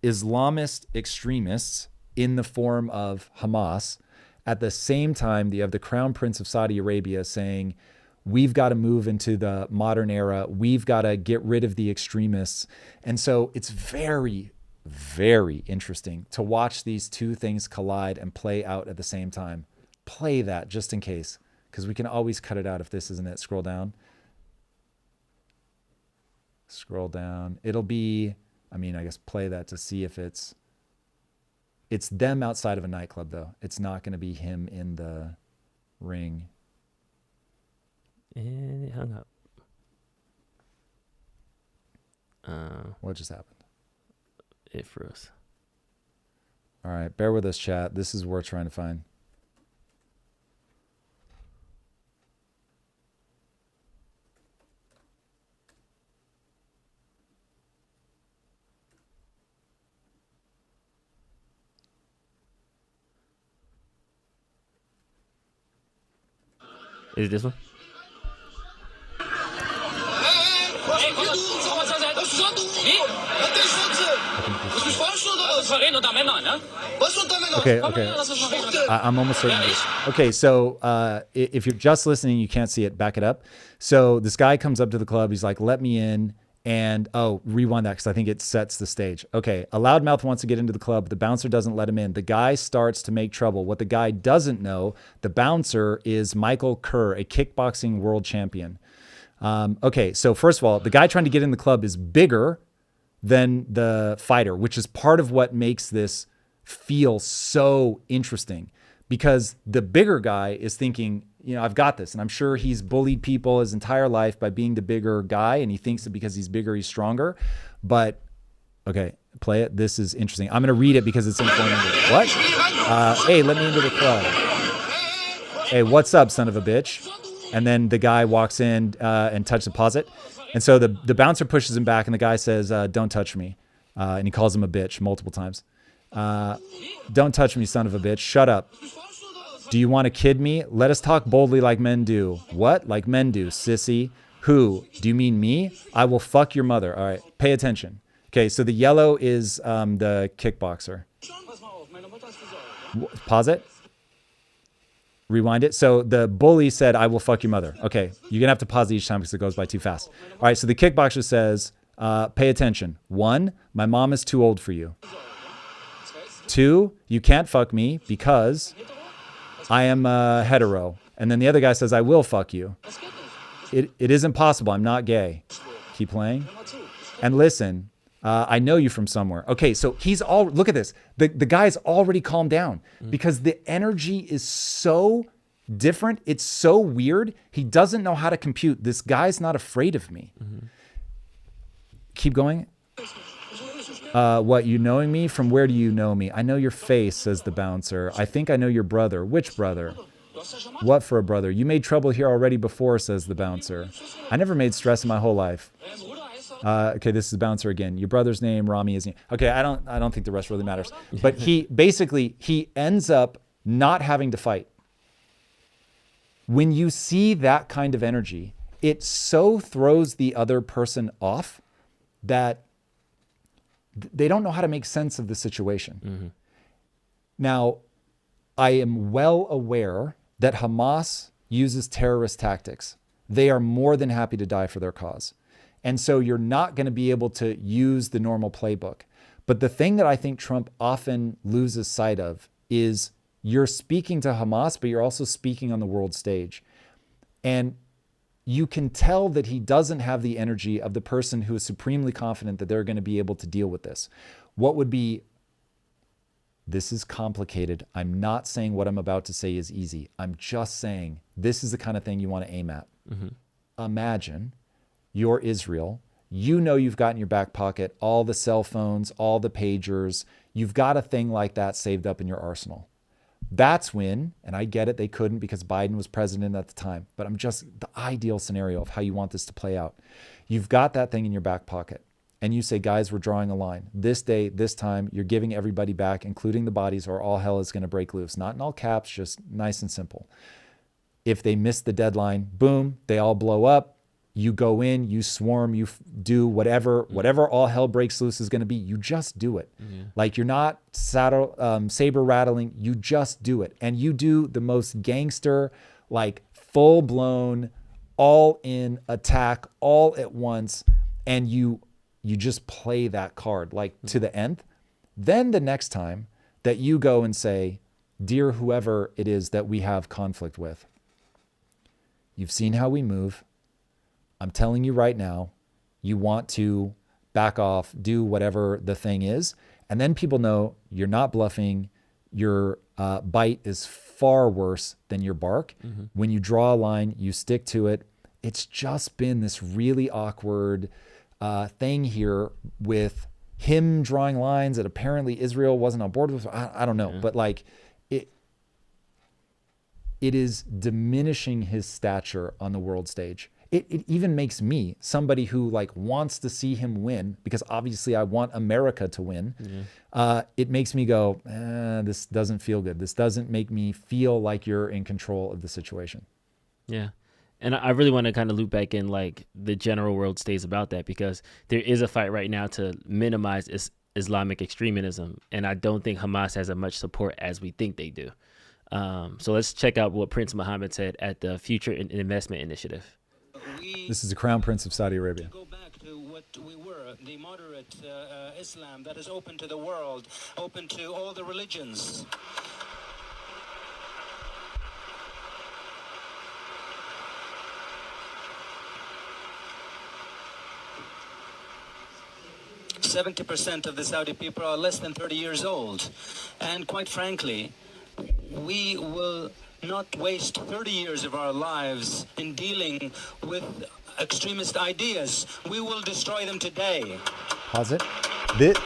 Islamist extremists in the form of Hamas. At the same time, you have the Crown Prince of Saudi Arabia saying, we've got to move into the modern era. We've got to get rid of the extremists. And so it's very, very interesting to watch these two things collide and play out at the same time. Play that just in case, because we can always cut it out if this isn't it. Scroll down. Scroll down. It'll be, I guess play that to see if it's them outside of a nightclub though. It's not going to be him in the ring. And it hung up. What just happened? It froze. All right, bear with us, chat. This is what we're trying to find. Is it this one? Okay. I'm almost certain. Okay, so if you're just listening, you can't see it. Back it up. So this guy comes up to the club. He's like, "Let me in." And rewind that because I think it sets the stage. Okay, a loudmouth wants to get into the club. The bouncer doesn't let him in. The guy starts to make trouble. What the guy doesn't know, the bouncer is Michael Kerr, a kickboxing world champion. Okay, so first of all, the guy trying to get in the club is bigger than the fighter, which is part of what makes this feel so interesting because the bigger guy is thinking, I've got this. And I'm sure he's bullied people his entire life by being the bigger guy. And he thinks that because he's bigger, he's stronger. But, okay, play it. This is interesting. I'm going to read it because it's informative. What? Hey, let me into the club. Hey, what's up, son of a bitch? And then the guy walks in and touch deposit. And so the bouncer pushes him back and the guy says, don't touch me. And he calls him a bitch multiple times. Don't touch me, son of a bitch. Shut up. Do you want to kid me? Let us talk boldly like men do. What? Like men do, sissy. Who? Do you mean me? I will fuck your mother. All right, pay attention. Okay, so the yellow is the kickboxer. Pause it. Rewind it. So the bully said, I will fuck your mother. Okay, you're going to have to pause it each time because it goes by too fast. All right, so the kickboxer says, pay attention. 1, my mom is too old for you. 2, you can't fuck me because I am hetero. And then the other guy says, I will fuck you. It isn't possible. I'm not gay. Keep playing. And listen, I know you from somewhere. Okay, so look at this. The guy's already calmed down because the energy is so different. It's so weird. He doesn't know how to compute. This guy's not afraid of me. Keep going. What, you knowing me? From where do you know me? I know your face, says the bouncer. I think I know your brother. Which brother? What for a brother? You made trouble here already before, says the bouncer. I never made stress in my whole life. Okay, this is the bouncer again. Your brother's name, Rami, is. Okay, I don't think the rest really matters. But he ends up not having to fight. When you see that kind of energy, it so throws the other person off that they don't know how to make sense of the situation. Now, I am well aware that Hamas uses terrorist tactics. They are more than happy to die for their cause. And so you're not going to be able to use the normal playbook. But the thing that I think Trump often loses sight of is you're speaking to Hamas, but you're also speaking on the world stage. And you can tell that he doesn't have the energy of the person who is supremely confident that they're going to be able to deal with this. This is complicated. I'm not saying what I'm about to say is easy. I'm just saying this is the kind of thing you want to aim at. Imagine you're Israel. You know you've got in your back pocket all the cell phones, all the pagers. You've got a thing like that saved up in your arsenal. That's when, and I get it, they couldn't because Biden was president at the time, but I'm just the ideal scenario of how you want this to play out. You've got that thing in your back pocket and you say, guys, we're drawing a line. This day, this time, you're giving everybody back, including the bodies, or all hell is going to break loose. Not in all caps, just nice and simple. If they miss the deadline, boom, they all blow up. You go in, you swarm, you do whatever all hell breaks loose is going to be. You just do it. Like you're not saber rattling. You just do it. And you do the most gangster, like full blown, all in attack all at once. And you just play that card like to the nth. Then the next time that you go and say, dear whoever it is that we have conflict with, you've seen how we move. I'm telling you right now, you want to back off, do whatever the thing is. And then people know you're not bluffing. Your bite is far worse than your bark. When you draw a line, you stick to it. It's just been this really awkward thing here with him drawing lines that apparently Israel wasn't on board with. I don't know, but like it is diminishing his stature on the world stage. It even makes me, somebody who like wants to see him win, because obviously I want America to win. It makes me go, this doesn't feel good. This doesn't make me feel like you're in control of the situation. Yeah. And I really want to kind of loop back in like the general world stays about that, because there is a fight right now to minimize Islamic extremism. And I don't think Hamas has as much support as we think they do. So let's check out what Prince Mohammed said at the Future Investment Initiative. This is the Crown Prince of Saudi Arabia. Go back to what we were, the moderate Islam that is open to the world, open to all the religions. %70 of the Saudi people are less than 30 years old. And quite frankly, we will not waste 30 years of our lives in dealing with extremist ideas. We will destroy them today. Pause it.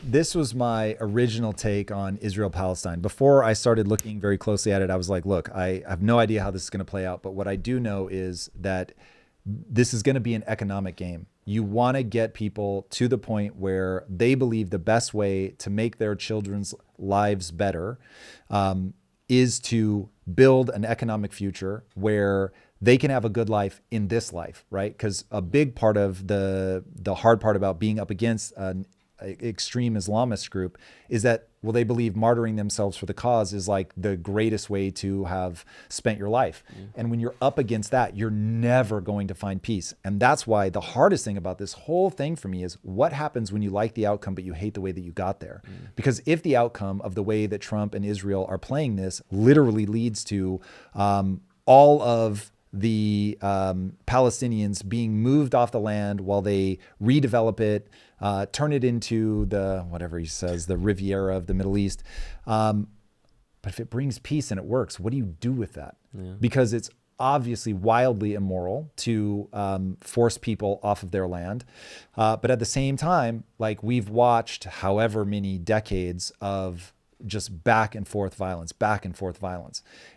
This was my original take on Israel-Palestine. Before I started looking very closely at it, I was like, look, I have no idea how this is going to play out. But what I do know is that this is going to be an economic game. You want to get people to the point where they believe the best way to make their children's lives better is to build an economic future where they can have a good life in this life, right? Because a big part of the hard part about being up against an extreme Islamist group is that, well, they believe martyring themselves for the cause is like the greatest way to have spent your life. And when you're up against that, you're never going to find peace. And that's why the hardest thing about this whole thing for me is what happens when you like the outcome, but you hate the way that you got there. Because if the outcome of the way that Trump and Israel are playing this literally leads to all of the Palestinians being moved off the land while they redevelop it, turn it into the, whatever he says, the Riviera of the Middle East. But if it brings peace and it works, what do you do with that? Because it's obviously wildly immoral to force people off of their land. But at the same time, like we've watched however many decades of just back and forth violence.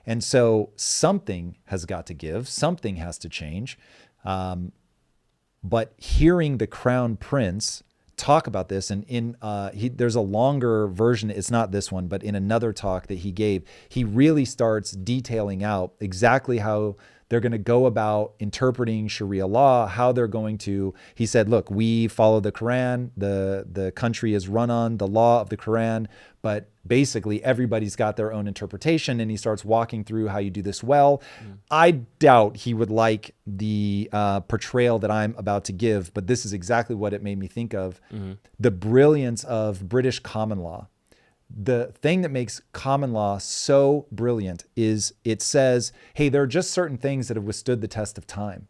And so something has got to give, something has to change. But hearing the Crown Prince talk about this, and there's a longer version, it's not this one, but in another talk that he gave, he really starts detailing out exactly how they're going to go about interpreting Sharia law, how they're going to, he said, look, we follow the Quran, the country is run on the law of the Quran, but basically everybody's got their own interpretation, and he starts walking through how you do this well. I doubt he would like the portrayal that I'm about to give, but this is exactly what it made me think of. The brilliance of British common law. The thing that makes common law so brilliant is it says, hey, there are just certain things that have withstood the test of time.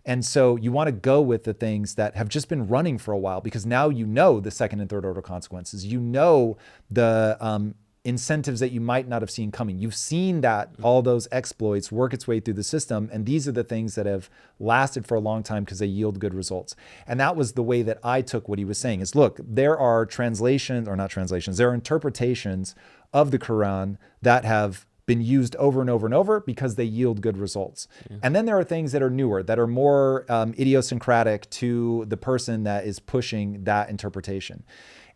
And so you want to go with the things that have just been running for a while, because now you know the second and third order consequences. You know the incentives that you might not have seen coming. You've seen that all those exploits work its way through the system. And these are the things that have lasted for a long time because they yield good results. And that was the way that I took what he was saying is, look, there are translations, or not translations, there are interpretations of the Quran that have been used over and over and over because they yield good results. And then there are things that are newer, that are more idiosyncratic to the person that is pushing that interpretation.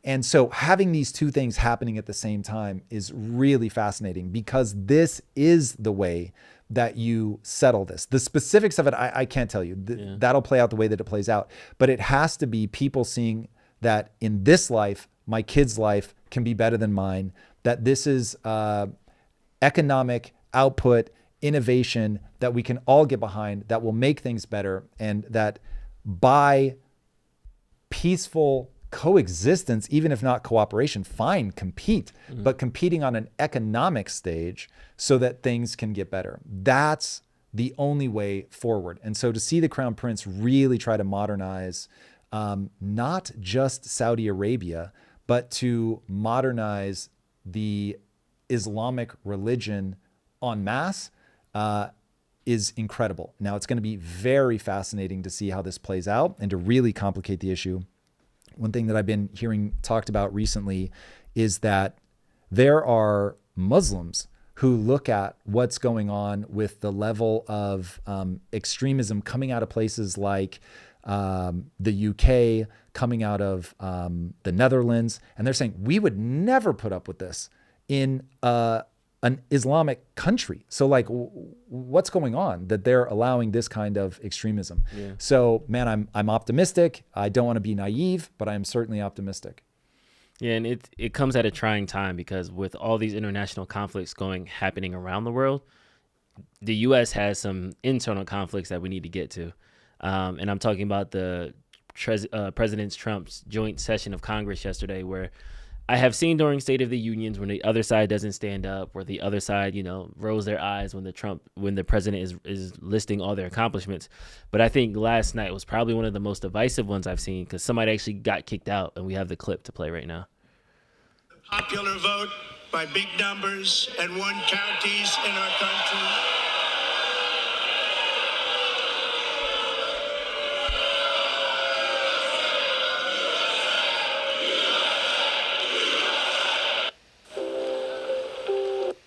And so having these two things happening at the same time is really fascinating, because this is the way that you settle this. The specifics of it, I can't tell you. That'll play out the way that it plays out. But it has to be people seeing that in this life, my kid's life can be better than mine, that this is economic output, innovation that we can all get behind, that will make things better, and that by peaceful coexistence, even if not cooperation, fine, compete, but competing on an economic stage so that things can get better. That's the only way forward. And so to see the Crown Prince really try to modernize not just Saudi Arabia, but to modernize the Islamic religion en masse is incredible. Now, it's going to be very fascinating to see how this plays out and to really complicate the issue. One thing that I've been hearing talked about recently is that there are Muslims who look at what's going on with the level of extremism coming out of places like the UK, coming out of the Netherlands, and they're saying, we would never put up with this in a an Islamic country. So like, what's going on that they're allowing this kind of extremism? Yeah. So man, I'm optimistic. I don't want to be naive, but I'm certainly optimistic. Yeah, and it comes at a trying time because with all these international conflicts happening around the world, the U.S. has some internal conflicts that we need to get to. And I'm talking about the President Trump's joint session of Congress yesterday, where I have seen during State of the Unions when the other side doesn't stand up, or the other side, rolls their eyes when the president is listing all their accomplishments. But I think last night was probably one of the most divisive ones I've seen because somebody actually got kicked out, and we have the clip to play right now. Popular vote by big numbers and won counties in our country.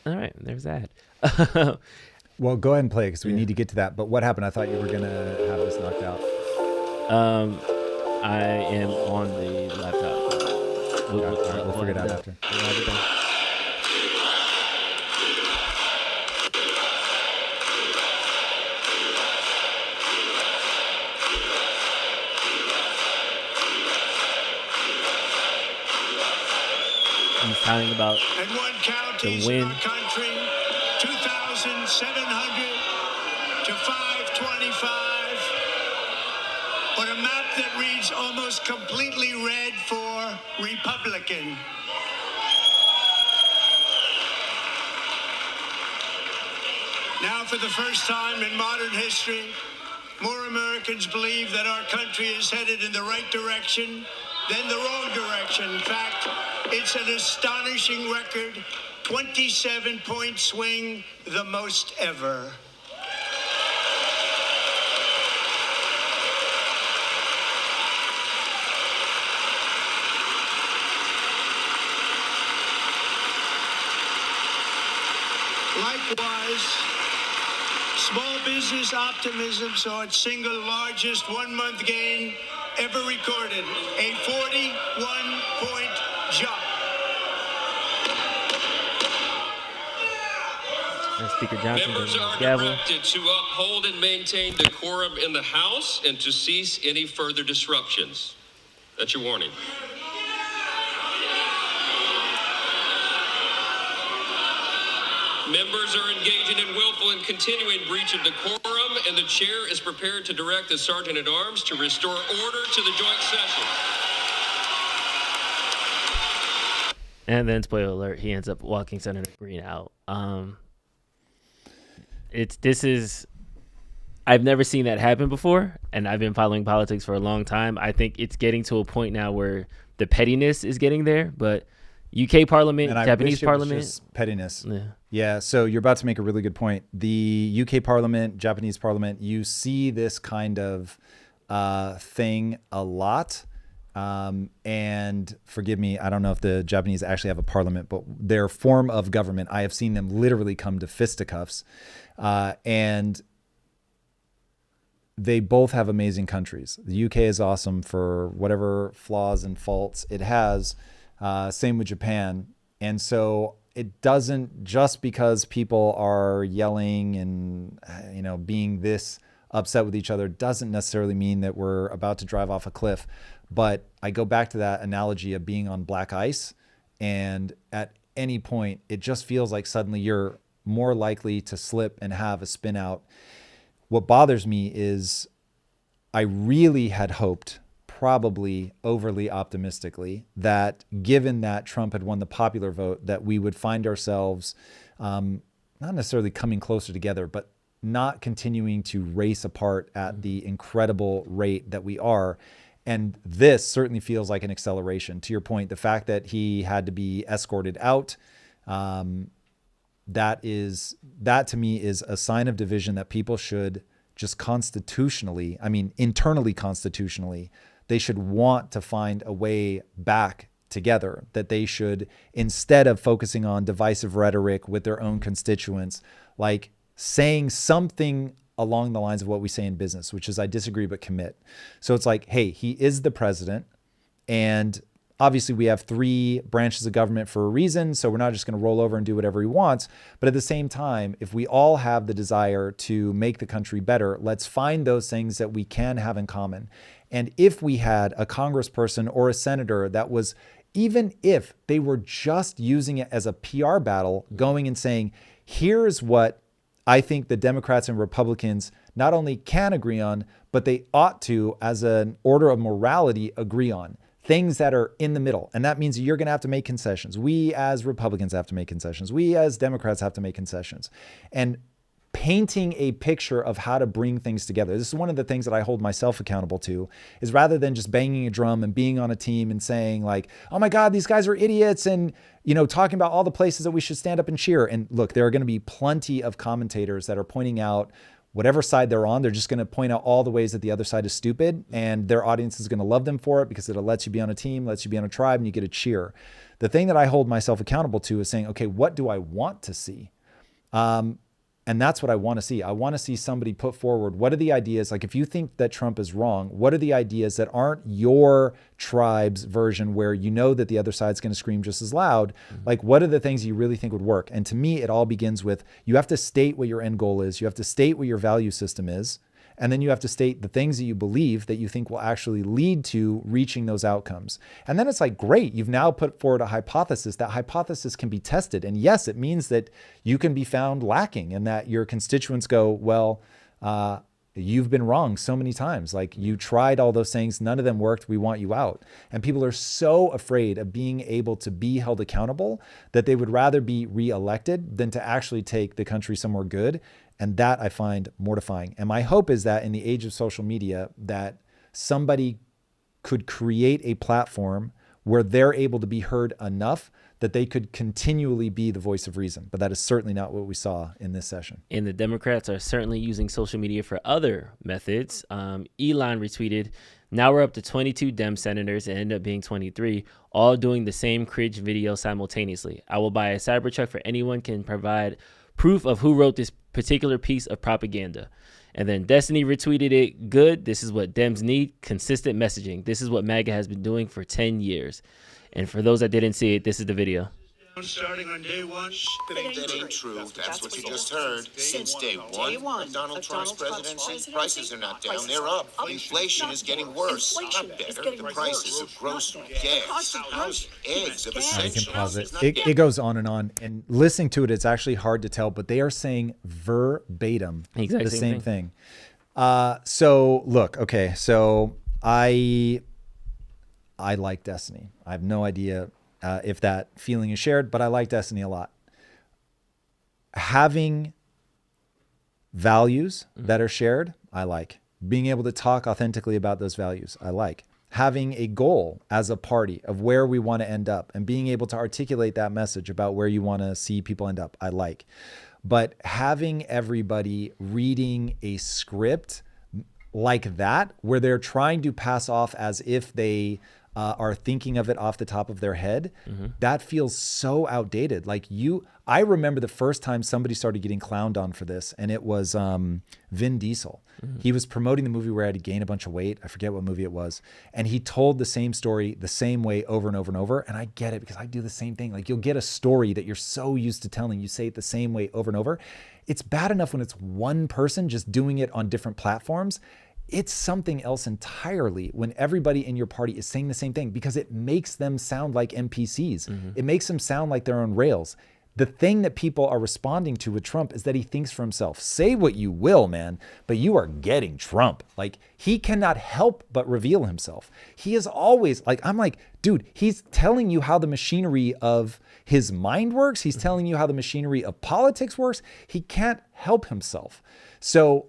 All right, there's that. Well, go ahead and play it because we need to get to that. But what happened? I thought you were going to have this knocked out. I am on the laptop. We'll figure it out after. He's talking about and one counties the win. in our country, 2,700 to 525, on a map that reads almost completely red for Republican. Now, for the first time in modern history, more Americans believe that our country is headed in the right direction than the wrong direction. In fact, it's an astonishing record, 27-point swing, the most ever. Likewise, small business optimism saw its single largest one-month gain ever recorded, a 41-point jump. And Speaker Johnson Members are directed to uphold and maintain decorum in the House and to cease any further disruptions. That's your warning. Members are engaging in willful and continuing breach of decorum, and the chair is prepared to direct the Sergeant-at-Arms to restore order to the joint session. And then, spoiler alert, he ends up walking Senator Green out. I've never seen that happen before, and I've been following politics for a long time. I think it's getting to a point now where the pettiness is getting there, but UK Parliament, Japanese Parliament, just pettiness. Yeah. So you're about to make a really good point. The UK Parliament, Japanese Parliament, you see this kind of thing a lot. And forgive me, I don't know if the Japanese actually have a parliament, but their form of government, I have seen them literally come to fisticuffs. And they both have amazing countries. The UK is awesome for whatever flaws and faults it has. Same with Japan. And so it doesn't, just because people are yelling and, being this upset with each other, doesn't necessarily mean that we're about to drive off a cliff. But I go back to that analogy of being on black ice. And at any point, it just feels like suddenly you're more likely to slip and have a spin out. What bothers me is I really had hoped, probably overly optimistically, that given that Trump had won the popular vote, that we would find ourselves not necessarily coming closer together, but not continuing to race apart at the incredible rate that we are. And this certainly feels like an acceleration. To your point, the fact that he had to be escorted out, that to me is a sign of division that people should just internally constitutionally, they should want to find a way back together, that they should, instead of focusing on divisive rhetoric with their own constituents, like saying something along the lines of what we say in business, which is I disagree, but commit. So it's like, hey, he is the president, and obviously we have 3 branches of government for a reason, so we're not just going to roll over and do whatever he wants. But at the same time, if we all have the desire to make the country better, let's find those things that we can have in common. And if we had a congressperson or a senator that was, even if they were just using it as a PR battle, going and saying, here's what I think the Democrats and Republicans not only can agree on, but they ought to, as an order of morality, agree on. Things that are in the middle. And that means you're going to have to make concessions. We as Republicans have to make concessions. We as Democrats have to make concessions. And painting a picture of how to bring things together. This is one of the things that I hold myself accountable to, is rather than just banging a drum and being on a team and saying like, oh my God, these guys are idiots. And, you know, talking about all the places that we should stand up and cheer. And look, there are going to be plenty of commentators that are pointing out whatever side they're on. They're just going to point out all the ways that the other side is stupid, and their audience is going to love them for it because it lets you be on a team, lets you be on a tribe, and you get a cheer. The thing that I hold myself accountable to is saying, okay, what do I want to see? And that's what I want to see. I want to see somebody put forward, what are the ideas? Like, if you think that Trump is wrong, what are the ideas that aren't your tribe's version where you know that the other side's going to scream just as loud? Like, what are the things you really think would work? And to me, it all begins with, you have to state what your end goal is. You have to state what your value system is. And then you have to state the things that you believe that you think will actually lead to reaching those outcomes. And then it's like, great, you've now put forward a hypothesis. That hypothesis can be tested. And yes, it means that you can be found lacking and that your constituents go, well, you've been wrong so many times. Like, you tried all those things. None of them worked. We want you out. And people are so afraid of being able to be held accountable that they would rather be reelected than to actually take the country somewhere good. And that I find mortifying. And my hope is that in the age of social media, that somebody could create a platform where they're able to be heard enough that they could continually be the voice of reason. But that is certainly not what we saw in this session. And the Democrats are certainly using social media for other methods. Elon retweeted, now we're up to 22 Dem senators, and end up being 23, all doing the same cringe video simultaneously. I will buy a Cybertruck for anyone can provide proof of who wrote this particular piece of propaganda. And then Destiny retweeted it. Good. This is what Dems need. Consistent messaging. This is what MAGA has been doing for 10 years. And for those that didn't see it, this is the video. Starting on day 1. That ain't true. That's what you just heard. Since day one of Donald Trump's presidency, prices are not down, they're up. Inflation is getting worse, not better. The prices of groceries, gas, housing, eggs, of essentials. It goes on. And listening to it, it's actually hard to tell, but they are saying verbatim the same thing. So look, okay, so I like Destiny. I have no idea if that feeling is shared, but I like Destiny a lot. Having values that are shared, I like. Being able to talk authentically about those values, I like. Having a goal as a party of where we want to end up and being able to articulate that message about where you want to see people end up, I like. But having everybody reading a script like that, where they're trying to pass off as if they are thinking of it off the top of their head, that feels so outdated. Like, I remember the first time somebody started getting clowned on for this, and it was Vin Diesel. He was promoting the movie where I had to gain a bunch of weight. I forget what movie it was. And he told the same story the same way over and over and over. And I get it, because I do the same thing. Like, you'll get a story that you're so used to telling, you say it the same way over and over. It's bad enough when it's one person just doing it on different platforms. It's something else entirely when everybody in your party is saying the same thing, because it makes them sound like NPCs. It makes them sound like they're on rails. The thing that people are responding to with Trump is that he thinks for himself. Say what you will, man, but you are getting Trump. Like, he cannot help but reveal himself. He is always like, I'm like, dude, he's telling you how the machinery of his mind works. He's telling you how the machinery of politics works. He can't help himself. So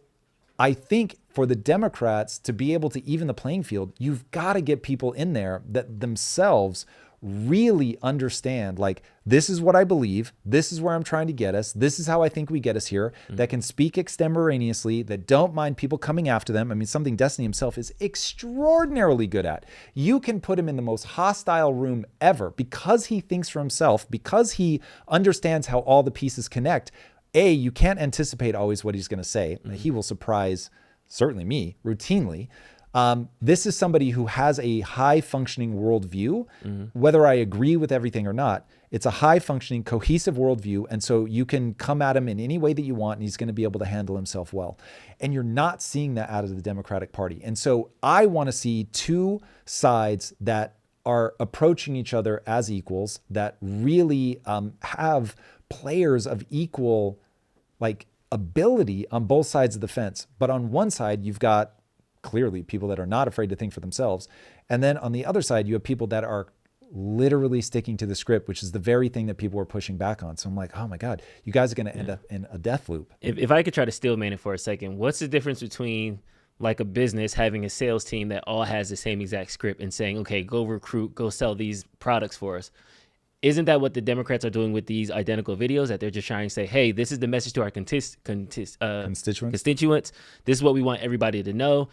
I think for the Democrats to be able to even the playing field, you've got to get people in there that themselves really understand, like, this is what I believe, this is where I'm trying to get us, this is how I think we get us here, that can speak extemporaneously, that don't mind people coming after them. I mean, something Destiny himself is extraordinarily good at. You can put him in the most hostile room ever because he thinks for himself, because he understands how all the pieces connect. You can't anticipate always what he's going to say. He will surprise, certainly me, routinely. This is somebody who has a high functioning worldview, whether I agree with everything or not. It's a high functioning, cohesive worldview. And so you can come at him in any way that you want, and he's going to be able to handle himself well. And you're not seeing that out of the Democratic Party. And so I want to see two sides that are approaching each other as equals, that really have players of equal ability on both sides of the fence. But on one side, you've got clearly people that are not afraid to think for themselves. And then on the other side, you have people that are literally sticking to the script, which is the very thing that people were pushing back on. So I'm like, oh my God, you guys are going to end up in a death loop. If I could try to stillman it for a second, what's the difference between like a business having a sales team that all has the same exact script and saying, okay, go recruit, go sell these products for us? Isn't that what the Democrats are doing with these identical videos, that they're just trying to say, hey, this is the message to our constituents. This is what we want everybody to know.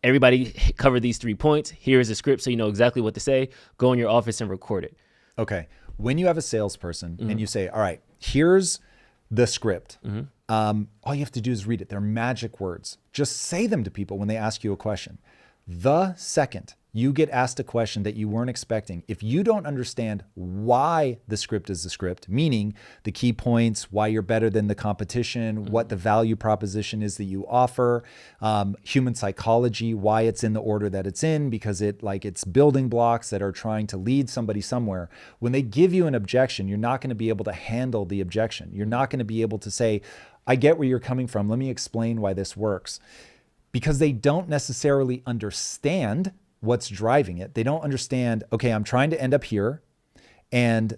Everybody cover these 3 points. Here is a script so you know exactly what to say. Go in your office and record it. Okay. When you have a salesperson and you say, all right, here's the script. All you have to do is read it. They're magic words. Just say them to people when they ask you a question. The second you get asked a question that you weren't expecting, if you don't understand why the script is the script, meaning the key points, why you're better than the competition, what the value proposition is that you offer, human psychology, why it's in the order that it's in, because it's building blocks that are trying to lead somebody somewhere. When they give you an objection, you're not going to be able to handle the objection. You're not going to be able to say, I get where you're coming from. Let me explain why this works. Because they don't necessarily understand what's driving it. They don't understand, okay, I'm trying to end up here, and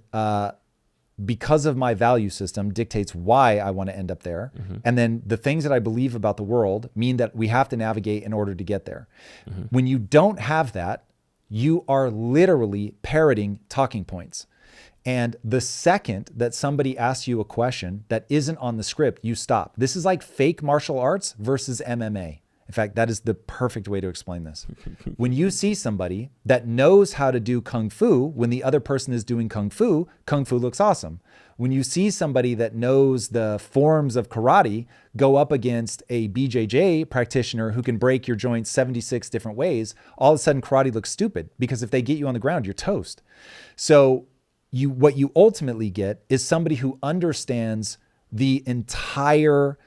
because of my value system dictates why I want to end up there. And then the things that I believe about the world mean that we have to navigate in order to get there. When you don't have that, you are literally parroting talking points. And the second that somebody asks you a question that isn't on the script, you stop. This is like fake martial arts versus MMA. In fact, that is the perfect way to explain this. When you see somebody that knows how to do Kung Fu, when the other person is doing Kung Fu looks awesome. When you see somebody that knows the forms of karate go up against a BJJ practitioner who can break your joints 76 different ways, all of a sudden karate looks stupid, because if they get you on the ground, you're toast. So what you ultimately get is somebody who understands the entire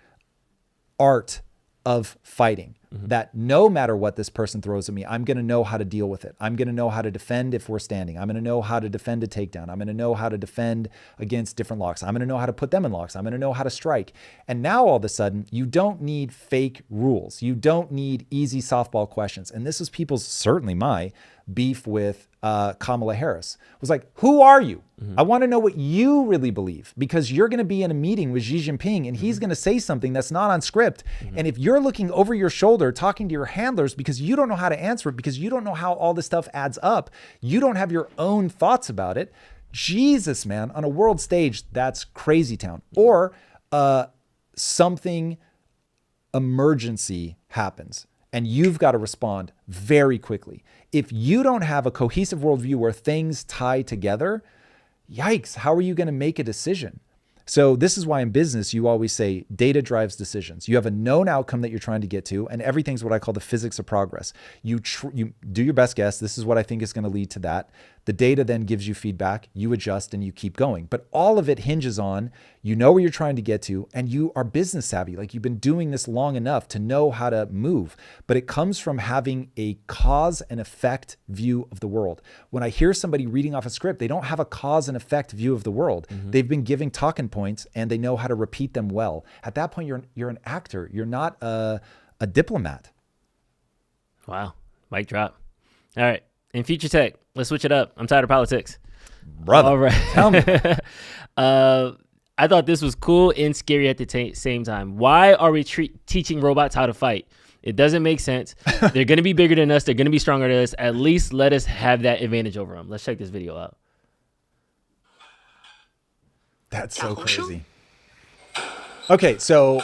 art of fighting, that no matter what this person throws at me, I'm going to know how to deal with it. I'm going to know how to defend if we're standing. I'm going to know how to defend a takedown. I'm going to know how to defend against different locks. I'm going to know how to put them in locks. I'm going to know how to strike. And now all of a sudden, you don't need fake rules. You don't need easy softball questions. And this is certainly my beef with Kamala Harris. It was like, who are you? I want to know what you really believe, because you're going to be in a meeting with Xi Jinping and he's going to say something that's not on script. And if you're looking over your shoulder, talking to your handlers because you don't know how to answer it, because you don't know how all this stuff adds up, you don't have your own thoughts about it. Jesus, man, on a world stage, that's crazy town. Or something emergency happens and you've got to respond very quickly. If you don't have a cohesive worldview where things tie together, yikes, how are you going to make a decision? So this is why in business, you always say data drives decisions. You have a known outcome that you're trying to get to, and everything's what I call the physics of progress. You do your best guess. This is what I think is going to lead to that. The data then gives you feedback, you adjust, and you keep going. But all of it hinges on, you know where you're trying to get to, and you are business savvy. Like, you've been doing this long enough to know how to move. But it comes from having a cause and effect view of the world. When I hear somebody reading off a script, they don't have a cause and effect view of the world. They've been giving talking points, and they know how to repeat them well. At that point, you're an actor. You're not a diplomat. Wow. Mic drop. All right. In future tech, let's switch it up. I'm tired of politics. Brother, all right. Tell me. I thought this was cool and scary at the same time. Why are we teaching robots how to fight? It doesn't make sense. They're going to be bigger than us. They're going to be stronger than us. At least let us have that advantage over them. Let's check this video out. That's so crazy. Okay, so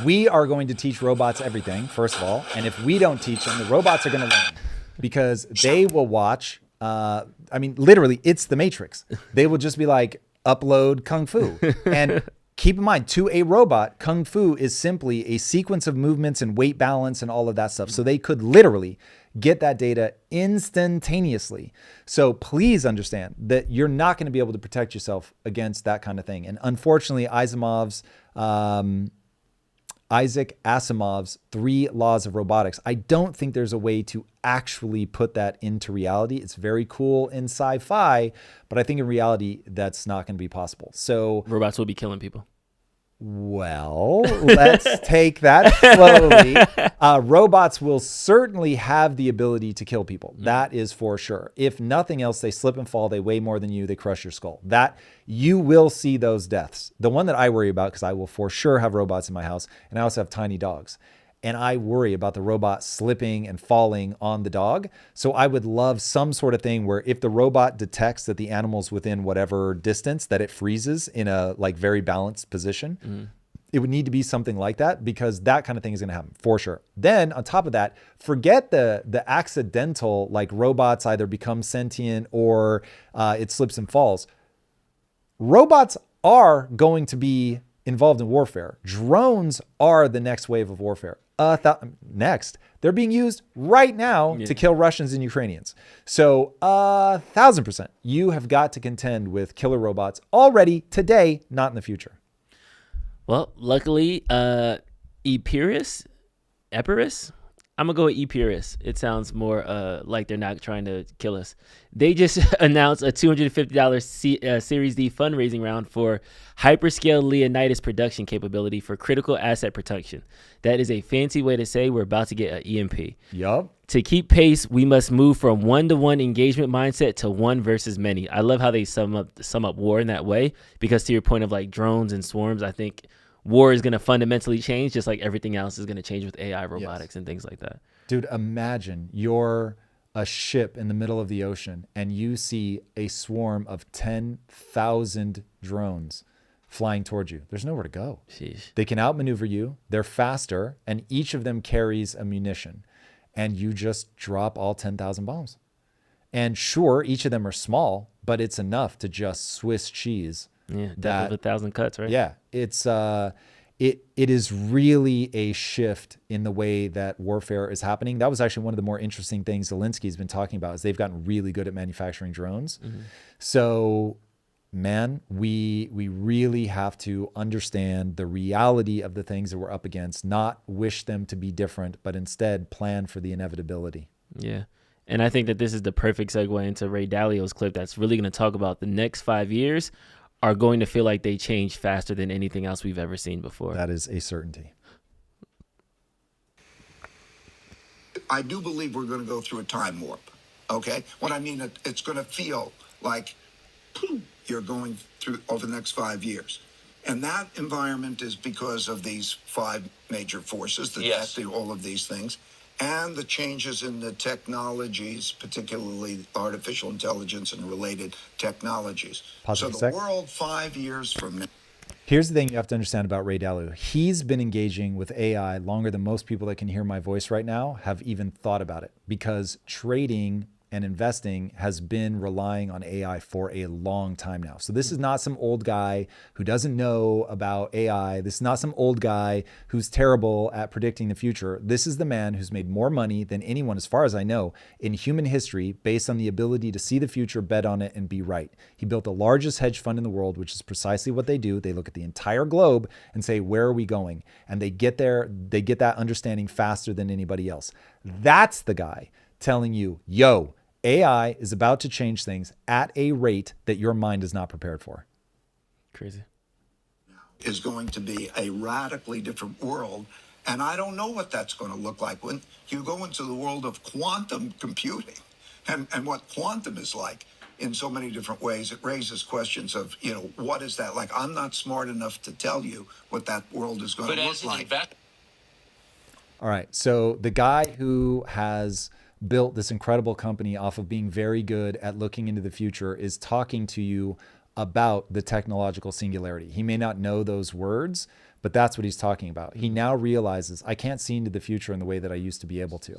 we are going to teach robots everything, first of all. And if we don't teach them, the robots are going to learn. Because they will watch, literally, it's the Matrix. They will just be like, upload Kung Fu. And keep in mind, to a robot, Kung Fu is simply a sequence of movements and weight balance and all of that stuff. So they could literally get that data instantaneously. So please understand that you're not going to be able to protect yourself against that kind of thing. And unfortunately, Isaac Asimov's 3 laws of robotics, I don't think there's a way to actually put that into reality. It's very cool in sci-fi, but I think in reality, that's not going to be possible. So robots will be killing people. Well, let's take that slowly. Robots will certainly have the ability to kill people. That is for sure. If nothing else, they slip and fall. They weigh more than you. They crush your skull. That you will see those deaths. The one that I worry about, because I will for sure have robots in my house, and I also have tiny dogs. And I worry about the robot slipping and falling on the dog. So I would love some sort of thing where if the robot detects that the animal's within whatever distance, that it freezes in a like very balanced position. It would need to be something like that, because that kind of thing is going to happen for sure. Then on top of that, forget the accidental, like robots either become sentient or it slips and falls. Robots are going to be involved in warfare. Drones are the next wave of warfare. Next, they're being used right now to kill Russians and Ukrainians. So 1,000%, you have got to contend with killer robots already today, not in the future. Well, luckily, Epirus, I'm going to go with Epirus. It sounds more like they're not trying to kill us. They just announced a $250 Series D fundraising round for hyperscale Leonidas production capability for critical asset protection. That is a fancy way to say we're about to get an EMP. Yup. To keep pace, we must move from one-to-one engagement mindset to one versus many. I love how they sum up war in that way, because to your point of like drones and swarms, I think war is going to fundamentally change, just like everything else is going to change with AI, robotics, and things like that. Dude, imagine you're a ship in the middle of the ocean and you see a swarm of 10,000 drones flying towards you. There's nowhere to go. Sheesh. They can outmaneuver you. They're faster, and each of them carries a munition. And you just drop all 10,000 bombs. And sure, each of them are small, but it's enough to just Swiss cheese. Yeah, death of 1,000 cuts, right? Yeah, it's it is really a shift in the way that warfare is happening. That was actually one of the more interesting things Zelensky's been talking about, is they've gotten really good at manufacturing drones. So, man, we really have to understand the reality of the things that we're up against, not wish them to be different, but instead plan for the inevitability. Yeah. And I think that this is the perfect segue into Ray Dalio's clip that's really going to talk about the next 5 years are going to feel like they change faster than anything else we've ever seen before. That is a certainty. I do believe we're going to go through a time warp, okay? What I mean, it's going to feel like you're going through over the next 5 years. And that environment is because of these 5 major forces that do all of these things, and the changes in the technologies, particularly artificial intelligence and related technologies. So the world 5 years from now. Here's the thing you have to understand about Ray Dalio. He's been engaging with AI longer than most people that can hear my voice right now have even thought about it, because trading and investing has been relying on AI for a long time now. So this is not some old guy who doesn't know about AI. This is not some old guy who's terrible at predicting the future. This is the man who's made more money than anyone, as far as I know, in human history, based on the ability to see the future, bet on it, and be right. He built the largest hedge fund in the world, which is precisely what they do. They look at the entire globe and say, where are we going? And they get there, they get that understanding faster than anybody else. That's the guy telling you, yo, AI is about to change things at a rate that your mind is not prepared for. Crazy. Is going to be a radically different world. And I don't know what that's going to look like when you go into the world of quantum computing and what quantum is like in so many different ways. It raises questions of, you know, what is that like? I'm not smart enough to tell you what that world is going to look like. All right. So the guy who has built this incredible company off of being very good at looking into the future is talking to you about the technological singularity. He may not know those words, but that's what he's talking about. He now realizes I can't see into the future in the way that I used to be able to.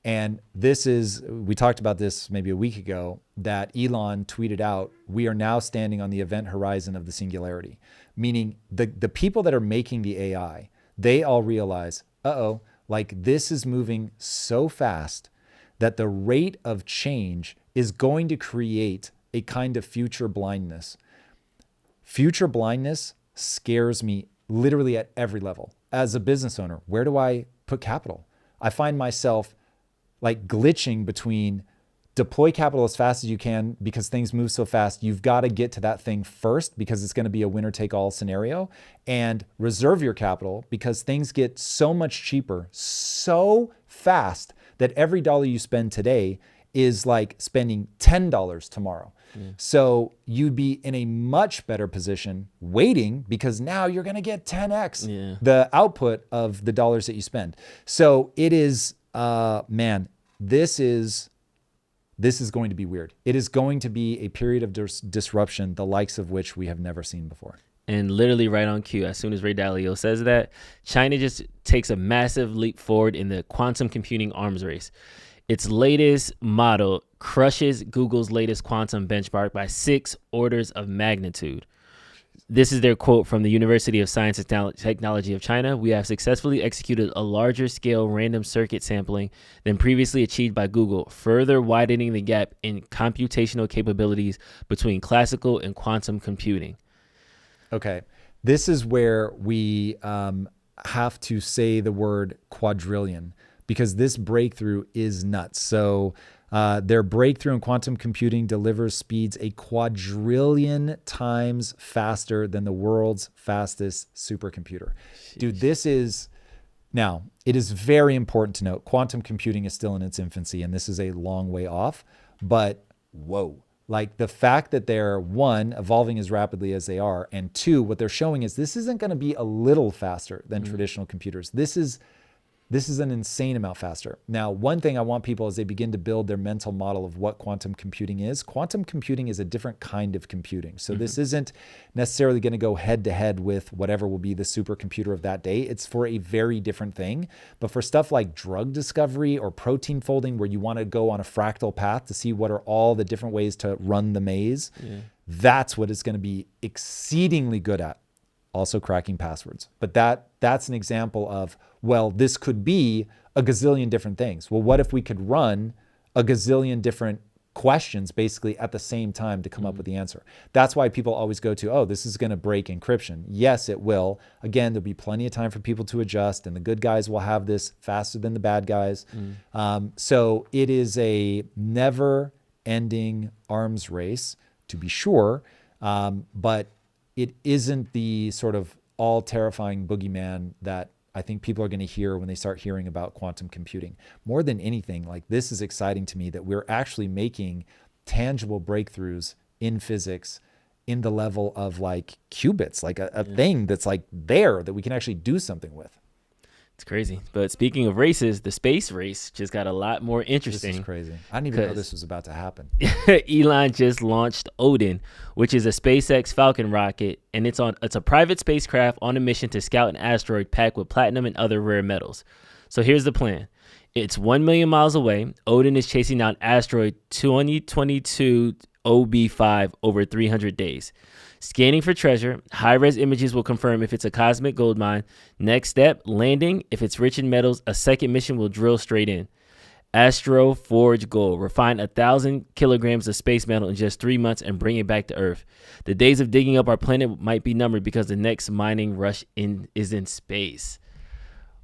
And we talked about this maybe a week ago, that Elon tweeted out, we are now standing on the event horizon of the singularity, meaning the people that are making the AI, they all realize, like this is moving so fast that the rate of change is going to create a kind of future blindness. Future blindness scares me literally at every level. As a business owner, where do I put capital? I find myself like glitching between deploy capital as fast as you can because things move so fast. You've got to get to that thing first because it's going to be a winner take all scenario, and reserve your capital because things get so much cheaper so fast that every dollar you spend today is like spending $10 tomorrow. So you'd be in a much better position waiting because now you're going to get 10x the output of the dollars that you spend. So it is, man, this is going to be weird. It is going to be a period of disruption, the likes of which we have never seen before. And literally right on cue, as soon as Ray Dalio says that, China just takes a massive leap forward in the quantum computing arms race. Its latest model crushes Google's latest quantum benchmark by 6 orders of magnitude. This is their quote from the University of Science and Technology of China. We have successfully executed a larger scale random circuit sampling than previously achieved by Google, further widening the gap in computational capabilities between classical and quantum computing. Okay. This is where we have to say the word quadrillion, because this breakthrough is nuts. So their breakthrough in quantum computing delivers speeds a quadrillion times faster than the world's fastest supercomputer. Sheesh. Dude, now, it is very important to note, quantum computing is still in its infancy, and this is a long way off, but whoa. Like the fact that they're, one, evolving as rapidly as they are, and two, what they're showing is this isn't going to be a little faster than traditional computers. This is an insane amount faster. Now, one thing I want people as they begin to build their mental model of what quantum computing is a different kind of computing. So this isn't necessarily going to go head to head with whatever will be the supercomputer of that day. It's for a very different thing. But for stuff like drug discovery or protein folding, where you want to go on a fractal path to see what are all the different ways to run the maze, that's what it's going to be exceedingly good at. Also cracking passwords. But that's an example of, well, this could be a gazillion different things. Well, what if we could run a gazillion different questions basically at the same time to come up with the answer? That's why people always go to, oh, this is going to break encryption. Yes, it will. Again, there'll be plenty of time for people to adjust, and the good guys will have this faster than the bad guys. So it is a never-ending arms race, to be sure, but it isn't the sort of all terrifying boogeyman that I think people are going to hear when they start hearing about quantum computing. More than anything, like this is exciting to me that we're actually making tangible breakthroughs in physics in the level of like qubits, like a thing that's like there that we can actually do something with. It's crazy. But speaking of races, the space race just got a lot more interesting. This is crazy. I didn't even know this was about to happen. Elon just launched Odin, which is a SpaceX Falcon rocket, and it's a private spacecraft on a mission to scout an asteroid packed with platinum and other rare metals. So here's the plan. It's 1 million miles away. Odin is chasing down asteroid 2022 OB5 over 300 days. Scanning for treasure. High-res images will confirm if it's a cosmic gold mine. Next step, landing. If it's rich in metals, a second mission will drill straight in. Astro Forge Gold. Refine 1,000 kilograms of space metal in just 3 months and bring it back to Earth. The days of digging up our planet might be numbered because the next mining rush is in space.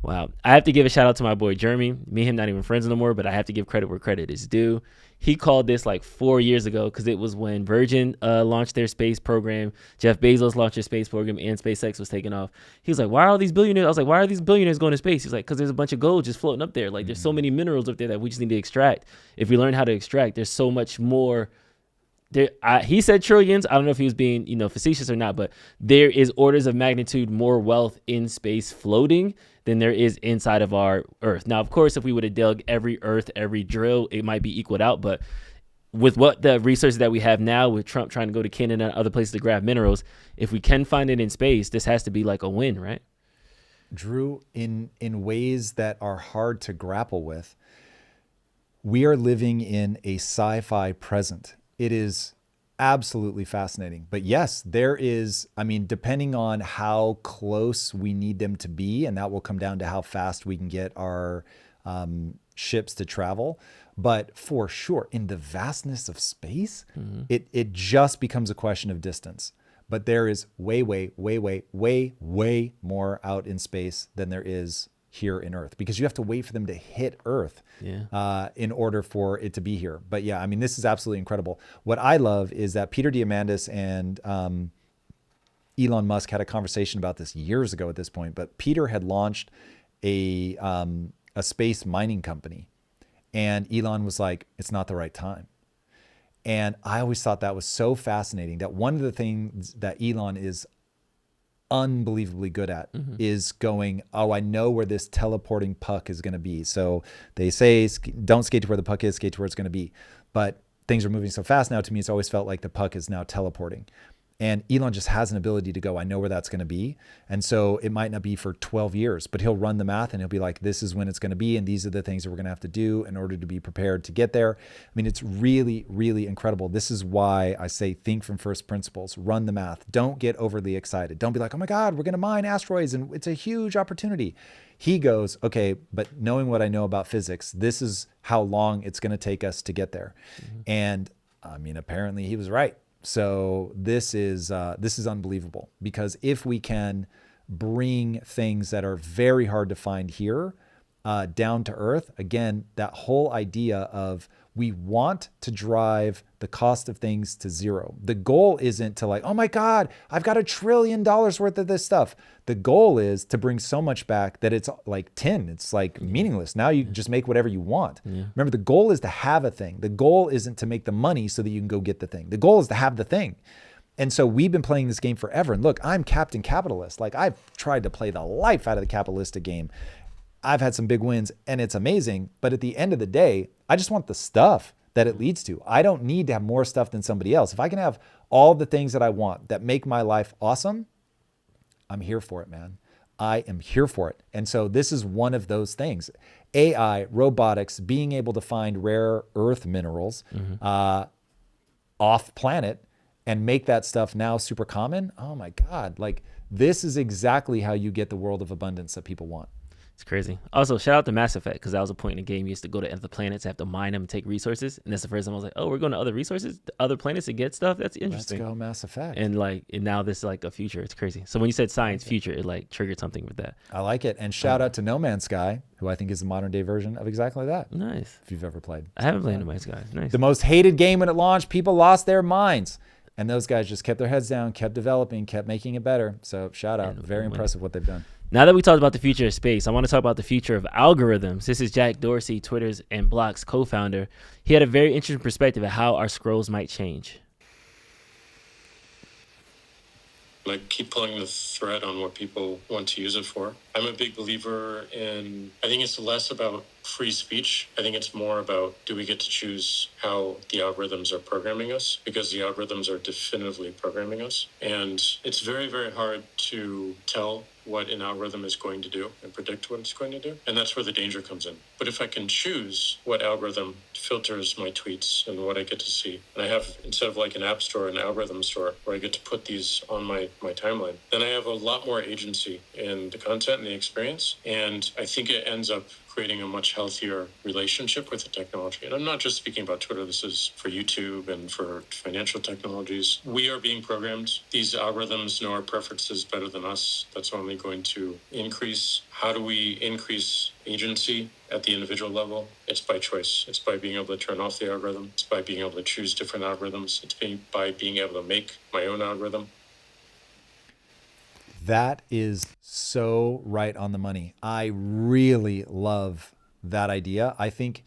Wow. I have to give a shout out to my boy Jeremy. Me and him not even friends no more, but I have to give credit where credit is due. He called this like 4 years ago because it was when Virgin launched their space program. Jeff Bezos launched their space program and SpaceX was taking off. He was like, why are all these billionaires? I was like, why are these billionaires going to space? He's like, because there's a bunch of gold just floating up there. Like there's so many minerals up there that we just need to extract. If we learn how to extract, there's so much more. He said trillions. I don't know if he was being, facetious or not, but there is orders of magnitude more wealth in space floating than there is inside of our Earth. Now, of course, if we would have dug every Earth, every drill, it might be equaled out. But with what the resources that we have now, with Trump trying to go to Canada and other places to grab minerals, if we can find it in space, this has to be like a win, right? Drew, in ways that are hard to grapple with. We are living in a sci-fi present. It is absolutely fascinating. But yes, there is, I mean, depending on how close we need them to be, and that will come down to how fast we can get our ships to travel. But for sure, in the vastness of space, it just becomes a question of distance. But there is way more out in space than there is here in Earth, because you have to wait for them to hit Earth in order for it to be here. But yeah, I mean, this is absolutely incredible. What I love is that Peter Diamandis and Elon Musk had a conversation about this years ago at this point, but Peter had launched a space mining company, and Elon was like, it's not the right time. And I always thought that was so fascinating, that one of the things that Elon is unbelievably good at is going, oh, I know where this teleporting puck is going to be. So they say, don't skate to where the puck is, skate to where it's going to be. But things are moving so fast now, to me, it's always felt like the puck is now teleporting. And Elon just has an ability to go, I know where that's going to be. And so it might not be for 12 years, but he'll run the math and he'll be like, this is when it's going to be. And these are the things that we're going to have to do in order to be prepared to get there. I mean, it's really, really incredible. This is why I say, think from first principles, run the math. Don't get overly excited. Don't be like, oh my God, we're going to mine asteroids and it's a huge opportunity. He goes, okay, but knowing what I know about physics, this is how long it's going to take us to get there. And I mean, apparently he was right. So this is unbelievable, because if we can bring things that are very hard to find here down to earth, again, that whole idea of we want to drive the cost of things to zero. The goal isn't to like, oh my God, I've got $1 trillion worth of this stuff. The goal is to bring so much back that it's like tin. It's like meaningless. Now you just make whatever you want. Remember, the goal is to have a thing. The goal isn't to make the money so that you can go get the thing. The goal is to have the thing. And so we've been playing this game forever. And look, I'm Captain Capitalist. Like, I've tried to play the life out of the capitalistic game. I've had some big wins and it's amazing. But at the end of the day, I just want the stuff that it leads to. I don't need to have more stuff than somebody else. If I can have all the things that I want that make my life awesome, I'm here for it, man. I am here for it. And so this is one of those things. AI, robotics, being able to find rare earth minerals off planet and make that stuff now super common. Oh my God. Like, this is exactly how you get the world of abundance that people want. It's crazy. Also, shout out to Mass Effect, because that was a point in the game you used to go to other planets, have to mine them and take resources. And that's the first time I was like, oh, we're going to other resources, to other planets to get stuff? That's interesting. Let's go Mass Effect. And now this is like a future. It's crazy. So when you said science future, it like triggered something with that. I like it. And shout out to No Man's Sky, who I think is the modern day version of exactly that. Nice. If you've ever played. I haven't played No Man's Sky. Nice. The most hated game when it launched, people lost their minds. And those guys just kept their heads down, kept developing, kept making it better. So shout out. Very impressive what they've done. Now that we talked about the future of space, I want to talk about the future of algorithms. This is Jack Dorsey, Twitter's and Block's co-founder. He had a very interesting perspective of how our scrolls might change. Like, keep pulling the thread on what people want to use it for. I'm a big believer in, I think it's less about free speech. I think it's more about, do we get to choose how the algorithms are programming us? Because the algorithms are definitively programming us. And it's very, very hard to tell what an algorithm is going to do and predict what it's going to do. And that's where the danger comes in. But if I can choose what algorithm filters my tweets and what I get to see, and I have, instead of like an app store, an algorithm store where I get to put these on my timeline, then I have a lot more agency in the content and the experience. And I think it ends up creating a much healthier relationship with the technology. And I'm not just speaking about Twitter. This is for YouTube and for financial technologies. We are being programmed. These algorithms know our preferences better than us. That's only going to increase. How do we increase agency at the individual level? It's by choice. It's by being able to turn off the algorithm. It's by being able to choose different algorithms. It's by being able to make my own algorithm. That is so right on the money. I really love that idea. I think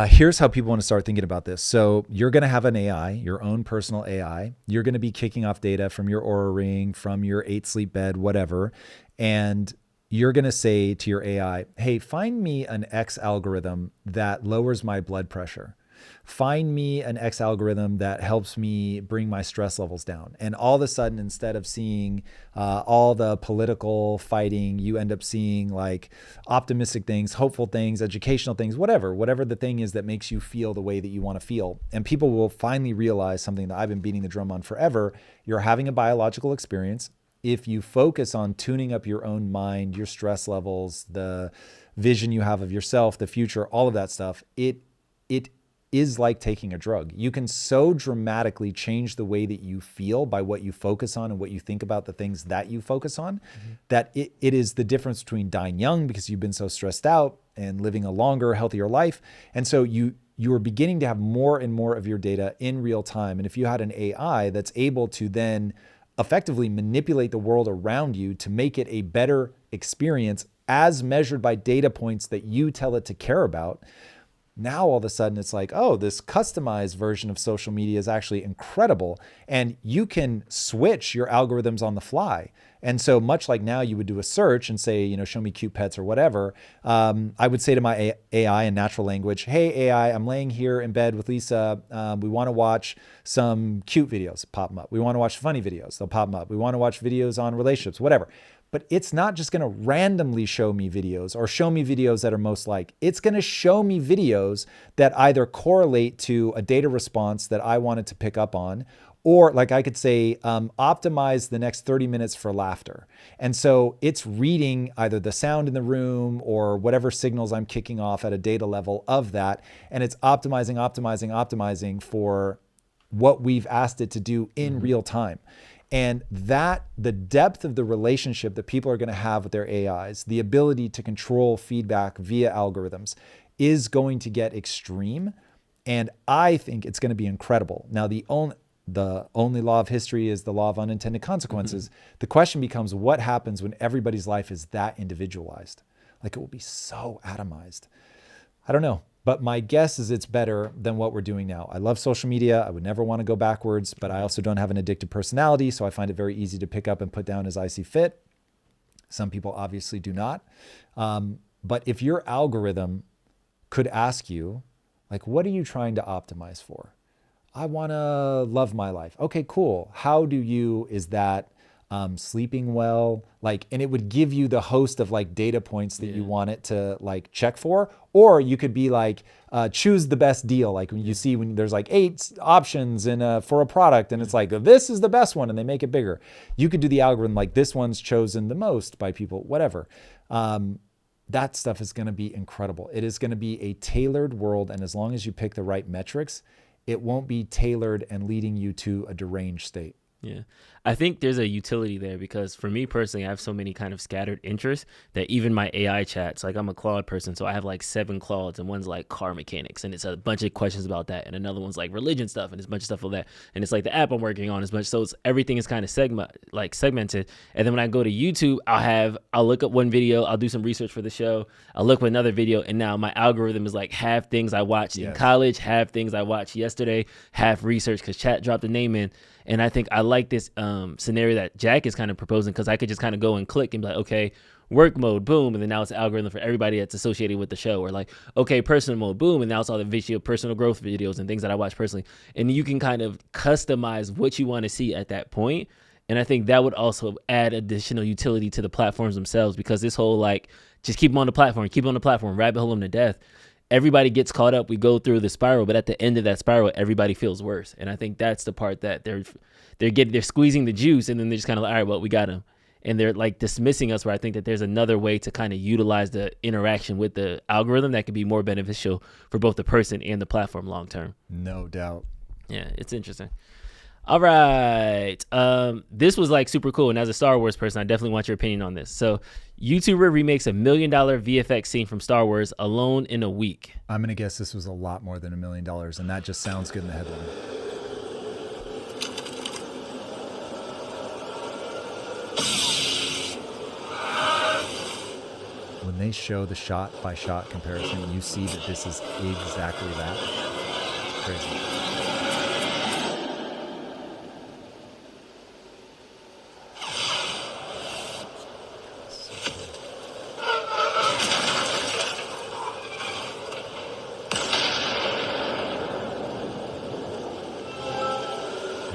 here's how people want to start thinking about this. So you're going to have an AI, your own personal AI. You're going to be kicking off data from your Oura Ring, from your 8-sleep bed, whatever. And you're going to say to your AI, hey, find me an X algorithm that lowers my blood pressure. find me an X algorithm that helps me bring my stress levels down. And all of a sudden, instead of seeing all the political fighting, you end up seeing like optimistic things, hopeful things, educational things, whatever the thing is that makes you feel the way that you want to feel. And people will finally realize something that I've been beating the drum on forever. You're having a biological experience. If you focus on tuning up your own mind, your stress levels, the vision you have of yourself, the future, all of that stuff, it is like taking a drug. You can so dramatically change the way that you feel by what you focus on and what you think about the things that you focus on, that it is the difference between dying young because you've been so stressed out and living a longer, healthier life. And so you're beginning to have more and more of your data in real time. And if you had an AI that's able to then effectively manipulate the world around you to make it a better experience as measured by data points that you tell it to care about, now all of a sudden it's like, oh, this customized version of social media is actually incredible. And you can switch your algorithms on the fly. And so much like now you would do a search and say, show me cute pets or whatever. I would say to my AI in natural language, hey, AI, I'm laying here in bed with Lisa. We want to watch some cute videos, pop them up. We want to watch funny videos, they'll pop them up. We want to watch videos on relationships, whatever. But it's not just going to randomly show me videos or show me videos that are most like. It's going to show me videos that either correlate to a data response that I wanted to pick up on, or like I could say, optimize the next 30 minutes for laughter. And so it's reading either the sound in the room or whatever signals I'm kicking off at a data level of that. And it's optimizing for what we've asked it to do in real time. And that the depth of the relationship that people are going to have with their AIs, the ability to control feedback via algorithms is going to get extreme. And I think it's going to be incredible. Now, the only law of history is the law of unintended consequences. The question becomes, what happens when everybody's life is that individualized? Like, it will be so atomized. I don't know. But my guess is it's better than what we're doing now. I love social media. I would never want to go backwards, but I also don't have an addictive personality, so I find it very easy to pick up and put down as I see fit. Some people obviously do not. But if your algorithm could ask you, like, what are you trying to optimize for? I want to love my life. Okay, cool. Is that sleeping well? And it would give you the host of like data points that you want it to like check for. Or you could be like, choose the best deal. Like when there's like 8 options for a product and it's like, this is the best one, and they make it bigger. You could do the algorithm like this one's chosen the most by people, whatever. That stuff is going to be incredible. It is going to be a tailored world. And as long as you pick the right metrics, it won't be tailored and leading you to a deranged state. Yeah. I think there's a utility there because for me personally, I have so many kind of scattered interests that even my AI chats, like I'm a Claude person, so I have like 7 Claudes, and one's like car mechanics, and it's a bunch of questions about that, and another one's like religion stuff, and it's a bunch of stuff for that, and it's like the app I'm working on is much, so everything is kind of segmented. And then when I go to YouTube, I'll look up one video, I'll do some research for the show, I'll look for another video, and now my algorithm is like half things I watched in college, half things I watched yesterday, half research because chat dropped the name in. And I think I like this scenario that Jack is kind of proposing because I could just kind of go and click and be like, okay, work mode, boom. And then now it's an algorithm for everybody that's associated with the show. Or like, okay, personal mode, boom. And now it's all the personal growth videos and things that I watch personally. And you can kind of customize what you want to see at that point. And I think that would also add additional utility to the platforms themselves because this whole like, just keep them on the platform, rabbit hole them to death. Everybody gets caught up. We go through the spiral, but at the end of that spiral, everybody feels worse. And I think that's the part that they're squeezing the juice, and then they're just kind of like, all right, well, we got them. And they're like dismissing us, where I think that there's another way to kind of utilize the interaction with the algorithm that could be more beneficial for both the person and the platform long term. No doubt. Yeah, it's interesting. All right. This was like super cool. And as a Star Wars person, I definitely want your opinion on this. So YouTuber remakes $1 million VFX scene from Star Wars alone in a week. I'm going to guess this was a lot more than $1 million. And that just sounds good in the headline. When they show the shot by shot comparison, you see that this is exactly that. It's crazy.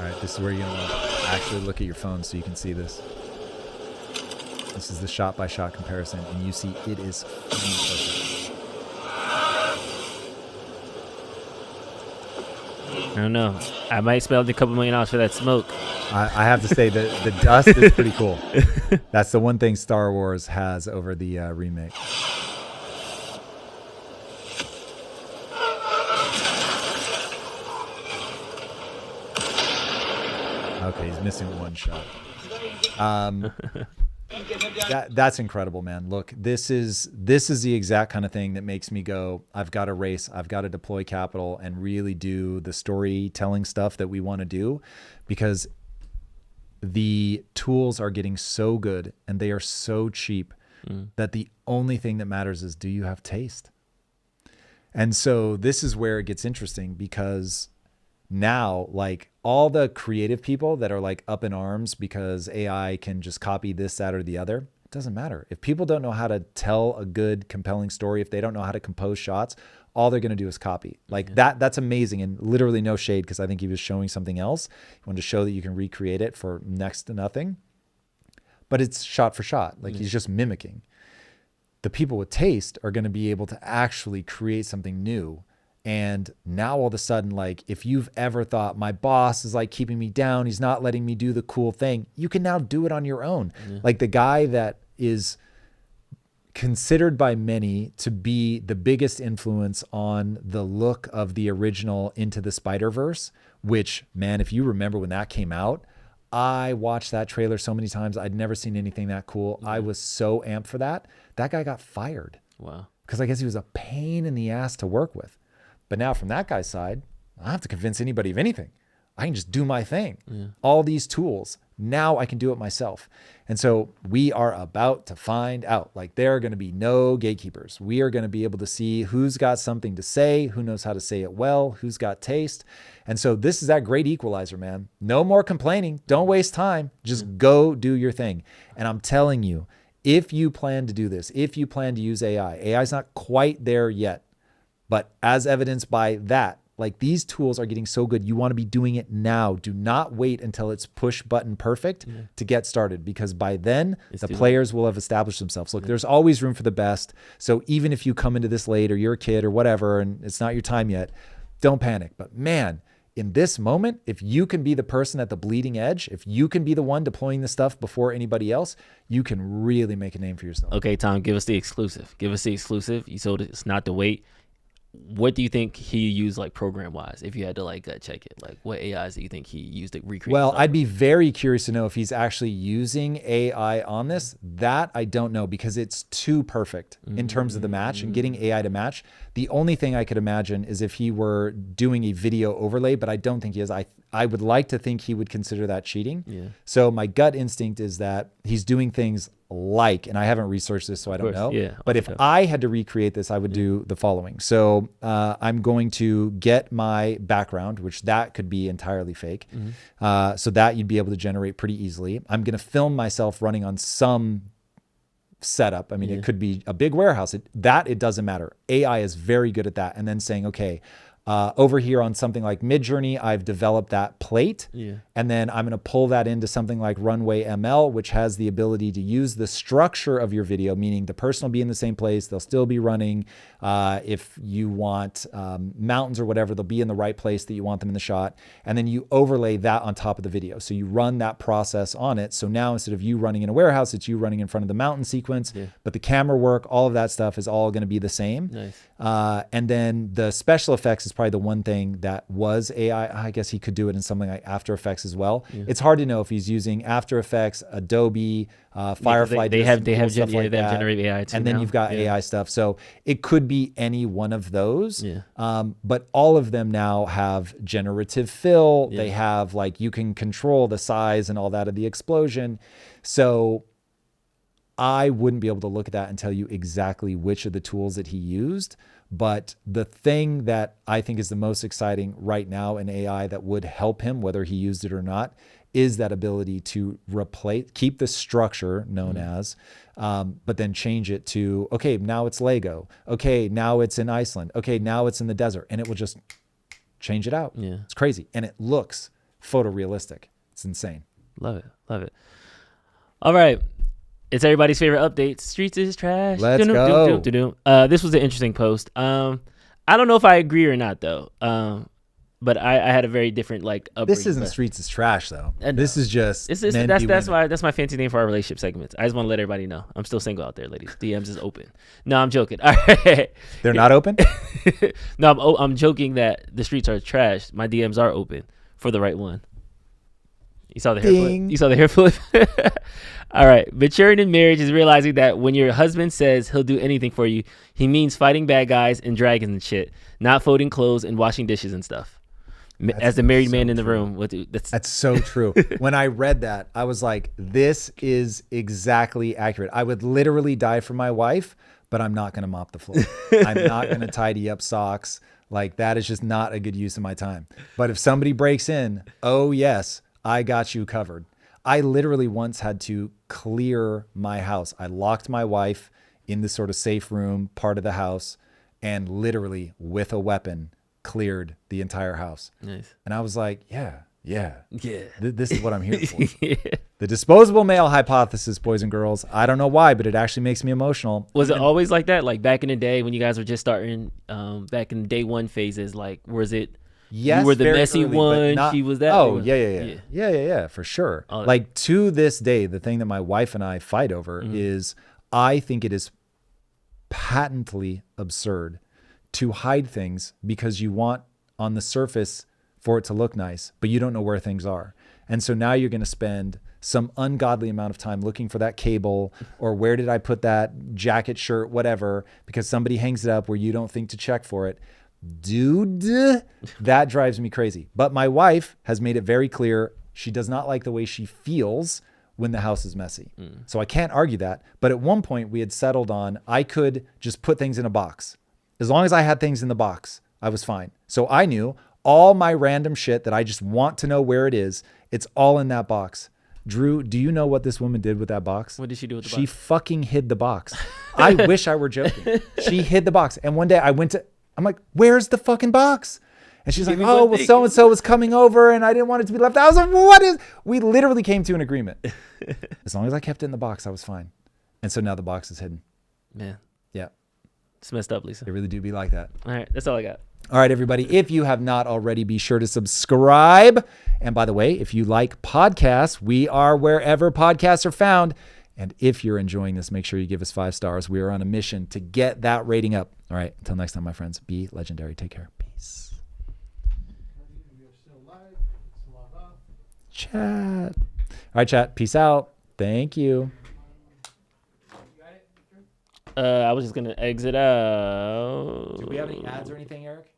All right, this is where you're going to actually look at your phone so you can see this. This is the shot-by-shot comparison, and you see it is perfect. I don't know. I might spend a couple $1 million for that smoke. I have to say that the dust is pretty cool. That's the one thing Star Wars has over the remake. Okay, he's missing one shot. That's incredible, man. Look, this is the exact kind of thing that makes me go, I've got to race, I've got to deploy capital and really do the storytelling stuff that we want to do, because the tools are getting so good and they are so cheap that the only thing that matters is, do you have taste? And so this is where it gets interesting, because now, like, all the creative people that are like up in arms because AI can just copy this, that, or the other, it doesn't matter. If people don't know how to tell a good, compelling story, if they don't know how to compose shots, all they're going to do is copy. Like that's amazing. And literally no shade, because I think he was showing something else. He wanted to show that you can recreate it for next to nothing, but it's shot for shot. Like he's just mimicking. The people with taste are going to be able to actually create something new. And now all of a sudden, like, if you've ever thought my boss is like keeping me down, he's not letting me do the cool thing, you can now do it on your own. Like the guy that is considered by many to be the biggest influence on the look of the original Into the Spider-Verse, which, man, if you remember when that came out, I watched that trailer so many times. I'd never seen anything that cool. I was so amped for that. That guy got fired. Wow. Because I guess he was a pain in the ass to work with. But now from that guy's side, I don't have to convince anybody of anything. I can just do my thing. All these tools, now I can do it myself. And so we are about to find out, like, there are going to be no gatekeepers. We are going to be able to see who's got something to say, who knows how to say it well, who's got taste. And so this is that great equalizer, man. No more complaining. Don't waste time. Just go do your thing. And I'm telling you, if you plan to do this, if you plan to use AI, AI is not quite there yet. But as evidenced by that, like, these tools are getting so good, you want to be doing it now. Do not wait until it's push button perfect to get started, because by then the players will have established themselves. Look, there's always room for the best. So even if you come into this late or you're a kid or whatever and it's not your time yet, don't panic. But man, in this moment, if you can be the person at the bleeding edge, if you can be the one deploying the stuff before anybody else, you can really make a name for yourself. Okay, Tom, give us the exclusive. Give us the exclusive. You told us not to wait. What do you think he used, like, program-wise, if you had to, like, check it? Like, what AIs do you think he used to recreate? Well, I'd be very curious to know if he's actually using AI on this. That I don't know, because it's too perfect in terms of the match and getting AI to match. The only thing I could imagine is if he were doing a video overlay, but I don't think he is. I would like to think he would consider that cheating. So my gut instinct is that he's doing things like, and I haven't researched this, so I don't know. But if I had to recreate this, I would do the following. So I'm going to get my background, which that could be entirely fake. So that you'd be able to generate pretty easily. I'm going to film myself running on some setup. I mean, it could be a big warehouse. It doesn't matter. AI is very good at that. And then saying, okay, over here on something like Midjourney, I've developed that plate. And then I'm going to pull that into something like Runway ML, which has the ability to use the structure of your video, meaning the person will be in the same place. They'll still be running. If you want mountains or whatever, they'll be in the right place that you want them in the shot. And then you overlay that on top of the video. So you run that process on it. So now instead of you running in a warehouse, it's you running in front of the mountain sequence. But the camera work, all of that stuff is all going to be the same. And then the special effects is probably the one thing that was AI. I guess he could do it in something like After Effects as well. It's hard to know if he's using After Effects, Adobe, Firefly. They have generated AI too. And then you've got AI stuff. So it could be any one of those. But all of them now have generative fill. They have, like, you can control the size and all that of the explosion. So I wouldn't be able to look at that and tell you exactly which of the tools that he used. But the thing that I think is the most exciting right now in AI that would help him, whether he used it or not, is that ability to keep the structure known as, but then change it to, okay, now it's Lego. Okay, now it's in Iceland. Okay, now it's in the desert. And it will just change it out. It's crazy. And it looks photorealistic. It's insane. Love it. Love it. All right. It's everybody's favorite update. Streets is trash. Let's go. This was an interesting post. I don't know if I agree or not, though. But I had a very different upbringing. This isn't Streets is trash, though. This is just that's my fancy name for our relationship segments. I just want to let everybody know I'm still single out there, ladies. DMs is open. No, I'm joking. All right. They're not open? No, I'm joking that the streets are trash. My DMs are open for the right one. You saw the hair flip? You saw the hair flip? All right. Maturing in marriage is realizing that when your husband says he'll do anything for you, he means fighting bad guys and dragons and shit, not folding clothes and washing dishes and stuff. As the married man in the room. That's so true. When I read that, I was like, this is exactly accurate. I would literally die for my wife, but I'm not going to mop the floor. I'm not going to tidy up socks. Like, that is just not a good use of my time. But if somebody breaks in, oh yes, I got you covered. I literally once had to clear my house. I locked my wife in this sort of safe room part of the house and literally with a weapon cleared the entire house. Nice. And I was like, yeah. This is what I'm here for. Yeah. The disposable male hypothesis, boys and girls. I don't know why, but it actually makes me emotional. Was it always like that? Like back in the day when you guys were just starting, back in day one phases, like was it? Yes, you were the messy early, one. Not, she was that. Oh, yeah, for sure. Like to this day, the thing that my wife and I fight over is I think it is patently absurd to hide things because you want on the surface for it to look nice, but you don't know where things are. And so now you're going to spend some ungodly amount of time looking for that cable or where did I put that jacket, shirt, whatever, because somebody hangs it up where you don't think to check for it. Dude, that drives me crazy. But my wife has made it very clear she does not like the way she feels when the house is messy. So I can't argue that. But at one point we had settled on I could just put things in a box. As long as I had things in the box, I was fine. So I knew all my random shit that I just want to know where it is, it's all in that box. Drew, do you know what this woman did with that box? What did she do with the box? She fucking hid the box. I wish I were joking. She hid the box. And one day I'm like, where's the fucking box? And she's like, oh, well, so-and-so was coming over and I didn't want it to be left out. I was like, we literally came to an agreement. As long as I kept it in the box, I was fine. And so now the box is hidden. Man. Yeah. It's messed up, Lisa. They really do be like that. All right. That's all I got. All right, everybody. If you have not already, be sure to subscribe. And by the way, if you like podcasts, we are wherever podcasts are found. And if you're enjoying this, make sure you give us 5 stars. We are on a mission to get that rating up. All right. Until next time, my friends, be legendary. Take care. Peace. Chat. All right, chat. Peace out. Thank you. I was just going to exit out. Do we have any ads or anything, Eric?